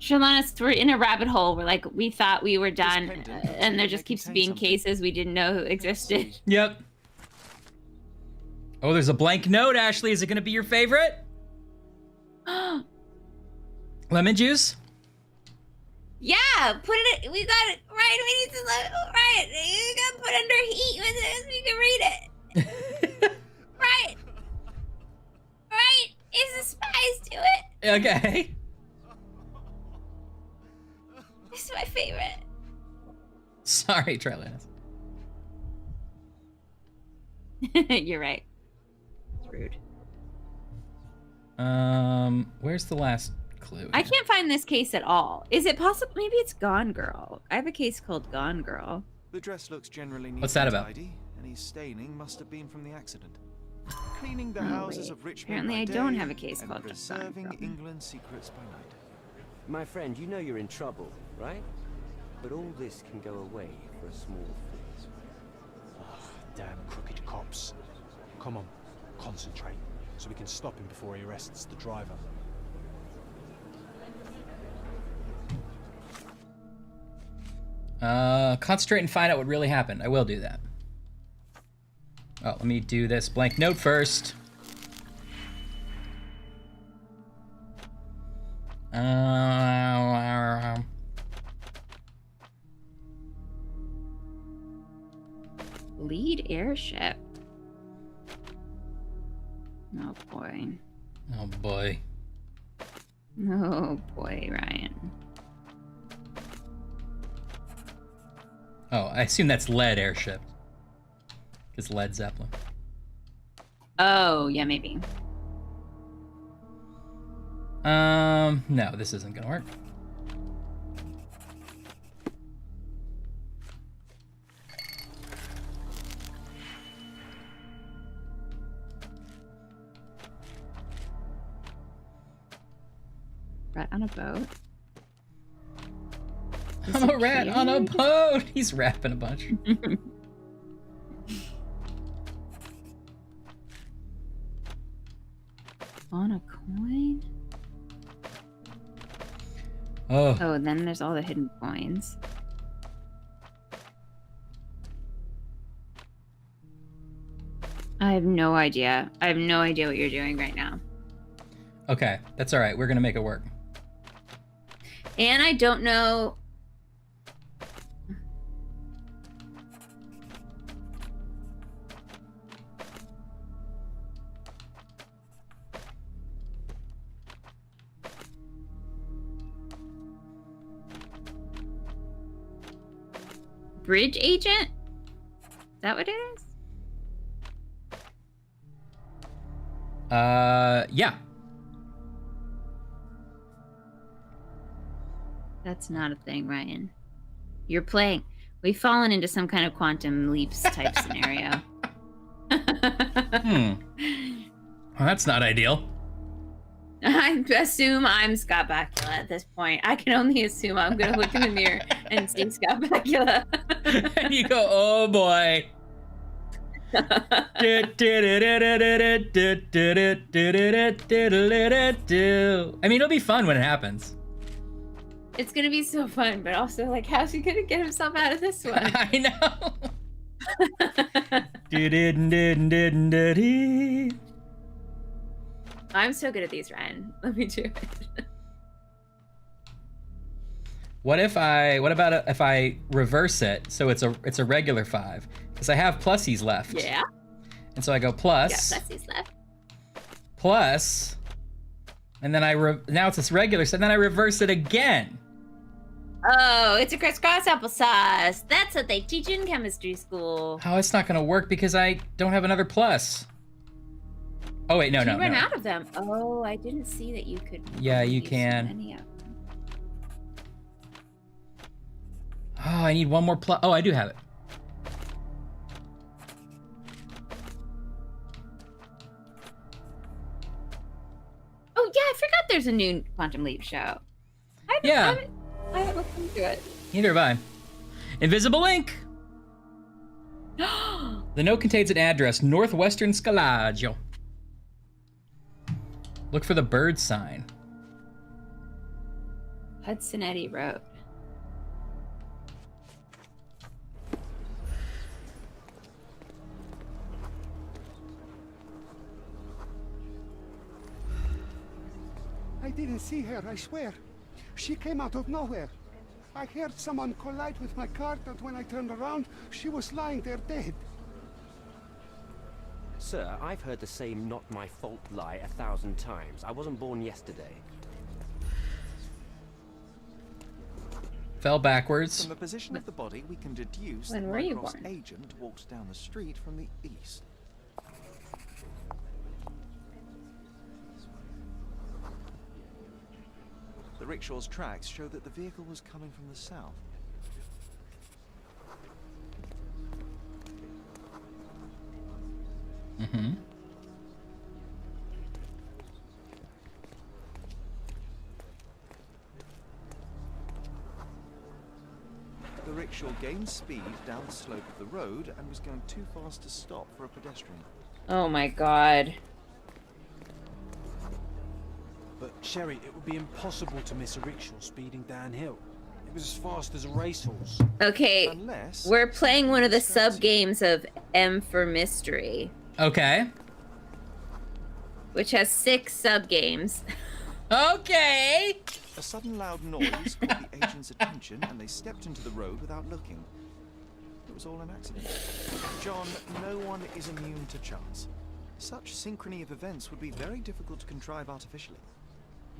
Sherlock, we're in a rabbit hole. We're like, we thought we were done, and there just keeps being cases we didn't know existed. Yep. Oh, there's a blank note, Ashley. Is it going to be your favorite? Lemon juice? Yeah, put it. We got it right. We need to right. You got to put under heat so we can read it. Right. Right. Is a spice to it? Okay. This is my favorite. Sorry, Trelanis. You're right. It's rude. Where's the last clue? I can't find this case at all. Is it possible? Maybe it's Gone Girl. I have a case called Gone Girl. The dress looks generally neat. What's that about? Tidy. Any staining must have been from the accident. Cleaning the houses of rich men Apparently by I day don't have a case and called preserving Gone Girl. England's secrets by night. My friend, you know you're in trouble, right? But all this can go away for a small fee. Oh, damn crooked cops. Come on, concentrate, so we can stop him before he arrests the driver. Concentrate and find out what really happened. I will do that. Oh, let me do this blank note first. Lead airship. Oh boy. Oh boy. Oh boy, Ryan. Oh, I assume that's lead airship. It's Led Zeppelin. Oh, yeah, maybe. No, this isn't gonna work. on a boat. I'm a rat on a boat. He's rapping a bunch. On a coin? Oh. Oh, and then there's all the hidden coins. I have no idea. I have no idea what you're doing right now. Okay, that's all right. We're gonna make it work. And I don't know. Bridge agent? Is that what it is? Yeah. That's not a thing, Ryan. You're playing. We've fallen into some kind of quantum leaps type scenario. Well, that's not ideal. I assume I'm Scott Bakula at this point. I can only assume I'm going to look in the mirror and see Scott Bakula. And you go, oh boy. I mean, it'll be fun when it happens. It's going to be so fun, but also, like, how's he going to get himself out of this one? I know. I'm so good at these, Ryan. Let me do it. What about if I reverse it so it's a regular 5? Because I have plusies left. Yeah. And so I go plus. Yeah, plusies left. Plus. And then now it's this regular, so then I reverse it again. Oh, it's a crisscross applesauce. That's what they teach in chemistry school. Oh, it's not gonna work because I don't have another plus. Oh wait, no. You run out of them. Oh, I didn't see that you could. Yeah, you can. So many of them. Oh, I need one more plus. Oh, I do have it. Oh yeah, I forgot there's a new Quantum Leap show. I haven't looked into it. Neither have I. Invisible ink. The note contains an address: Northwestern Scalaggio. Look for the bird sign. Hudson Eddy Road. I didn't see her, I swear. She came out of nowhere. I heard someone collide with my cart, and when I turned around, she was lying there dead. Sir, I've heard the same not my fault lie 1,000 times. I wasn't born yesterday. Fell backwards. From the position of the body, we can deduce When that were you Mycroft's born? agent walked down the street from the east. The rickshaw's tracks show that the vehicle was coming from the south. Mm-hmm. The rickshaw gained speed down the slope of the road and was going too fast to stop for a pedestrian. Oh my god. But, Sherry, it would be impossible to miss a rickshaw speeding downhill. It was as fast as a racehorse. Okay, we're playing one of the sub-games of M for Mystery. Okay. Which has 6 sub-games. Okay! A sudden loud noise caught the agent's attention and they stepped into the road without looking. It was all an accident. John, no one is immune to chance. Such synchrony of events would be very difficult to contrive artificially.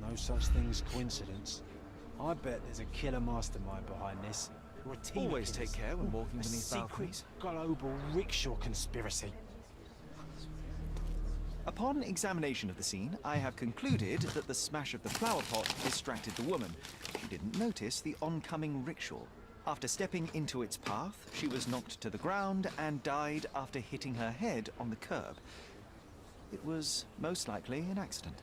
No such thing as coincidence. I bet there's a killer mastermind behind this. Or a team of Always killers. take care when walking A beneath secret balconies. global rickshaw conspiracy. Upon examination of the scene, I have concluded that the smash of the flower pot distracted the woman. She didn't notice the oncoming rickshaw. After stepping into its path, she was knocked to the ground and died after hitting her head on the curb. It was most likely an accident.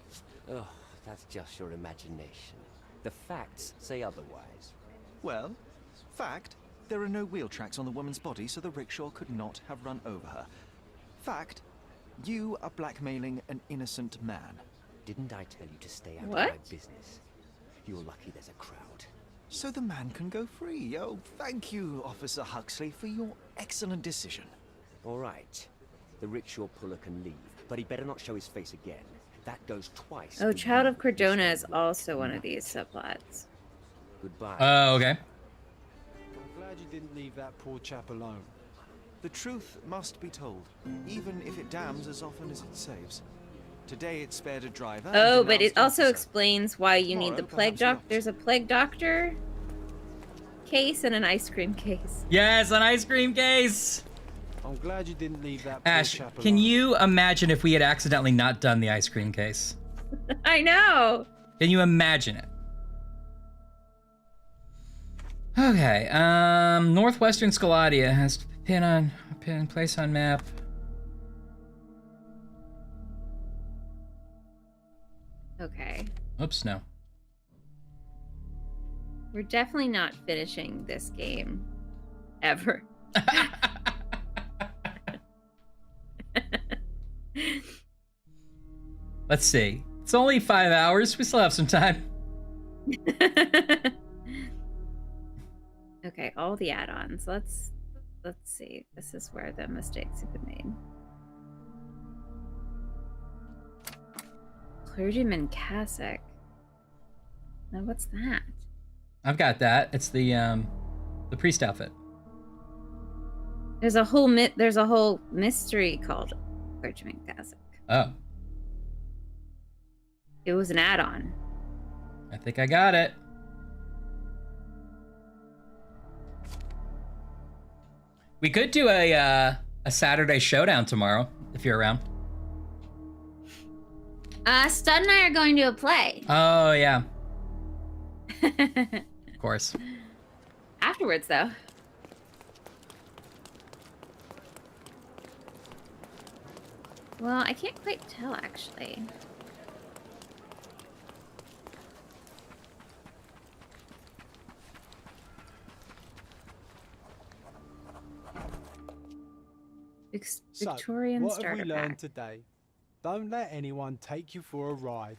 Oh, that's just your imagination. The facts say otherwise. Well, fact, there are no wheel tracks on the woman's body, so the rickshaw could not have run over her. Fact, you are blackmailing an innocent man. Didn't I tell you to stay out What? of my business? You're lucky there's a crowd. So the man can go free. Oh, thank you, Officer Huxley, for your excellent decision. All right. The rickshaw puller can leave, but he better not show his face again. That goes twice. Oh, Child of Cordona is also one of these subplots. Goodbye. Oh, okay. I'm glad you didn't leave that poor chap alone. The truth must be told, even if it damns as often as it saves. Today it spared a driver. Oh, and but it denounced also officer. explains why you need the Tomorrow, plague perhaps the doctor. There's a plague doctor case and an ice cream case. Yes, an ice cream case. I'm glad you didn't leave that poor Ash, chap alone. can you imagine if we had accidentally not done the ice cream case? I know. Can you imagine it? Okay, Northwestern Scaladia has pin place on map. Okay. Oops, no. We're definitely not finishing this game. Ever. Let's see. It's only 5 hours. We still have some time. Okay, all the add-ons. Let's see. This is where the mistakes have been made. Clergyman cassock. Now what's that? I've got that. It's the priest outfit. There's a whole mystery called Clergyman cassock. Oh, It was an add-on. I think I got it. We could do a Saturday showdown tomorrow if you're around. Stud and I are going to a play. Oh yeah. Of course. Afterwards, though. Well, I can't quite tell, actually. Victorian what starter have we learned pack. today? Don't let anyone take you for a ride.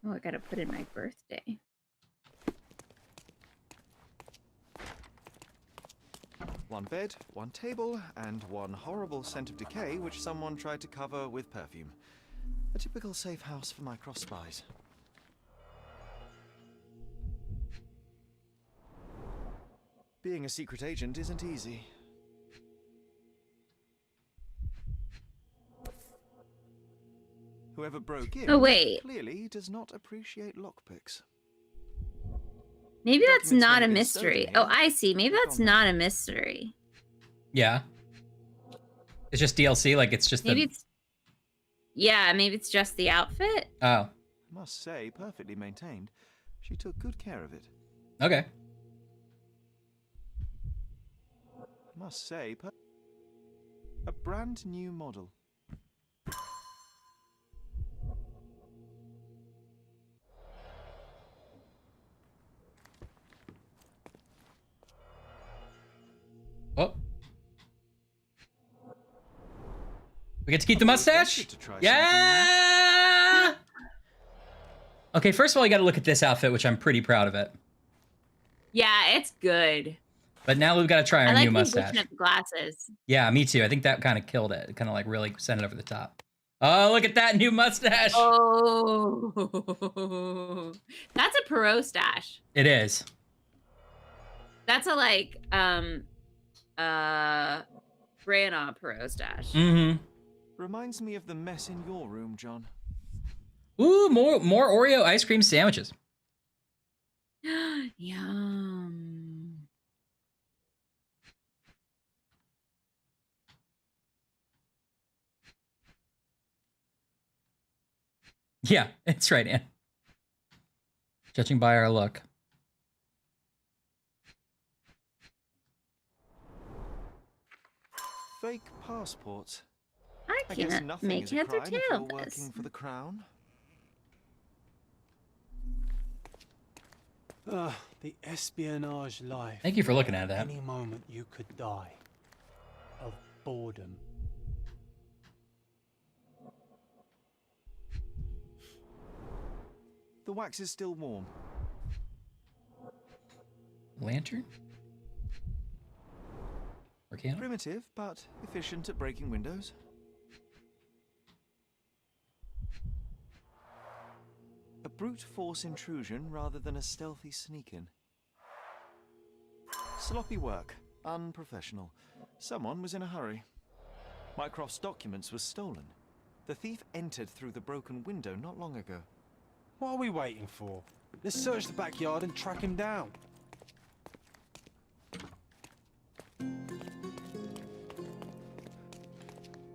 Oh, I gotta put in my birthday. One bed, one table, and one horrible scent of decay which someone tried to cover with perfume. A typical safe house for my cross spies. Being a secret agent isn't easy. Whoever broke in Oh, wait. clearly does not appreciate lockpicks. Maybe that's Documents not may a be mystery. stolen Oh, here. I see. Maybe that's not a mystery. Yeah. It's just DLC, like it's just Maybe the... it's... Yeah, maybe it's just the outfit. Oh, I must say, perfectly maintained. She took good care of it. okay. I must say, a brand new model. Oh. We get to keep the mustache? Yeah! Okay, first of all, you gotta look at this outfit, which I'm pretty proud of it. Yeah, it's good. But now we've got to try our I like new the mustache. addition of the glasses. Yeah, me too. I think that kind of killed it. It kind of like really sent it over the top. Oh, look at that new mustache. Oh, that's a Perot stash. It is. That's a like Branagh Perot stash. Mm-hmm. Reminds me of the mess in your room, John. Ooh, more Oreo ice cream sandwiches. Yum. Yeah, it's right, Ann. Judging by our look. Fake passports. I guess can't nothing make is a heads or crime if tail you're of this. working for the crown. The espionage life. Thank you for looking at that. Any moment you could die of boredom. The wax is still warm. Lantern? Or candle? Primitive, but efficient at breaking windows. A brute force intrusion rather than a stealthy sneak-in. Sloppy work. Unprofessional. Someone was in a hurry. Mycroft's documents were stolen. The thief entered through the broken window not long ago. What are we waiting for? Let's search the backyard and track him down.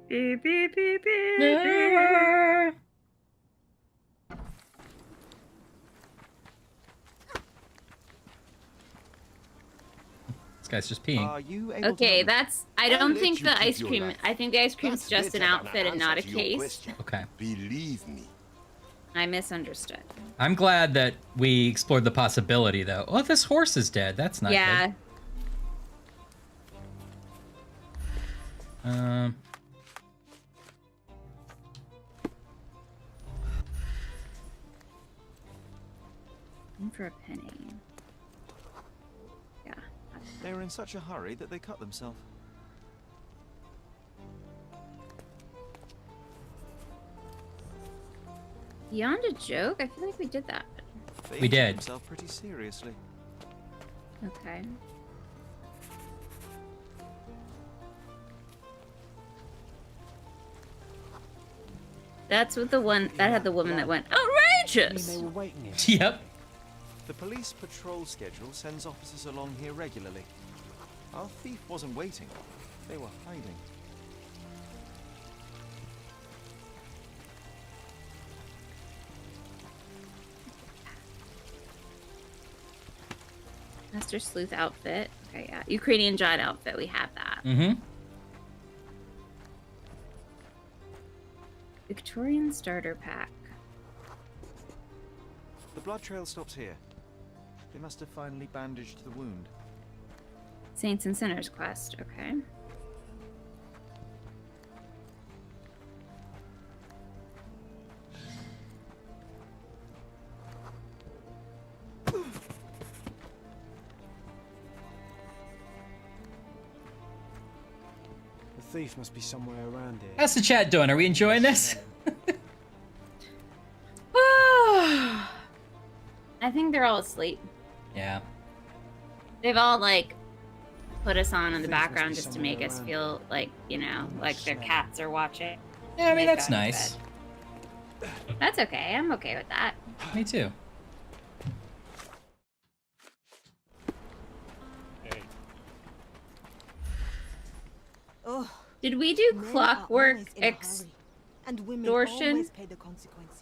Beep, beep, beep, beep, beep. This guy's just peeing. Are you able Okay, to that's. I don't think the ice cream. I think the ice cream's just an outfit and not a case. Okay. Believe me. I misunderstood. I'm glad that we explored the possibility, though. Oh, this horse is dead. That's not Yeah. good. In for a penny. Yeah. They were in such a hurry that they cut themselves. Beyond a joke? I feel like we did that. They We took did. themselves pretty seriously. Okay. That's what the one that had the woman that went outrageous. They were waiting here. Yep. The police patrol schedule sends officers along here regularly. Our thief wasn't waiting. They were hiding. Master Sleuth outfit. Okay, yeah. Ukrainian Giant outfit. We have that. Mm-hmm. Victorian starter pack. The blood trail stops here. They must have finally bandaged the wound. Saints and Sinners quest. Okay. The thief must be somewhere around here. How's the chat doing? Are we enjoying this? I think they're all asleep. Yeah. They've all like put us on in the background just to make us feel like, you know, like their cats are watching. Yeah, I mean, They've that's gone to nice. bed. That's okay. I'm okay with that. Me too. Oh, Did we do men are clockwork always in a hurry, and women extortion? always pay the consequences.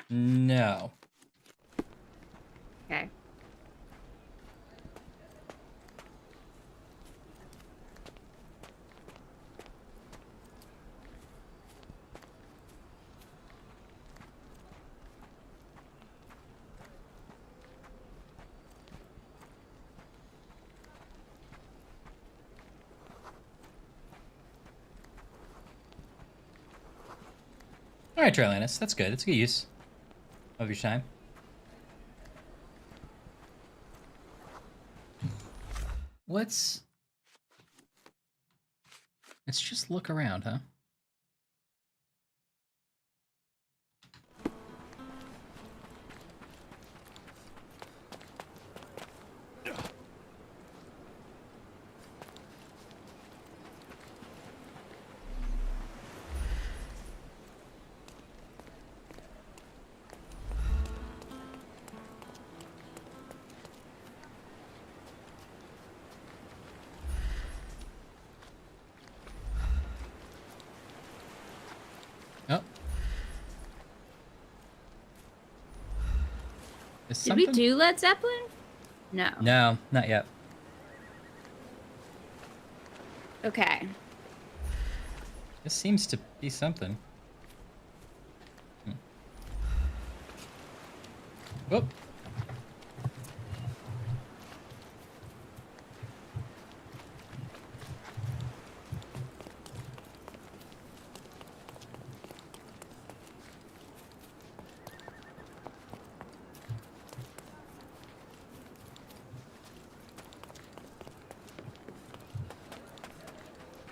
No. Okay. All right, Trailanus. That's good. That's a good use of your time. Let's just look around, huh? Did we do Led Zeppelin? No. No, not yet. Okay. This seems to be something. Whoop.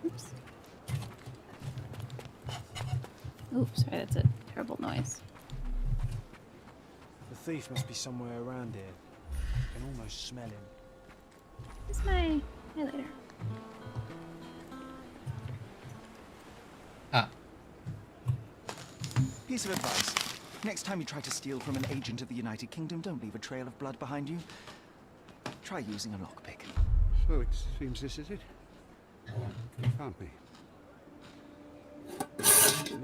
Oops. Oops, sorry, that's a terrible noise. The thief must be somewhere around here. I can almost smell him. Where's my highlighter? Ah. Piece of advice. Next time you try to steal from an agent of the United Kingdom, don't leave a trail of blood behind you. Try using a lockpick. So it seems this is it. You found me.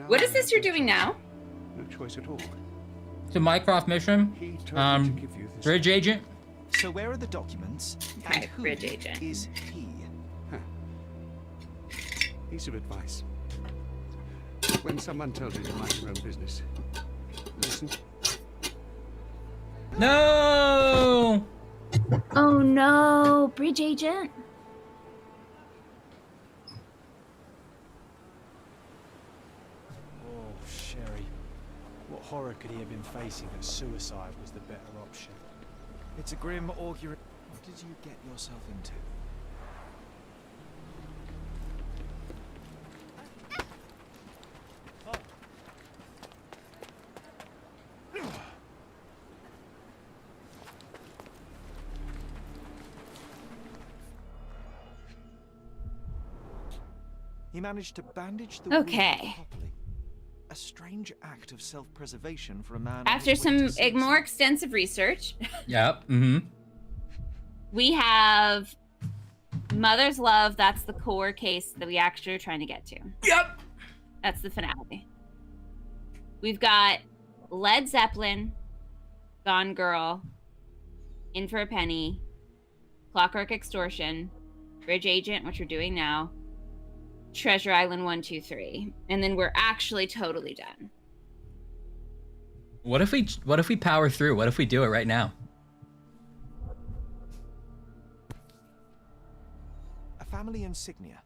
What is this you're doing now? No choice at all. It's a Mycroft mission. Bridge agent. So where are the documents? Okay, and who bridge agent. is he? Piece of advice. When someone tells you to mind your own business, listen. No! Oh no, bridge agent. Oh, Sherry. What horror could he have been facing that suicide was the better option? It's a grim augury. What did you get yourself into? He managed to bandage the Okay. wound properly. A strange act of self-preservation for a man. After some more extensive research, Yep. Mm-hmm. we have Mother's Love. That's the core case that we actually are trying to get to. Yep. That's the finale. We've got Led Zeppelin, Gone Girl, In for a Penny, Clockwork Extortion, Bridge Agent, which we're doing now, Treasure Island 1, 2, 3, and then we're actually totally done. What if we power through? What if we do it right now? A family insignia.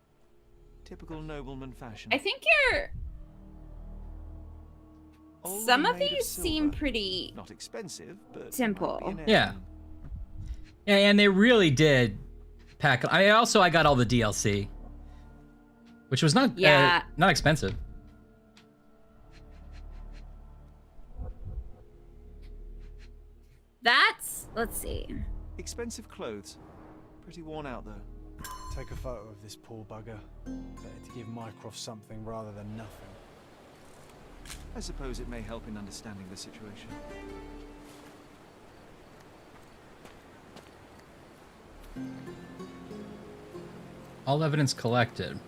Typical nobleman fashion. I think you're... Some of these seem pretty... Not expensive, but... simple. Yeah. Yeah, and they really did pack... I got all the DLC. Which was not not expensive. That's... let's see. Expensive clothes. Pretty worn out, though. Take a photo of this poor bugger. Better to give Mycroft something rather than nothing. I suppose it may help in understanding the situation. All evidence collected.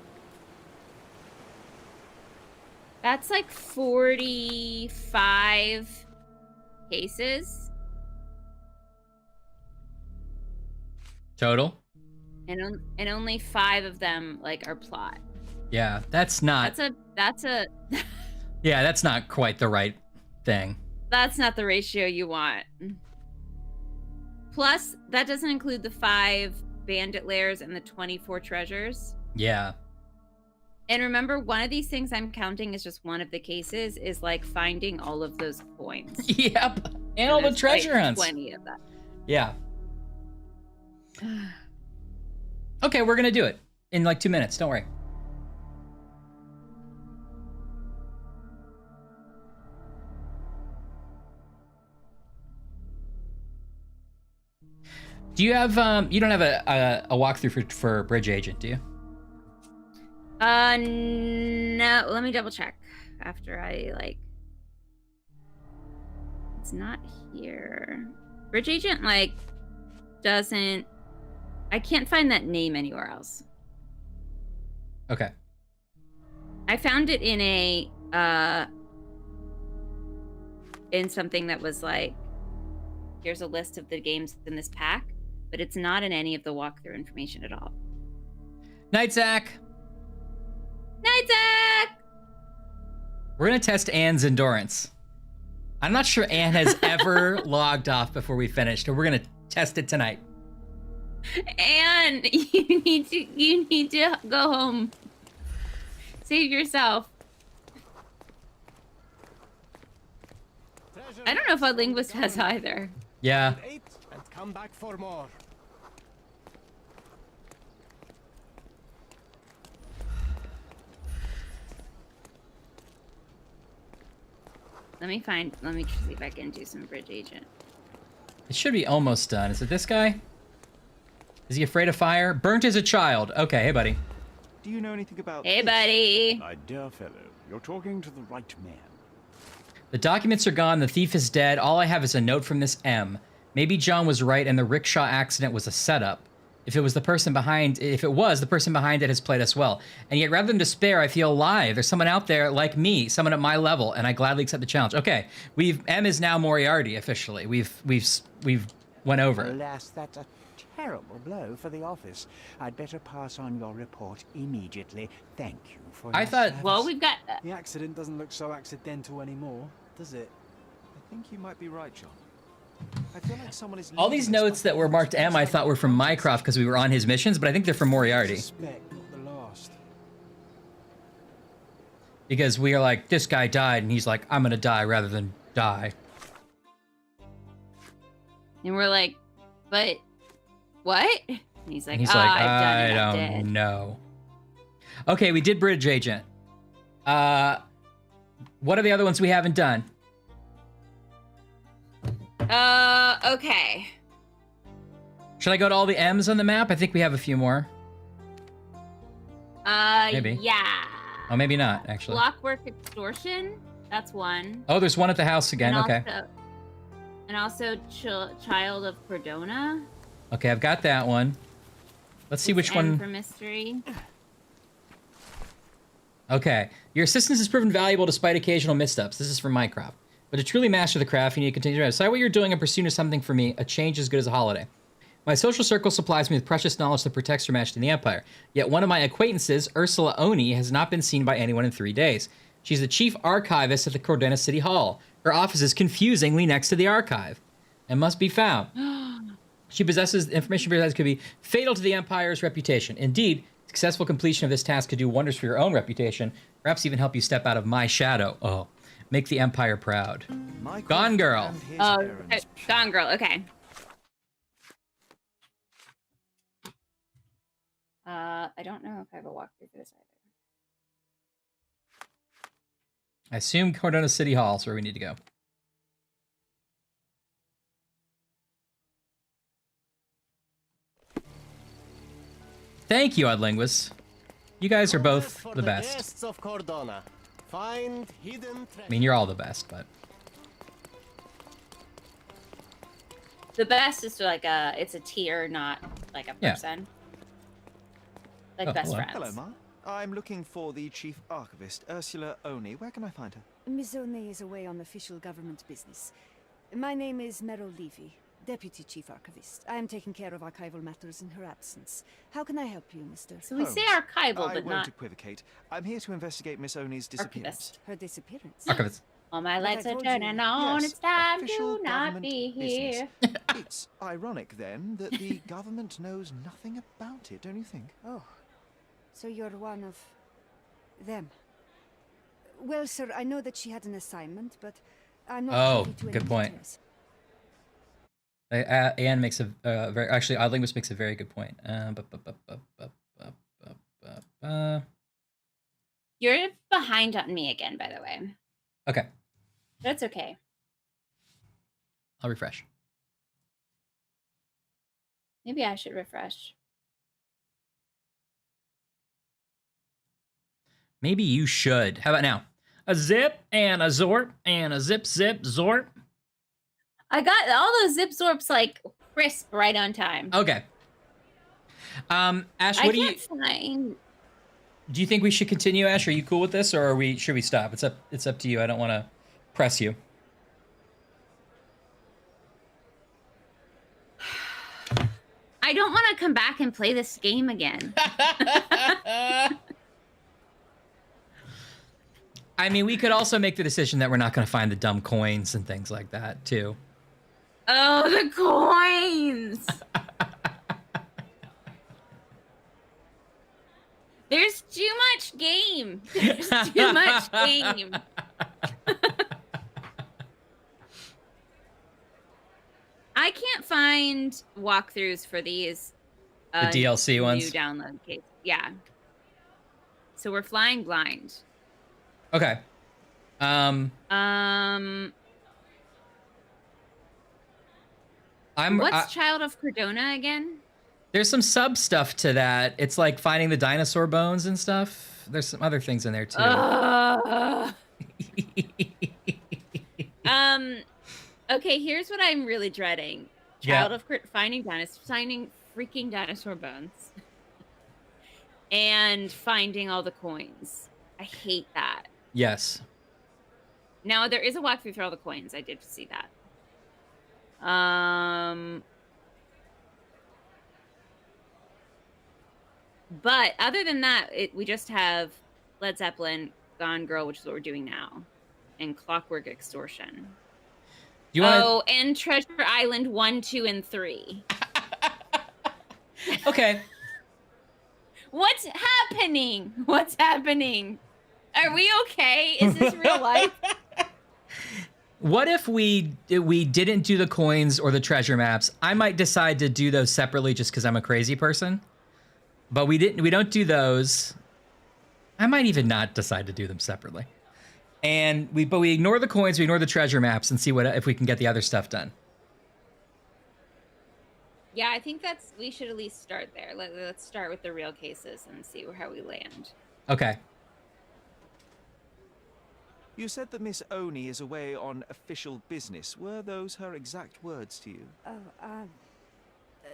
That's like 45 cases. Total? And only 5 of them like are plot. Yeah, that's not... That's a Yeah, that's not quite the right thing. That's not the ratio you want. Plus, that doesn't include the 5 bandit lairs and the 24 treasures. Yeah. And remember, one of these things I'm counting is just one of the cases is like finding all of those coins. Yep. And all the treasure like hunts. 20 of that. Yeah. Okay, we're gonna do it in like 2 minutes. Don't worry. Do you have you don't have a walkthrough for Bridge Agent, do you? No, let me double check after I like. It's not here. Bridge Agent like doesn't. I can't find that name anywhere else. Okay. I found it in a in something that was like Here's a list of the games in this pack, but it's not in any of the walkthrough information at all. Night, Zach. Night, Zach! We're going to test Anne's endurance. I'm not sure Anne has ever logged off before we finished, and we're going to test it tonight. Anne, you need to go home. Save yourself. I don't know if our linguist has either. Yeah. And come back for more. Let me see if I can do some bridge agent. It should be almost done. Is it this guy? Is he afraid of fire? Burnt as a child. Okay, hey, buddy. Do you know anything about Hey, this? buddy. My dear fellow, you're talking to the right man. The documents are gone. The thief is dead. All I have is a note from this M. Maybe John was right and the rickshaw accident was a setup. If it was the person behind it has played us well. And yet, rather than despair, I feel alive. There's someone out there like me, someone at my level, and I gladly accept the challenge. Okay, M is now Moriarty officially. We've went over. Alas, that's a terrible blow for the office. I'd better pass on your report immediately. Thank you for I your thought- service. Well, we've got... The accident doesn't look so accidental anymore, does it? I think you might be right, John. I feel like someone is All these notes that were marked M I thought were from Mycroft because we were on his missions, but I think they're from Moriarty. Suspect, not the last. Because we are like, this guy died, and he's like, I'm gonna die rather than die. And we're like, but what? And he's like, And he's like, I've done it, I'm I dead. don't know. Okay, we did Bridge Agent. What are the other ones we haven't done? Okay. Should I go to all the M's on the map? I think we have a few more. Maybe. Yeah. Oh, maybe not, actually. Blockwork extortion. That's one. Oh, there's one at the house again. And Okay. Also, Child of Cordona. Okay, I've got that one. Let's see which M one. for mystery. Okay. Your assistance has proven valuable despite occasional missteps. This is from Mycroft. But to truly master the craft, you need to continue to decide what you're doing and pursue something for me. A change as good as a holiday. My social circle supplies me with precious knowledge that protects her majesty in the Empire. Yet one of my acquaintances, Ursula Oni, has not been seen by anyone in 3 days. She's the chief archivist at the Cordena City Hall. Her office is confusingly next to the archive and must be found. She possesses information that could be fatal to the Empire's reputation. Indeed, successful completion of this task could do wonders for your own reputation, perhaps even help you step out of my shadow. Oh, make the Empire proud. Gone Girl. Oh, Gone Girl. Okay. I don't know if I have a walkthrough for this either. I assume Cordona City Hall is where we need to go. Thank you, Odd Linguists. You guys are both the best. Guests of Cordona. Find hidden I mean, you're all the best, but The best is like it's a tier, not like a Yeah. person. Like Oh, best hello. friends. Hello, Ma. I'm looking for the chief archivist, Ursula Oni. Where can I find her? Miss O'Neill is away on official government business. My name is Merrill Levy, Deputy Chief Archivist. I am taking care of archival matters in her absence. How can I help you, Mr. So we say archival, I but won't not equivocate. I'm here to investigate Miss Oni's disappearance. Her disappearance? Archivist. All my But lights I are told you- turning on. Yes, It's time official to not government be here. business. It's ironic, then, that the government knows nothing about it, don't you think? Oh, so you're one of them. Well, sir, I know that she had an assignment, but I'm not Oh, privy to any good point. details. Anne makes a very actually Odd Linguist makes a very good point. You're behind on me again, by the way. Okay, That's okay. I'll refresh. Maybe I should refresh. Maybe you should. How about now? A zip and a zorp and a zip zip zorp. I got all those zip zorps like crisp right on time. Okay. Ash, I what do you can't find. do? You think we should continue, Ash? Are you cool with this, or should we stop? It's up to you. I don't want to press you. I don't want to come back and play this game again. I mean, we could also make the decision that we're not going to find the dumb coins and things like that, too. Oh, the coins! There's too much game. There's too much game. I can't find walkthroughs for these. The DLC ones? New download case. Yeah. So we're flying blind. Okay. What's Child of Cardona again? There's some sub stuff to that. It's like finding the dinosaur bones and stuff. There's some other things in there too. Okay, here's what I'm really dreading. Finding freaking dinosaur bones. And finding all the coins. I hate that. Yes. Now there is a walkthrough for all the coins. I did see that. But other than that, we just have Led Zeppelin, Gone Girl, which is what we're doing now, and Clockwork Extortion. And Treasure Island 1, 2, and 3. Okay. What's happening? What's happening? Are we okay? Is this real life? What if we didn't do the coins or the treasure maps? I might decide to do those separately just because I'm a crazy person. But we don't do those. I might even not decide to do them separately. And we ignore the coins, we ignore the treasure maps, and see if we can get the other stuff done. Yeah, I think we should at least start there. Let's start with the real cases and see how we land. Okay. You said that Miss Oni is away on official business. Were those her exact words to you?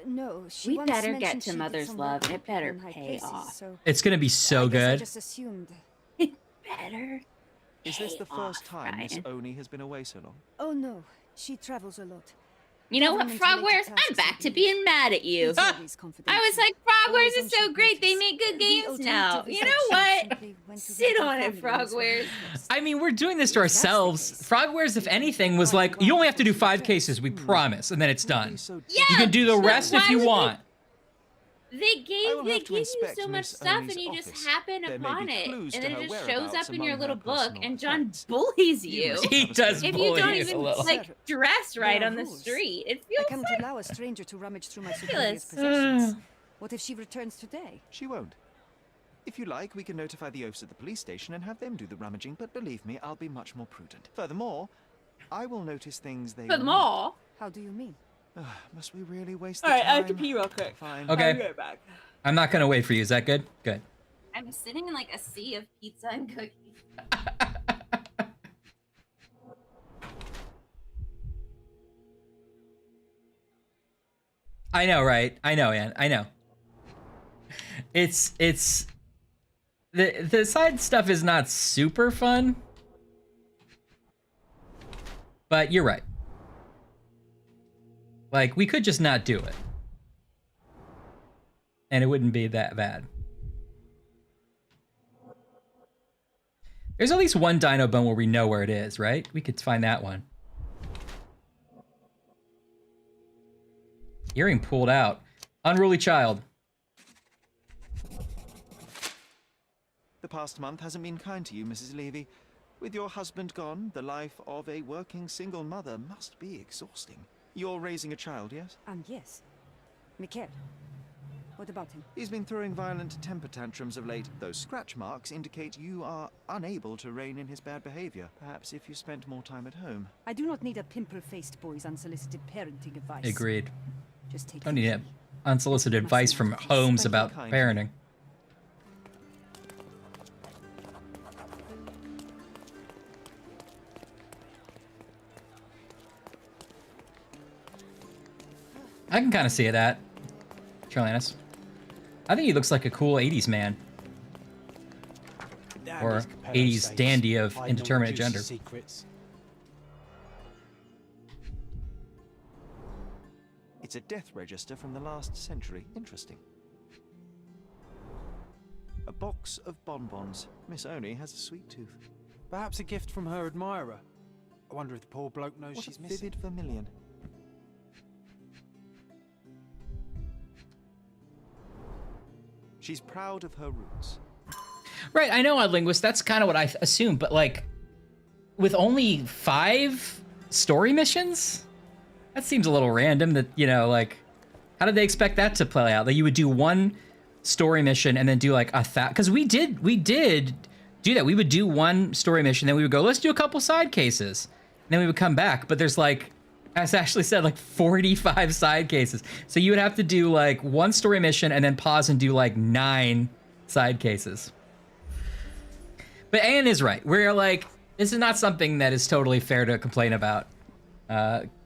No, she We once better mentioned get to she did Mother's some Love. work It better on high pay places, off. so It's gonna be so I guess I good. just assumed. It better. Is this the first off, time Miss Ryan. Oni has been away so long? Oh no, she travels a lot. You know what, Frogwares? I'm back to being mad at you. I was like, Frogwares is so great. They make good games now. You know what? Sit on it, Frogwares. I mean, we're doing this to ourselves. Frogwares, if anything, was like, you only have to do 5 cases, we promise, and then it's done. Yeah, you can do the rest if you want. They gave you so much stuff, and you just happen upon it, and then it just shows up in your little book, and John bullies you. He does if bully you don't you even a little. dress right on the street. It feels I cannot like allow a stranger to rummage through my ridiculous. superior's possessions. What if she returns today? She won't. If you like, we can notify the oafs at the police station and have them do the rummaging, but believe me, I'll be much more prudent. Furthermore, I will notice things they Furthermore? How do you mean? Must we really waste the Alright, time? I have to pee real quick. Fine. Okay. I'll be right back. I'm not gonna wait for you. Is that good? Good. I'm sitting in like a sea of pizza and cookies. I know, right? I know, Ann. I know. It's the side stuff is not super fun, but you're right. Like, we could just not do it, and it wouldn't be that bad. There's at least one dino bone where we know where it is, right? We could find that one. Earring pulled out. Unruly child. The past month hasn't been kind to you, Mrs. Levy. With your husband gone, the life of a working single mother must be exhausting. You're raising a child, yes? Yes. Mikhail. What about him? He's been throwing violent temper tantrums of late. Those scratch marks indicate you are unable to rein in his bad behavior. Perhaps if you spent more time at home. I do not need a pimple-faced boy's unsolicited parenting advice. Agreed. Just take Don't need unsolicited advice from Holmes about parenting. I can kind of see that, Charlanus. I think he looks like a cool 80s man. Or 80s dandy of indeterminate gender. It's It's a death register from the last century. Interesting. A box of bonbons. Miss Oni has a sweet tooth. Perhaps a gift from her admirer. I wonder if the poor bloke knows What she's a missing. vivid vermilion. She's proud of her roots. Right, I know, Linguist. That's kind of what I assumed, but like, with only 5 story missions, that seems a little random. That, you know, like, how did they expect that to play out? That you would do one story mission and then do like because we did do that. We would do one story mission, then we would go, let's do a couple side cases, and then we would come back. But there's like, as Ashley said, like 45 side cases. So you would have to do like one story mission and then pause and do like 9 side cases. But Anne is right. We're like, this is not something that is totally fair to complain about.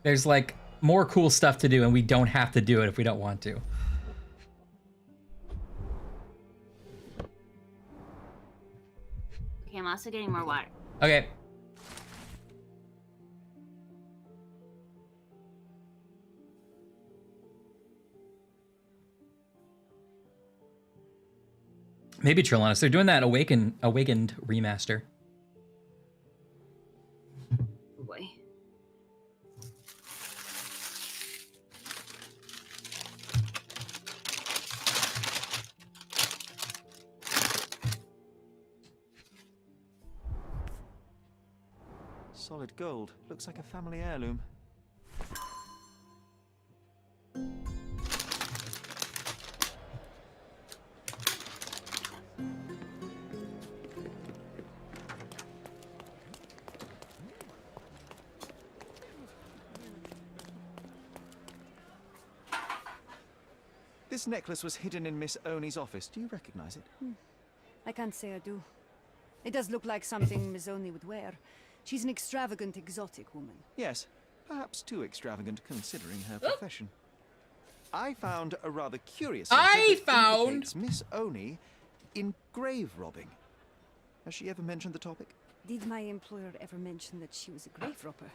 There's like more cool stuff to do, and we don't have to do it if we don't want to. Okay, I'm also getting more water. Okay. Maybe Trillonus. They're doing that Awakened remaster. Oh boy. Solid gold. Looks like a family heirloom. This necklace was hidden in Miss Oni's office. Do you recognize it? I can't say I do. It does look like something Miss Oni would wear. She's an extravagant, exotic woman. Yes, perhaps too extravagant considering her profession. I found a rather curious letter that indicates Miss Oni in grave robbing. Has she ever mentioned the topic? Did my employer ever mention that she was a grave robber?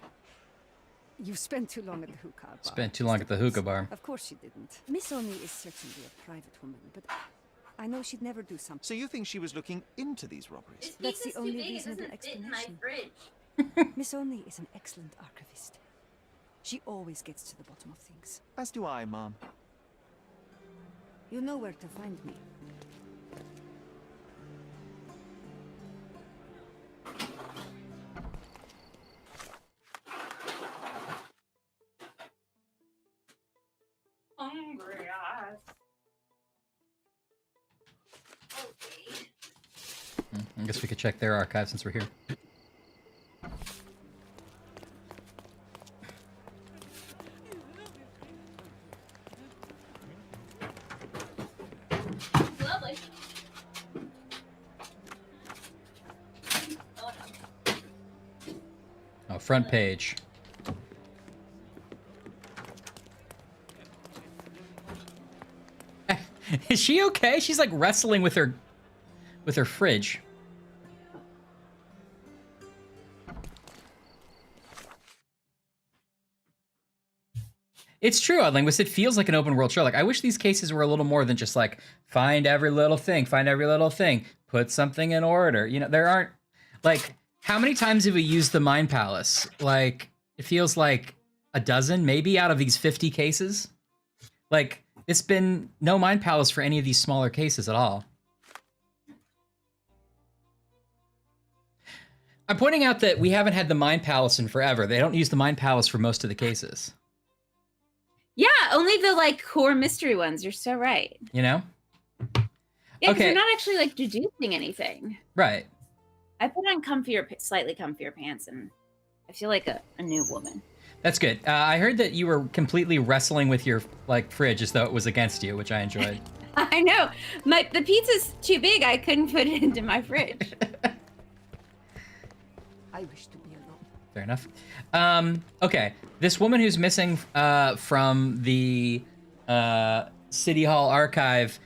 You spent too long at the hookah bar. Spent too long at the hookah bar. Of course she didn't. Miss Oni is certainly a private woman, but I know she'd never do something. So you think she was looking into these robberies? That's the only reasonable explanation. Miss Oni is an excellent archivist. She always gets to the bottom of things. As do I, Mom. You know where to find me. Hungry eyes. I guess we could check their archive since we're here. Lovely. Oh, front page. Is she okay? She's like wrestling with her fridge. It's true, Linguist. It feels like an open world Sherlock. I wish these cases were a little more than just like find every little thing, put something in order. You know, there aren't like, how many times have we used the Mind Palace? Like, it feels like a dozen, maybe, out of these 50 cases. Like, it's been no Mind Palace for any of these smaller cases at all. I'm pointing out that we haven't had the Mind Palace in forever. They don't use the Mind Palace for most of the cases. Yeah, only the like core mystery ones. You're so right. You know? Yeah, Okay. they're not actually like deducing anything. Right. I put on slightly comfier pants, and I feel like a new woman. That's good. I heard that you were completely wrestling with your like fridge as though it was against you, which I enjoyed. I know. The pizza's too big. I couldn't put it into my fridge. I wish to be alone. Fair enough. Okay, this woman who's missing from the City Hall archive,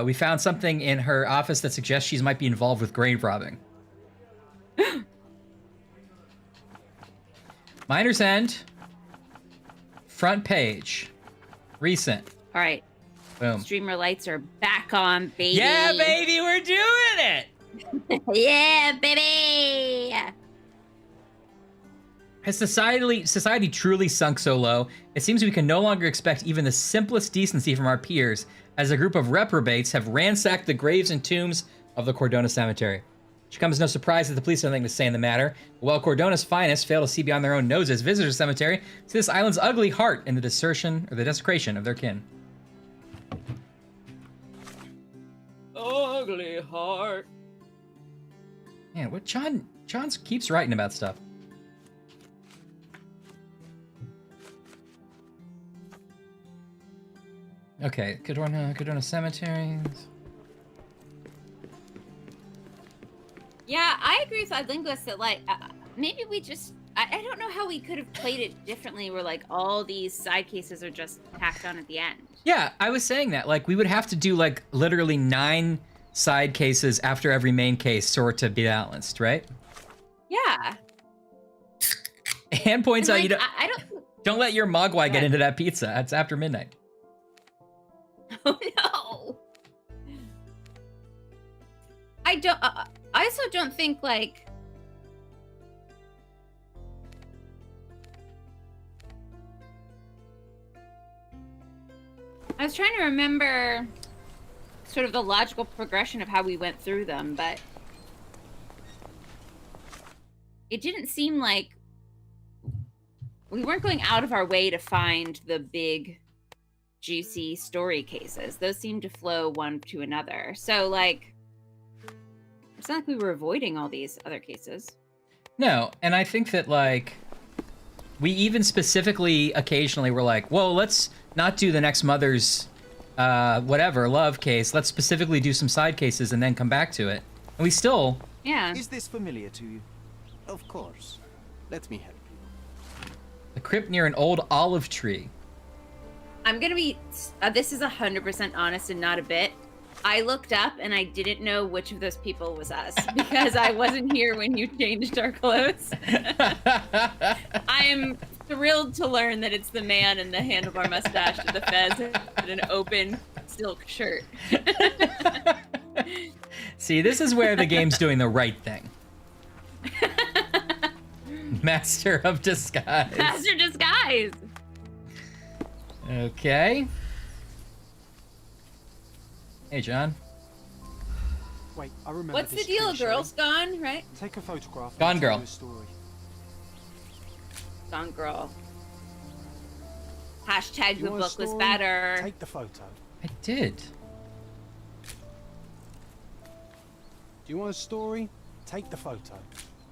we found something in her office that suggests she might be involved with grave robbing. Miner's End, front page. Recent. All right. Boom. Streamer lights are back on, baby. Yeah, baby, we're doing it. Yeah, baby. Has society truly sunk so low, it seems we can no longer expect even the simplest decency from our peers, as a group of reprobates have ransacked the graves and tombs of the Cordona Cemetery. It should come as no surprise that the police have nothing to say in the matter. While Cordona's finest fail to see beyond their own noses, visitors to the cemetery see this island's ugly heart in the desecration of their kin. Ugly heart. Man, what John keeps writing about stuff. Okay, Cordona Cemetery. Yeah, I agree with Linguist that like maybe we just I don't know how we could have played it differently where like all these side cases are just tacked on at the end. Yeah, I was saying that. Like we would have to do like literally 9 side cases after every main case sort to be balanced, right? Yeah. Anne points out like, you I don't let your mogwai get into that pizza. It's after midnight. Oh no. I also don't think like I was trying to remember sort of the logical progression of how we went through them, but it didn't seem like we weren't going out of our way to find the big juicy story cases. Those seemed to flow one to another. So like it's not like we were avoiding all these other cases. No, and I think that like we even specifically occasionally were like, whoa, let's not do the next mother's whatever love case. Let's specifically do some side cases and then come back to it. And we still Is this familiar to you? Of course. Let me help you. The crypt near an old olive tree. I'm gonna be this is 100% honest and not a bit. I looked up and I didn't know which of those people was us because I wasn't here when you changed our clothes. I am thrilled to learn that it's the man in the handlebar mustache and the fez and an open silk shirt. See, this is where the game's doing the right thing. Master of disguise. Master disguise. Okay. Hey, John. Wait, I remember. What's this the deal? tree, Girl's gone, right? Take a photograph. Gone and girl. tell me a story. Gone girl. Hashtag You the want a book was story? better. Take the photo. I did. Do you want a story? Take the photo.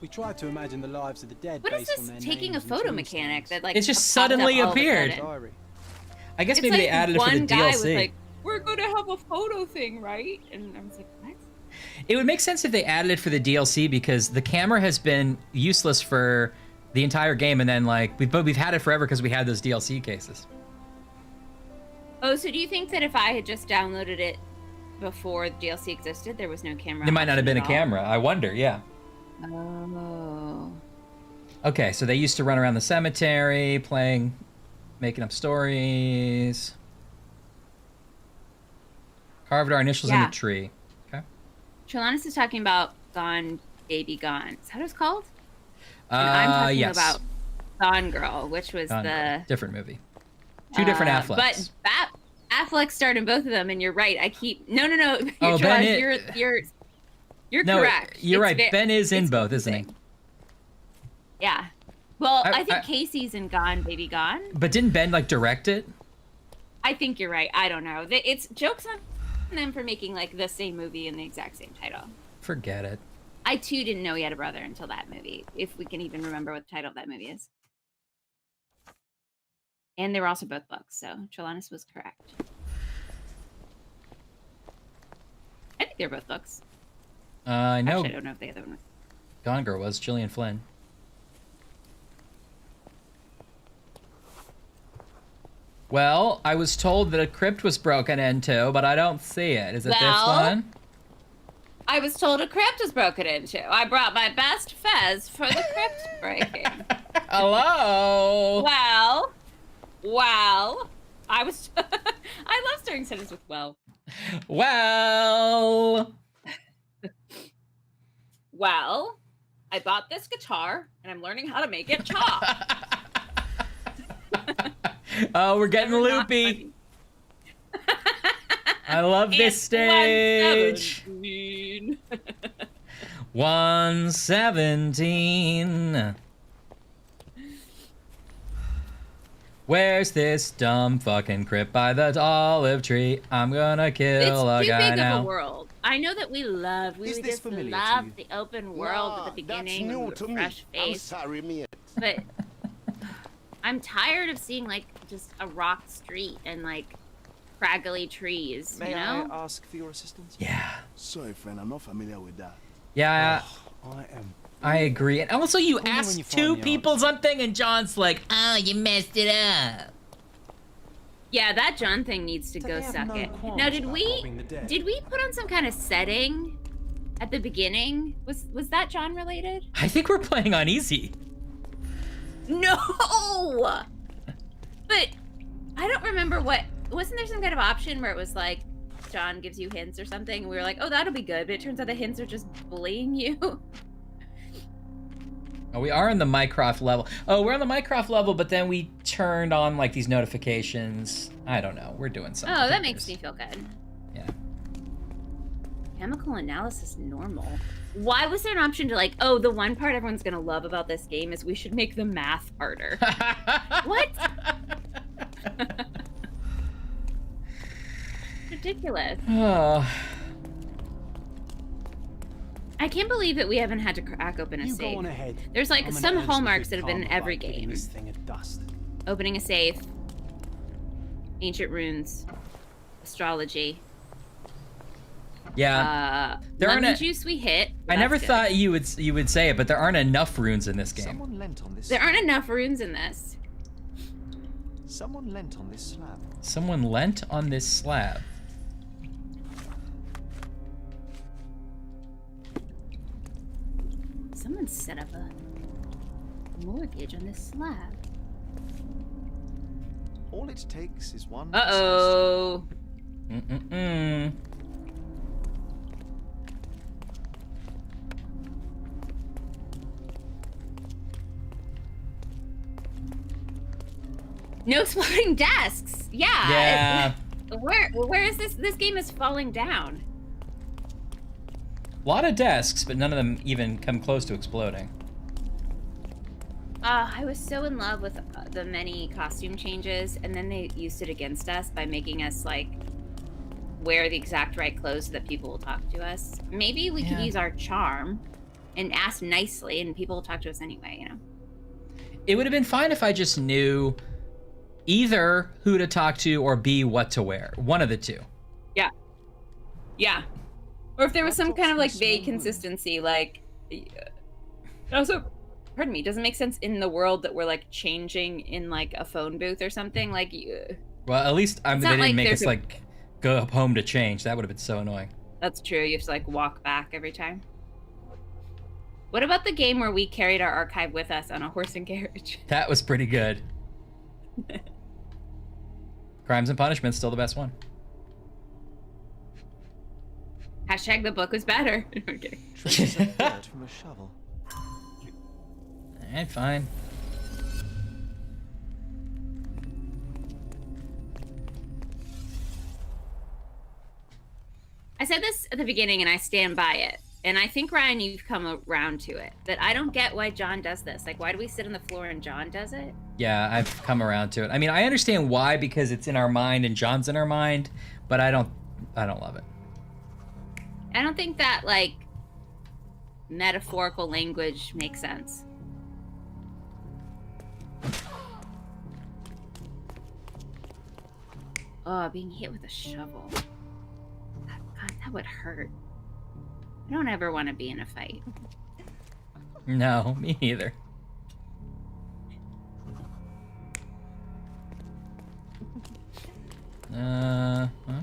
We tried to imagine the lives of the dead What is based on this their taking a names and photo tombstones. mechanic that like It just popped up suddenly all of a appeared. sudden? I guess It's maybe like they added it for the one guy was DLC. like, we're gonna have a photo thing, right? And I was like, what? It would make sense if they added it for the DLC because the camera has been useless for the entire game, and then like we've had it forever because we had those DLC cases. Oh, so do you think that if I had just downloaded it before the DLC existed, there was no camera? There might not have been a option at all? camera. I wonder. Yeah. Oh. Okay, so they used to run around the cemetery, making up stories. Carved our initials in Yeah. the tree. Okay. Trelawney is talking about Gone Baby Gone. Is that what it's called? And I'm talking Yes. about Gone Girl, which was Gone the Girl. Different movie. Two different Afflecks. But Affleck starred in both of them, and you're right. I keep no. Oh, Ben You're No, correct. you're It's right. Ben is in both, isn't he? Yeah. Well, I think I- Casey's in Gone Baby Gone. But didn't Ben like direct it? I think you're right. I don't know. It's jokes on them for making like the same movie in the exact same title. Forget it. I too didn't know he had a brother until that movie, if we can even remember what the title of that movie is. And they were also both books, so Trelawney was correct. I think they're both books. I know. Actually, I don't know if the other one was. Gone Girl was Gillian Flynn. Well, I was told that a crypt was broken into, but I don't see it. Is it this one? I was told a crypt was broken into. I brought my best fez for the crypt breaking. Hello. Well, I was. I love starting sentences with well. Well. Well, I bought this guitar and I'm learning how to make it chop. Oh, we're getting loopy. I love this stage. 117. Where's this dumb fucking crypt by the olive tree? I'm gonna kill a guy now. It's too big of a world. I know that we love the open world at the beginning. That's new to me. Fresh I'm face. sorry, me. But I'm tired of seeing like just a rock street and like craggly trees. May you know? I ask for your assistance? Yeah. Sorry, friend, I'm not familiar with that. Yeah. I agree. And also, you Only when asked you two find the people something, and John's like, "Oh, you messed it up." Yeah, that John thing needs to go suck it. Now, did we put on some kind of setting at the beginning? Was that John related? I think we're playing on easy. No. But I don't remember what. Wasn't there some kind of option where it was like John gives you hints or something, and we were like, "Oh, that'll be good," but it turns out the hints are just bullying you. Oh, we are in the Mycroft level. Oh, we're on the Mycroft level, but then we turned on like these notifications. I don't know. We're doing something. Oh, that makes me feel good. Yeah. Chemical analysis normal. Why was there an option to like, oh, the one part everyone's gonna love about this game is we should make the math harder? What? Ridiculous. Oh. I can't believe that we haven't had to crack open a You safe. go on ahead. There's like I'm some gonna hallmarks that answer have been in karma every by giving game. This thing of dust. Opening a safe, ancient runes, astrology. Yeah. There lemon aren't. juice we hit. I never That's good. thought you would say it, but there aren't enough runes in this game. Someone lent on this. There aren't enough runes in this. Someone lent on this slab. Someone lent on this slab. Someone set up a mortgage on this slab. All it takes is one. Uh-oh. Mm-mm-mm. No exploding desks. Yeah. Yeah. Where is this? This game is falling down. A lot of desks, but none of them even come close to exploding. I was so in love with the many costume changes, and then they used it against us by making us like wear the exact right clothes so that people will talk to us. Maybe we could use our charm and ask nicely, and people will talk to us anyway. You know. It would have been fine if I just knew either who to talk to or B, what to wear. One of the two. Yeah. Yeah. Or if there was some kind of like vague consistency, like also, pardon me, doesn't make sense in the world that we're like changing in like a phone booth or something. Like, Well, at least they not didn't like make there's us like go home to change. That would have been so annoying. that's true. You have to like walk back every time. What about the game where we carried our archive with us on a horse and carriage? That was pretty good. Crimes and Punishment, still the best one. Hashtag the book was better. I'm kidding. Traces of blood from a shovel. Alright, fine. I said this at the beginning and I stand by it. And I think, Ryan, you've come around to it. That I don't get why John does this. Like, why do we sit on the floor and John does it? Yeah, I've come around to it. I mean, I understand why, because it's in our mind and John's in our mind, but I don't love it. I don't think that, like, metaphorical language makes sense. Oh, being hit with a shovel. God, that would hurt. I don't ever want to be in a fight. No, me neither.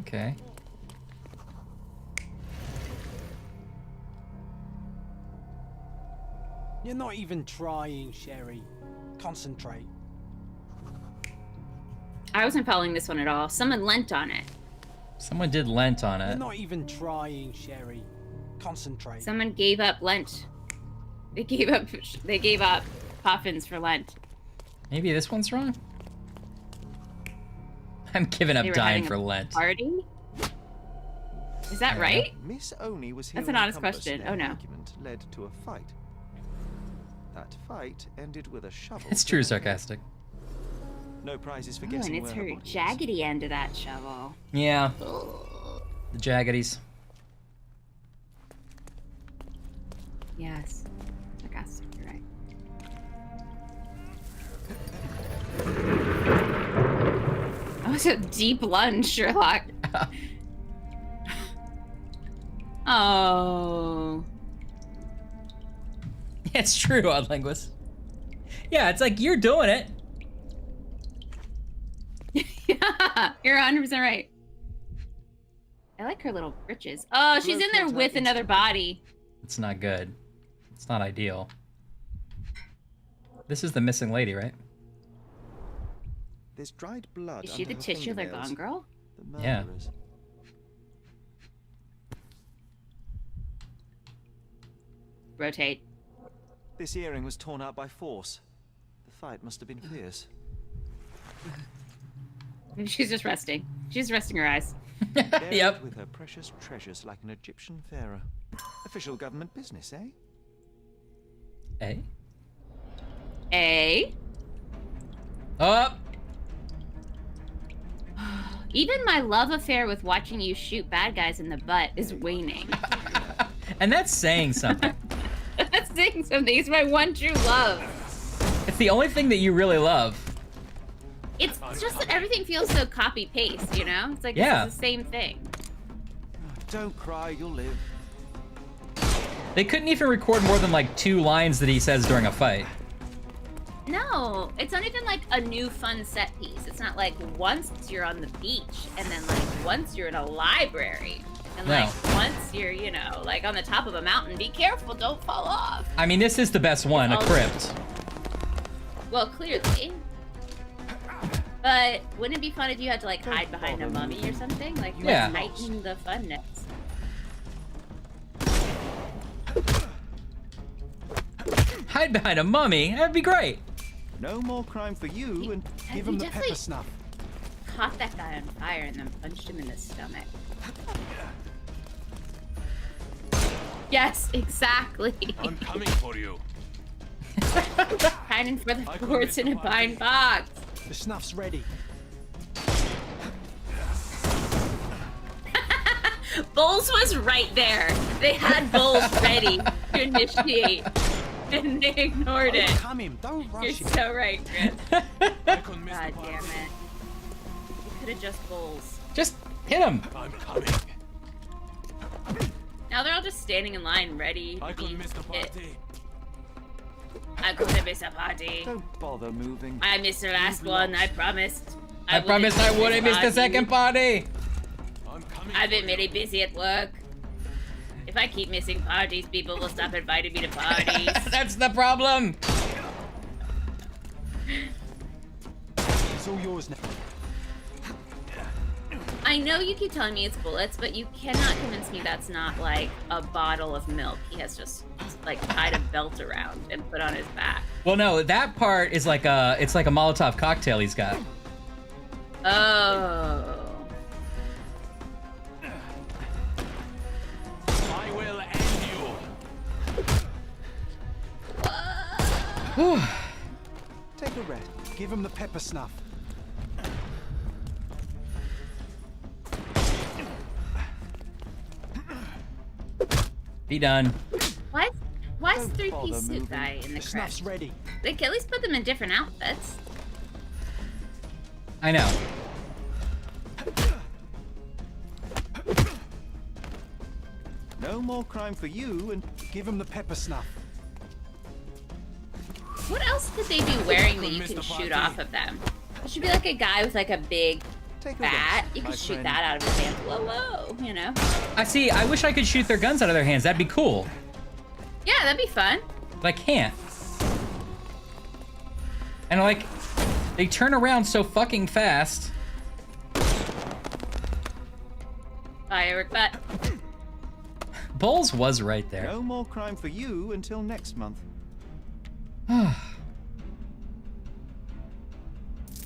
Okay. You're not even trying, Sherry. Concentrate. I wasn't following this one at all. Someone lent on it. Someone did lent on You're it. not even trying, Sherry. Concentrate. Someone gave up Lent. They gave up coffins for Lent. Maybe this one's wrong? I'm giving up They were dying having for a Lent. Party? Is that right? Miss Oni was here. That's an honest question. Oh no. Argument led to a fight. That fight ended with a shovel. It's true sarcastic. No prizes for Oh, guessing and it's where her body is. jaggedy end of that shovel. Yeah. The jaggities. Yes. Sarcastic, you're right. That was a deep lunge, Sherlock. Oh. It's true, Odd Linguist. Yeah, it's like you're doing it. Yeah, you're 100% right. I like her little britches. Oh, she's in there with another body. It's not good. It's not ideal. This is the missing lady, right? There's dried blood. Is she the under her titular fingernails. Gone Girl? The Yeah. murderers. Rotate. This earring was torn out by force. The fight must have been fierce. Maybe she's just resting. She's resting her eyes. Yep. With her precious treasures like an Egyptian pharaoh. Official government business, eh? Eh? A. Oh! Even my love affair with watching you shoot bad guys in the butt is waning. And that's saying something. That's saying something. It's my one true love. It's the only thing that you really love. It's just that everything feels so copy-paste, you know? It's like Yeah. it's the same thing. Don't cry, you'll live. They couldn't even record more than like 2 lines that he says during a fight. No, it's not even like a new fun set piece. It's not like once you're on the beach and then like once you're in a library and like once you're, you know, like on the top of a mountain. Be careful, don't fall off. I mean, this is the best one, a crypt. Well, clearly. But wouldn't it be fun if you had to like hide behind a mummy or something? Like Yeah. let's heighten the funness. Hide behind a mummy? That'd be great. No more crime for you, and give him the pepper snuff. Caught that guy on fire and then punched him in the stomach. Yes, exactly. I'm coming for you. Hiding for the forts in a pine box. The snuff's ready. Bowles was right there. They had Bowles ready to initiate, and they ignored it. Coming, don't rush You're it. so right, Chris. God damn it. You could have just Bowles. Just hit him. I'm coming. Now they're all just standing in line, ready I to be couldn't miss the hit. party. I couldn't miss a party. Don't bother moving. I missed the last one. I promised. I promised I wouldn't miss the second party. I've been really busy at work. If I keep missing parties, people will stop inviting me to parties. That's the problem. It's all yours now. I know you keep telling me it's bullets, but you cannot convince me that's not like a bottle of milk he has just like tied a belt around and put on his back. Well, no, that part is like it's like a Molotov cocktail he's got. Oh. I will end you. Take a rest. Give him the pepper snuff. Be done. Why is three-piece suit guy in the snuff's crash? ready. They can at least put them in different outfits. I know. No more crime for you, and give him the pepper snuff. What else could they be wearing that you can shoot off of them? It should be like a guy with like a big bat. You can shoot that out of his hand. Whoa, whoa, you know? I see. I wish I could shoot their guns out of their hands. That'd be cool. Yeah, that'd be fun. But I can't. And like, They turn around so fucking fast. Firework butt. Bowles was right there. No more crime for you until next month.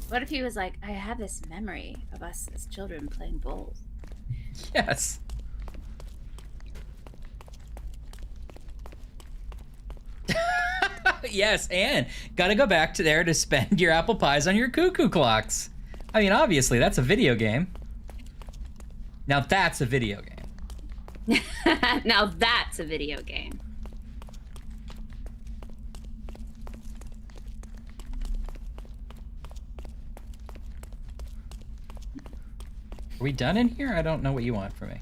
What if he was like, I have this memory of us as children playing bowls? Yes. Yes, and gotta go back to there to spend your apple pies on your cuckoo clocks. I mean, obviously, that's a video game. Now that's a video game. Now that's a video game. Are we done in here? I don't know what you want from me.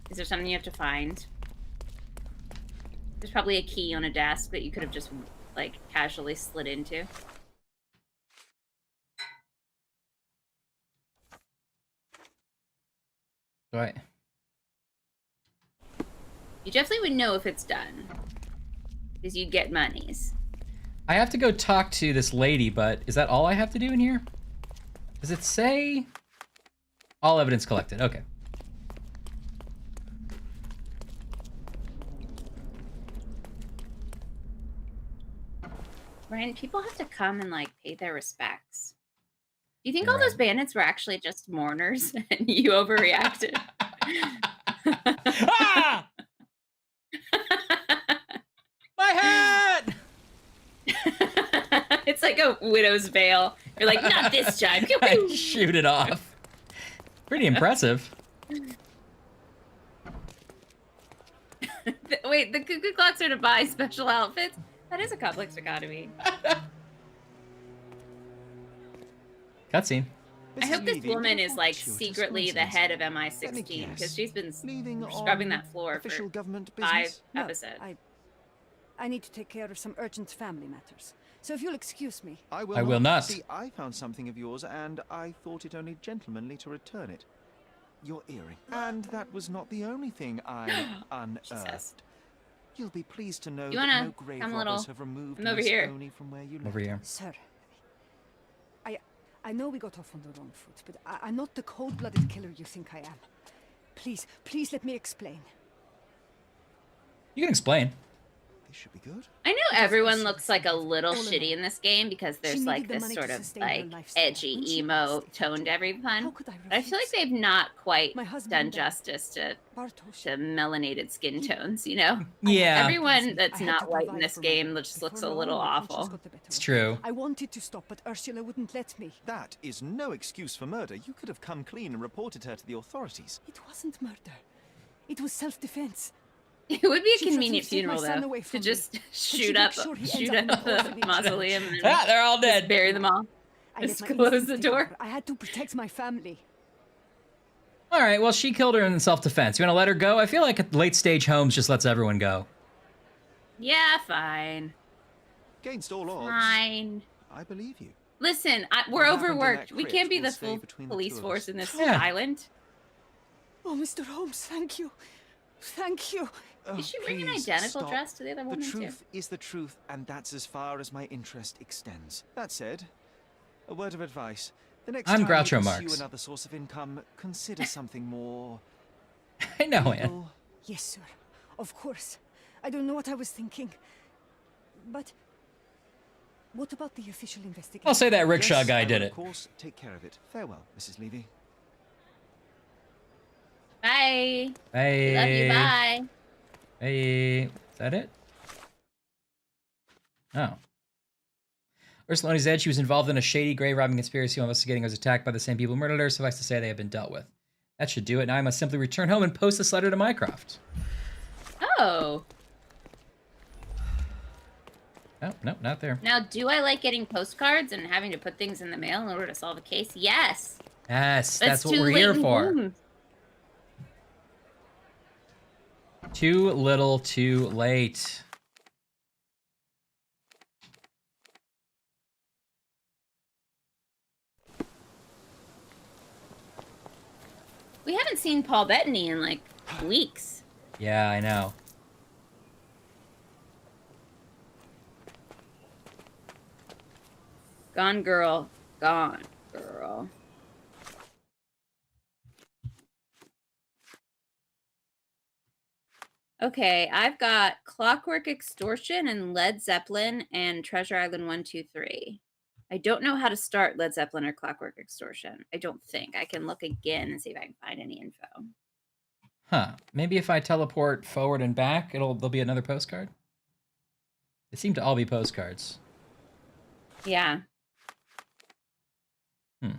Is there something you have to find? There's probably a key on a desk that you could have just, like, casually slid into. Right. You definitely would know if it's done. Because you'd get monies. I have to go talk to this lady, but is that all I have to do in here? Does it say all evidence collected? Okay. Ryan, people have to come and, like, pay their respects. Do you think all those bandits were actually just mourners and you overreacted? Ah! My hat! It's like a widow's veil. You're like, not this time. I shoot it off. Pretty impressive. Wait, the cuckoo clocks are to buy special outfits? That is a complex dichotomy. Cutscene. I hope this woman is like secretly the head of MI16 because she's been scrubbing that floor for 5 episodes. I need to take care of some urgent family matters. So if you'll excuse me. I will not. See, I found something of yours and I thought it only gentlemanly to return it. Your earring. And that was not the only thing I unearthed. You'll be pleased to know that no grave robbers have removed this only from where you live. Over here. Sir, I know we got off on the wrong foot, but I'm not the cold-blooded killer you think I am. Please let me explain. You can explain. This should be good. I know everyone looks like a little shitty in this game because there's like this sort of like edgy emo tone to everyone. But I feel like they've not quite done justice to melanated skin tones, you know? Yeah. Everyone that's not white in this game just looks a little awful. It's true. I wanted to stop, but Ursula wouldn't let me. That is no excuse for murder. You could have come clean and reported her to the authorities. It wasn't murder. It was self-defense. It would be a convenient funeral, though, to just shoot up the mausoleum and they're all dead. Bury them all. Just close the door. I had to protect my family. All right, well, she killed her in self-defense. You want to let her go? I feel like at late stage Holmes just lets everyone go. Yeah, fine. Against all odds. Fine. I believe you. Listen, we're overworked. We can't be the full police force in this island. Oh, Mr. Holmes, thank you. Thank you. Is she wearing an identical dress to the other woman? The truth is the truth, and that's as far as my interest extends. That said, a word of advice. The next I'm time Groucho you Marx. pursue another source of income, consider something more... I know, Anne. Yes, sir. Of course. I don't know what I was thinking. But what about the official investigation? I'll say that rickshaw guy did it. Of course, take care of it. Farewell, Mrs. Levy. Bye. Bye. Love you. Bye. Hey, is that it? Oh. Ursula on his edge, she was involved in a shady grave robbing conspiracy while investigating was attacked by the same people who murdered her. Suffice to say, they have been dealt with. That should do it. Now I must simply return home and post this letter to Mycroft. Oh. Oh, no, not there. Now, do I like getting postcards and having to put things in the mail in order to solve a case? Yes. Yes, that's what we're here for. Too little, too late. We haven't seen Paul Bettany in like weeks. Yeah, I know. Gone girl. Gone girl. Okay, I've got Clockwork Extortion and Led Zeppelin and Treasure Island 1, 2, 3. I don't know how to start Led Zeppelin or Clockwork Extortion. I don't think. I can look again and see if I can find any info. Huh. Maybe if I teleport forward and back, there'll be another postcard? They seem to all be postcards. Yeah. Hmm.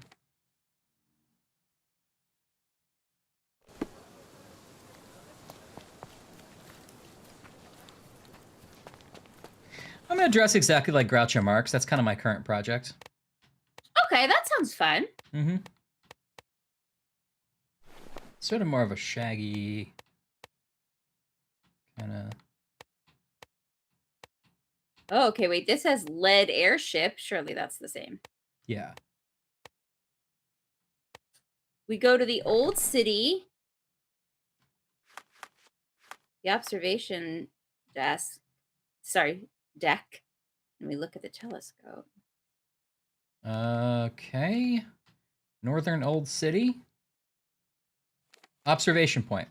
I'm going to dress exactly like Groucho Marx. That's kind of my current project. Okay, that sounds fun. Mm-hmm. Sort of more of a shaggy kind of... Oh, okay, wait. This has lead airship. Surely that's the same. Yeah. We go to the old city. The observation desk. Sorry, deck. And we look at the telescope. Okay. Northern Old City. Observation point.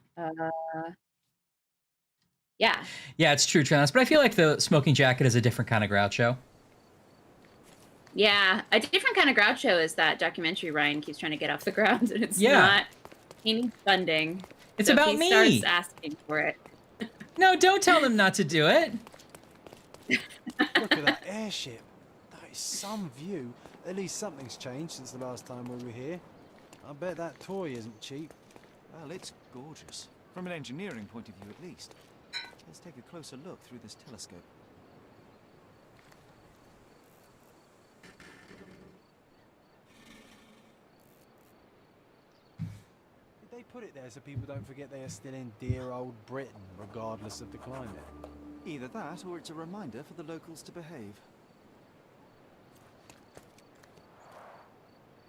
Yeah. Yeah, it's true, Travis. But I feel like the smoking jacket is a different kind of Groucho. Yeah, a different kind of Groucho is that documentary Ryan keeps trying to get off the ground, and it's Yeah. not. He needs funding. It's so about he me. starts asking for it. No, don't tell them not to do it. Look at that airship. That is some view. At least something's changed since the last time we were here. I bet that toy isn't cheap. Well, it's gorgeous. From an engineering point of view, at least. Let's take a closer look through this telescope. Did they put it there so people don't forget they are still in dear old Britain, regardless of the climate? Either that, or it's a reminder for the locals to behave.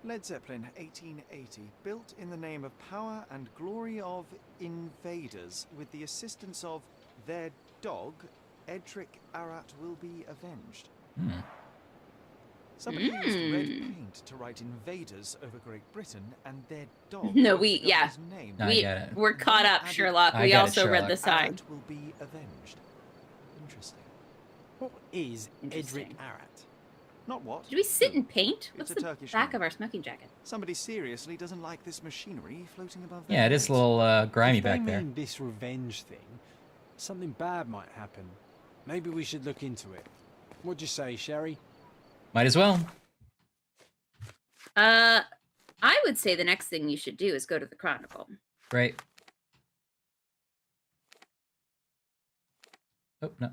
Led Zeppelin, 1880. Built in the name of power and glory of invaders, with the assistance of their dog, Edric Arat will be avenged. Somebody used red paint to write invaders over Great Britain, and their dog... No, forgot his name. we're caught up, Sherlock. We also read the sign. Arat will be avenged. Interesting. What is Edric Arat? Not what? Did we sit in paint? What's It's a the Turkish back name. of our smoking jacket? Somebody seriously doesn't like this machinery floating above their Yeah, it is heads. a little grimy If they back there. mean this revenge thing, something bad might happen. Maybe we should look into it. What'd you say, Sherry? Might as well. I would say the next thing you should do is go to the Chronicle. Right. Oh, no.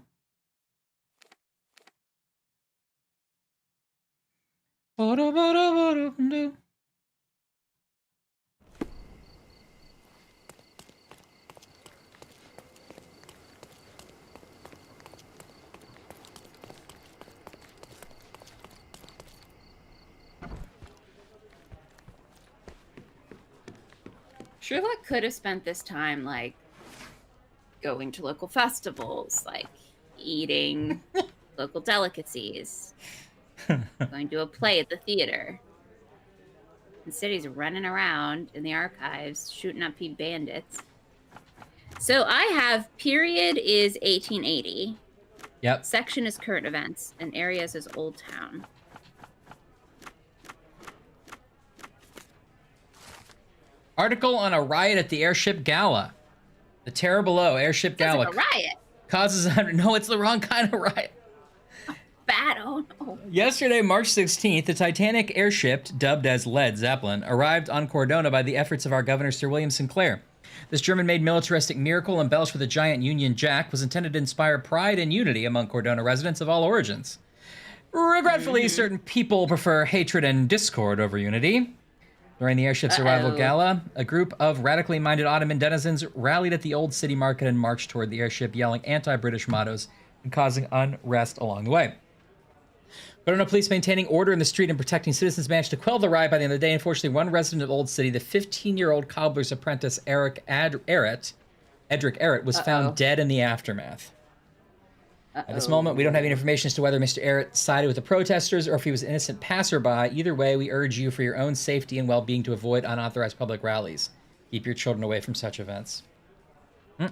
Sherlock could have spent this time, like, going to local festivals, like, eating local delicacies, going to a play at the theater. Instead, he's running around in the archives, shooting up bandits. So I have period is 1880. Yep. Section is current events, and areas is Old Town. Article on a riot at the airship gala. The terror below, airship Sounds gala. like a riot. Causes 100. No, it's the wrong kind of riot. Battle. No. Yesterday, March 16th, the Titanic airship, dubbed as Led Zeppelin, arrived on Cordona by the efforts of our governor, Sir William Sinclair. This German-made militaristic miracle, embellished with a giant Union Jack, was intended to inspire pride and unity among Cordona residents of all origins. Regretfully, certain people prefer hatred and discord over unity. During the airship's arrival gala, a group of radically minded Ottoman denizens rallied at the old city market and marched toward the airship, yelling anti-British mottos and causing unrest along the way. Cordona police maintaining order in the street and protecting citizens managed to quell the riot by the end of the day. Unfortunately, one resident of Old City, the 15-year-old cobbler's apprentice Edric Arrett, was found dead in the aftermath. At this moment, we don't have any information as to whether Mr. Arrett sided with the protesters or if he was an innocent passerby. Either way, we urge you for your own safety and well-being to avoid unauthorized public rallies. Keep your children away from such events. You're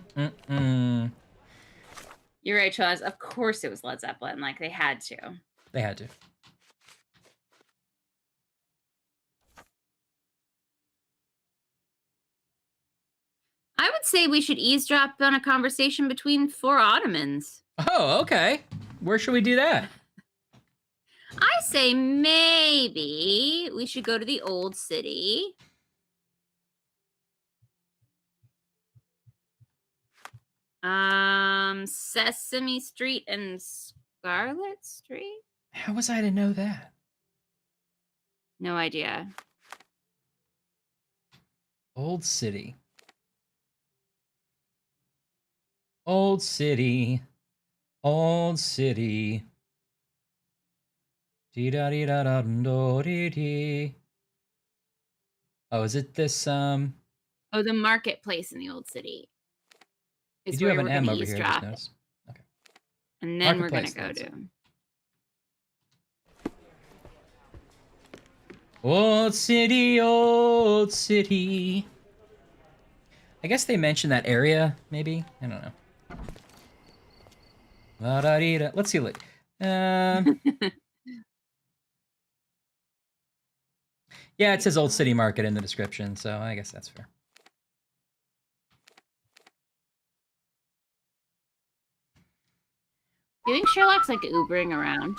right, Chaz. Of course it was Led Zeppelin. Like, they had to. They had to. I would say we should eavesdrop on a conversation between 4 Ottomans. Oh, okay. Where should we do that? I say maybe we should go to the Old City. Sesame Street and Scarlet Street? How was I to know that? No idea. Old City. Old City. Old City. Dee da dee da da do dee dee. Oh, is it this Oh, the marketplace in the Old City. You do have an M over here, I just noticed. Okay. And then we're gonna Marketplace, go to Old City, Old City. I guess they mentioned that area, maybe? I don't know. La-da-dee-da. Let's see, look. Yeah, it says Old City Market in the description, so I guess that's fair. Do you think Sherlock's like Ubering around?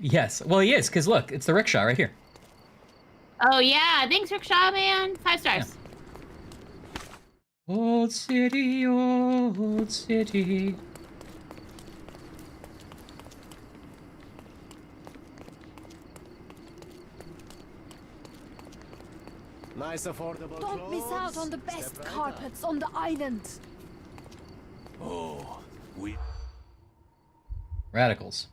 Yes. Well, he is, because look, it's the rickshaw right here. Oh yeah, thanks Rickshaw Man. 5 stars. Yeah. Old City, Old City. Nice affordable Don't miss out on the best carpets on the island. Oh, we... Radicals.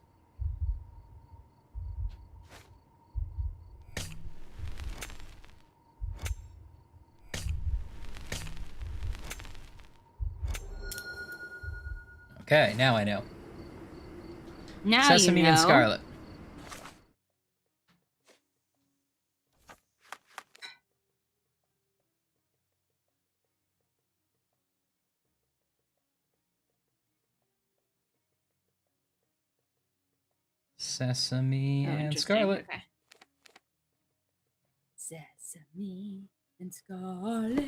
Okay, now I know. Now Sesame you know. and Scarlet. Sesame and Scarlet. Okay. Sesame and Scarlet.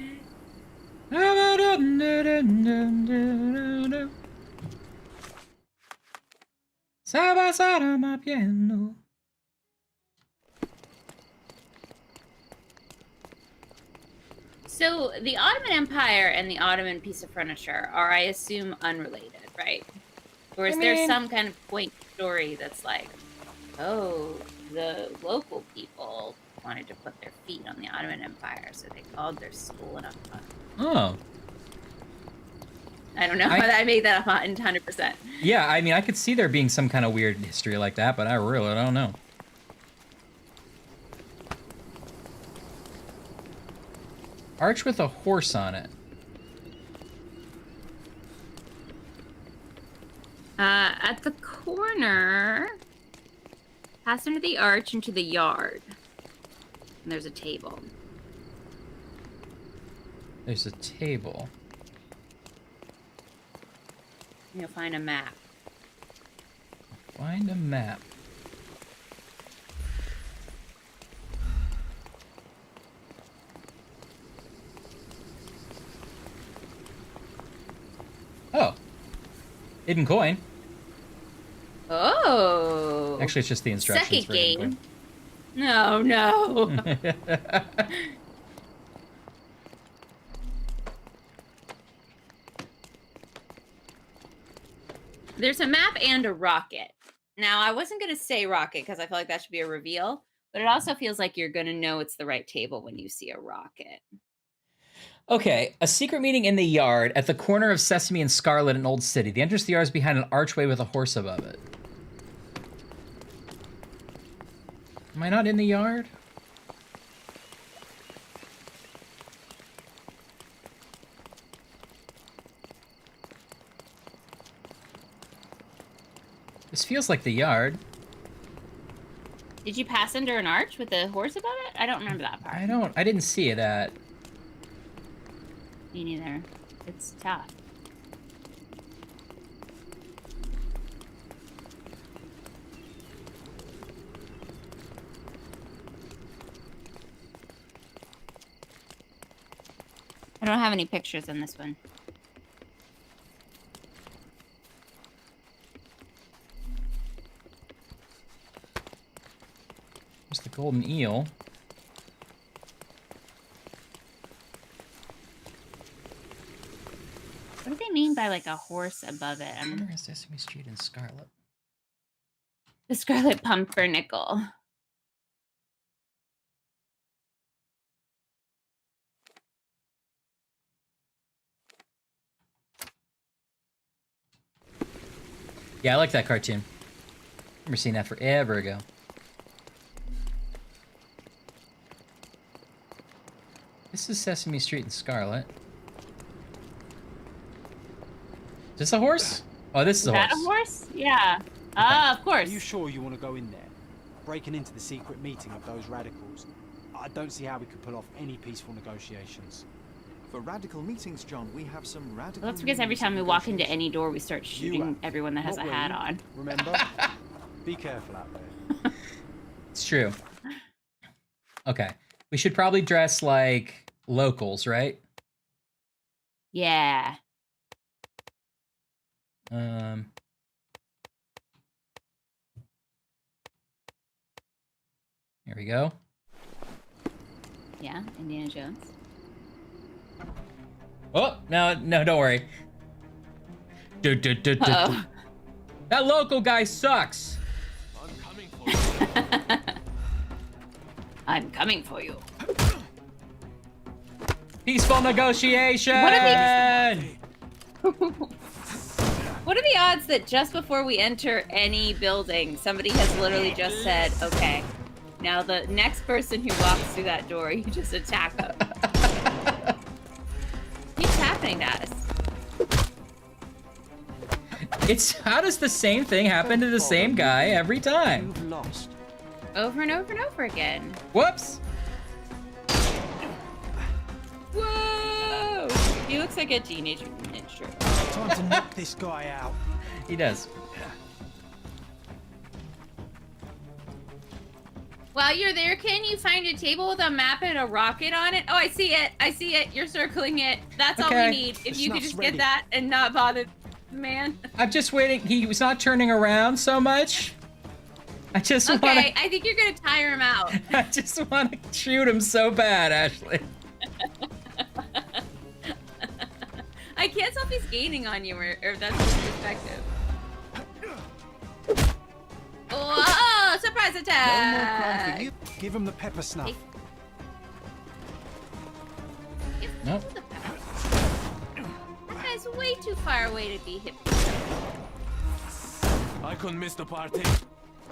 So the Ottoman Empire and the Ottoman piece of furniture are, I assume, unrelated, right? Or is there some kind of point story that's like, oh, the local people wanted to put their feet on the Ottoman Empire, so they called their school an Ottoman. Oh. I don't know. I made that up 100%. Yeah, I mean, I could see there being some kind of weird history like that, but I really don't know. Arch with a horse on it. At the corner, pass under the arch into the yard. And there's a table. There's a table. You'll find a map. Find a map. Oh. Hidden coin. Oh. Actually, it's just the instructions Second for hidden game. No, no. There's a map and a rocket. Now, I wasn't going to say rocket because I feel like that should be a reveal, but it also feels like you're going to know it's the right table when you see a rocket. Okay, a secret meeting in the yard at the corner of Sesame and Scarlet in Old City. The entrance to the yard is behind an archway with a horse above it. Am I not in the yard? This feels like the yard. Did you pass under an arch with a horse above it? I don't remember that part. I didn't see it at. Me neither. It's tough. I don't have any pictures in this one. There's the golden eel. What do they mean by like a horse above it? Where is Sesame Street and Scarlet? The Scarlet Pumpernickel. Yeah, I like that cartoon. Remember seeing that forever ago. This is Sesame Street and Scarlet. Is this a horse? Oh, this is a horse. Is that a horse? Yeah. Ah, of course. Are you sure you want to go in there? Breaking into the secret meeting of those radicals. I don't see how we could pull off any peaceful negotiations. For radical meetings, John, we have some radical... Well, that's because every time we walk into any door, we start shooting everyone that has a hat on. Remember? Be careful out there. It's true. Okay. We should probably dress like locals, right? Yeah. Here we go. Yeah, Indiana Jones. Oh, no, don't worry. Uh-oh. That local guy sucks. I'm coming for you. I'm coming for you. Peaceful negotiation! What are the odds that just before we enter any building, somebody has literally just said, okay, now the next person who walks through that door, you just attack them. Keeps happening to us. It's how does the same thing happen to the same guy every time? You've lost. Over and over and over again. Whoops! Whoa! He looks like a teenage ninja. Time to knock this guy out. He does. While you're there, can you find a table with a map and a rocket on it? Oh, I see it. I see it. You're circling it. That's all we need. If you could just get that and not bother the man. I'm just waiting. He was not turning around so much. I just want to... Okay, I think you're going to tire him out. I just want to shoot him so bad, Ashley. I can't tell if he's gaining on you or if that's his perspective. Oh, surprise attack! No more crime for you. Give him the pepper snuff. Nope. That guy's way too far away to be hit. I couldn't miss the party.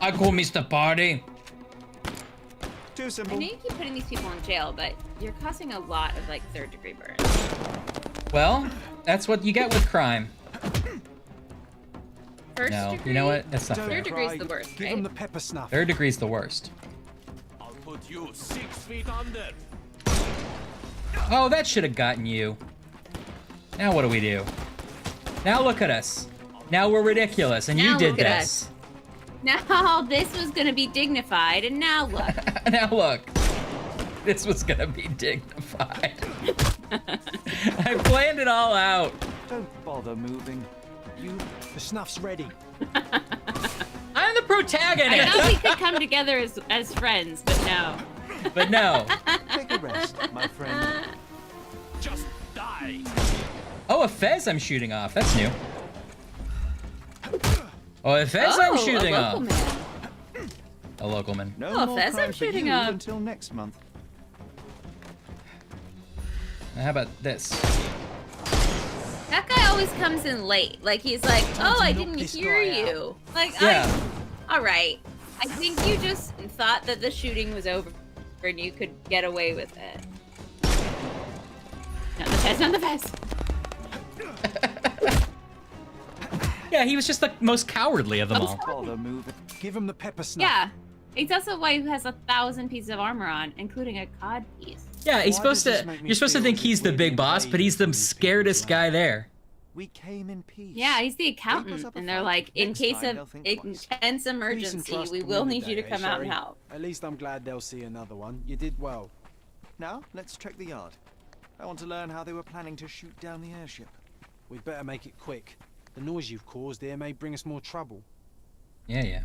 I could miss the party. Too simple. I know you keep putting these people in jail, but you're causing a lot of like third-degree burns. Well, that's what you get with crime. First No, degree? you know what? That's not fair. Third degree's the worst, Give right? him the pepper snuff. Third degree's the worst. I'll put you 6 feet under. Oh, that should have gotten you. Now what do we do? Now look at us. Now we're ridiculous, and Now you did look at this. Now this was gonna be dignified, and now look. Now look. This was gonna be dignified. I planned it all out. Don't bother moving. The snuff's ready. I'm the protagonist. I thought we could come together as friends, but no. But no. Take a rest, my friend. Just die. Oh, a fez I'm shooting off. That's new. Oh, a fez I'm shooting a off. local man. A local man. No more Fez, crime I'm for shooting you up. until next month. How about this? That guy always comes in late. Like he's like, oh, I didn't hear you. Like, Yeah. all right. I think you just thought that the shooting was over and you could get away with it. Not the fez, not the fez. Yeah, he was just the most cowardly of them all. Bother moving. Give him the pepper snuff. Yeah. He's also why who has 1,000 pieces of armor on, including a cod piece. Yeah, he's supposed to. You're supposed to think he's the big boss, but he's the scaredest guy there. We came in peace. Yeah, he's the accountant, and they're like, in case of intense emergency, we will need you to come out and help. At least I'm glad they'll see another one. You did well. Now, let's check the yard. I want to learn how they were planning to shoot down the airship. We'd better make it quick. The noise you've caused here may bring us more trouble. Yeah.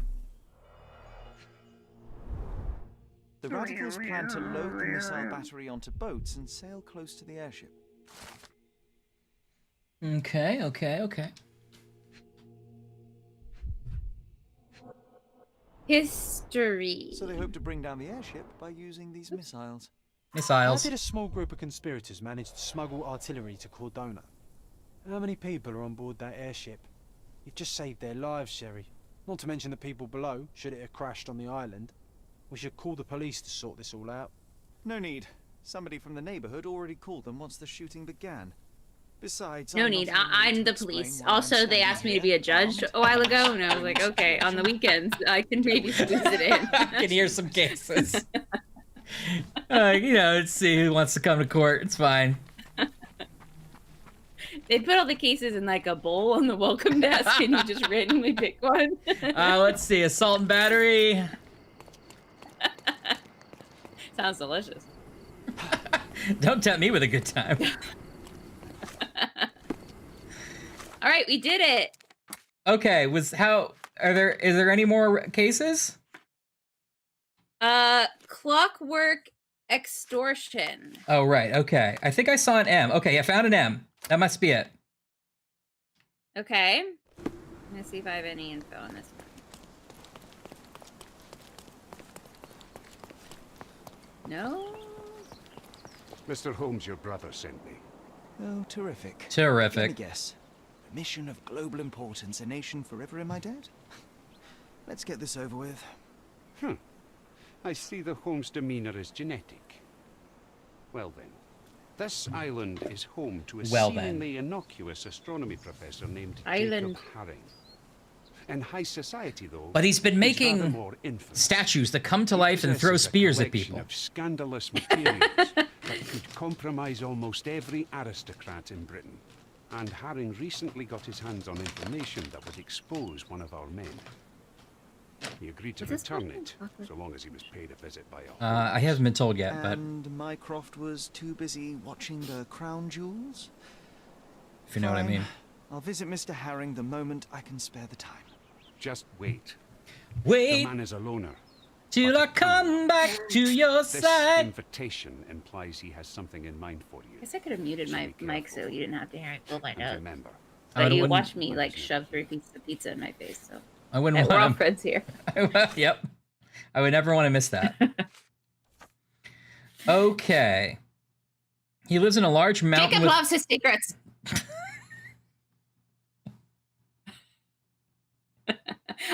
The radicals plan to load the missile battery onto boats and sail close to the airship. Okay. History. So they hope to bring down the airship by using these missiles. How did a small group of conspirators manage to smuggle artillery to Cordona? How many people are on board that airship? You've just saved their lives, Sherry. Not to mention the people below, should it have crashed on the island. We should call the police to sort this all out. No need. Somebody from the neighborhood already called them once the shooting began. Besides, No need. I'm the police. Also, they asked me to be a judge a while ago, and I was like, okay, on the weekends, I can maybe squeeze it in. I can hear some cases. Let's see who wants to come to court. It's fine. They put all the cases in like a bowl on the welcome desk, and you just randomly pick one. Let's see. Assault and battery. Sounds delicious. Don't tempt me with a good time. All right, we did it. Okay, is there any more cases? Clockwork extortion. Oh, right. Okay. I think I saw an M. Okay, I found an M. That must be it. Okay. I'm gonna see if I have any info on this one. No? Mr. Holmes, your brother sent me. Oh, terrific. Terrific. Let me guess. A mission of global importance, a nation forever in my debt? Let's get this over with. I see the Holmes demeanor is genetic. Well then, this island is home to a seemingly innocuous astronomy professor named Jacob Haring. In high society, though, but he's been making statues that come to life and throw spears at people. Of scandalous materials that could compromise almost every aristocrat in Britain. And Haring recently got his hands on information that would expose one of our men. He agreed to return it, so long as he was paid a visit by I haven't been told yet, but... And Mycroft was too busy watching the crown jewels? If you know what I mean. I'll visit Mr. Haring the moment I can spare the time. Just wait. Wait! The man is a loner. Till I come back to your This side. invitation implies he has something in mind for you. I guess I could have muted my mic so you didn't have to hear it pull my nose. Remember. But you watched me like shove 3 pieces of pizza in my face, so I wouldn't we're all want friends here. Yep. I would never want to miss that. Okay. He lives in a large mountain. Jacob loves his secrets.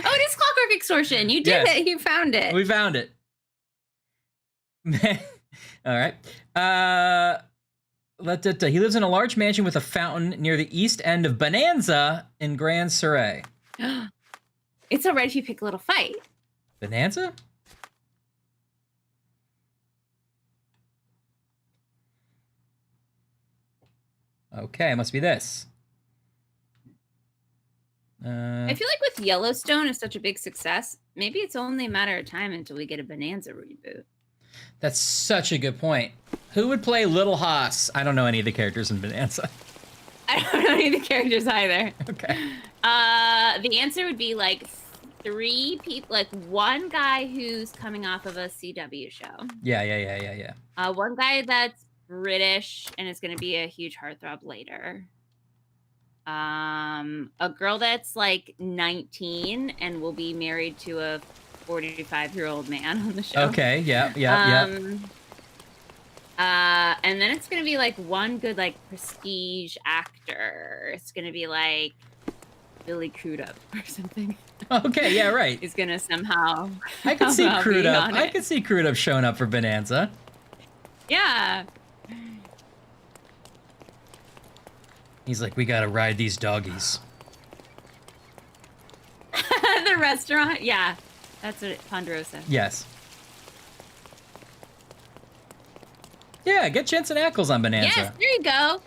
Oh, it is clockwork extortion. You did it. You found it. We found it. All right. He lives in a large mansion with a fountain near the east end of Bonanza in Grand Surrey. It's alright if you pick a little fight. Bonanza? Okay, it must be this. I feel like with Yellowstone is such a big success, maybe it's only a matter of time until we get a Bonanza reboot. That's such a good point. Who would play Little Hoss? I don't know any of the characters in Bonanza. I don't know any of the characters either. Okay. The answer would be like 3 people, like one guy who's coming off of a CW show. Yeah. One guy that's British and is going to be a huge heartthrob later. A girl that's like 19 and will be married to a 45-year-old man on the show. Okay, yeah. And then it's gonna be like one good like prestige actor. It's gonna be like Billy Crudup or something. Okay, yeah, right. He's gonna somehow. I could see Crudup. I could see Crudup showing up for Bonanza. Yeah. He's like, we gotta ride these doggies. restaurant? Yeah. That's what Ponderosa. Yes. Yeah, get Jensen Ackles on Bonanza. Yes, there you go.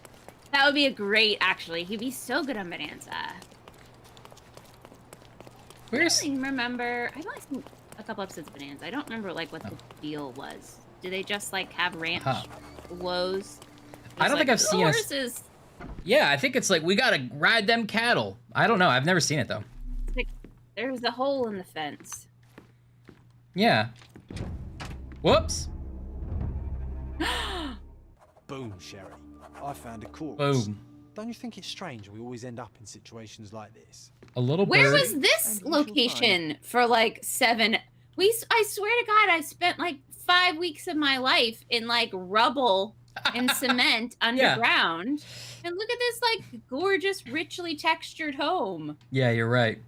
That would be a great, actually. He'd be so good on Bonanza. Where's... I don't even remember. I've only seen a couple episodes of Bonanza. I don't remember, like, what the deal was. Do they just, like, have ranch woes? I don't think I've seen horses. Yeah, I think it's like, we gotta ride them cattle. I don't know. I've never seen it, though. Like, there's a hole in the fence. Yeah. Whoops. Boom, Sherry. I found a corpse. Boom. Don't you think it's strange we always end up in situations like this? A little Where bird. was this location for like 7? I swear to God, I spent like 5 weeks of my life in like rubble and cement underground. And look at this like gorgeous, richly textured home. Yeah, you're right.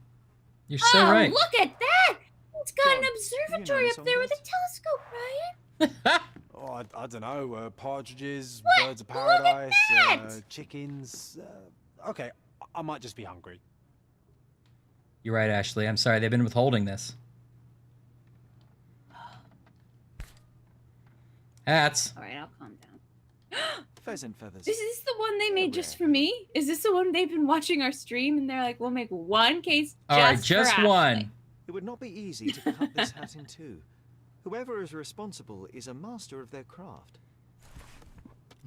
You're so right. Look at that! It's got an observatory up there with a telescope, Ryan. Oh, I don't know. Partridges, What? birds of Look at paradise, that! chickens. Okay, I might just be hungry. You're right, Ashley. I'm sorry. They've been withholding this. Hats. All right, I'll calm down. Pheasant feathers. Is this the one they made just for me? Is this the one they've been watching our stream and they're like, we'll make one case All right, just for one. Ashley. It would not be easy to cut this hat in two. Whoever is responsible is a master of their craft.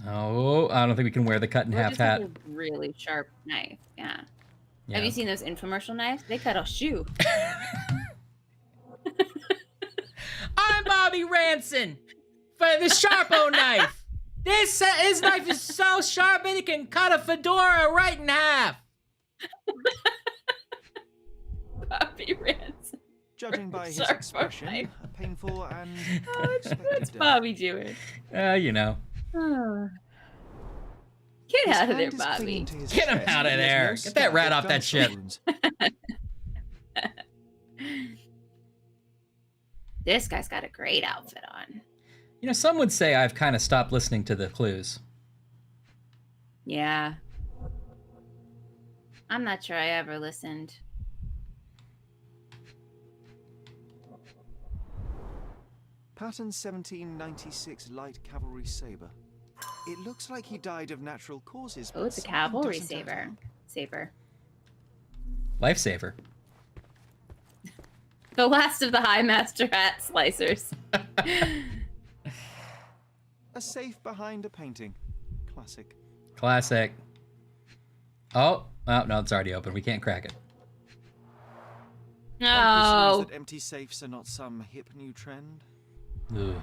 Oh, I don't think we can wear the cut in Or half just hat. like a really sharp knife. Yeah. Yeah. Have you seen those infomercial knives? They cut a shoe. I'm Bobby Ranson for the Sharpo knife. His knife is so sharp it can cut a fedora right in half. Bobby Ranson. Judging by his Sharpo expression, knife. a painful and What's unexpected death. Bobby doing? You know. Get His out of there, hand is Bobby. clinging to his Get him chest, out of and he has there. no Get that stab rat or off that gunshot ship. wounds. This guy's got a great outfit on. You know, some would say I've kind of stopped listening to the clues. Yeah. I'm not sure I ever listened. Pattern 1796 light cavalry saber. It looks like he died of natural causes. Oh, but it's a something cavalry doesn't add saber. up. Saber. Lifesaver. The last of the High Master hat slicers. A safe behind a painting. Classic. Classic. Oh, no, it's already open. We can't crack it. No. That empty safes are not some hip new trend. Ugh.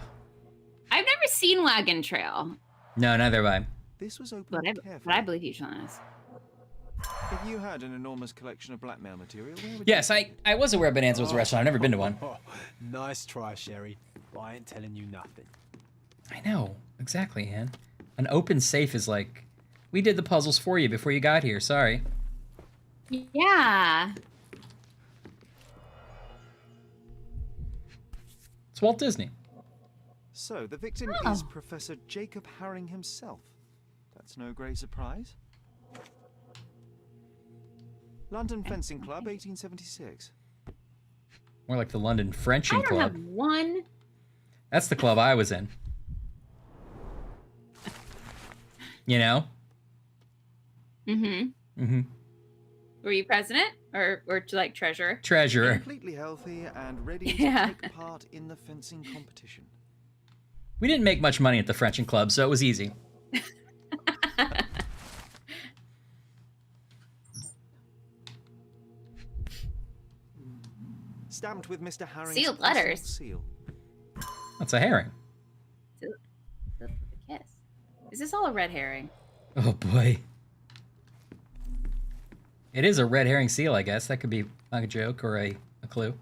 I've never seen Wagon Trail. No, neither have I. This was opened But carefully. I believe you, Jonas. If you had an enormous collection of blackmail material, where would Yes, I was aware Bonanza was a restaurant. I've never been to one. Nice try, Sherry. I ain't telling you nothing. I know. Exactly, Ann. An open safe is like, we did the puzzles for you before you got here. Sorry. Yeah. It's Walt Disney. So, the victim is Professor Jacob Haring himself. That's no great surprise. London Fencing Club, 1876. More like the London Frenching I don't Club. have one. That's the club I was in. You know? Mm-hmm. Mm-hmm. Were you president or like treasurer? Treasurer. Completely healthy and ready to Yeah. take part in the fencing competition. We didn't make much money at the Frenching Club, so it was easy. Stamped with Mr. Haring's Sealed personal letters. seal. That's a herring. The kiss. Is this all a red herring? Oh boy. It is a red herring seal, I guess. That could be like a joke or a clue.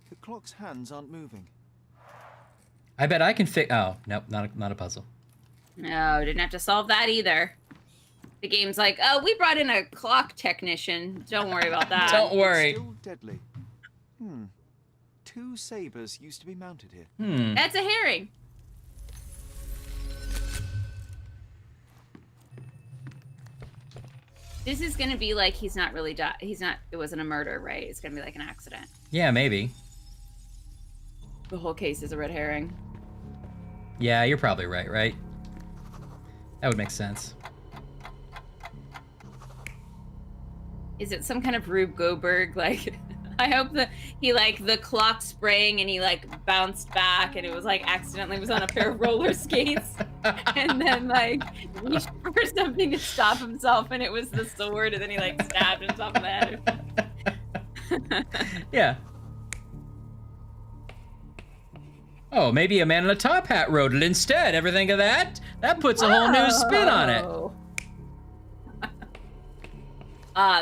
The clock's hands aren't moving. I bet I can oh, nope, not a puzzle. No, didn't have to solve that either. The game's like, oh, we brought in a clock technician. Don't worry about that. Don't worry. Still deadly. 2 sabers used to be mounted here. That's a herring. This is gonna be like he's not really he's not. It wasn't a murder, right? It's gonna be like an accident. Yeah, maybe. The whole case is a red herring. Yeah, you're probably right? That would make sense. Is it some kind of Rube Goldberg? Like, I hope that he like the clock sprang and he like bounced back and it was like accidentally was on a pair of roller skates and then like reached for something to stop himself and it was the sword and then he like stabbed himself in the head. Yeah. Oh, maybe a man in a top hat wrote it instead. Ever think of that? That puts a whole new spin on it.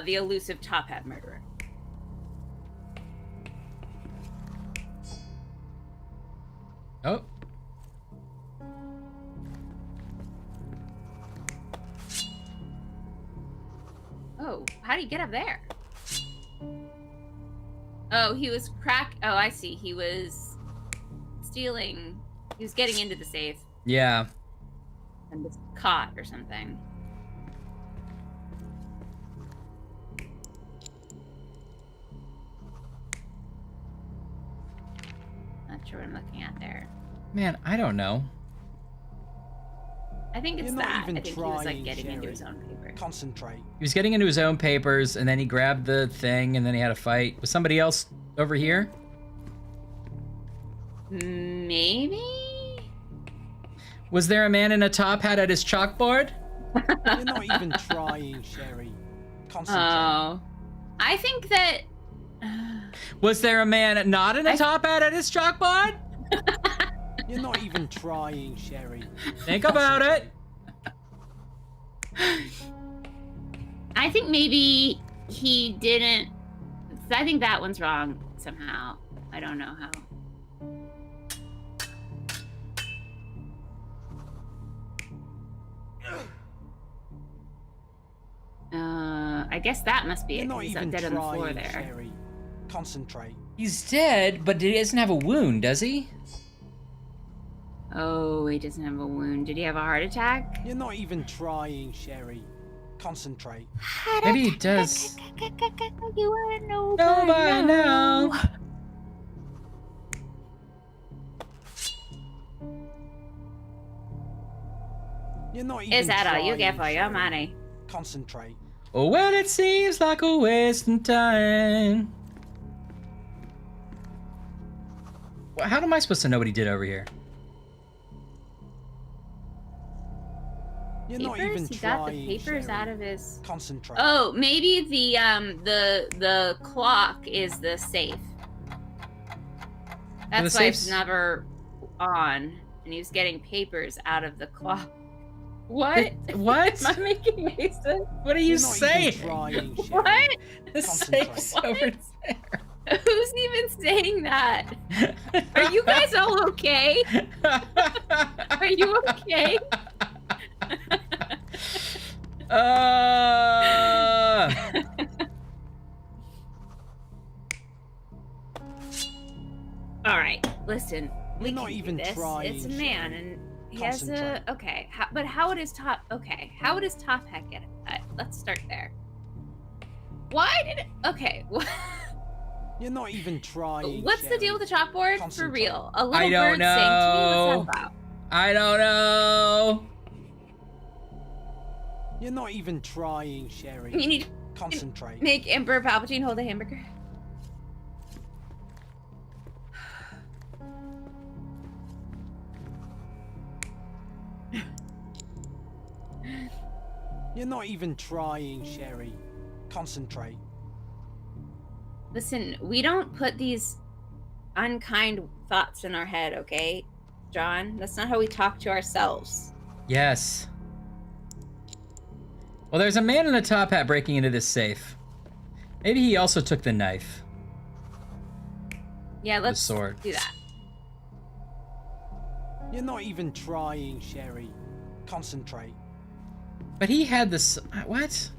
The elusive top hat murderer. Oh. Oh, how do you get up there? Oh, he was Oh, I see. He was stealing. He was getting into the safe Yeah. and was caught or something. Not sure what I'm looking at there. Man, I don't know. I think it's You're not that. even I think he was like trying, getting into Sherry. his own paper. Concentrate. He was getting into his own papers, and then he grabbed the thing, and then he had a fight. Was somebody else over here? Maybe? Was there a man in a top hat at his chalkboard? You're not even trying, Sherry. Concentrate. Oh. I think that... Was there a man not in a top hat at his chalkboard? You're not even trying, Sherry. Think about it. I think maybe he didn't... I think that one's wrong somehow. I don't know how. I guess that must be You're it. not He's even dead on the floor trying, there. Sherry. Concentrate. He's dead, but he doesn't have a wound, does he? Oh, he doesn't have a wound. Did he have a heart attack? You're not even trying, Sherry. Concentrate. Maybe he does. You are no by now. You're not even Is that all you trying, get for your Sherry. money? Concentrate. Oh, well, it seems like a waste of time. Well, how am I supposed to know what he did over here? You're not Papers? even He trying, got the papers Sherry. out of his... Concentrate. Oh, maybe the clock is the safe. That's why it's safe's- never on, and he was getting papers out of the clock. What? What? Am I making any sense? What are you You're not even saying? trying, Sherry. What? The safe's over there. Who's even saying that? Are you guys all okay? Are you okay? All right, listen. We You're not can do even this. trying, It's a man, Sherry. and he has a Concentrate. okay. But how would his top? Okay, how would his top hat get a cut? Let's start there. Why did it? Okay. You're not even trying. What's the deal with the chalkboard? For Concentrate. real? A little I don't bird sang to me. know. What's that about? I don't know. You're not even trying, Sherry. You need to Concentrate. make Emperor Palpatine hold a hamburger. You're not even trying, Sherry. Concentrate. Listen, we don't put these unkind thoughts in our head, okay? John, that's not how we talk to ourselves. Yes. Well, there's a man in a top hat breaking into this safe. Maybe he also took the knife. Yeah, let's sword. do that. You're not even trying, Sherry. Concentrate. But he had this. What?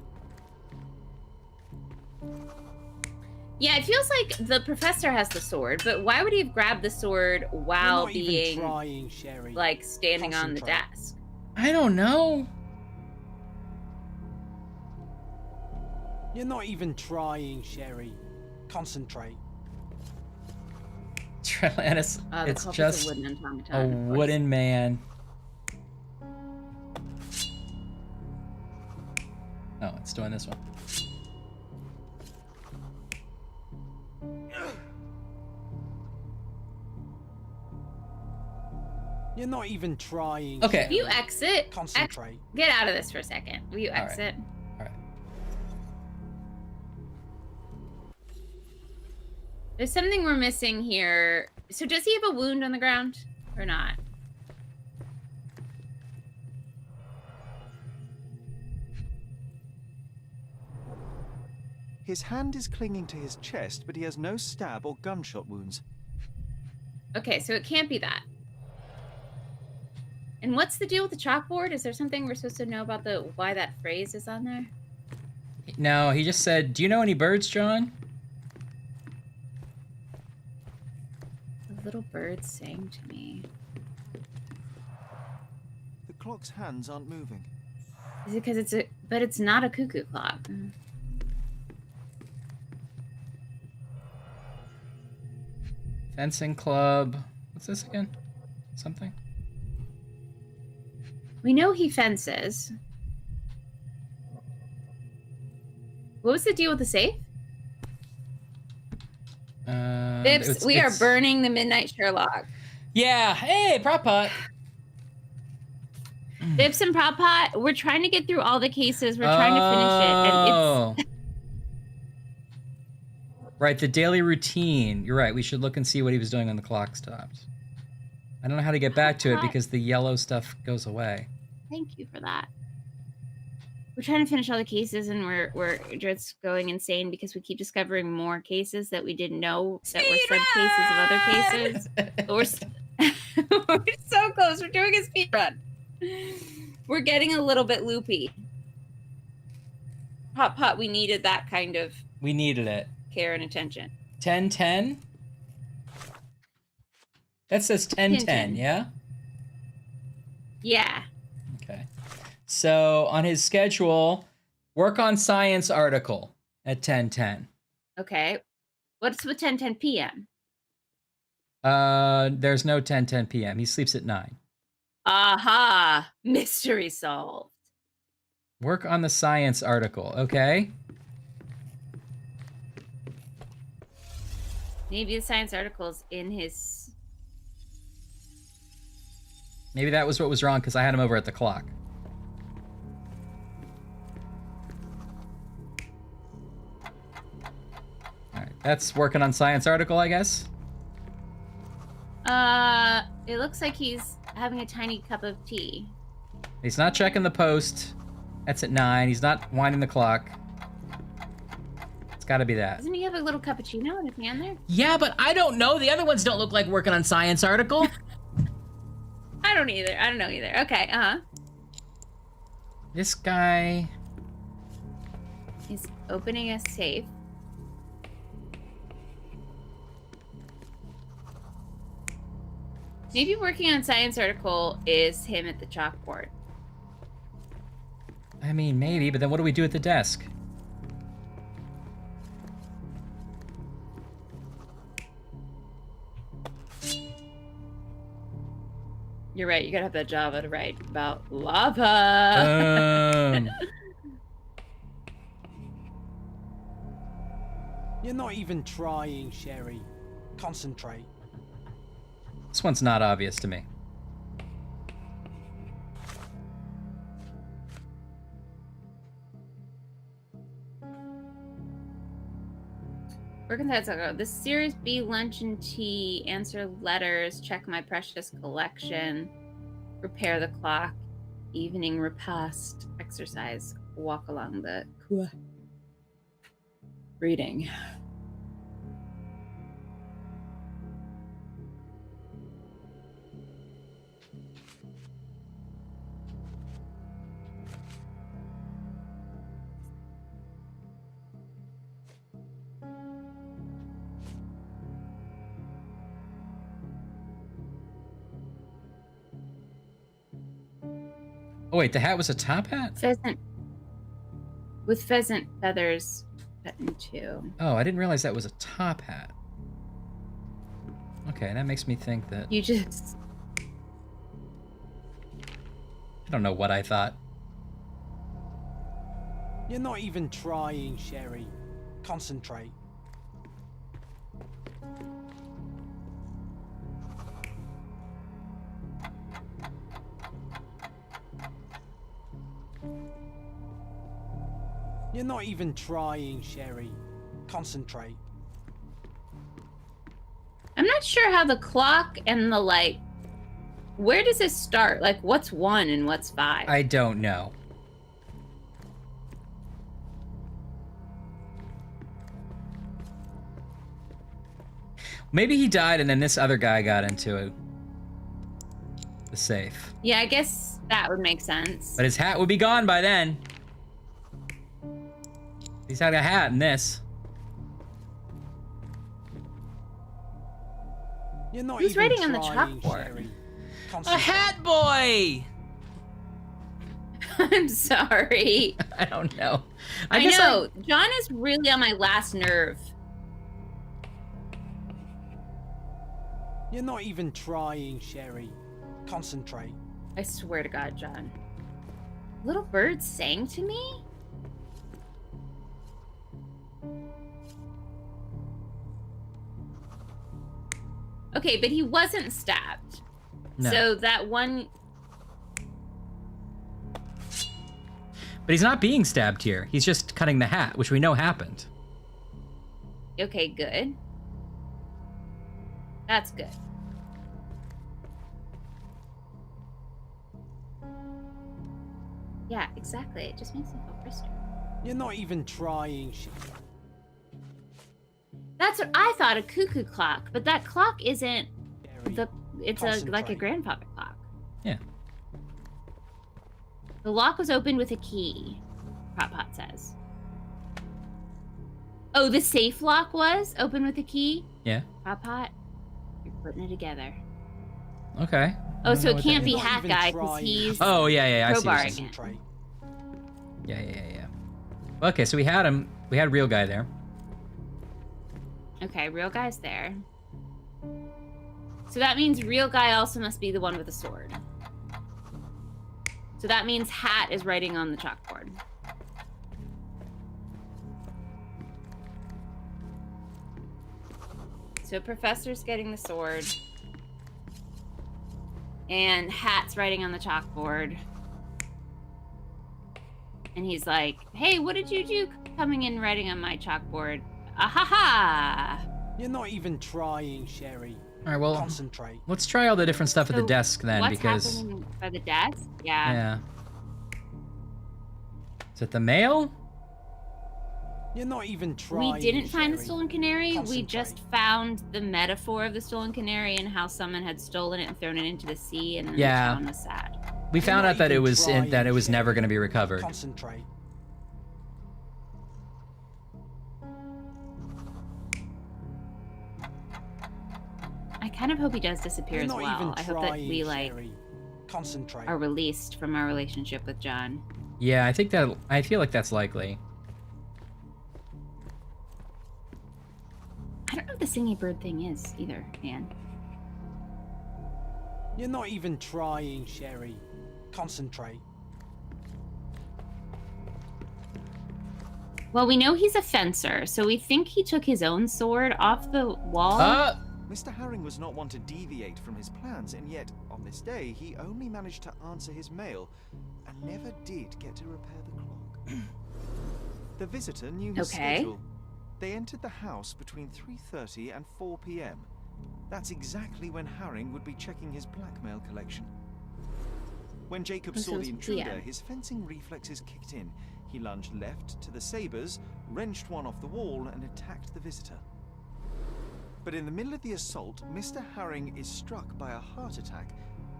Yeah, it feels like the professor has the sword, but why would he have grabbed the sword while You're not even being trying, Sherry. like standing on the Concentrate. desk? I don't know. You're not even trying, Sherry. Concentrate. Trelantis, The it's culprits just of wooden automaton, a of course. wooden man. Oh, it's doing this one. You're not even trying. Okay. If you exit, Concentrate. get out of this for a second. Will you All right. exit? All right. There's something we're missing here. So does he have a wound on the ground or not? His hand is clinging to his chest, but he has no stab or gunshot wounds. Okay, so it can't be that. And what's the deal with the chalkboard? Is there something we're supposed to know about why that phrase is on there? No, he just said, "Do you know any birds, John?" The little bird sang to me. The clock's hands aren't moving. Is it because but it's not a cuckoo clock. Fencing club. What's this again? Something? We know he fences. What was the deal with the safe? Bips, we are burning the Midnight Sherlock. Yeah. Hey, prop pot. Bips and prop pot. We're trying to get through all the cases. We're trying to finish it, and it's. Right, the daily routine. You're right. We should look and see what he was doing when the clock stopped. I don't know how to get back to it because the yellow stuff goes away. Thank you for that. We're trying to finish all the cases, and we're just going insane because we keep discovering more cases that we didn't know that were sub cases of other cases. But we're so close. We're doing a speed run. We're getting a little bit loopy. Pot, we needed that kind of. We needed it. Care and attention. 10-10? That says 10-10, yeah? Yeah. Okay. So on his schedule, work on science article at 10:10. Okay. What's with 10:10 p.m.? There's no 10:10 p.m. He sleeps at 9. Aha! Mystery solved. Work on the science article, okay? Maybe the science article's in his... Maybe that was what was wrong because I had him over at the clock. All right, that's working on science article, I guess. It looks like he's having a tiny cup of tea. He's not checking the post. That's at 9. He's not winding the clock. It's got to be that. Doesn't he have a little cappuccino in his hand there? Yeah, but I don't know. The other ones don't look like working on science article. I don't know either. Okay, This guy... He's opening a safe. Maybe working on science article is him at the chalkboard. I mean, maybe, but then what do we do at the desk? You're right. You gotta have that Java to write about lava. You're not even trying, Sherry. Concentrate. This one's not obvious to me. Working science article. This Series B lunch and tea. Answer letters. Check my precious collection. Repair the clock. Evening repast. Exercise. Walk along the reading. Oh wait, the hat was a top hat? With pheasant feathers cut in two. Oh, I didn't realize that was a top hat. Okay, that makes me think that... You just... I don't know what I thought. You're not even trying, Sherry. Concentrate. You're not even trying, Sherry. Concentrate. I'm not sure how the clock and the, like... Where does this start? Like, what's 1 and what's 5? I don't know. Maybe he died and then this other guy got into it. The safe. Yeah, I guess that would make sense. But his hat would be gone by then. He's had a hat in this. You're not Who's even writing on the trying, chalkboard? Sherry. A hat boy! I'm sorry. I don't know. I guess know. John is really on my last nerve. You're not even trying, Sherry. Concentrate. I swear to God, John. Little bird sang to me? Okay, but he wasn't stabbed. No. So that one... But he's not being stabbed here. He's just cutting the hat, which we know happened. Okay, good. That's good. Yeah, exactly. It just makes me feel frustrated. You're not even trying, Sherry. That's what I thought, a cuckoo clock, but that clock isn't the... It's like a grandfather clock. Yeah. The lock was opened with a key, Prop Pot says. Oh, the safe lock was open with a key? Yeah. Prop Pot, you're putting it together. Okay. Oh, so it can't be Hat Guy because he's Oh, yeah, I see what you're crowbarring saying. it. Yeah. Okay, so we had him. We had real guy there. Okay, real guy's there. So that means real guy also must be the one with the sword. So that means Hat is writing on the chalkboard. So Professor's getting the sword. And Hat's writing on the chalkboard. And he's like, hey, what did you do coming in writing on my chalkboard? Ahaha! You're not even trying, Sherry. All right, well, Concentrate. let's try all the different stuff at the So desk then, what's because... happening by the desk? Yeah. Yeah. Is it the mail? You're not even trying. We didn't find the Sherry. stolen canary. We Concentrate. just found the metaphor of the stolen canary and how someone had stolen it and thrown it into the sea, and then Yeah. the town was sad. We found not out that it even was trying, never going to be recovered. Concentrate. I kind of hope he does disappear You're as not well. even I hope that we trying, like Sherry. Concentrate. are released from our relationship with John. Yeah, I feel like that's likely. I don't know what the singy bird thing is either, man. You're not even trying, Sherry. Concentrate. Well, we know he's a fencer, so we think he took his own sword off the wall. Mr. Herring was not one to deviate from his plans, and yet, on this day, he only managed to answer his mail and never did get to repair the clock. The visitor knew his schedule. They entered the house between 3:30 and 4 p.m. That's exactly when Herring would be checking his blackmail collection. When Jacob saw the intruder, his fencing reflexes kicked in. He lunged left to the sabers, wrenched one off the wall, and attacked the visitor. But in the middle of the assault, Mr. Herring is struck by a heart attack,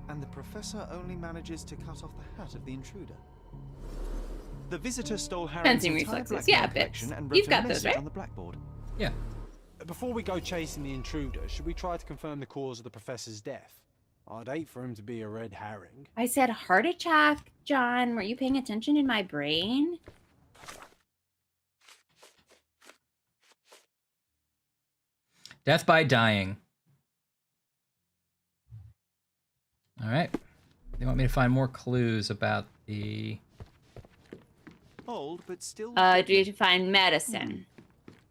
and the professor only manages to cut off the hat of the intruder. The visitor stole Herring's Fencing entire reflexes. blackmail Yeah, collection Bix. and wrote You've a got those, message right? on the blackboard. Yeah. Before we go chasing the intruder, should we try to confirm the cause of the professor's death? I'd hate for him to be a red herring. I said heart attack, John. Were you paying attention in my brain? Death by dying. All right. They want me to find more clues about the... Old, but still... Do you have to find medicine?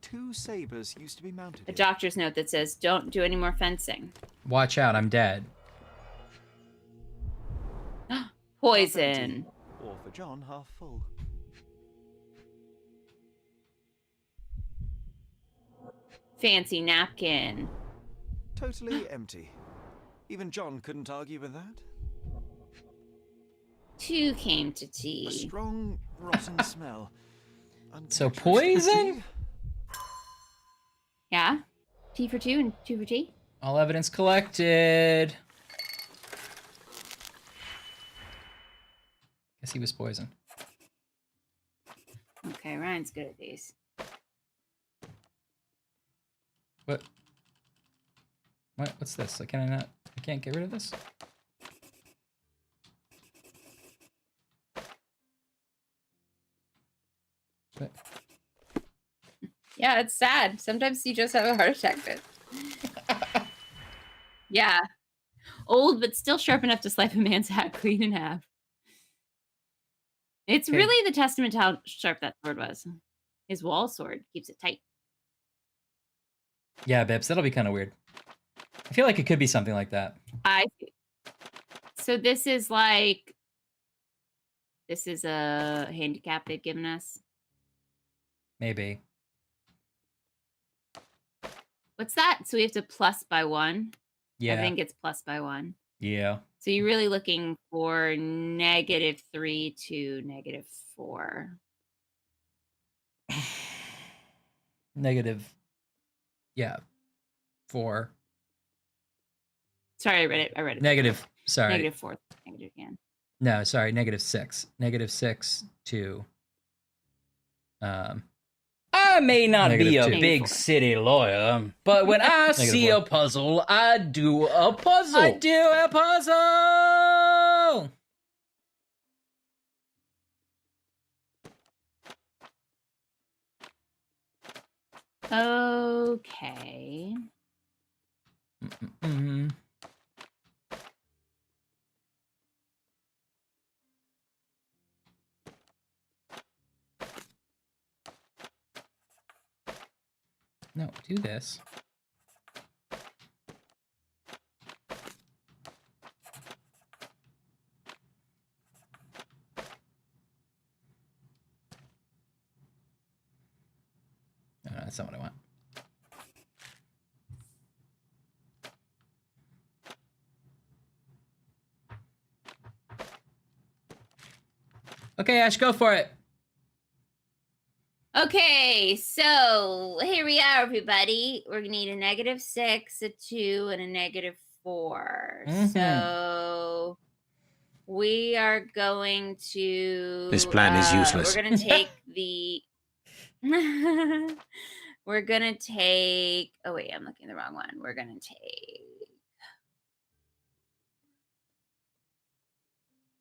2 sabers used to be mounted A here. doctor's note that says, don't do any more fencing. Watch out, I'm dead. Poison. Or for John, half full. Fancy napkin. Totally empty. Even John couldn't argue with that. 2 came to A tea. strong, rotten smell. So poison? Yeah? Tea for 2 and 2 for tea? All evidence collected. Guess he was poisoned. Okay, Ryan's good at these. What? What's this? Can I not? I can't get rid of this? What? Yeah, it's sad. Sometimes you just have a heart attack. Yeah. Old, but still sharp enough to slice a man's hat clean in half. It's really the testament to how sharp that sword was. His wall sword keeps it tight. Yeah, Bibbs, that'll be kind of weird. I feel like it could be something like that. So this is like... This is a handicap they've given us. Maybe. What's that? So we have to plus by 1? Yeah. Everything gets plus by 1. Yeah. So you're really looking for -3 to -4. Negative. Yeah. 4. Sorry, I read it. Negative. Sorry. -4. Negative again. No, sorry. -6. -6 to. I may not be a big city lawyer, but when I see a puzzle, I do a puzzle. I do a puzzle. Okay. No, do this. No, that's not what I want. Okay, Ash, go for it. Okay, so here we are, everybody. We're gonna need a -6, a 2, and a -4. So we are going to... This plan is useless. We're gonna take the... We're gonna take... Oh wait, I'm looking at the wrong one. We're gonna take...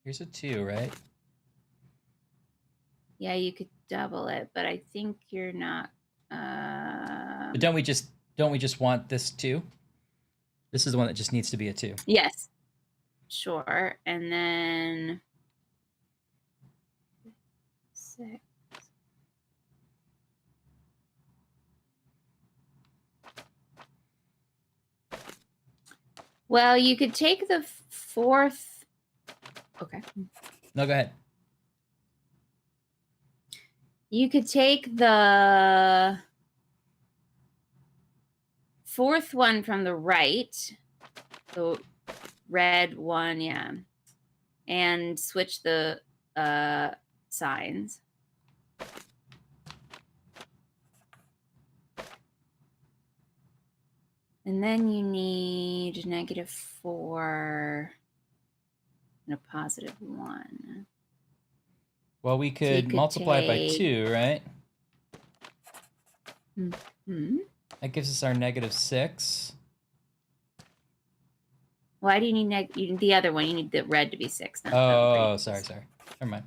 Here's a 2, right? Yeah, you could double it, but I think you're not... But don't we just want this 2? This is the one that just needs to be a 2. Yes. Sure. And then... 6. Well, you could take the 4th... Okay. No, go ahead. You could take the 4th one from the right, the red one, yeah, and switch the signs. And then you need -4 and a +1. Well, we could multiply it by 2, right? Mm-hmm. That gives us our -6. Why do you need you need the other one? You need the red to be 6. Oh, sorry. Never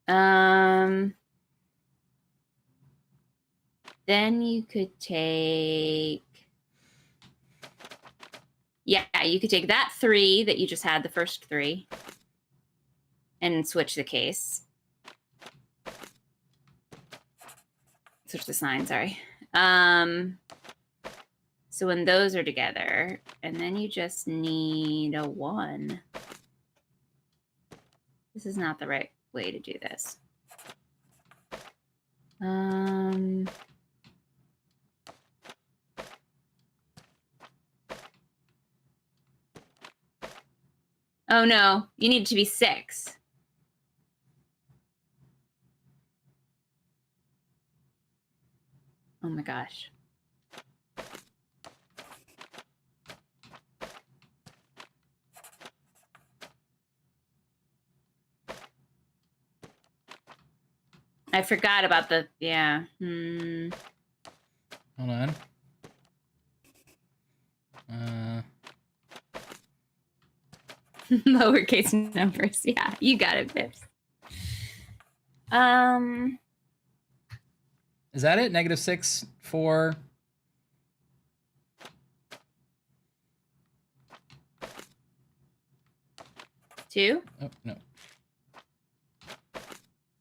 mind. Then you could take... Yeah, you could take that 3 that you just had, the first 3, and switch the case. Switch the sign, sorry. So when those are together, and then you just need a 1. This is not the right way to do this. Oh no, you need it to be 6. Oh my gosh. I forgot about the, yeah. Hold on. Lowercase numbers. Yeah, you got it, Pips. Is that it? -6, 4. Two? Oh, no.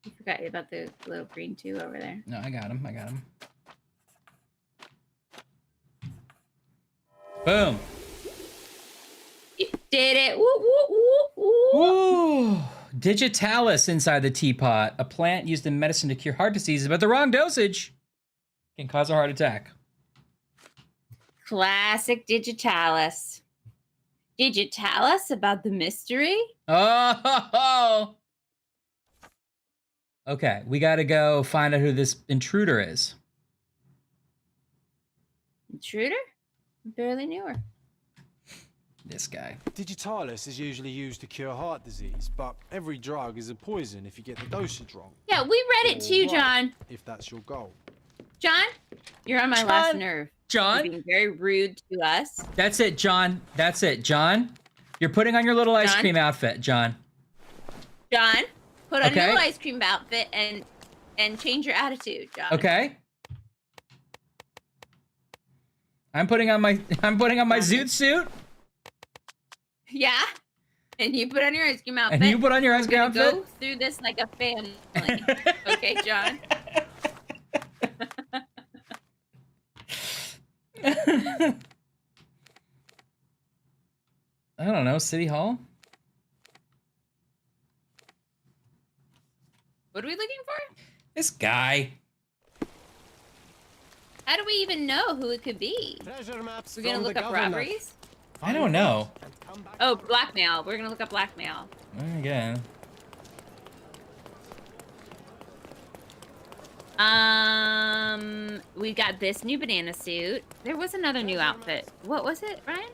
You forgot about the little green 2 over there. No, I got him. I got him. Boom. You did it. Woo, woo, woo, woo. Ooh. Digitalis inside the teapot. A plant used in medicine to cure heart diseases, but the wrong dosage can cause a heart attack. Classic Digitalis. Did you tell us about the mystery? Oh! Okay, we gotta go find out who this intruder is. Intruder? Barely knew her. This guy. Digitalis is usually used to cure heart disease, but every drug is a poison if you get the dosage wrong. Yeah, we read it too, Or John. right, if that's your goal. John, you're on my last nerve. John? You're being very rude to us. That's it, John. That's it, John. You're putting on your little ice John? cream outfit, John. John, put on Okay. your little ice cream outfit and change your attitude, John. Okay. I'm putting on my zoot suit. Yeah. And you put on your ice cream outfit. And you put on your ice cream We're gonna outfit? go through this like a family. Okay, John? I don't know, City Hall? What are we looking for? This guy. How do we even know who it could be? Treasure maps We're gonna from look the up governor. robberies? I don't know. Oh, blackmail. We're gonna look up blackmail. Again. We got this new banana suit. There was another new outfit. What was it, Ryan?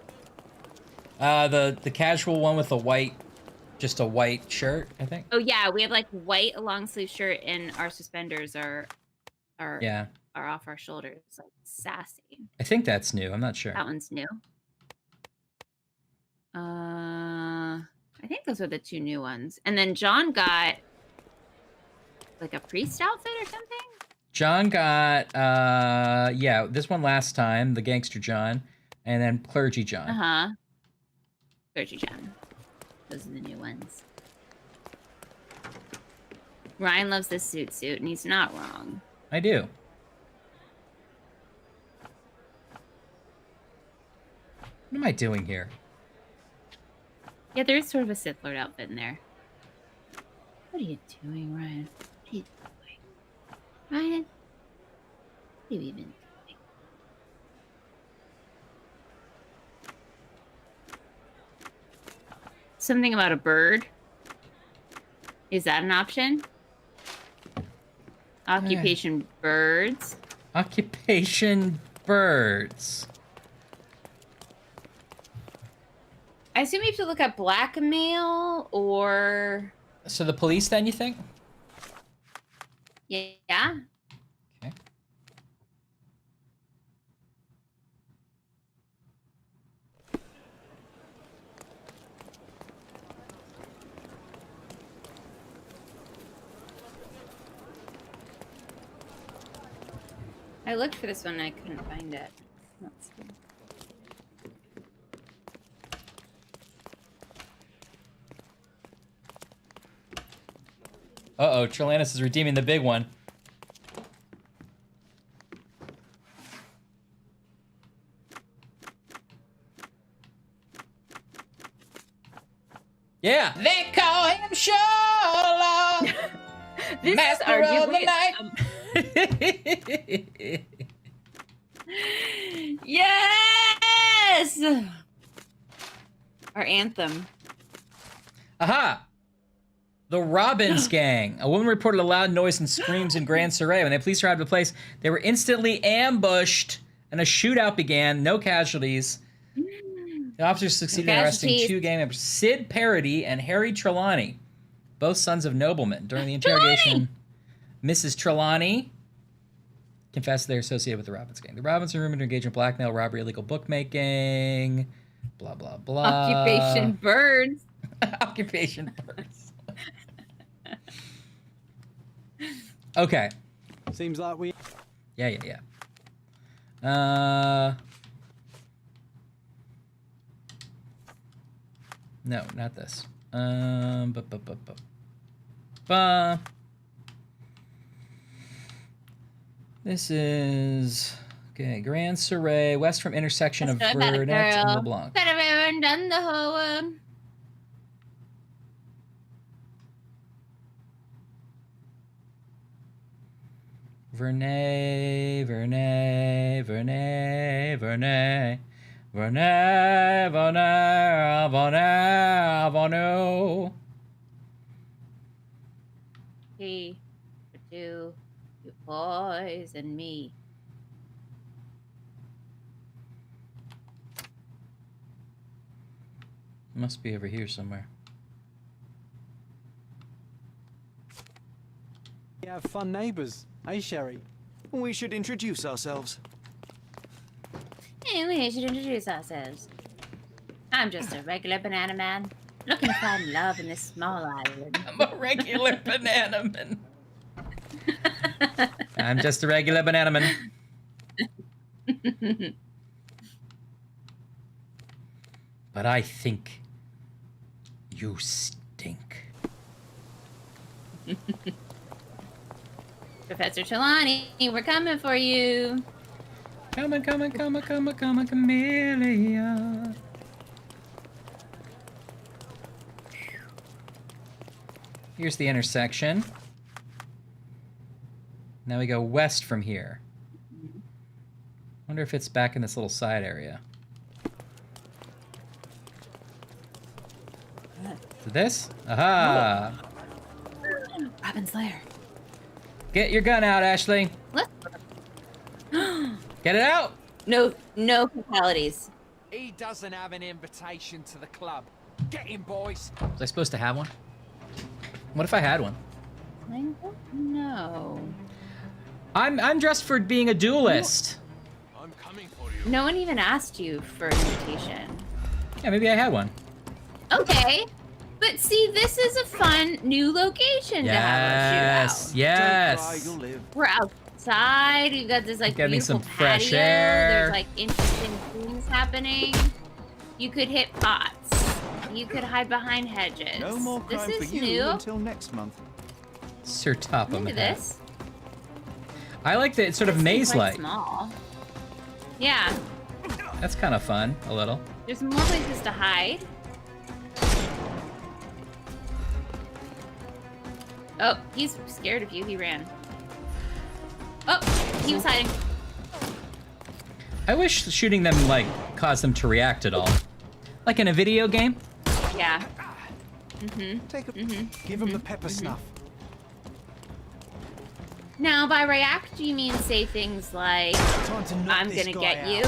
The casual one with just a white shirt, I think. Oh yeah, we have like white long sleeve shirt and our suspenders are Yeah. are off our shoulders, like sassy. I think that's new. I'm not sure. That one's new. I think those are the 2 new ones. And then John got like a priest outfit or something? John got yeah, this one last time, the gangster John, and then clergy John. Uh-huh. Clergy John. Those are the new ones. Ryan loves this suit, and he's not wrong. I do. What am I doing here? Yeah, there's sort of a Sith Lord outfit in there. What are you doing, Ryan? What are you doing? Ryan? What are you even doing? Something about a bird? Is that an option? Occupation birds? Occupation birds. I assume you have to look up blackmail or... So the police then, you think? Yeah. Okay. I looked for this one and I couldn't find it. Let's see. Uh-oh, Trelanis is redeeming the big one. Yeah! They call him Sherlock! This Master is of the night! Yes! Our anthem. Aha! The Robbins Gang. A woman reported a loud noise and screams in Grand Surrey. When the police arrived at the place, they were instantly ambushed and a shootout began. No casualties. The officers succeeded in arresting 2 gang members, Sid Parody and Harry Trelawney, both sons of noblemen. During the interrogation, Mrs. Trelawney confessed they're associated with the Robbins Gang. The Robbins are rumored to engage in blackmail, robbery, illegal bookmaking, blah, blah, blah. Occupation birds. Occupation birds. Okay. Seems like we... Yeah. No, not this. This is okay. Grand Surrey, west from intersection of Burnett and LeBlanc. Could have everyone done the whole Vernay. He for two, you boys and me. Must be over here somewhere. We have fun neighbours, eh, Sherry? We should introduce ourselves. Hey, we should introduce ourselves. I'm just a regular banana man, looking to find love in this small island. I'm a regular banana man. I'm just a regular banana man. But I think you stink. Professor Trelawney, we're coming for you. Coming, Camellia. Here's the intersection. Now we go west from here. Wonder if it's back in this little side area. To this? Aha! Robin's lair. Get your gun out, Ashley. Let's get it out. No fatalities. He doesn't have an invitation to the club. Get him, boys. Was I supposed to have one? What if I had one? I don't know. I'm dressed for being a duelist. I'm coming for you. No one even asked you for an invitation. Yeah, maybe I had one. Okay. But see, this is a fun new location to have a shootout. Yes. We're outside. We've got this like Getting beautiful some fresh patio. air. There's like interesting things happening. You could hit pots. You could hide behind hedges. No more crime this for is you new. until next month. Sir Topham. Look at this. I like the sort of maze-like. Small. Yeah. That's kind of fun, a little. There's more places to hide. Oh, he's scared of you. He ran. Oh, he was hiding. I wish shooting them, like, caused them to react at all. Like in a video game? Yeah. Give him the pepper snuff. Now, by react, you mean say things like, I'm gonna get you,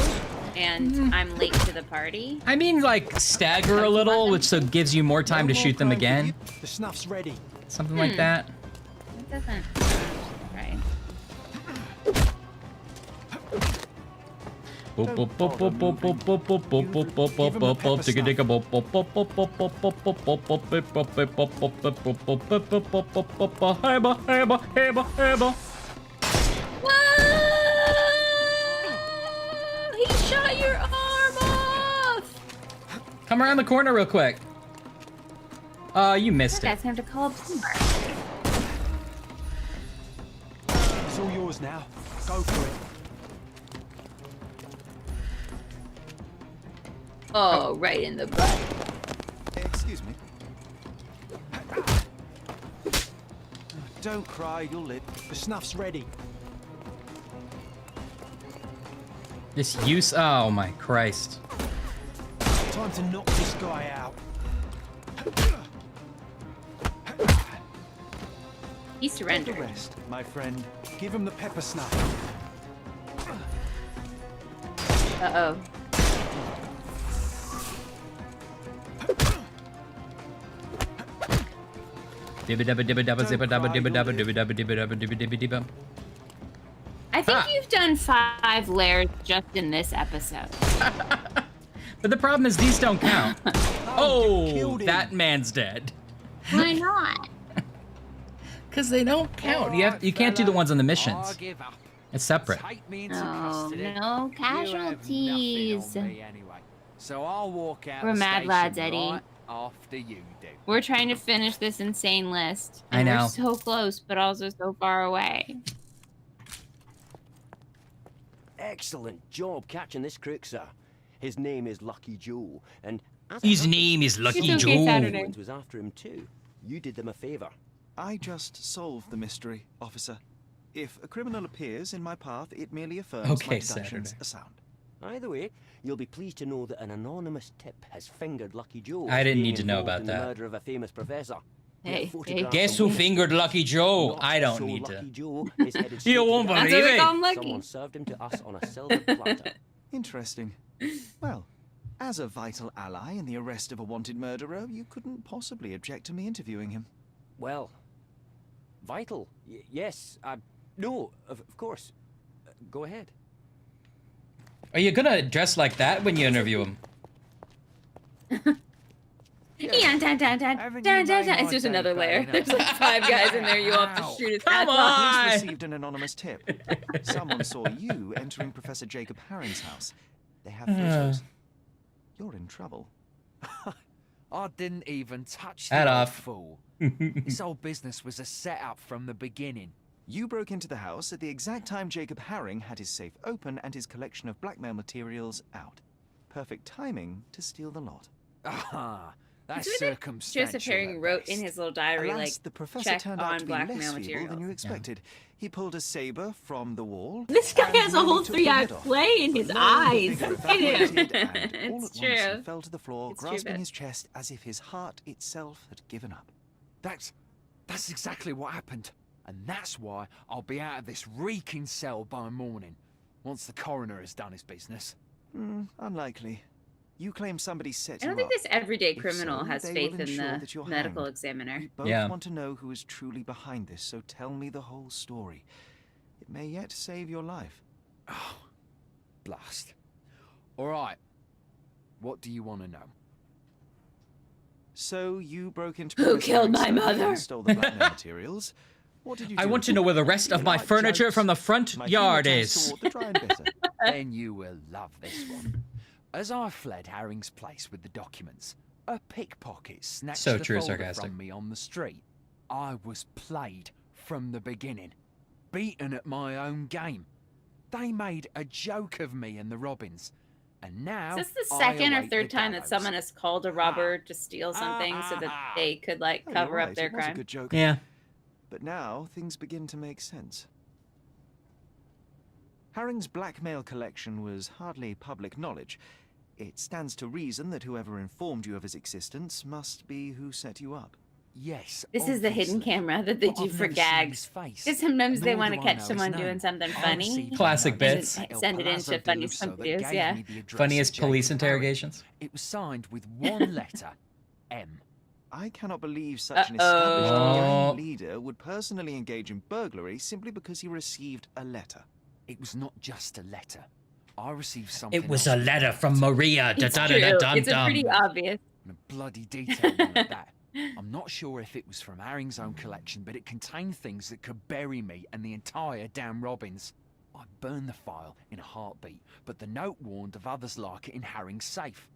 and I'm late to the party? I mean, like, stagger a little, which so gives you more time to shoot them again. The snuff's ready. Something like that. It doesn't sound right. Come around the corner real quick. You missed That it. guy's gonna have to call up somewhere. It's all yours now. Go for it. Oh, right in the butt. Excuse me. Don't cry, you'll live. The snuff's ready. This use. Oh my Christ. Time to knock this guy out. He surrendered. Rest, my friend. Give him the pepper snuff. Uh-oh. Dibba dabba dibba dabba zibba dabba dibba dabba dibba dabba dibba dabba dibba dibba dibba. I think you've done 5 layers just in this episode. But the problem is these don't count. Oh, that man's dead. Why not? Because they don't count. You can't do the ones on the missions. It's separate. Oh, no casualties. So I'll walk out. We're mad lads, Eddie. Right after you do. We're trying to finish this insane list. I And know. We're so close, but also so far away. Excellent job catching this crook, sir. His name is Lucky Joe, and as His name is Lucky It's okay, Joe. Saturday. was after him too. You did them a favor. I just solved the mystery, officer. If a criminal appears in my path, it merely affirms Okay, my deductions Saturday. are sound. Either way, you'll be pleased to know that an anonymous tip has fingered Lucky Joe. I didn't being need to know involved about in that. The murder of a famous professor. Hey, Guess who fingered Lucky Joe? I don't so need Lucky to. Joe is headed You straight to won't the- believe That's what we it. call him Lucky. Someone served him to us on a silver platter. Interesting. Well, as a vital ally in the arrest of a wanted murderer, you couldn't possibly object to me interviewing him. Well, vital. Yes. No, of course. Go ahead. Are you gonna dress like that when you interview him? Yeah, dun, dun, dun, dun, dun, dun. It's just another layer. There's like 5 guys in there. You all have to shoot his Come hats off. Police on! received an anonymous tip. Someone saw you entering Professor Jacob Herring's house. They have photos. You're in trouble. I didn't even touch Hat the old off. fool. This whole business was a setup from the beginning. You broke into the house at the exact time Jacob Herring had his safe open and his collection of blackmail materials out. Perfect timing to steal the lot. Ah, that's It's weird that circumstantial. Joseph Herring at wrote best. in his little diary, Alas, like, the professor check turned out on to be less blackmail feeble than material. you expected. He pulled a saber from the wall. This guy and has a whole nearly took your 3-eye head off. play in his But lo, the eyes. figure Look at him. evaporated, and all It's at once true. he fell to the floor, It's true, grasping but- his chest as if his heart itself had given up. That's exactly what happened. And that's why I'll be out of this reeking cell by morning, once the coroner has done his business. Unlikely. You claim somebody set I you don't think up. this everyday If criminal so, has they faith will in ensure that you're the medical hanged. examiner. We both Yeah. want to know who is truly behind this, so tell me the whole story. It may yet save your life. Oh, blast. All right. What do you want to know? So you broke into Who Professor killed my Herring's cellar mother? and stole the blackmail materials. What did you do? I want to with know them? where the rest of You my like furniture jokes? from the front My yard humour tends is. toward the dry and bitter. Then you will love this one. As I fled Herring's place with the documents, a pickpocket snatched So the true, folder sarcastic. from me on the street. I was played from the beginning, beaten at my own game. They made a joke of me and the Robins, and now Is this the I second or await third the time that gallows. someone has called a robber to steal something so that they could, like, Oh, cover you're up right, their it was a crime? good joke. Yeah. But now things begin to make sense. Herring's blackmail collection was hardly public knowledge. It stands to reason that whoever informed you of his existence must be who set you up. Yes. This is the hidden obviously. camera that they But do I've for never seen gags. his face, Because sometimes they nor want do to I catch know his someone name. doing something I funny. received Classic a note bits. from Send it Palazzo into funny Deluso that videos, gave yeah. me the address Funniest of Jacob police Herring. interrogations. It was signed with one letter, M. I cannot believe such an Uh-oh. established Oh. gang leader would personally engage in burglary simply because he received a letter. It was not just a letter. I received something It was a else. letter from Maria. It's true. It's a pretty obvious. And a bloody detailed one at that. I'm not sure if it was from Herring's own collection, but it contained things that could bury me and the entire damn Robins. I burned the file in a heartbeat, but the note warned of others like it in Herring's safe.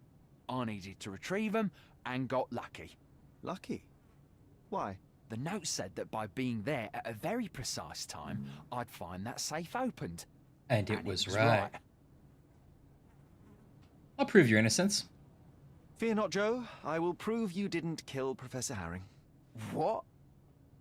I needed to retrieve them and got lucky. Lucky? Why? The note said that by being there at a very precise time, I'd find that safe opened. And it was right. I'll prove your innocence. Fear not, Joe. I will prove you didn't kill Professor Herring. What?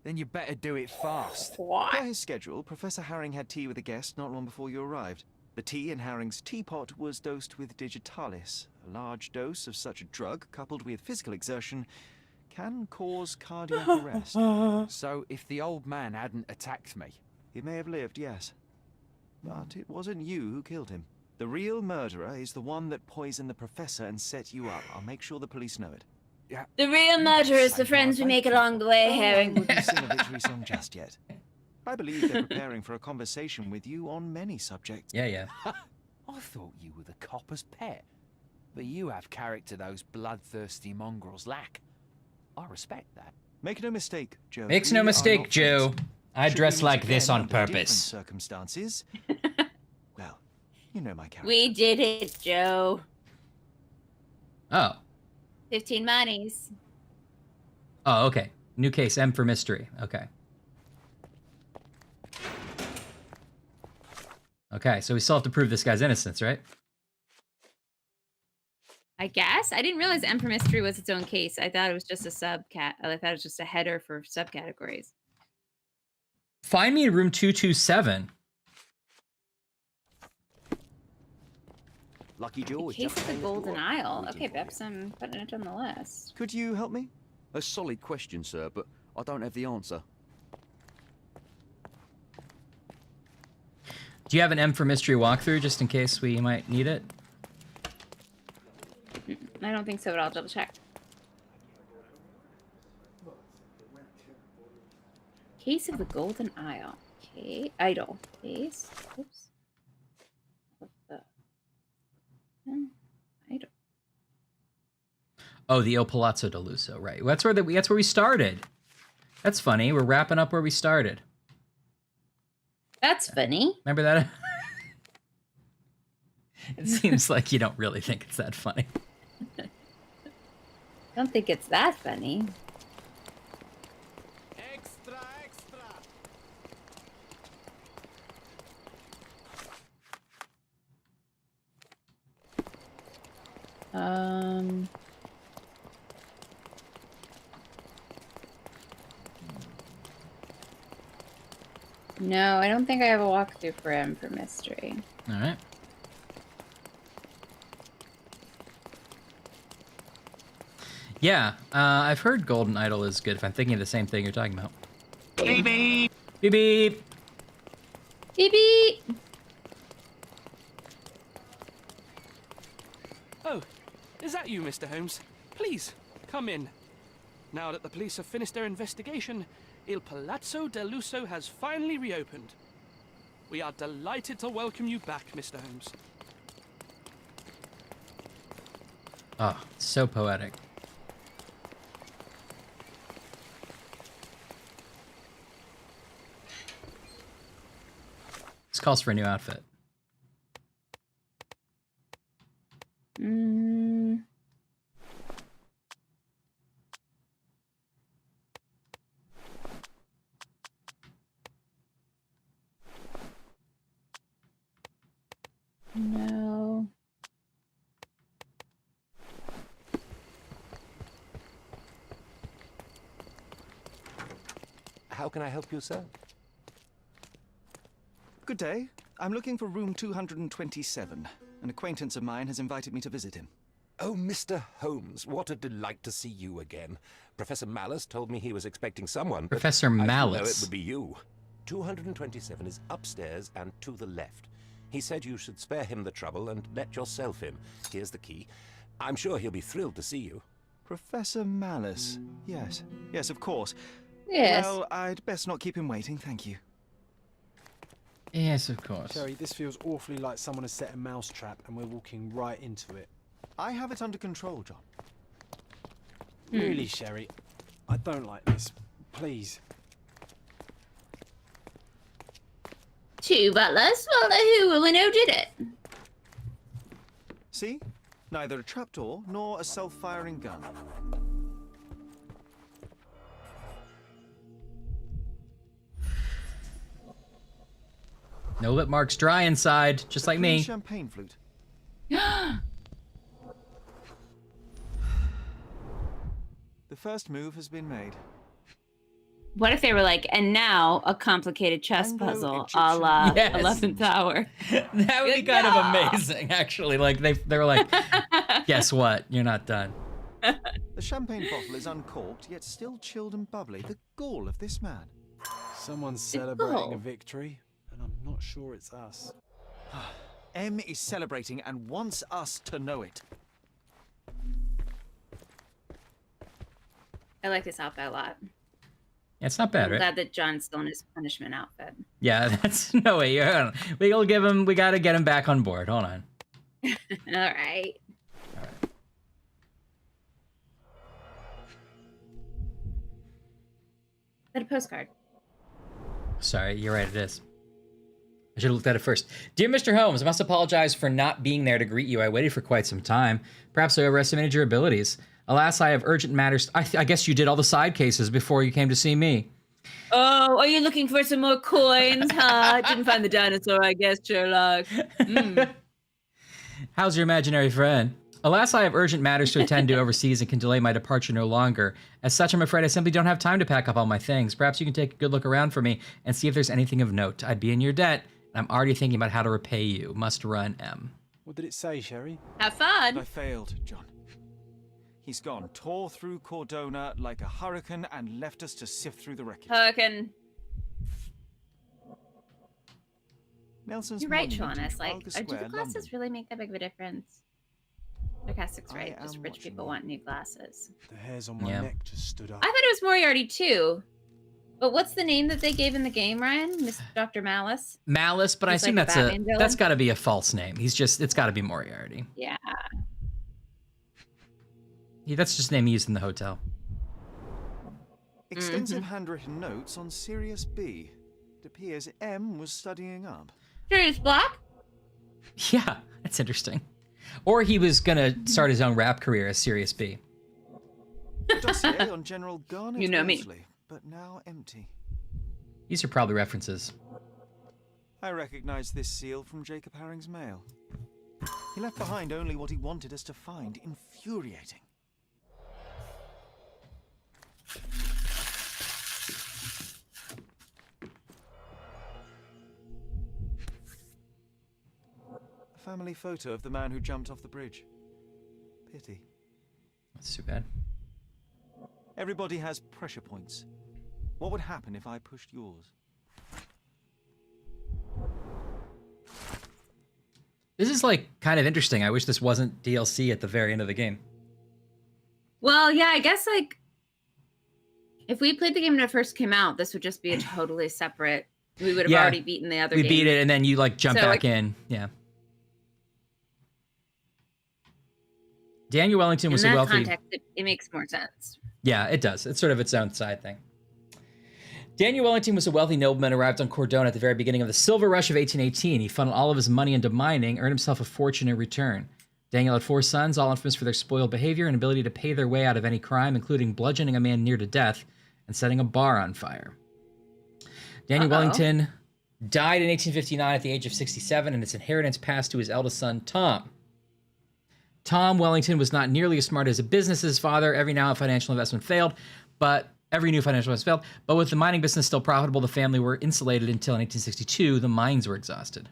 Then you better do it fast. Per his schedule, Professor Herring had tea with a guest not long before you arrived. The tea in Herring's teapot was dosed with digitalis. A large dose of such a drug, coupled with physical exertion, can cause cardiac arrest. So if the old man hadn't attacked me... He may have lived, yes. But it wasn't you who killed him. The real murderer is the one that poisoned the professor and set you up. I'll make sure the police know it. Yeah. The real murderer is the friends we make along the way, Herring. I wouldn't sing a victory song just yet. I believe they're preparing for a conversation with you on many subjects. Yeah. I thought you were the copper's pet. But you have character those bloodthirsty mongrels lack. I respect that. Make no mistake, Joe. Makes no mistake, Joe. I dress like this on different purpose. Circumstances. Well, you know my character. We did it, Joe. Oh. 15 monies. Oh, okay. New case, M for mystery. Okay. Okay, so we still have to prove this guy's innocence, right? I guess. I didn't realize M for Mystery was its own case. I thought it was just a I thought it was just a header for subcategories. Find me in room 227. Lucky Joe. Case of the Golden Isle. Okay, Beps, I'm putting it on the list. Could you help me? A solid question, sir, but I don't have the answer. Do you have an M for mystery walkthrough just in case we might need it? I don't think so, but I'll double check. Case of the Golden Isle. Okay, Idol. Case. Oops. Of the Idol. Oh, the Il Palazzo de Lusso, right? That's where we started. That's funny. We're wrapping up where we started. That's funny. Remember that? It seems like you don't really think it's that funny. Don't think it's that funny. Extra, extra. No, I don't think I have a walkthrough for M for mystery. All right. Yeah, I've heard Golden Idol is good if I'm thinking of the same thing you're talking about. Beep beep. Beep beep. Beep beep. Oh, is that you, Mr. Holmes? Please, come in. Now that the police have finished their investigation, Il Palazzo del Lusso has finally reopened. We are delighted to welcome you back, Mr. Holmes. Oh, so poetic. This calls for a new outfit. No. How can I help you, sir? Good day. I'm looking for room 227. An acquaintance of mine has invited me to visit him. Oh, Mr. Holmes, what a delight to see you again. Professor Malice told me he was expecting someone. Professor I didn't know Malice. it would be you. 227 is upstairs and to the left. He said you should spare him the trouble and let yourself in. Here's the key. I'm sure he'll be thrilled to see you. Professor Malice. Yes. Yes, of course. Yes. Well, I'd best not keep him waiting, thank you. Yes, of course. Sherry, this feels awfully like someone has set a mousetrap and we're walking right into it. I have it under control, John. Really, Sherry? I don't like this. Please. Two butlers? Well, who will we know did it? See? Neither a trapdoor nor a self-firing gun. No lip marks, dry inside, just like me. Champagne flute. The first move has been made. What if they were like, and now a complicated chess puzzle a la Yes. 11th Hour? That would be kind of amazing, actually. Like they were like, guess what? You're not done. The champagne bottle is uncorked, yet still chilled and bubbly. The gall of this man. Someone's celebrating a victory, and I'm not sure it's us. M is celebrating and wants us to know it. I like this outfit a lot. Yeah, it's not bad, I'm right? glad that John's still in his punishment outfit. Yeah, that's no way. We gotta get him back on board. Hold on. All right. Is that a postcard? Sorry, you're right, it is. I should have looked at it first. Dear Mr. Holmes, I must apologize for not being there to greet you. I waited for quite some time. Perhaps I overestimated your abilities. Alas, I have urgent matters. I guess you did all the side cases before you came to see me. Oh, are you looking for some more coins, huh? Didn't find the dinosaur, I guess, Sherlock. How's your imaginary friend? Alas, I have urgent matters to attend to overseas and can delay my departure no longer. As such, I'm afraid I simply don't have time to pack up all my things. Perhaps you can take a good look around for me and see if there's anything of note. I'd be in your debt, and I'm already thinking about how to repay you. Must run, M. What did it say, Sherry? Have fun. I failed, John. He's gone, tore through Cordona like a hurricane and left us to sift through the wreckage. Hurricane. Nelson's You're right, monument Sean. in It's like, Trafalgar do the Square, glasses London. really make that big of a difference? Sarcastic's right. I Just am rich watching people you. want new glasses. The hairs on my neck just stood up. I thought it was Moriarty too. But what's the name that they gave in the game, Ryan? Dr. Malice? Malice, but I He's assume like a that's Batman villain? that's got to be a false name. It's got to be Moriarty. Yeah. That's just a name he used in the hotel. Extensive handwritten notes on Sirius B. It appears M was studying up. Sirius Black? Yeah, that's interesting. Or he was gonna start his own rap career as Sirius B. A dossier on General Garnet You know me. Wellesley, but now empty. These are probably references. I recognize this seal from Jacob Herring's mail. He left behind only what he wanted us to find. Infuriating. A family photo of the man who jumped off the bridge. Pity. That's too bad. Everybody has pressure points. What would happen if I pushed yours? This is like kind of interesting. I wish this wasn't DLC at the very end of the game. Well, yeah, I guess like if we played the game when it first came out, this would just be a totally separate. We would have Yeah, already beaten the other We game. beat it and then you like jump So, back like- in. Yeah. Daniel Wellington was in a that wealthy. context, it makes more sense. Yeah, it does. It's sort of its own side thing. Daniel Wellington was a wealthy nobleman arrived on Cordona at the very beginning of the Silver Rush of 1818. He funneled all of his money into mining, earned himself a fortune in return. Daniel had 4 sons, all infamous for their spoiled behavior and ability to pay their way out of any crime, including bludgeoning a man near to death and setting a bar on fire. Daniel Wellington died in 1859 at the age of 67, and his inheritance passed to his eldest son, Tom. Tom Wellington was not nearly as smart as a business as his father. Every new financial investment failed, but with the mining business still profitable, the family were insulated until in 1862, the mines were exhausted.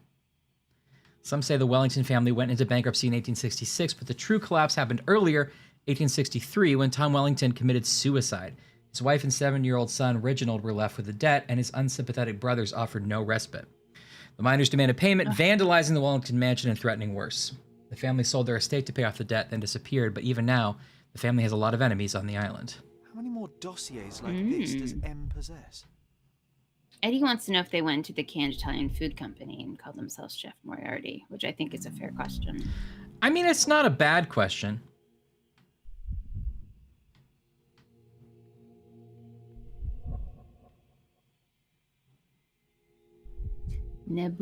Some say the Wellington family went into bankruptcy in 1866, but the true collapse happened earlier, 1863, when Tom Wellington committed suicide. His wife and 7-year-old son, Reginald, were left with the debt, and his unsympathetic brothers offered no respite. The miners demanded payment, vandalizing the Wellington mansion and threatening worse. The family sold their estate to pay off the debt, then disappeared, but even now, the family has a lot of enemies on the island. How many more dossiers like this does M possess? Eddie wants to know if they went to the canned Italian food company and called themselves Chef Moriarty, which I think is a fair question. I mean, it's not a bad question.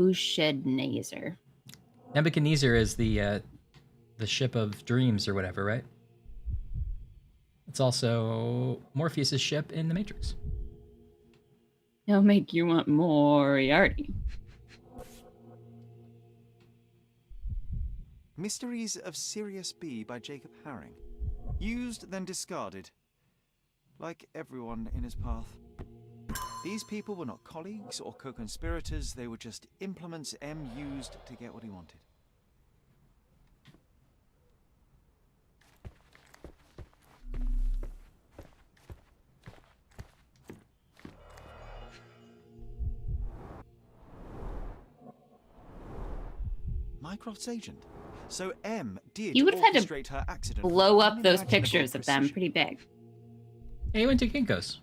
Nebuchadnezzar. Nebuchadnezzar is the the ship of dreams or whatever, right? It's also Morpheus's ship in The Matrix. He'll make you want Moriarty. Mysteries of Sirius B by Jacob Haring. Used, then discarded. Like everyone in his path. These people were not colleagues or co-conspirators, they were just implements M used to get what he wanted. Mycroft's agent. So M did You would have had orchestrate her to accident. blow up those Unimaginable pictures of them precision. pretty big. Hey, he went to Kinko's.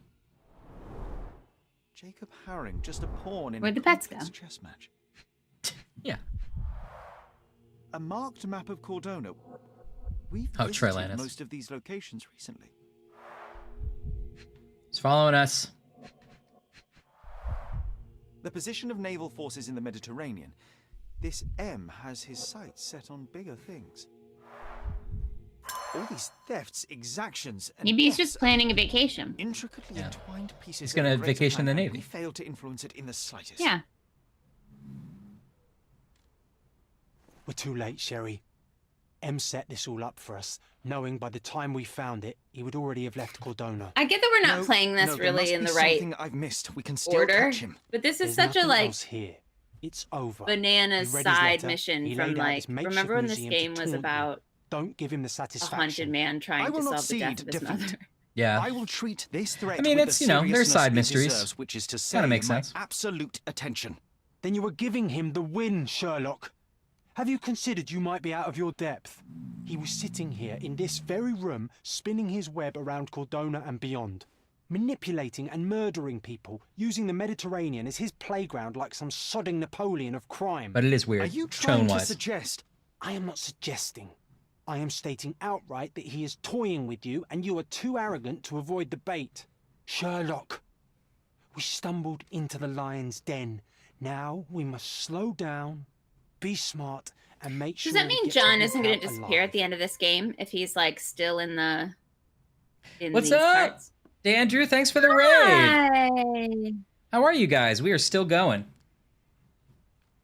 Jacob Haring, just a pawn in Where'd a the pets complex go? chess match. Yeah. A marked map of Cordona. We've Oh, visited Trailanus. most of these locations recently. He's following us. The position of naval forces in the Mediterranean. This M has his sights set on bigger things. All these thefts, exactions, and Maybe he's deaths just planning a vacation. Intricately entwined pieces. He's gonna of a greater vacation in the plan, Navy. We failed to influence it in the slightest. Yeah. We're too late, Sherry. M set this all up for us, knowing by the time we found it, he would already have left Cordona. I get that we're not No, playing this no, there really must in be the right something I've missed. We can still order, catch him. but this is There's such a nothing like else here. It's over. bananas He read his side letter, mission he from laid out like his makeshift remember when this museum to game was taunt you. about Don't give him the a satisfaction. haunted man I trying to will not solve the death cede of his defeat. mother. Yeah. I will treat this threat I mean, with it's, the you know, there's seriousness side it mysteries. deserves, which is to say, Kinda makes my sense. absolute attention. Then you were giving him the win, Sherlock. Have you considered you might be out of your depth? He was sitting here in this very room, spinning his web around Cordona and beyond, manipulating and murdering people, using the Mediterranean as his playground like some sodding Napoleon of crime. But it is weird. Are you trying to Tone-wise. suggest? I am not suggesting. I am stating outright that he is toying with you and you are too arrogant to avoid the bait. Sherlock, we stumbled into the lion's den. Now we must slow down, be smart, and make sure... Does that we mean get John you isn't going out to disappear alive. at the end of this game if he's like still in the What's these up? parts? Andrew, thanks for the raid. Hi. How are you guys? We are still going.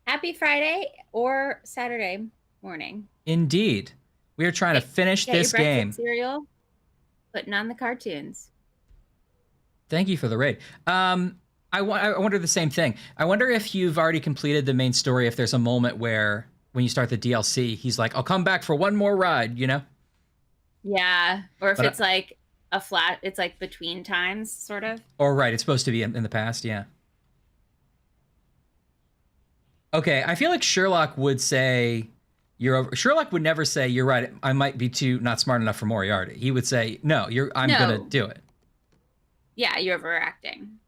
Happy Friday or Saturday morning. Indeed. We are trying to finish Get this your breakfast game. cereal, putting on the cartoons. Thank you for the raid. I wonder the same thing. I wonder if you've already completed the main story, if there's a moment where when you start the DLC, he's like, I'll come back for one more ride, you know? Yeah, or if But it's like a flat, it's like between times, sort of. Or right, it's supposed to be in the past, yeah. Okay, I feel like Sherlock would say, you're over. Sherlock would never say, you're right, I might be too not smart enough for Moriarty. He would say, no, I'm No. gonna do it. Yeah, you're overacting.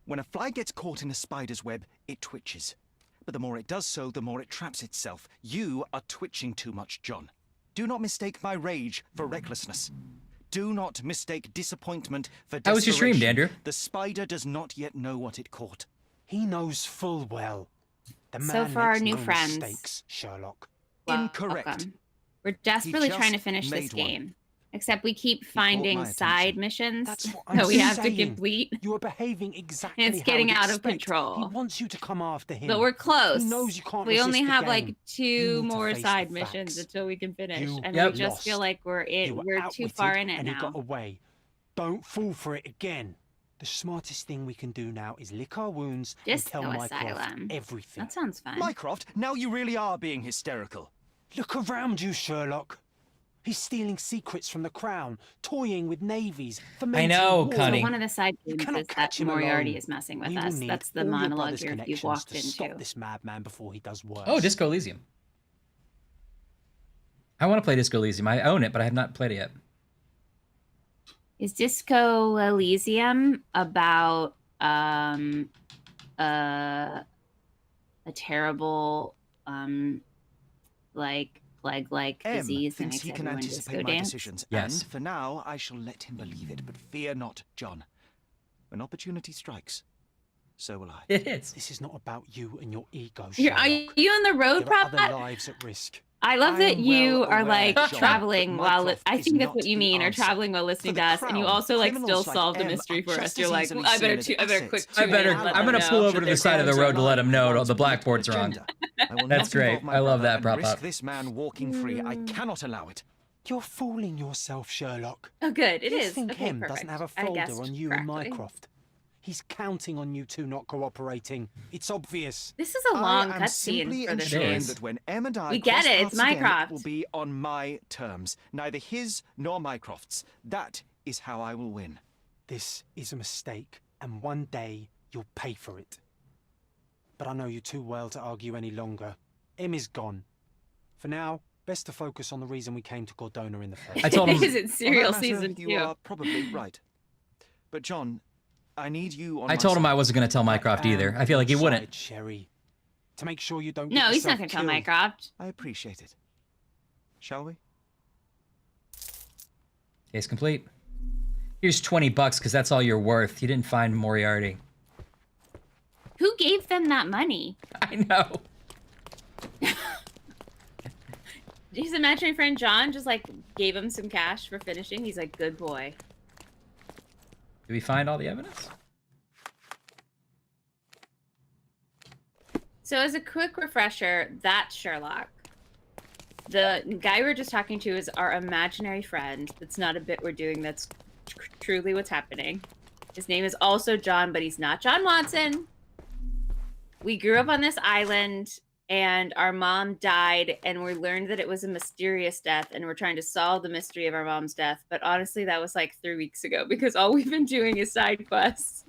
When a fly gets caught in a spider's web, it twitches. But the more it does so, the more it traps itself. You are twitching too much, John. Do not mistake my rage for recklessness. Do not mistake disappointment for desperation. How was your stream, Andrew? The spider does not yet know what it caught. He knows full well. The So man for our makes new no friends. mistakes, Sherlock. Incorrect. Welcome. We're desperately He trying to just finish this made one. game. Except we keep caught finding my side attention. missions That's what that I'm we have to saying. complete. You are behaving exactly And it's how getting we'd out of expect. control. He wants you to come after him. But we're close. He knows you can't We resist only the have game. like You 2 need to more face side the missions facts. until we can finish. You And Yep. we just feel lost. like we're You were too outwitted far in it and now. he got away. Don't fall for it again. The smartest thing we can do now is lick our wounds and tell Disco Mycroft Asylum. everything. That sounds fun. Mycroft, now you really are being hysterical. Look around you, Sherlock. He's stealing secrets from the Crown, toying with navies, fomenting know, wars. Connie. So one of the side You games cannot is that catch him Moriarty alone. is messing with We will us. need That's the all your monologue brother's you've connections walked to stop into. this madman before he does worse. Oh, Disco Elysium. I want to play Disco Elysium. I own it, but I have not played it yet. Is Disco Elysium about a terrible like plague-like M disease that thinks makes he can everyone anticipate disco my dance? decisions, Yes. and for now I shall let him believe it. But fear not, John. When opportunity strikes, So will I. It is. This is not about you and your ego, Are Sherlock. you on the road, There are Prop? other lives at risk. I love I that am you well are aware, like John, traveling that while Mycroft I is think that's not what you the mean, or answer. traveling while For listening the to us, and you Crown, also like still criminals like solve the M mystery are for us. just You're as like, easily well, I better seen as quick assets. I'm tune in and let them gonna know pull over that to the their side of the cameras are road to let on. them know the blackboards are on. I will That's not involve great. my I love brother that, and Prop risk Up. this man walking free. I cannot allow it. You're fooling yourself, Sherlock. Oh, good. It you is. think Okay, M perfect. doesn't have a I folder guessed on you and correctly. Mycroft. He's counting on you two not cooperating. It's obvious. This is a long I am cutscene simply for this ensuring game. that when M and I We cross get it. It's paths again, Mycroft. it will be on my terms, neither his nor Mycroft's. That is how I will win. This is a mistake, and one day you'll pay for it. But I know you too well to argue any longer. M is gone. For now, best to focus on the reason we came to Cordona in the first. I told him. Is it Serial On that matter, Season 2? You are probably right. But John, I need you on I my told him side. I wasn't going to tell Mycroft either. I feel like he wouldn't. Sherry, to make sure you don't. No, get he's not yourself going to tell killed. Mycroft. I appreciate it. Shall we? Case complete. Here's $20 because that's all you're worth. You didn't find Moriarty. Who gave them that money? I know. His imaginary friend John just like gave him some cash for finishing. He's like, good boy. Did we find all the evidence? So as a quick refresher, that's Sherlock. The guy we're just talking to is our imaginary friend. That's not a bit we're doing. That's truly what's happening. His name is also John, but he's not John Watson. We grew up on this island, and our mom died, and we learned that it was a mysterious death, and we're trying to solve the mystery of our mom's death. But honestly, that was like 3 weeks ago, because all we've been doing is side quests.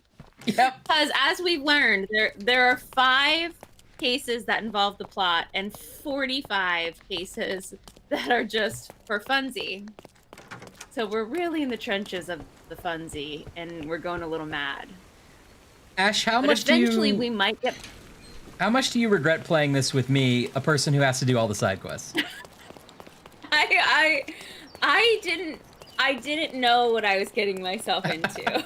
Yep. Because as we've learned, there are 5 cases that involve the plot and 45 cases that are just for funsie. So we're really in the trenches of the funsie, and we're going a little mad. Ash, how But much do you... eventually we might get... How much do you regret playing this with me, a person who has to do all the side quests? I didn't know what I was getting myself into.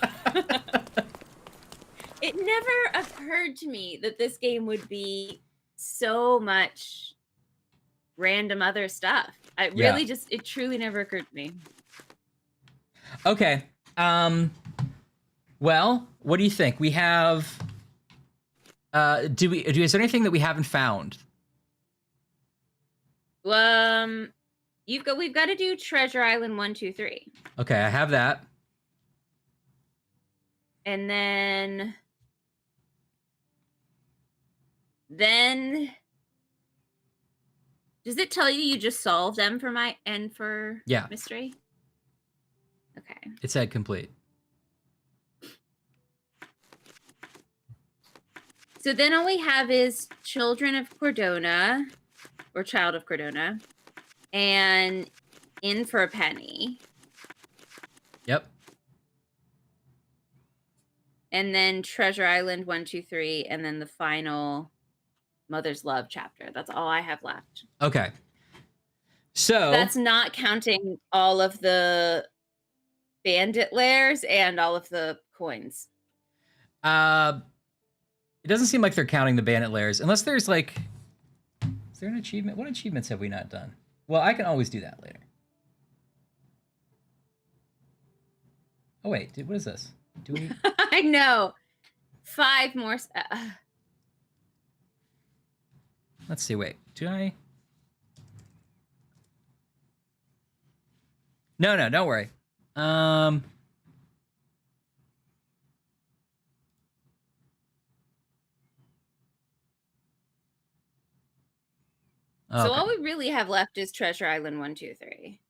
It never occurred to me that this game would be so much random other stuff. It truly never occurred to me. Okay. Well, what do you think? We have... is there anything that we haven't found? We've got to do Treasure Island 1, 2, 3. Okay, I have that. And then does it tell you just solved M for Yeah. mystery? Okay. It said complete. So then all we have is Children of Cordona, or Child of Cordona, and In for a Penny. Yep. And then Treasure Island 1, 2, 3, and then the final Mother's Love chapter. That's all I have left. Okay. So that's not counting all of the bandit lairs and all of the coins. It doesn't seem like they're counting the bandit lairs, unless there's like, is there an achievement? What achievements have we not done? Well, I can always do that later. Oh wait, what is this? Do we? I know. 5 more. Let's see. Wait, do I? No, don't worry. Okay. So all we really have left is Treasure Island 1, 2, 3.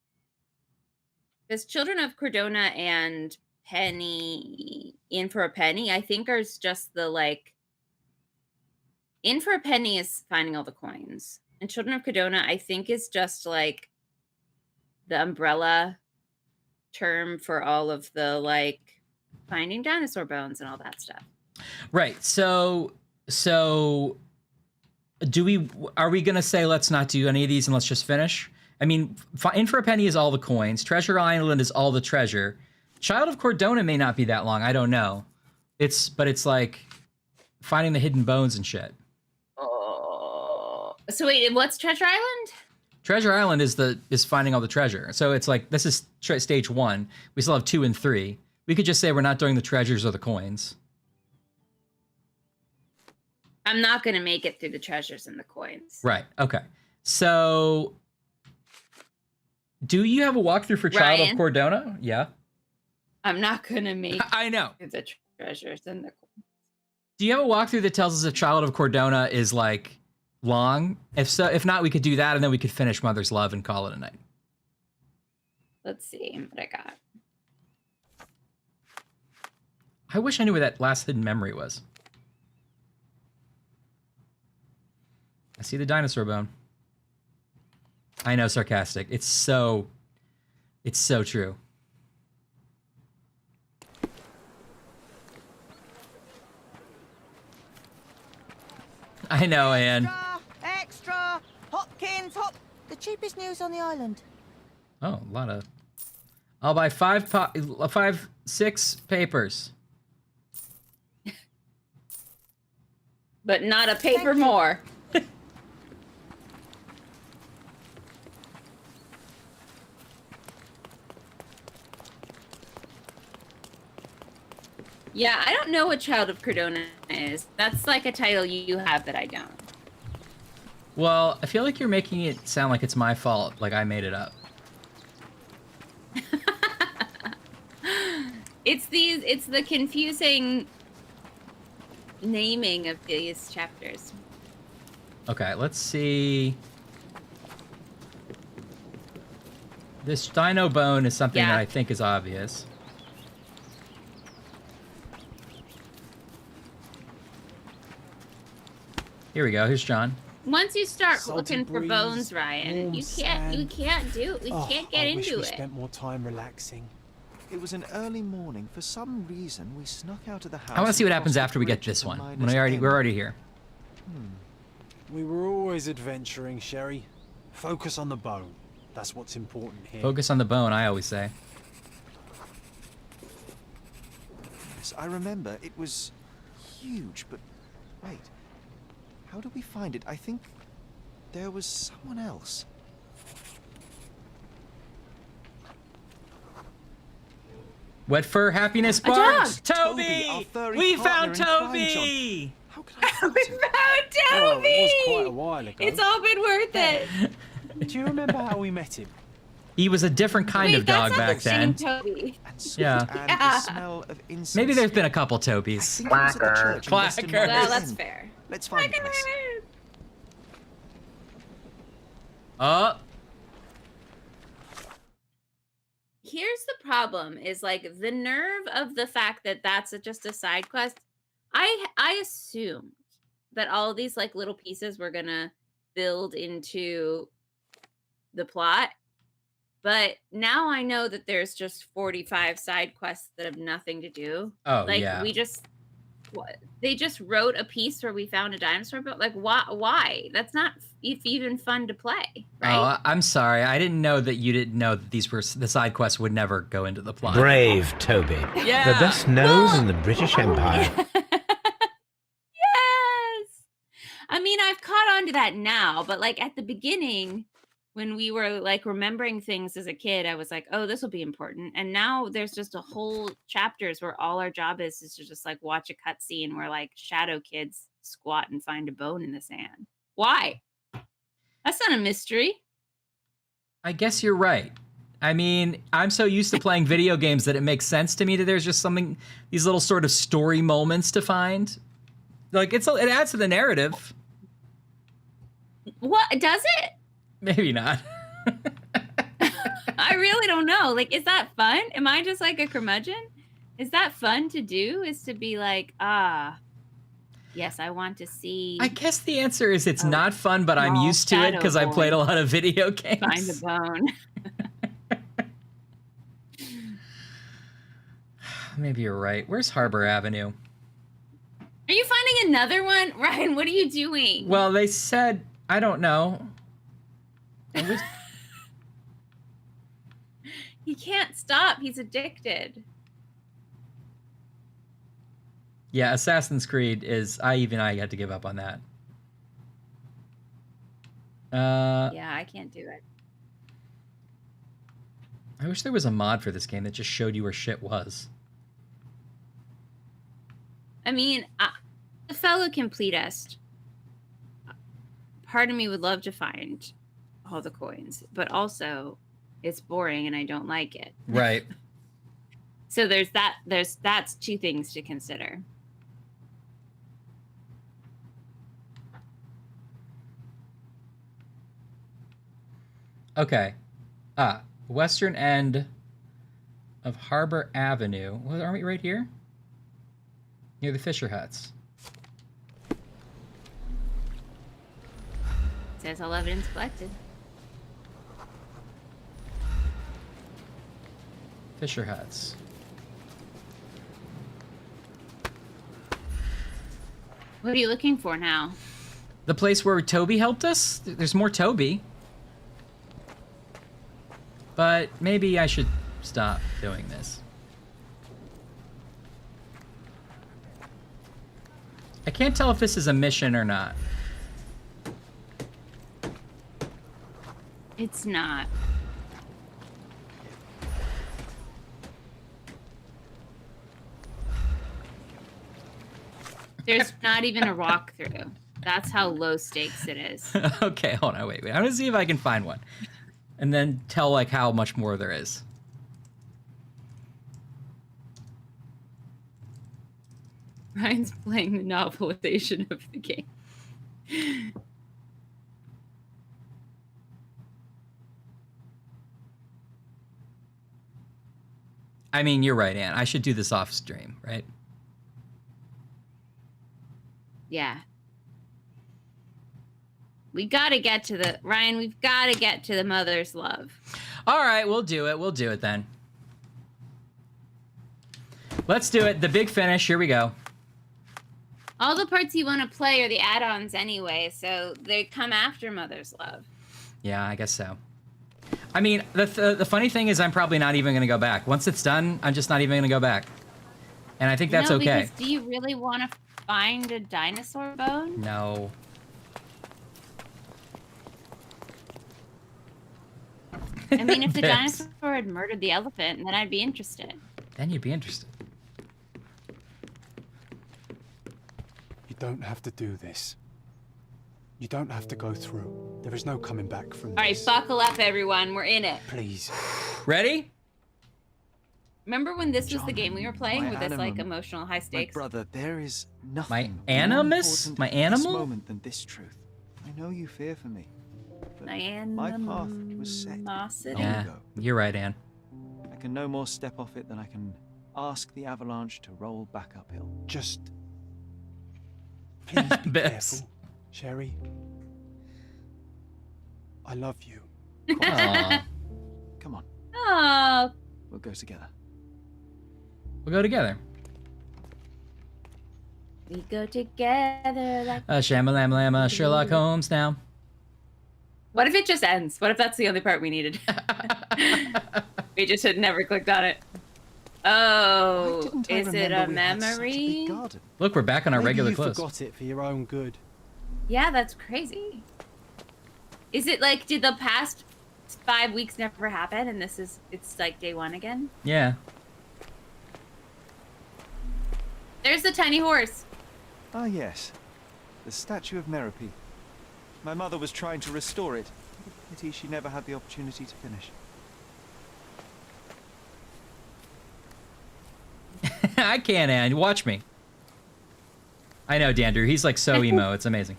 Because Children of Cordona and Penny, In for a Penny, I think are just the like. In for a Penny is finding all the coins, and Children of Cordona, I think, is just like the umbrella term for all of the like finding dinosaur bones and all that stuff. Right. So are we going to say let's not do any of these and let's just finish? I mean, In for a Penny is all the coins. Treasure Island is all the treasure. Child of Cordona may not be that long. I don't know. It's like finding the hidden bones and shit. Oh. So wait, what's Treasure Island? Treasure Island is finding all the treasure. So it's like, this is stage 1. We still have 2 and 3. We could just say we're not doing the treasures or the coins. I'm not going to make it through the treasures and the coins. Right. Okay. So, do you have a walkthrough for Child of Cordona? Yeah. I'm not going to make I know. The treasures and the coins. Do you have a walkthrough that tells us if Child of Cordona is like long? If so, if not, we could do that and then we could finish Mother's Love and call it a night. Let's see what I got. I wish I knew where that last hidden memory was. I see the dinosaur bone. I know, sarcastic. It's so true. I know, Anne. Extra! Hopkins, the cheapest news on the island. Oh, a lot of... I'll buy 6 papers. But not a paper more. Yeah, I don't know what Child of Cordona is. That's like a title you have that I don't. Well, I feel like you're making it sound like it's my fault, like I made it up. It's the confusing naming of these chapters. Okay, let's see. This dino bone is something that I think is obvious. Here we go. Here's John. Once you start Salty looking for breeze, bones, Ryan, warm you sand. can't do it. We can't get I wish into we it. spent more time relaxing. It was an early morning. For some reason, we snuck out of the house. I want to see and what happens crossed after the we get bridge this at the one. miner's When we're already end. here. We were always adventuring, Sherry. Focus on the bone. That's what's important here. Focus on the bone, I always say. Yes, I remember. It was huge, but wait. How do we find it? I think there was someone else. Wet fur happiness A dog! barks. Toby, our Toby! furry We partner found in crime, Toby! How could I forget We it? found Well, Toby! it was quite a while ago. It's all been worth it. Do you remember how we met him? He was a different kind Wait, of dog that's not back the same then. Toby. Yeah. And the smell of incense. Maybe there's been a couple I Tobys. think it was at the church in Weston Clacker. Well, Road. that's fair. Let's find the place. Oh, Here's the problem: is like the nerve of the fact that that's just a side quest. I assumed that all of these like little pieces were gonna build into the plot, but now I know that there's just 45 side quests that have nothing to do. Oh, like yeah. they just wrote a piece where we found a dinosaur, but like why? That's not even fun to play, right? Oh, I'm sorry. I didn't know that you didn't know that these were the side quests would never go into the plot. Brave Toby. Yeah. The best nose in the British Empire. Yes. I mean, I've caught on to that now, but like at the beginning, when we were like remembering things as a kid, I was like, oh, this will be important. And now there's just a whole chapters where all our job is to just like watch a cutscene where like shadow kids squat and find a bone in the sand. Why? That's not a mystery. I guess you're right. I mean, I'm so used to playing video games that it makes sense to me that there's just something, these little sort of story moments to find. Like it adds to the narrative. What does it? Maybe not. I really don't know. Like, is that fun? Am I just like a curmudgeon? Is that fun to do? Is to be like, yes, I want to see. I guess the answer is it's not fun, but I'm used to it because I played a lot of video games. Find a bone. Maybe you're right. Where's Harbor Avenue? Are you finding another one? Ryan, what are you doing? Well, they said, I don't know. It was... He can't stop. He's addicted. Yeah, Assassin's Creed is... I had to give up on that. Yeah, I can't do it. I wish there was a mod for this game that just showed you where shit was. I mean, the fellow completist, part of me would love to find all the coins, but also it's boring and I don't like it. Right. So that's two things to consider. Okay. Western end of Harbor Avenue. Well, aren't we right here? Near the Fisher Huts. Says all evidence collected. Fisher Huts. What are you looking for now? The place where Toby helped us? There's more Toby. But maybe I should stop doing this. I can't tell if this is a mission or not. It's not. There's not even a walkthrough. That's how low stakes it is. Okay, hold on, wait. I'm gonna see if I can find one. And then tell, like, how much more there is. Ryan's playing the novelization of the game. I mean, you're right, Ann. I should do this off stream, right? Yeah. We gotta get to the... Ryan, we've gotta get to the mother's love. All right, we'll do it. We'll do it then. Let's do it. The big finish. Here we go. All the parts you want to play are the add-ons anyway, so they come after Mother's Love. Yeah, I guess so. I mean, the funny thing is I'm probably not even going to go back. Once it's done, I'm just not even going to go back. And I think that's okay. Because do you really want to find a dinosaur bone? No. I mean, if the dinosaur had murdered the elephant, then I'd be interested. Then you'd be interested. You don't have to do this. You don't have to go through. There is no coming back from this. All right, buckle up, everyone. We're in it. Please. Ready? Remember when this was the game we were playing with this like emotional high stakes? My brother, there is nothing My more animus? important My at this animal? moment than this truth. I know you fear for me. But my path was set long Yeah, ago. you're right, Ann. I can no more step off it than I can ask the avalanche to roll back uphill. Just please be careful, Sherry. I love you. Come on. Oh. We'll go together. We'll go together. We go together like... Shamalam-lama, Sherlock Holmes now. What if it just ends? What if that's the only part we needed? We just had never clicked on it. Oh, is it a memory? Look, we're back on our regular you clothes. Forgot it for your own good. Yeah, that's crazy. Is it like, did the past 5 weeks never happen and it's like day one again? Yeah. There's the tiny horse. Ah, yes. The statue of Merope. My mother was trying to restore it. Pity she never had the opportunity to finish. I can't, Ann. Watch me. I know, Dandrew. He's like so emo. It's amazing.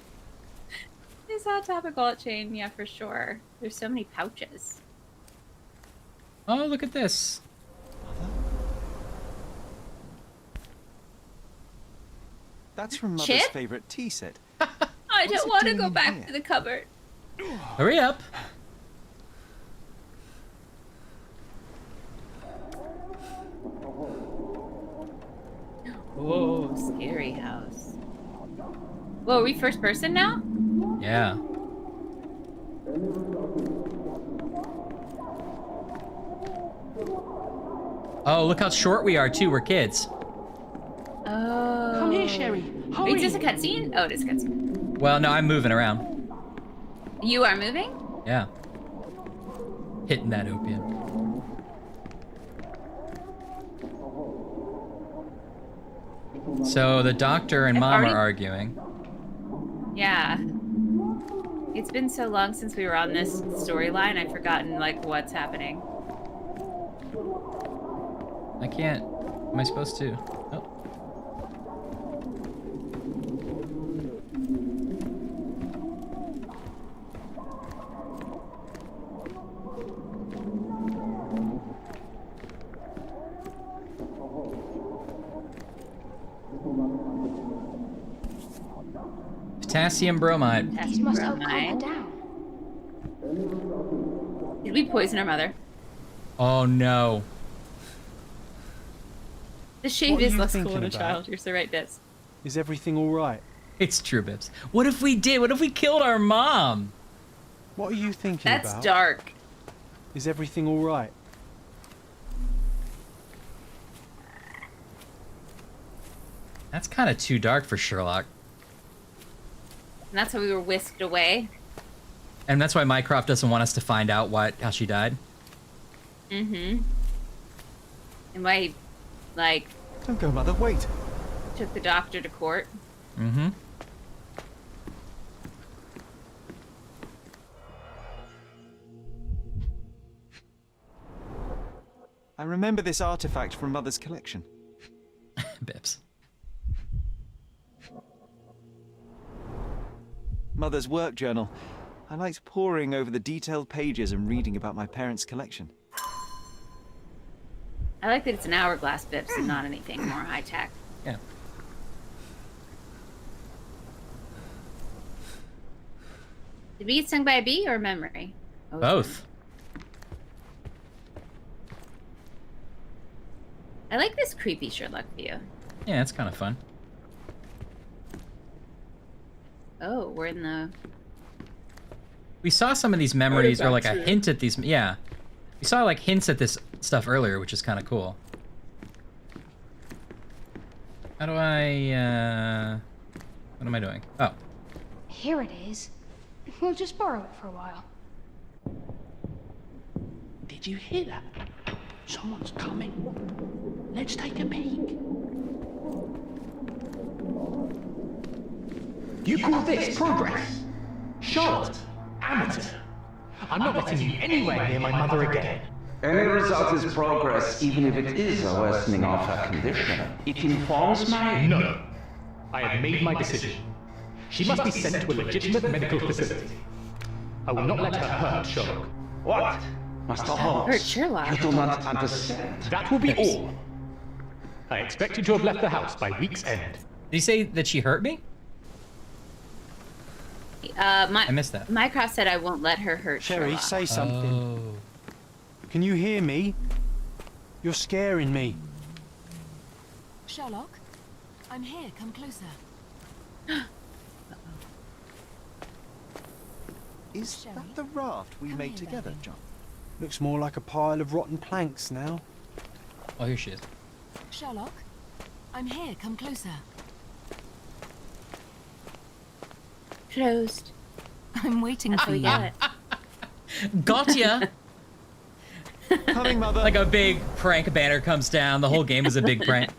This hot topic alt chain, yeah, for sure. There's so many pouches. Oh, look at this. That's from Mother's Chip? favorite tea set. I What's don't it want to doing go in back here? to the cupboard. Hurry up. Whoa, scary house. Whoa, are we first person now? Yeah. Oh, look how short we are, too. We're kids. Oh. Sherry. Wait, Hurry! is this a cutscene? Oh, it is a cutscene. Well, no, I'm moving around. You are moving? Yeah. Hitting that opium. So the doctor and mom are arguing. Yeah. It's been so long since we were on this storyline, I've forgotten, like, what's happening. I can't. Am I supposed to? Oh. Potassium bromide. Potassium must help bromide. calm her down. Did we poison our mother? Oh no. The shave What are is you less cool thinking in a about? child. You're so right, Bits. Is everything all right? It's true, Bibbs. What if we did? What if we killed our mom? What are you thinking That's about? dark. Is everything all right? That's kind of too dark for Sherlock. And that's how we were whisked away. And that's why Mycroft doesn't want us to find out how she died. Mm-hmm. And why he, like... Don't go, Mother, wait. Took the doctor to court. Mm-hmm. I remember this artifact from Mother's collection. Bibbs. Mother's work journal. I liked poring over the detailed pages and reading about my parents' collection. I like that it's an hourglass, Bibbs, and not anything more high-tech. Yeah. Did we get stung by a bee or a memory? Oh, Both. I like this creepy Sherlock view. Yeah, it's kind of fun. Oh, we're in the... We saw some of these memories, or like a hint at these. Yeah. We saw like hints at this stuff earlier, which is kind of cool. How do I, what am I doing? Oh. Here it is. We'll just borrow it for a while. Did you hear that? Someone's coming. Let's take a peek. You call this progress? Charlotte, amateur. I'm not letting you anywhere near my mother again. Any result is progress, even if it is a worsening of her condition. It informs my... No. I have made my decision. She must be sent to a legitimate medical facility. I will not let her hurt Sherlock. What? Master Holmes, Hurt Sherlock? you do not understand. That will be all. I expect you to have left the house by week's end. Did you say that she hurt me? I missed that. Mycroft said I won't let her hurt Sherry, Sherlock. say something. Oh. Can you hear me? You're scaring me. Sherlock, I'm here. Come closer. Is that the raft we made together, John? Looks more like a pile of rotten planks now. Oh, here she is. Sherlock, I'm here. Come closer. Closed. I'm waiting for you. Yeah. Gotcha! Coming, Mother. Like a big prank banner comes down. The whole game was a big prank.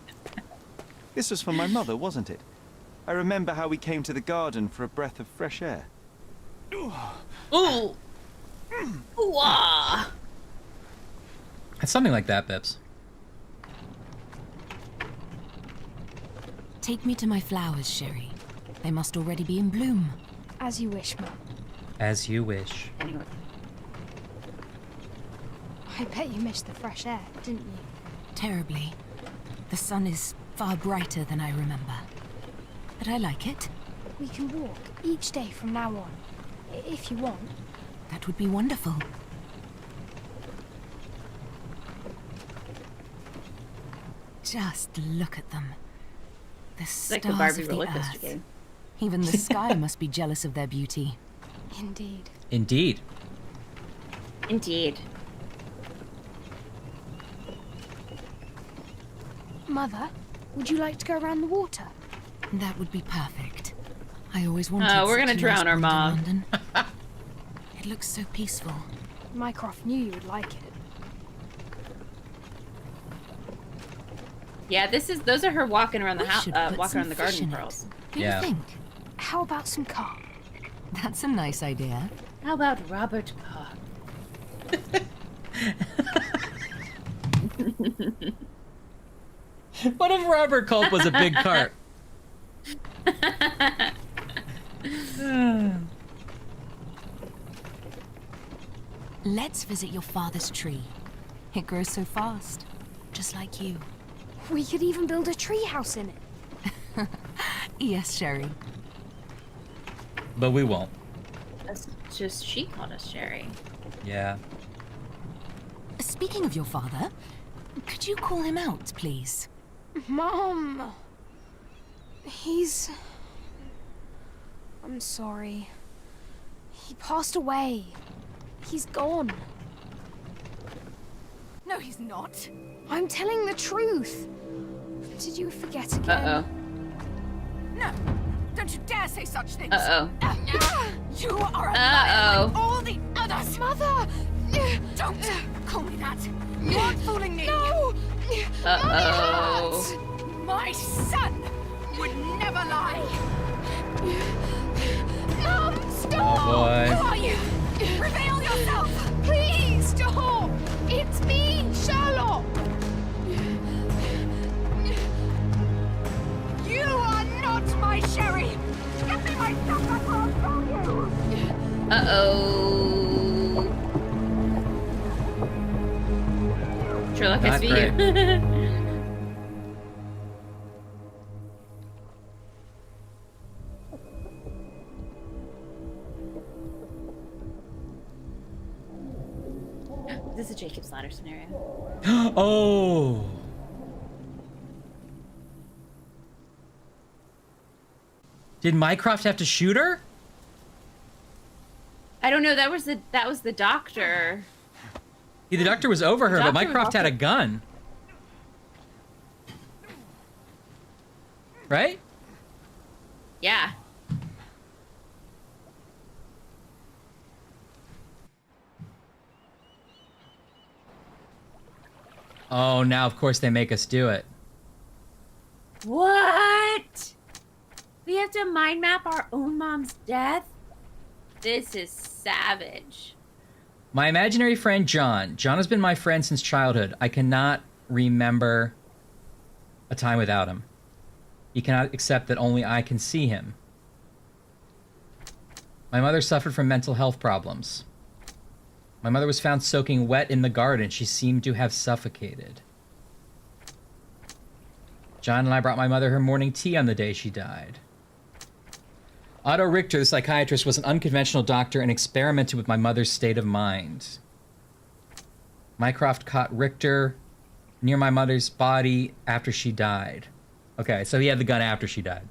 This was for my mother, wasn't it? I remember how we came to the garden for a breath of fresh air. Ooh! Wah! It's something like that, Bibbs. Take me to my flowers, Sherry. They must already be in bloom. As you wish, Mum. As you wish. Anyway. I bet you missed the fresh air, didn't you? Terribly. The sun is far brighter than I remember. But I like it. We can walk each day from now on, if you want. That would be wonderful. Just look at them. The stars Like the Barbie of the roller coaster earth. game. Even the sky must be jealous of their beauty. Indeed. Indeed. Indeed. Mother, would you like to go around the water? That would be perfect. I always wanted. Oh, we're gonna such a drown nice our pond in mom. London. It looks so peaceful. Mycroft knew you would like it. Yeah, those are her walking around the We house, should put walking some around the fish garden in it. pearls. Do you think? How about some carp? That's a nice idea. How about Robert Carr? What if Robert Culp was a big carp? Let's visit your father's tree. It grows so fast, just like you. We could even build a tree house in it. Yes, Sherry. But we won't. That's just she called us Sherry. Yeah. Speaking of your father, could you call him out, please? Mom. I'm sorry. He passed away. He's gone. No, he's not. I'm telling the truth. Did you forget again? Uh-oh. No, don't you dare say such things. Uh-oh. You are a liar like all the others. Mother! Don't call me that. You aren't fooling me. No! Uh-oh. My son would never lie. Mom, stop! Oh, boy. Who are you? Reveal yourself. Please stop! It's me, Sherlock! You are not my Sherry. Get me my stuff back or I'll throw you. Uh-oh. Sherlock, I Not see great. you. This is a Jacob's Ladder scenario. Oh. Did Mycroft have to shoot her? I don't know. That was the doctor. Yeah, the doctor was over her, but Doctor was Mycroft had a also- gun. Right? Yeah. Oh, now of course they make us do it. What? We have to mind map our own mom's death? This is savage. My imaginary friend John. John has been my friend since childhood. I cannot remember a time without him. He cannot accept that only I can see him. My mother suffered from mental health problems. My mother was found soaking wet in the garden. She seemed to have suffocated. John and I brought my mother her morning tea on the day she died. Otto Richter, the psychiatrist, was an unconventional doctor and experimented with my mother's state of mind. Mycroft caught Richter near my mother's body after she died. Okay, so he had the gun after she died.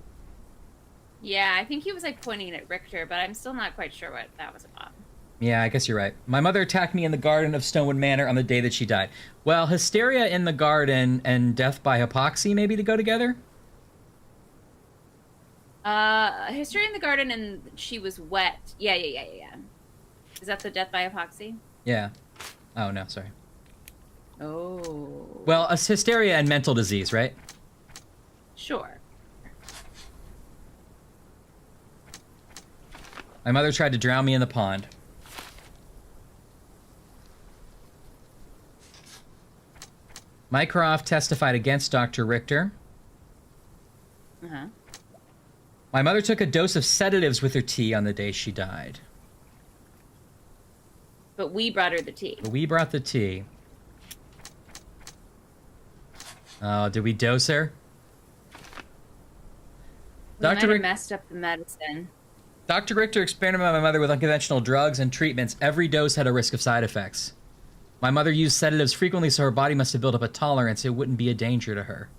Yeah, I think he was like pointing at Richter, but I'm still not quite sure what that was about. Yeah, I guess you're right. My mother attacked me in the garden of Stonewood Manor on the day that she died. Well, hysteria in the garden and death by hypoxia maybe to go together? History in the garden and she was wet. Yeah. Is that the death by epoxy? Yeah. Oh, no, sorry. Oh. Well, a hysteria and mental disease, right? Sure. My mother tried to drown me in the pond. Mycroft testified against Dr. Richter. Uh-huh. My mother took a dose of sedatives with her tea on the day she died. But we brought her the tea. We brought the tea. Oh, did we dose her? We might have messed up the medicine. Dr. Richter experimented on my mother with unconventional drugs and treatments. Every dose had a risk of side effects. My mother used sedatives frequently, so her body must have built up a tolerance. It wouldn't be a danger to her.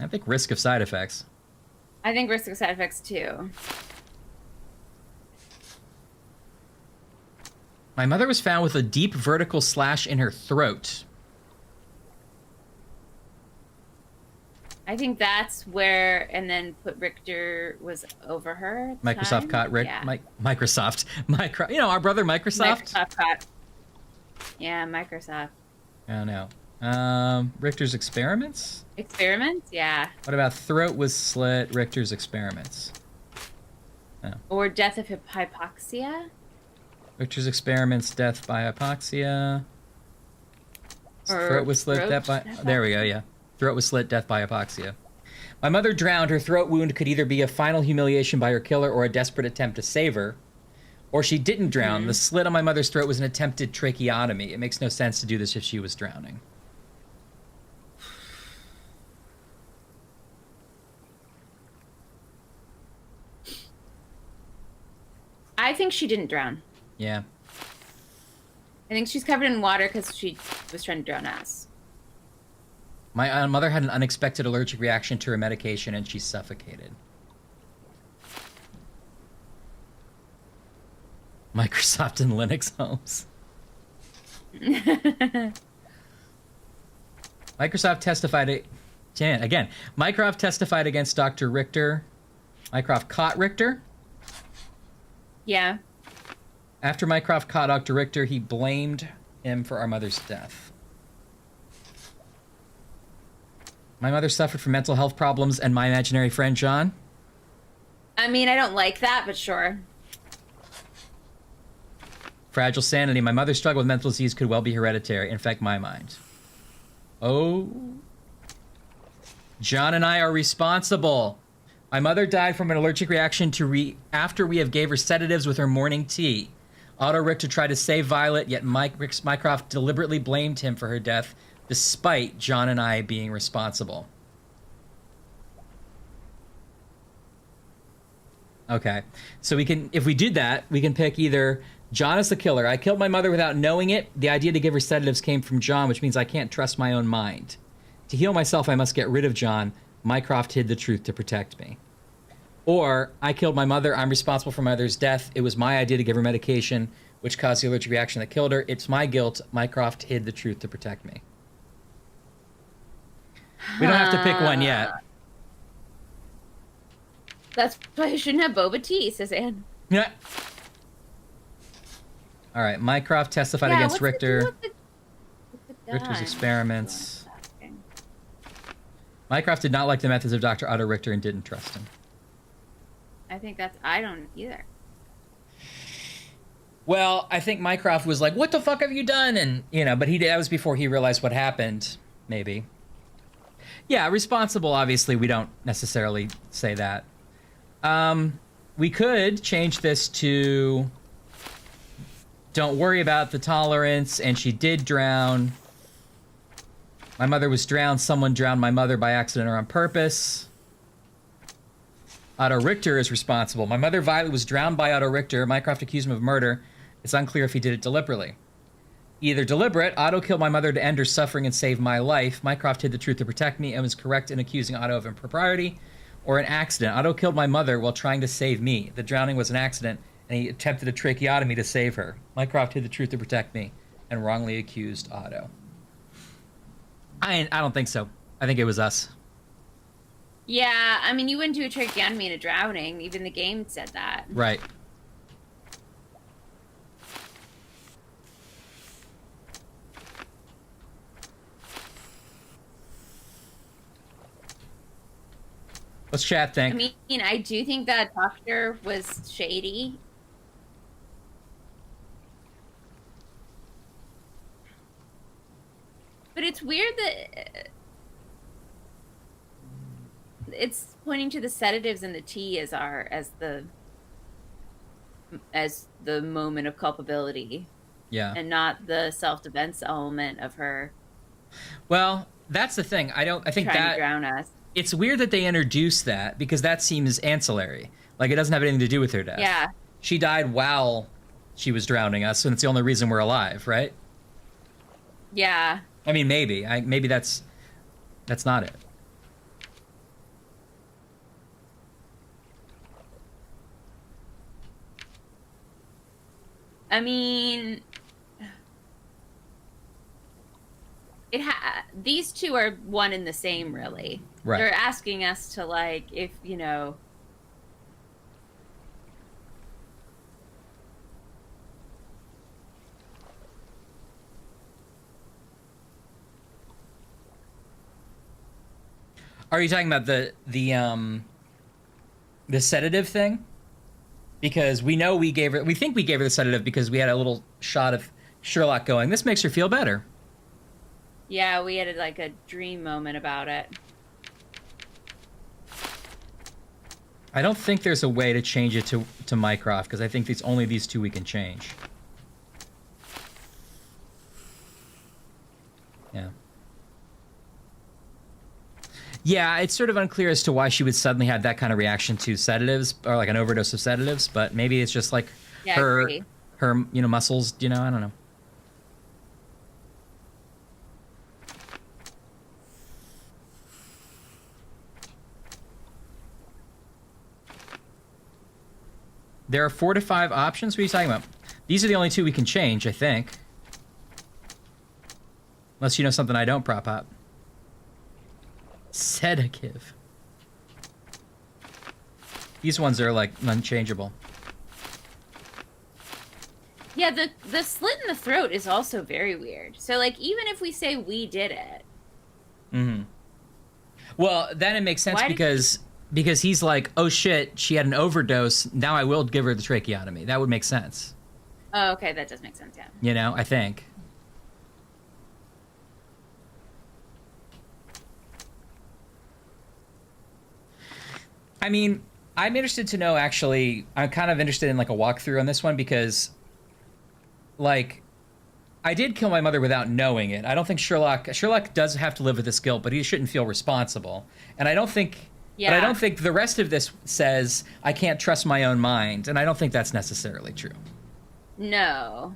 I think risk of side effects. I think risk of side effects too. My mother was found with a deep vertical slash in her throat. I think that's where, and then put Richter was over her. At the Microsoft time. caught Rick. Yeah. Microsoft. You know, our brother Microsoft. Microsoft caught. Yeah, Microsoft. Oh no. Richter's experiments. Experiments? Yeah. What about throat was slit? Richter's experiments. Oh. Or death of hypoxia. Richter's experiments, death by hypoxia. Throat was slit, death by... There we go, yeah. Throat was slit, death by hypoxia. My mother drowned. Her throat wound could either be a final humiliation by her killer or a desperate attempt to save her. Or she didn't drown. The slit on my mother's throat was an attempted tracheotomy. It makes no sense to do this if she was drowning. I think she didn't drown. Yeah. I think she's covered in water because she was trying to drown us. My mother had an unexpected allergic reaction to her medication and she suffocated. Microsoft and Linux homes. Microsoft testified again. Mycroft testified against Dr. Richter. Mycroft caught Richter. Yeah. After Mycroft caught Dr. Richter, he blamed him for our mother's death. My mother suffered from mental health problems and my imaginary friend John. I mean, I don't like that, but sure. Fragile sanity. My mother's struggle with mental disease could well be hereditary. Infect my mind. Oh. John and I are responsible. My mother died from an allergic reaction to after we have gave her sedatives with her morning tea. Otto Richter tried to save Violet, yet Mycroft deliberately blamed him for her death, despite John and I being responsible. Okay, so we can, if we did that, we can pick either John is the killer. I killed my mother without knowing it. The idea to give her sedatives came from John, which means I can't trust my own mind. To heal myself, I must get rid of John. Mycroft hid the truth to protect me. Or, I killed my mother. I'm responsible for my mother's death. It was my idea to give her medication, which caused the allergic reaction that killed her. It's my guilt. Mycroft hid the truth to protect me. We don't have to pick one yet. That's why I shouldn't have boba tea, says Anne. Yeah. All right, Mycroft testified against Richter. Richter's experiments. Mycroft did not like the methods of Dr. Otto Richter and didn't trust him. I think that's... I don't either. Well, I think Mycroft was like, what the fuck have you done? And, you know, but that was before he realized what happened, maybe. Yeah, responsible, obviously, we don't necessarily say that. We could change this to... Don't worry about the tolerance, and she did drown. My mother was drowned. Someone drowned my mother by accident or on purpose. Otto Richter is responsible. My mother Violet was drowned by Otto Richter. Mycroft accused him of murder. It's unclear if he did it deliberately. Either deliberate, Otto killed my mother to end her suffering and save my life. Mycroft hid the truth to protect me and was correct in accusing Otto of impropriety. Or an accident. Otto killed my mother while trying to save me. The drowning was an accident, and he attempted a tracheotomy to save her. Mycroft hid the truth to protect me and wrongly accused Otto. I don't think so. I think it was us. Yeah, I mean, you wouldn't do a tracheotomy in a drowning. Even the game said that. Right. What's chat think? I mean, I do think that doctor was shady. But it's weird that it's pointing to the sedatives and the tea as the moment of culpability. Yeah. And not the self-defense element of her. Well, that's the thing. I think trying that to drown us. It's weird that they introduced that because that seems ancillary. Like it doesn't have anything to do with her death. Yeah. She died while she was drowning us, and it's the only reason we're alive, right? Yeah. I mean, maybe. Maybe that's not it. I mean, these two are one and the same, really. Right. They're asking us to, like, if, Are you talking about the sedative thing? Because we know we think we gave her the sedative because we had a little shot of Sherlock going, "This makes her feel better." Yeah, we had like a dream moment about it. I don't think there's a way to change it to Mycroft, because I think it's only these two we can change. Yeah. Yeah, it's sort of unclear as to why she would suddenly have that kind of reaction to sedatives, or like an overdose of sedatives, but maybe it's just like her muscles, I don't know. There are 4 to 5 options. What are you talking about? These are the only two we can change, I think. Unless you know something I don't, Prop Up. Sedative. These ones are like unchangeable. Yeah, the slit in the throat is also very weird. So like even if we say we did it. Mm-hmm. Well, then it makes sense because he's like, oh shit, she had an overdose. Now I will give her the tracheotomy. That would make sense. Oh, okay, that does make sense, yeah. I think. I mean, I'm interested to know, actually, I'm kind of interested in like a walkthrough on this one because, like, I did kill my mother without knowing it. I don't think Sherlock does have to live with this guilt, but he shouldn't feel responsible. And I don't think, but I don't think the rest of this says I can't trust my own mind. And I don't think that's necessarily true. No.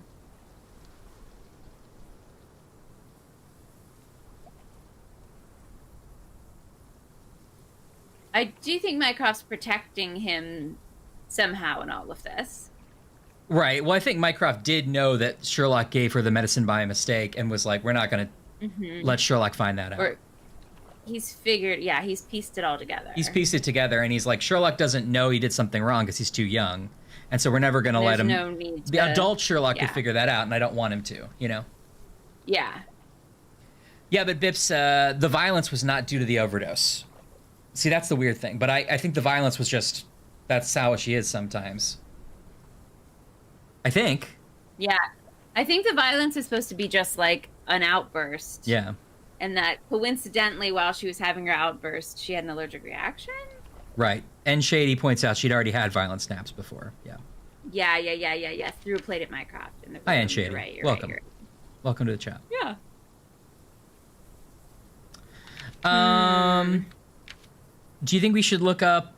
I do think Mycroft's protecting him somehow in all of this. Right. Well, I think Mycroft did know that Sherlock gave her the medicine by mistake and was like, we're not going to let Sherlock find that out. Or he's pieced it all together. He's pieced it together, and he's like, Sherlock doesn't know he did something wrong because he's too young. And so we're never going to let him. No need the adult Sherlock could figure that out, and I don't want him to, Yeah. Yeah, but Bips, the violence was not due to the overdose. See, that's the weird thing. But I think the violence was just, that's how she is sometimes. I think. Yeah. I think the violence is supposed to be just like an outburst. Yeah. And that coincidentally, while she was having her outburst, she had an allergic reaction. Right. And Shady points out she'd already had violent snaps before. Yeah. Yeah. Threw a plate at Mycroft. Hi, Aunt Shady. You're Welcome. Right. Welcome to the chat. Yeah. Do you think we should look up,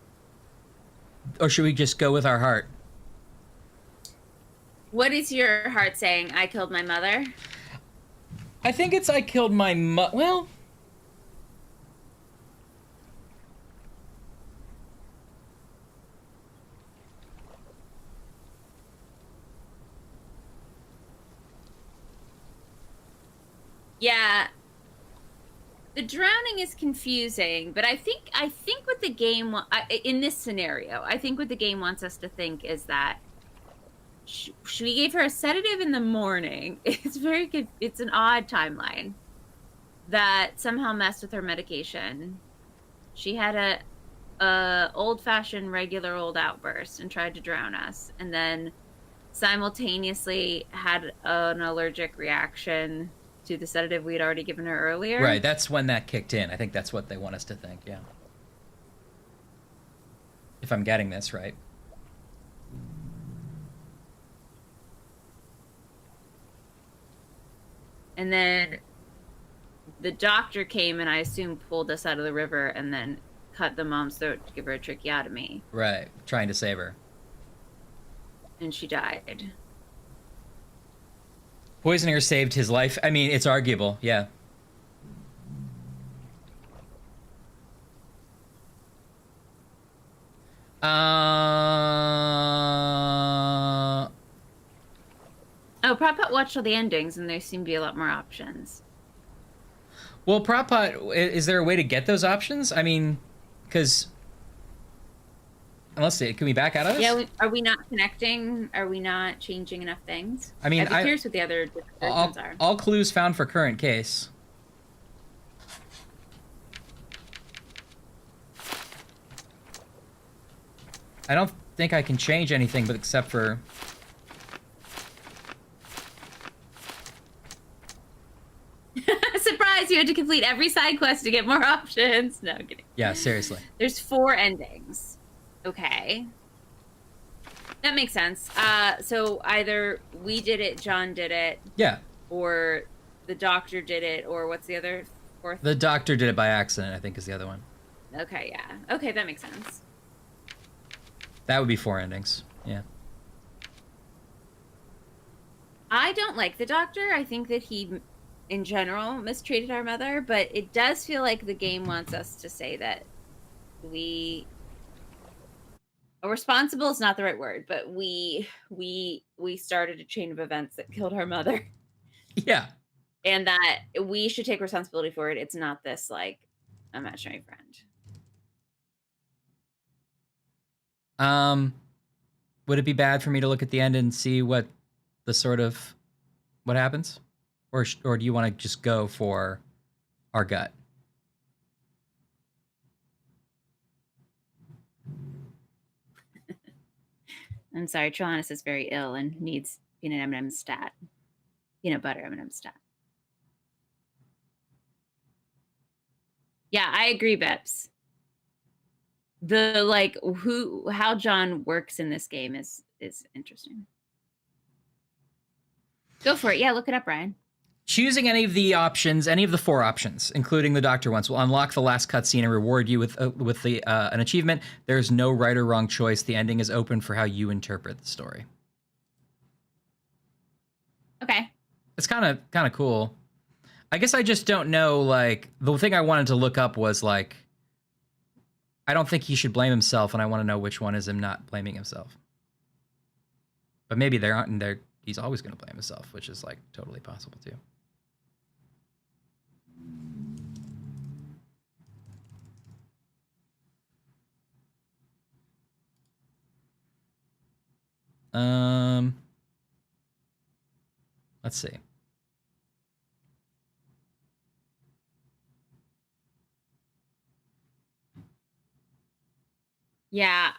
or should we just go with our heart? What is your heart saying? I killed my mother? I think it's I killed my well... Yeah. The drowning is confusing, but I think what the game in this scenario, I think what the game wants us to think is that we gave her a sedative in the morning. It's very good. It's an odd timeline that somehow messed with her medication. She had a old-fashioned regular old outburst and tried to drown us, and then simultaneously had an allergic reaction to the sedative we had already given her earlier. Right, that's when that kicked in. I think that's what they want us to think, yeah. If I'm getting this right. And then the doctor came and I assume pulled us out of the river and then cut the mom's throat to give her a tracheotomy. Right, trying to save her. And she died. Poisoning her saved his life. I mean, it's arguable, yeah. Oh, Prop watched all the endings and there seem to be a lot more options. Well, prop pot, is there a way to get those options? I mean, because unless can we back out of this? Yeah, are we not connecting? Are we not changing enough things? I mean, I'd be curious what the other versions are. All clues found for current case. I don't think I can change anything, but except for... Surprise! You had to complete every side quest to get more options. No, I'm kidding. Yeah, seriously. There's 4 endings. Okay. That makes sense. So either we did it, John did it. Yeah. Or the doctor did it, or what's the other 4th? The doctor did it by accident, I think, is the other one. Okay, yeah. Okay, that makes sense. That would be 4 endings. Yeah. I don't like the doctor. I think that he, in general, mistreated our mother, but it does feel like the game wants us to say that responsible is not the right word, but we started a chain of events that killed our mother. Yeah. And that we should take responsibility for it. It's not this, like, imaginary friend. Would it be bad for me to look at the end and see what happens? Or do you want to just go for our gut? I'm sorry, Trelawnus is very ill and needs peanut M&M stat. Peanut butter M&M stat. Yeah, I agree, Beps. How John works in this game is interesting. Go for it. Yeah, look it up, Ryan. Choosing any of the options, any of the 4 options, including the doctor ones, will unlock the last cutscene and reward you with an achievement. There's no right or wrong choice. The ending is open for how you interpret the story. Okay. It's kind of cool. I guess I just don't know, like, the thing I wanted to look up was, like, I don't think he should blame himself, and I want to know which one is him not blaming himself. But maybe there aren't, and he's always going to blame himself, which is, like, totally possible, too. Let's see. Yeah,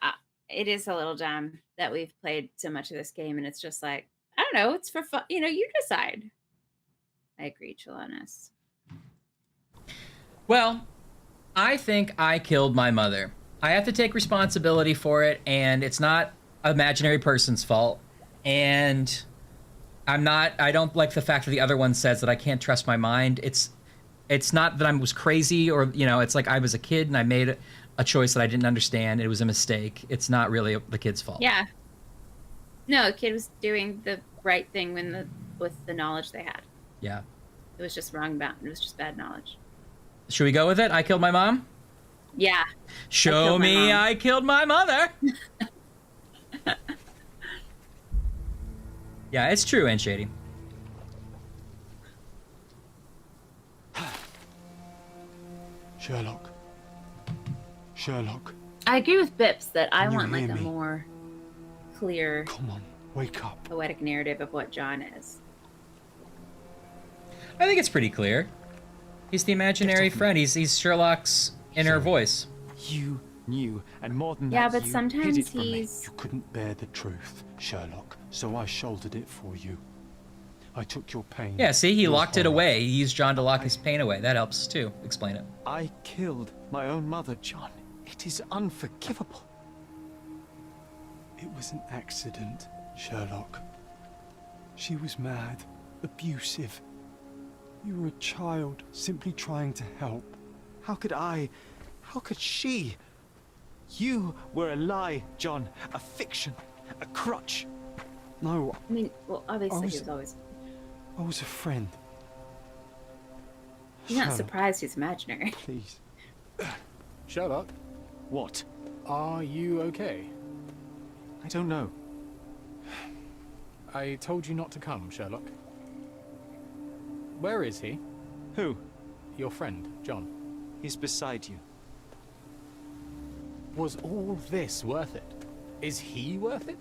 it is a little dumb that we've played so much of this game, and it's just like, I don't know, it's for fun. You decide. I agree, Trelawnus. Well, I think I killed my mother. I have to take responsibility for it, and it's not an imaginary person's fault. And I don't like the fact that the other one says that I can't trust my mind. It's not that I was crazy or, it's like I was a kid and I made a choice that I didn't understand. It was a mistake. It's not really the kid's fault. Yeah. No, the kid was doing the right thing with the knowledge they had. Yeah. It was just wrong about. It was just bad knowledge. Should we go with it? I killed my mom? Yeah. Show me I killed my mother. Yeah, it's true, Aunt Shady. Sherlock. Sherlock. I agree with Bips that I Can you want like hear a me? more clear, Come on, wake up. poetic narrative of what John is. I think it's pretty clear. He's the imaginary friend. He's Sherlock's inner voice. You knew, and more than Yeah, that, but you sometimes hid it from me. he's- You couldn't bear the truth, Sherlock, so I shouldered it for you. I took your pain. Yeah, see, he your locked it horror. away. He used John to lock his pain away. That helps too. Explain it. I killed my own mother, John. It is unforgivable. It was an accident, Sherlock. She was mad, abusive. You were a child, simply trying to help. How could she? You were a lie, John. A fiction. A crutch. No. I mean, well, obviously he was- was always. I was a friend. He's not Sherlock, surprised he's imaginary. Please. Sherlock? What? Are you okay? I don't know. I told you not to come, Sherlock. Where is he? Who? your friend, John? He's beside you. Was all this worth it? Is he worth it?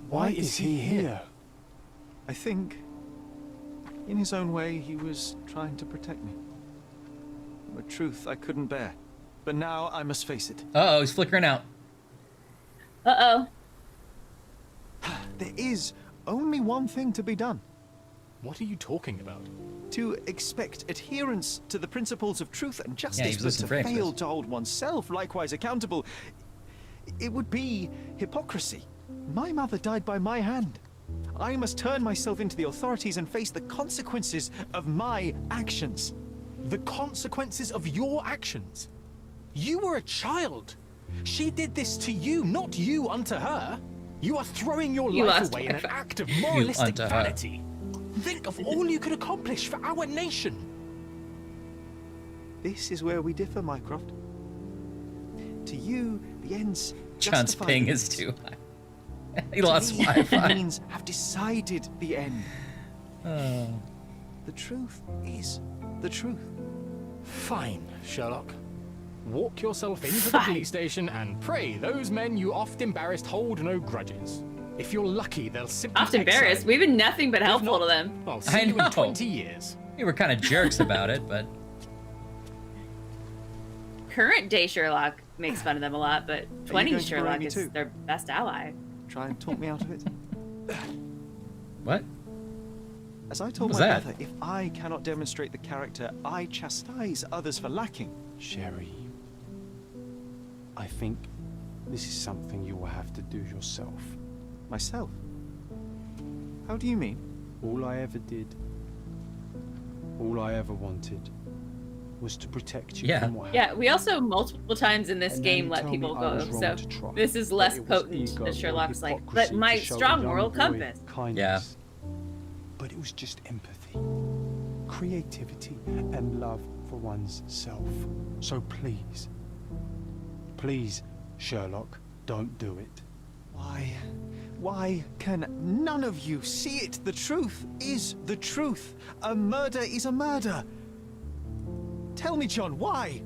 Why is he here? I think, in his own way, he was trying to protect me. A truth I couldn't bear. But now I must face it. Uh-oh, he's flickering out. Uh-oh. There is only one thing to be done. What are you talking about? To expect adherence to the principles of truth and justice, but listening to for answers. fail to hold oneself likewise accountable, it would be hypocrisy. My mother died by my hand. I must turn myself into the authorities and face the consequences of my actions. The consequences of your actions? You were a child. She did this to you, not you unto her. You are throwing your life away in an act of moralistic vanity. Think of all you could accomplish for our nation. This is where we differ, Mycroft. To you, the ends John's justify ping the is means. too high. He lost me, Wi-Fi. the means have decided the end. Oh. The truth is the truth. Fine, Sherlock. Walk yourself into the police station and pray those men you oft embarrassed hold no grudges. If you're lucky, they'll simply Oft embarrassed. We've been nothing but helpful to them. I'll see you in 20 years. We were kind of jerks about it, but Current day Sherlock makes fun of them a lot, but 20s going to Sherlock berate me is too? their best ally. Try and talk me out of it. What? As I told What my was that? brother, if I cannot demonstrate the character I chastise others for lacking. Sherry, I think this is something you will have to do yourself. Myself? How do you mean? All I ever did, all I ever wanted, was to protect you from what happened. Yeah, we also multiple times in this And game then let tell people me I go, was wrong so to try. this is That less it was potent ego than or Sherlock's like, hypocrisy but my to show a strong young moral boy compass. kindness. But it was just empathy, creativity, and love for one's self. So please, please, Sherlock, don't do it. Why can none of you see it? The truth is the truth. A murder is a murder. Tell me, John, why?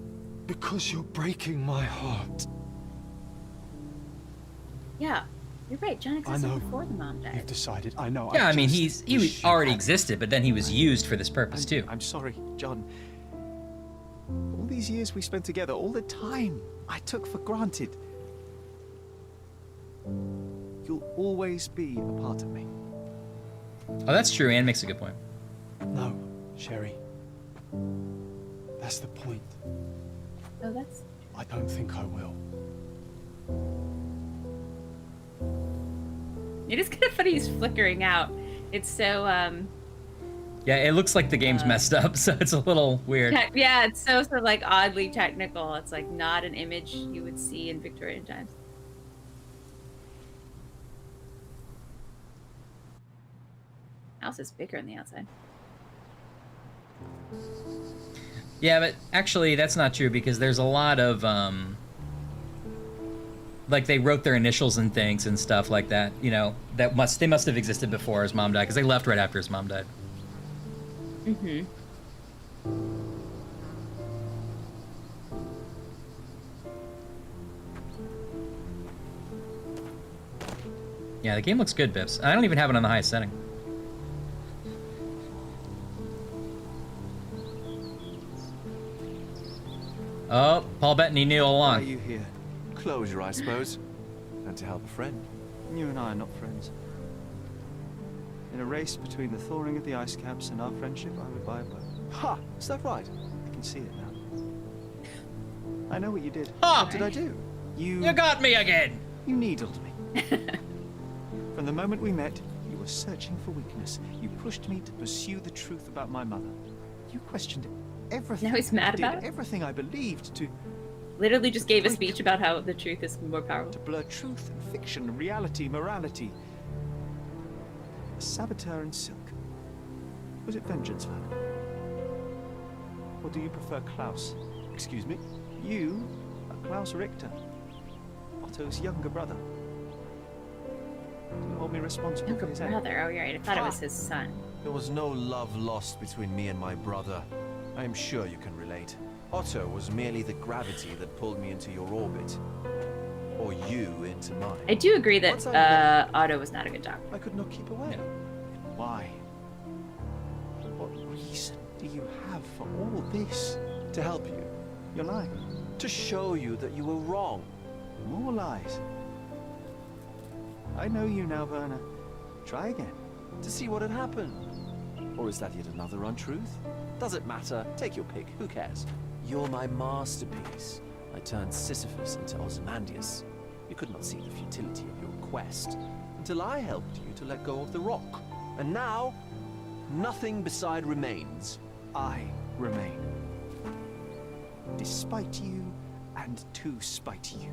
Because you're breaking my heart. Yeah, you're right. John I existed know. before the mom died. You've decided. I know. yeah, I mean, just he wish you already hadn't. existed, but then he was used for this purpose too. I'm sorry, John. All these years we spent together, all the time I took for granted. You'll always be a part of me. Oh, that's true. Anne makes a good point. No, Sherry. That's the point. Oh, that's... I don't think I will. It is kind of funny he's flickering out. It's so, Yeah, it looks like the game's messed up, so it's a little weird. yeah, it's so like oddly technical. It's like not an image you would see in Victorian times. House is bigger on the outside. Yeah, but actually that's not true because there's a lot of like they wrote their initials and things and stuff like that, you know, they must have existed before his mom died because they left right after his mom died. Mm-hmm. Yeah, the game looks good, Bips. I don't even have it on the highest setting. Oh, Paul Bettany knew all Why are along. you here? Closure, I suppose. And to help a friend. You and I are not friends. In a race between the thawing of the ice caps and our friendship, I would buy a boat. Ha! Is that right? I can see it now. I know what you did. Ha! What did I do? You got me again! You needled me. From the moment we met, you were searching for weakness. You pushed me to pursue the truth about my mother. You questioned everything. Now he's mad did about it? everything I believed to Literally just gave a speech about how the truth is more powerful. to blur truth and fiction, reality, morality. A saboteur in silk. Was it vengeance, lad? Or do you prefer Klaus? Excuse me? You are Klaus Richter, Otto's younger brother. Do you hold me responsible Younger for his end? brother. Oh, you're right. I thought it was his son. There was no love lost between me and my brother. I'm sure you can relate. Otto was merely the gravity that pulled me into your orbit. Or you into mine. I do agree that Otto was not a good doctor. I could not keep away. No. Why? What reason do you have for all this? To help you. You're lying. To show you that you were wrong. More lies. I know you now, Werner. Try again. To see what had happened. Or is that yet another untruth? Does it matter? Take your pick. Who cares? You're my masterpiece. I turned Sisyphus into Ozymandias. You could not see the futility of your quest until I helped you to let go of the rock. And now, nothing beside remains. I remain. Despite you, and to spite you.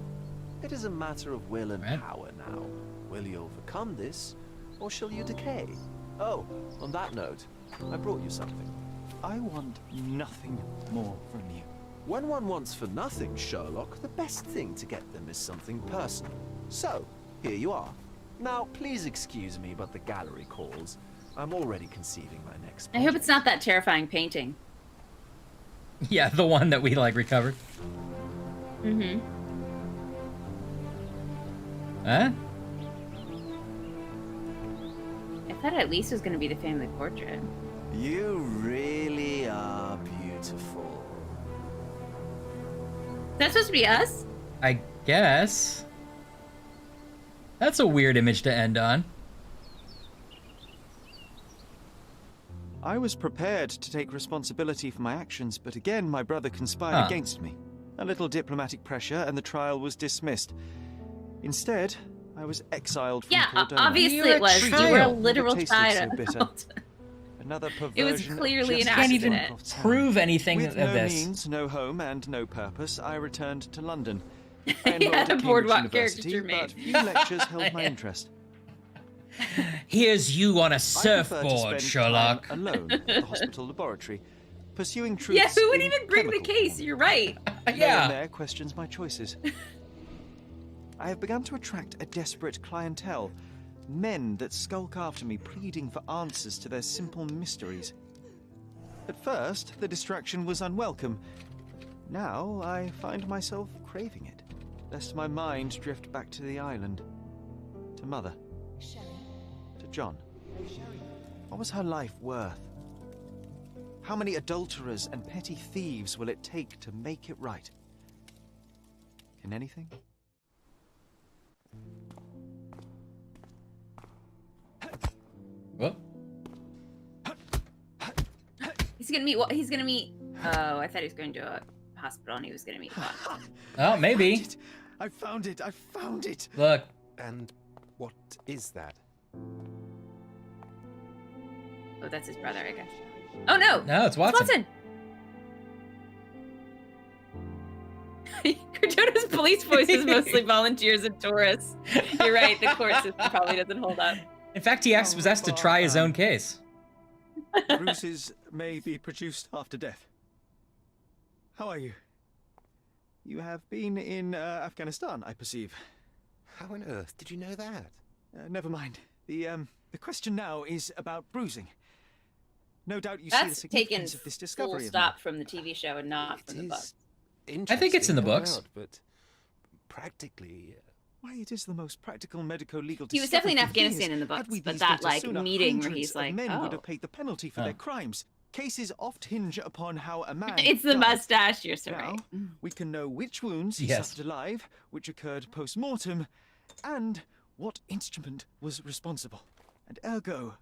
It is a matter of will and power now. Will you overcome this, or shall you decay? Oh, on that note, I brought you something. I want nothing more from you. When one wants for nothing, Sherlock, the best thing to get them is something personal. So, here you are. Now, please excuse me, but the gallery calls. I'm already conceiving my next project. I hope it's not that terrifying painting. Yeah, the one that we, like, recovered. Mm-hmm. Huh? I thought at least it was going to be the family portrait. You really are beautiful. Is that supposed to be us? I guess. That's a weird image to end on. I was prepared to take responsibility for my actions, but again my brother conspired against me. A little diplomatic pressure and the trial was dismissed. Instead, I was exiled from Cordona. Obviously it was. You were a literal child. So bitter. Another perversion. It was clearly an accident. You accident. can't even prove anything With of no this. means, no home, and no purpose, I returned to London. Yeah, a boardwalk caricature but few lectures held my interest. Here's you on a I prefer to surfboard, spend Sherlock. time alone at the hospital laboratory, pursuing truths. Yeah, who would in even bring the chemical case? You're right. No one there questions my choices. I have begun to attract a desperate clientele. Men that skulk after me, pleading for answers to their simple mysteries. At first, the distraction was unwelcome. Now, I find myself craving it, lest my mind drift back to the island. To Mother. To John. What was her life worth? How many adulterers and petty thieves will it take to make it right? Can anything? What? He's gonna meet. He's gonna meet. Oh, I thought he was going to a hospital and he was gonna meet. Oh, maybe. I found it. I found it. Look. And what is that? Oh, that's his brother, I guess. Oh no! No, it's Watson. Cortona's police force is mostly volunteers and tourists. You're right. The court system probably doesn't hold up. In fact, he was asked to try his own case. Bruises may be produced after death. How are you? You have been in Afghanistan, I perceive. How on earth did you know that? Never mind. The question now is about bruising. No doubt you see the That's significance taken of this full discovery. stop from the TV show and not from the book. I think it's in the books. But practically... Why, it is the most practical medico-legal He was discovery definitely in for Afghanistan years. in the Had books, we but these that data like sooner, meeting where hundreds he's of like, men would oh. have paid the penalty for their crimes. Cases oft hinge upon how a man It's the died. mustache, you're so Now, right. we can know which wounds he Yes. suffered alive, which occurred post-mortem, and what instrument was responsible. And ergo,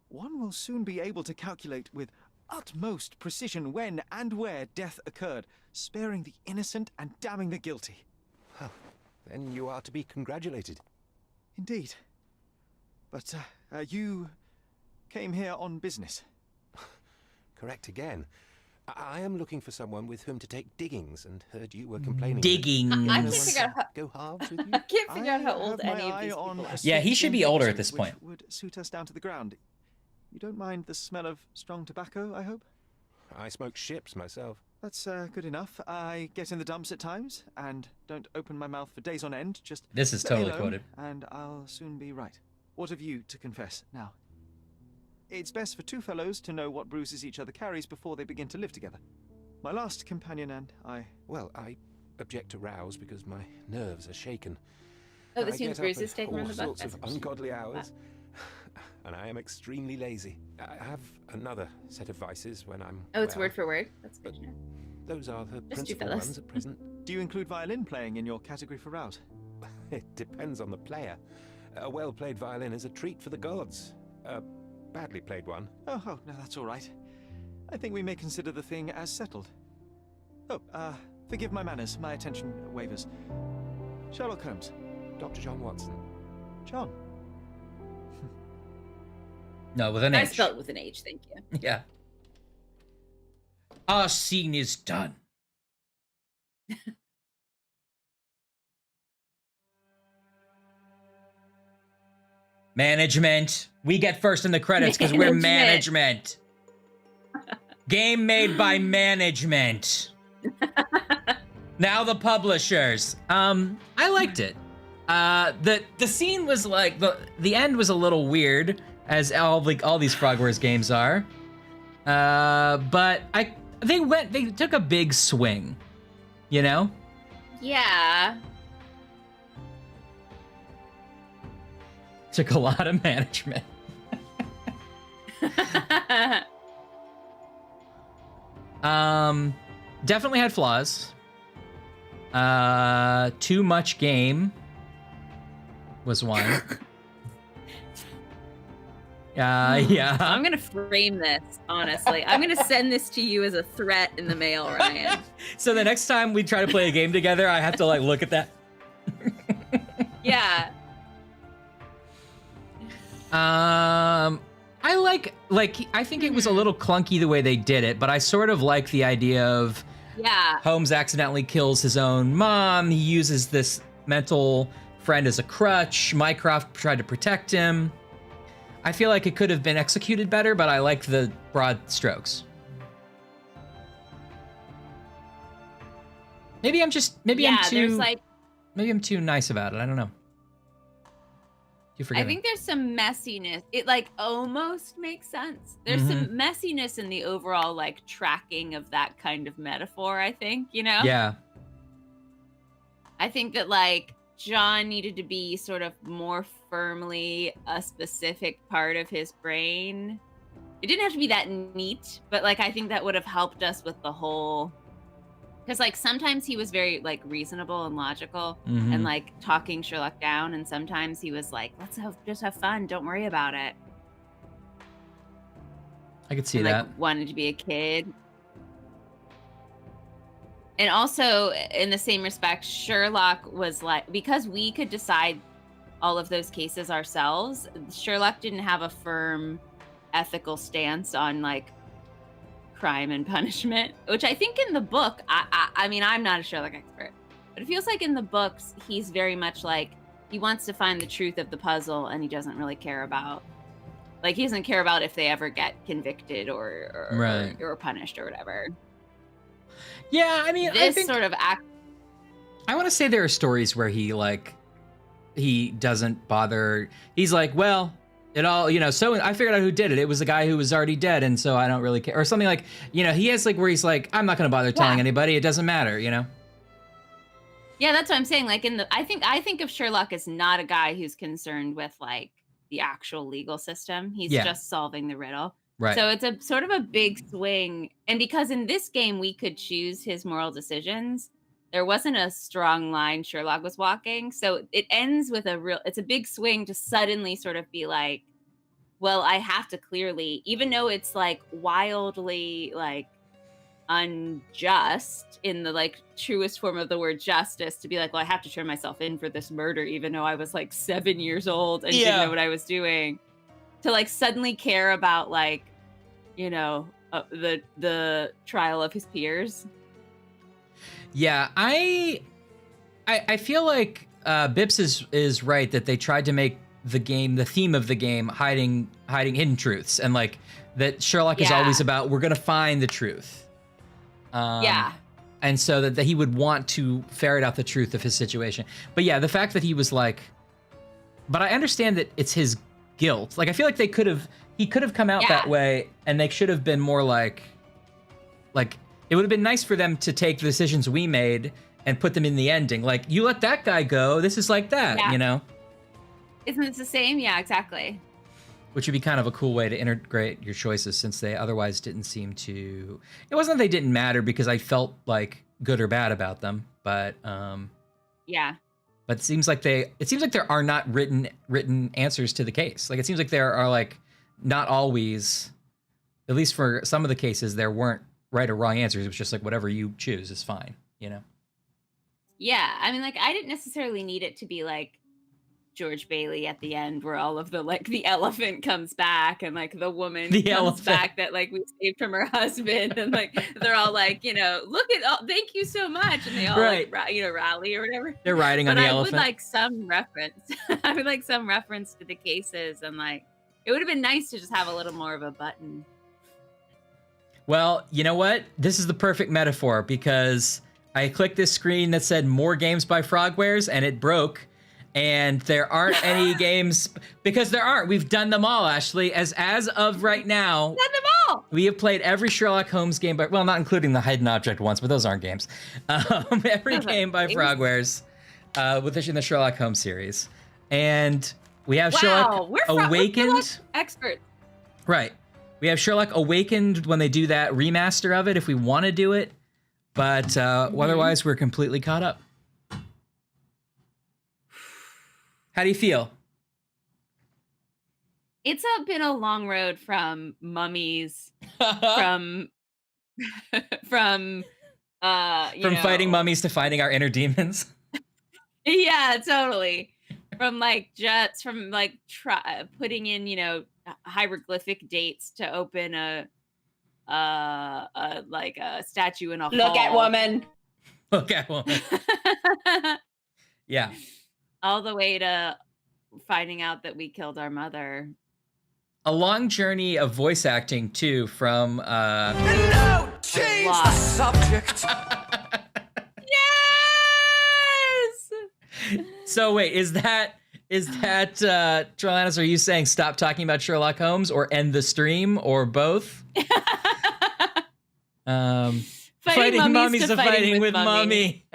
one will soon be able to calculate with utmost precision when and where death occurred, sparing the innocent and damning the guilty. Well, then you are to be congratulated. Indeed. But you came here on business. Correct again. I am looking for someone with whom to take diggings, and heard you were complaining. Digging. I can't figure out how. Go halves with you? I can't figure out how I old have any my of these eye on people are. a Yeah, he sweet should be ginger older at scent this which point. would suit us down to the ground. You don't mind the smell of strong tobacco, I hope? I smoke ships myself. That's good enough. I get in the dumps at times and don't open my mouth for days on end. Just This is let me totally alone, quoted. and I'll soon be right. What have you to confess now? It's best for two fellows to know what bruises each other carries before they begin to live together. My last companion and I... Well, I object to rows because my nerves are shaken. Oh, this I means get up bruises at take around all the butt. sorts of ungodly hours, and I am extremely lazy. I have another set of vices when I'm Oh, it's well, word for word? That's good to know. Those are the Just two principal fellas. ones at present. Do you include violin playing in your category for rout? It depends on the player. A well-played violin is a treat for the gods. A badly played one. Oh, no, that's all right. I think we may consider the thing as settled. Oh, forgive my manners. My attention wavers. Sherlock Holmes. Dr. John Watson. John. No, with an I H. spelled it with an H, thank you. Yeah. Our scene is done. Management. We get first in the credits because we're management. Game made by management. Now the publishers. I liked it. The scene was like the end was a little weird, as all these Frogwares games are. But they took a big swing, you know? Yeah. Took a lot of management. Definitely had flaws. Too much game was one. Yeah. I'm gonna frame this, honestly. I'm gonna send this to you as a threat in the mail, Ryan. So the next time we try to play a game together, I have to like look at that. Yeah. I think it was a little clunky the way they did it, but I sort of like the idea of Holmes accidentally kills his own mom. He uses this mental friend as a crutch. Mycroft tried to protect him. I feel like it could have been executed better, but I like the broad strokes. Maybe I'm too nice about it. I don't know. I think there's some messiness. It like almost makes sense. There's some messiness in the overall like tracking of that kind of metaphor, I think, you know? Yeah. I think that like John needed to be sort of more firmly a specific part of his brain. It didn't have to be that neat, but like I think that would have helped us with the whole, because like sometimes he was very like reasonable and logical and like talking Sherlock down, and sometimes he was like, let's just have fun, don't worry about it. I could see and, that. Like wanted to be a kid. And also in the same respect, Sherlock was like, because we could decide all of those cases ourselves, Sherlock didn't have a firm ethical stance on like crime and punishment, which I think in the book, I mean, I'm not a Sherlock expert, but it feels like in the books, he's very much like, he wants to find the truth of the puzzle and he doesn't really care about, like, he doesn't care about if they ever get convicted or punished or whatever. Yeah, I mean, this I think, sort of act. I want to say there are stories where he doesn't bother. He's like, well, it all, so I figured out who did it. It was the guy who was already dead, and so I don't really care. Or something like, he has like where he's like, I'm not going to bother telling anybody. It doesn't matter, Yeah, that's what I'm saying. Like I think of Sherlock as not a guy who's concerned with like the actual legal system. He's just solving the riddle. Right. So it's a sort of a big swing. And because in this game we could choose his moral decisions, there wasn't a strong line Sherlock was walking. So it ends with it's a big swing to suddenly sort of be like, well, I have to clearly, even though it's like wildly like unjust in the like truest form of the word justice, to be like, well, I have to turn myself in for this murder, even though I was like 7 years old and didn't know what I was doing, to like suddenly care about like, the trial of his peers. Yeah, I feel like Bips is right that they tried to make the theme of the game, hiding hidden truths, and like that Sherlock is always about, we're gonna find the truth. And so that he would want to ferret out the truth of his situation. But yeah, the fact that he was like, but I understand that it's his guilt. Like, I feel like he he could have come out that way, and they should have been more like it would have been nice for them to take the decisions we made and put them in the ending. Like, you let that guy go, this is like that, you know? Isn't it the same? Yeah, exactly. Which would be kind of a cool way to integrate your choices, since they otherwise didn't seem to... It wasn't that they didn't matter, because I felt like good or bad about them, but yeah. But it seems like there are not written answers to the case. Like, it seems like there are, like, not always, at least for some of the cases, there weren't right or wrong answers. It was just like, whatever you choose is fine, you know? Yeah, I mean, like, I didn't necessarily need it to be like George Bailey at the end, where all of the, like, the elephant comes back, and like the woman comes back that like we saved from her husband, and like they're all like, you know, look at all, thank you so much, and they all like rally or whatever. They're riding on the elephant. I would like some reference. I would like some reference to the cases, and like it would have been nice to just have a little more of a button. Well, you know what? This is the perfect metaphor, because I clicked this screen that said more games by Frogwares, and it broke. And there aren't any games, because there aren't. We've done them all, Ashley. As of right now, done them all. We have played every Sherlock Holmes game, but well, not including the hidden object ones, but those aren't games. Every game by Frogwares within the Sherlock Holmes series, and we have Sherlock Awakened. We're Sherlock experts. Right. We have Sherlock Awakened when they do that remaster of it, if we want to do it, but otherwise we're completely caught up. How do you feel? It's been a long road from mummies, from fighting mummies to finding our inner demons. Yeah, totally. From like jets, from like putting in, you know, hieroglyphic dates to open a statue in a hall. Look at woman. Look at woman. Yeah. All the way to finding out that we killed our mother. A long journey of voice acting too, from No! Change the subject! Yes! So wait, is that Trelanis, are you saying stop talking about Sherlock Holmes or end the stream, or both? Fighting mummies to fighting with mummy.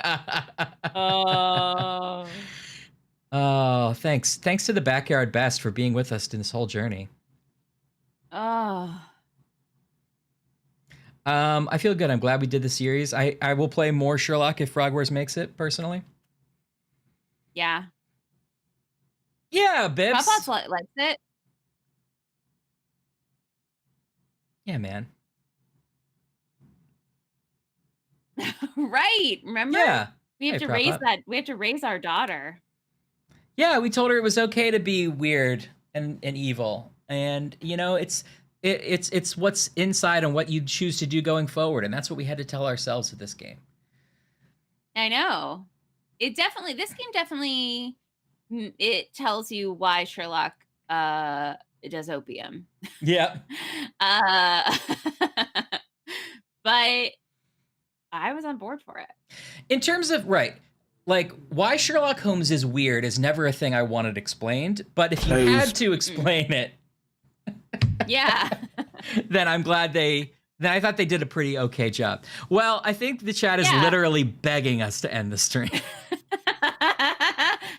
Oh, thanks. Thanks to the Backyard Best for being with us in this whole journey. Oh. I feel good. I'm glad we did the series. I will play more Sherlock if Frogwares makes it, personally. Yeah. Yeah, Bibbs. Pop-Pop's likes it. Yeah, man. Right. Remember? Yeah. We have to raise that. We have to raise our daughter. Yeah, we told her it was okay to be weird and evil. And, you know, it's what's inside and what you choose to do going forward. And that's what we had to tell ourselves with this game. I know. This game definitely, it tells you why Sherlock does opium. Yeah. But I was on board for it. In terms of, like, why Sherlock Holmes is weird is never a thing I wanted explained, but if you had to explain it, yeah, then I'm glad then I thought they did a pretty okay job. Well, I think the chat is literally begging us to end the stream.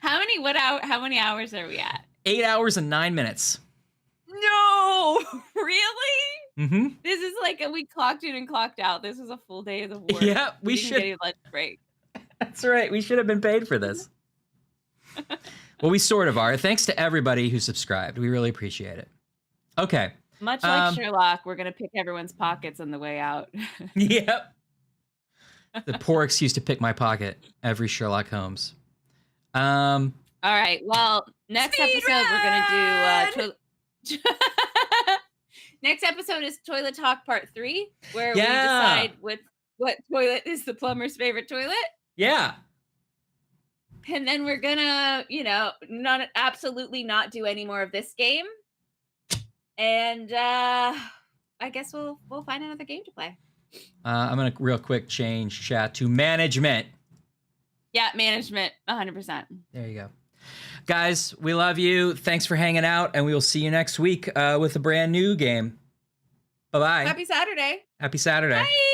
How many hours are we at? 8 hours and 9 minutes. No, really? Mm-hmm. This is like we clocked in and clocked out. This is a full day of work. Yeah, we didn't should get a lunch break. That's right. We should have been paid for this. Well, we sort of are. Thanks to everybody who subscribed. We really appreciate it. Okay. Much like Sherlock, we're going to pick everyone's pockets on the way out. Yep. The poor excuse to pick my pocket every Sherlock Holmes. All right. Well, next episode we're going to do next episode is Toilet Talk Part 3, where we decide what toilet is the plumber's favorite toilet. Yeah. And then we're gonna, absolutely not do any more of this game. And I guess we'll find another game to play. I'm gonna real quick change chat to management. Yeah, management, 100%. There you go. Guys, we love you. Thanks for hanging out, and we will see you next week with a brand new game. Bye-bye. Happy Saturday. Happy Saturday. Bye.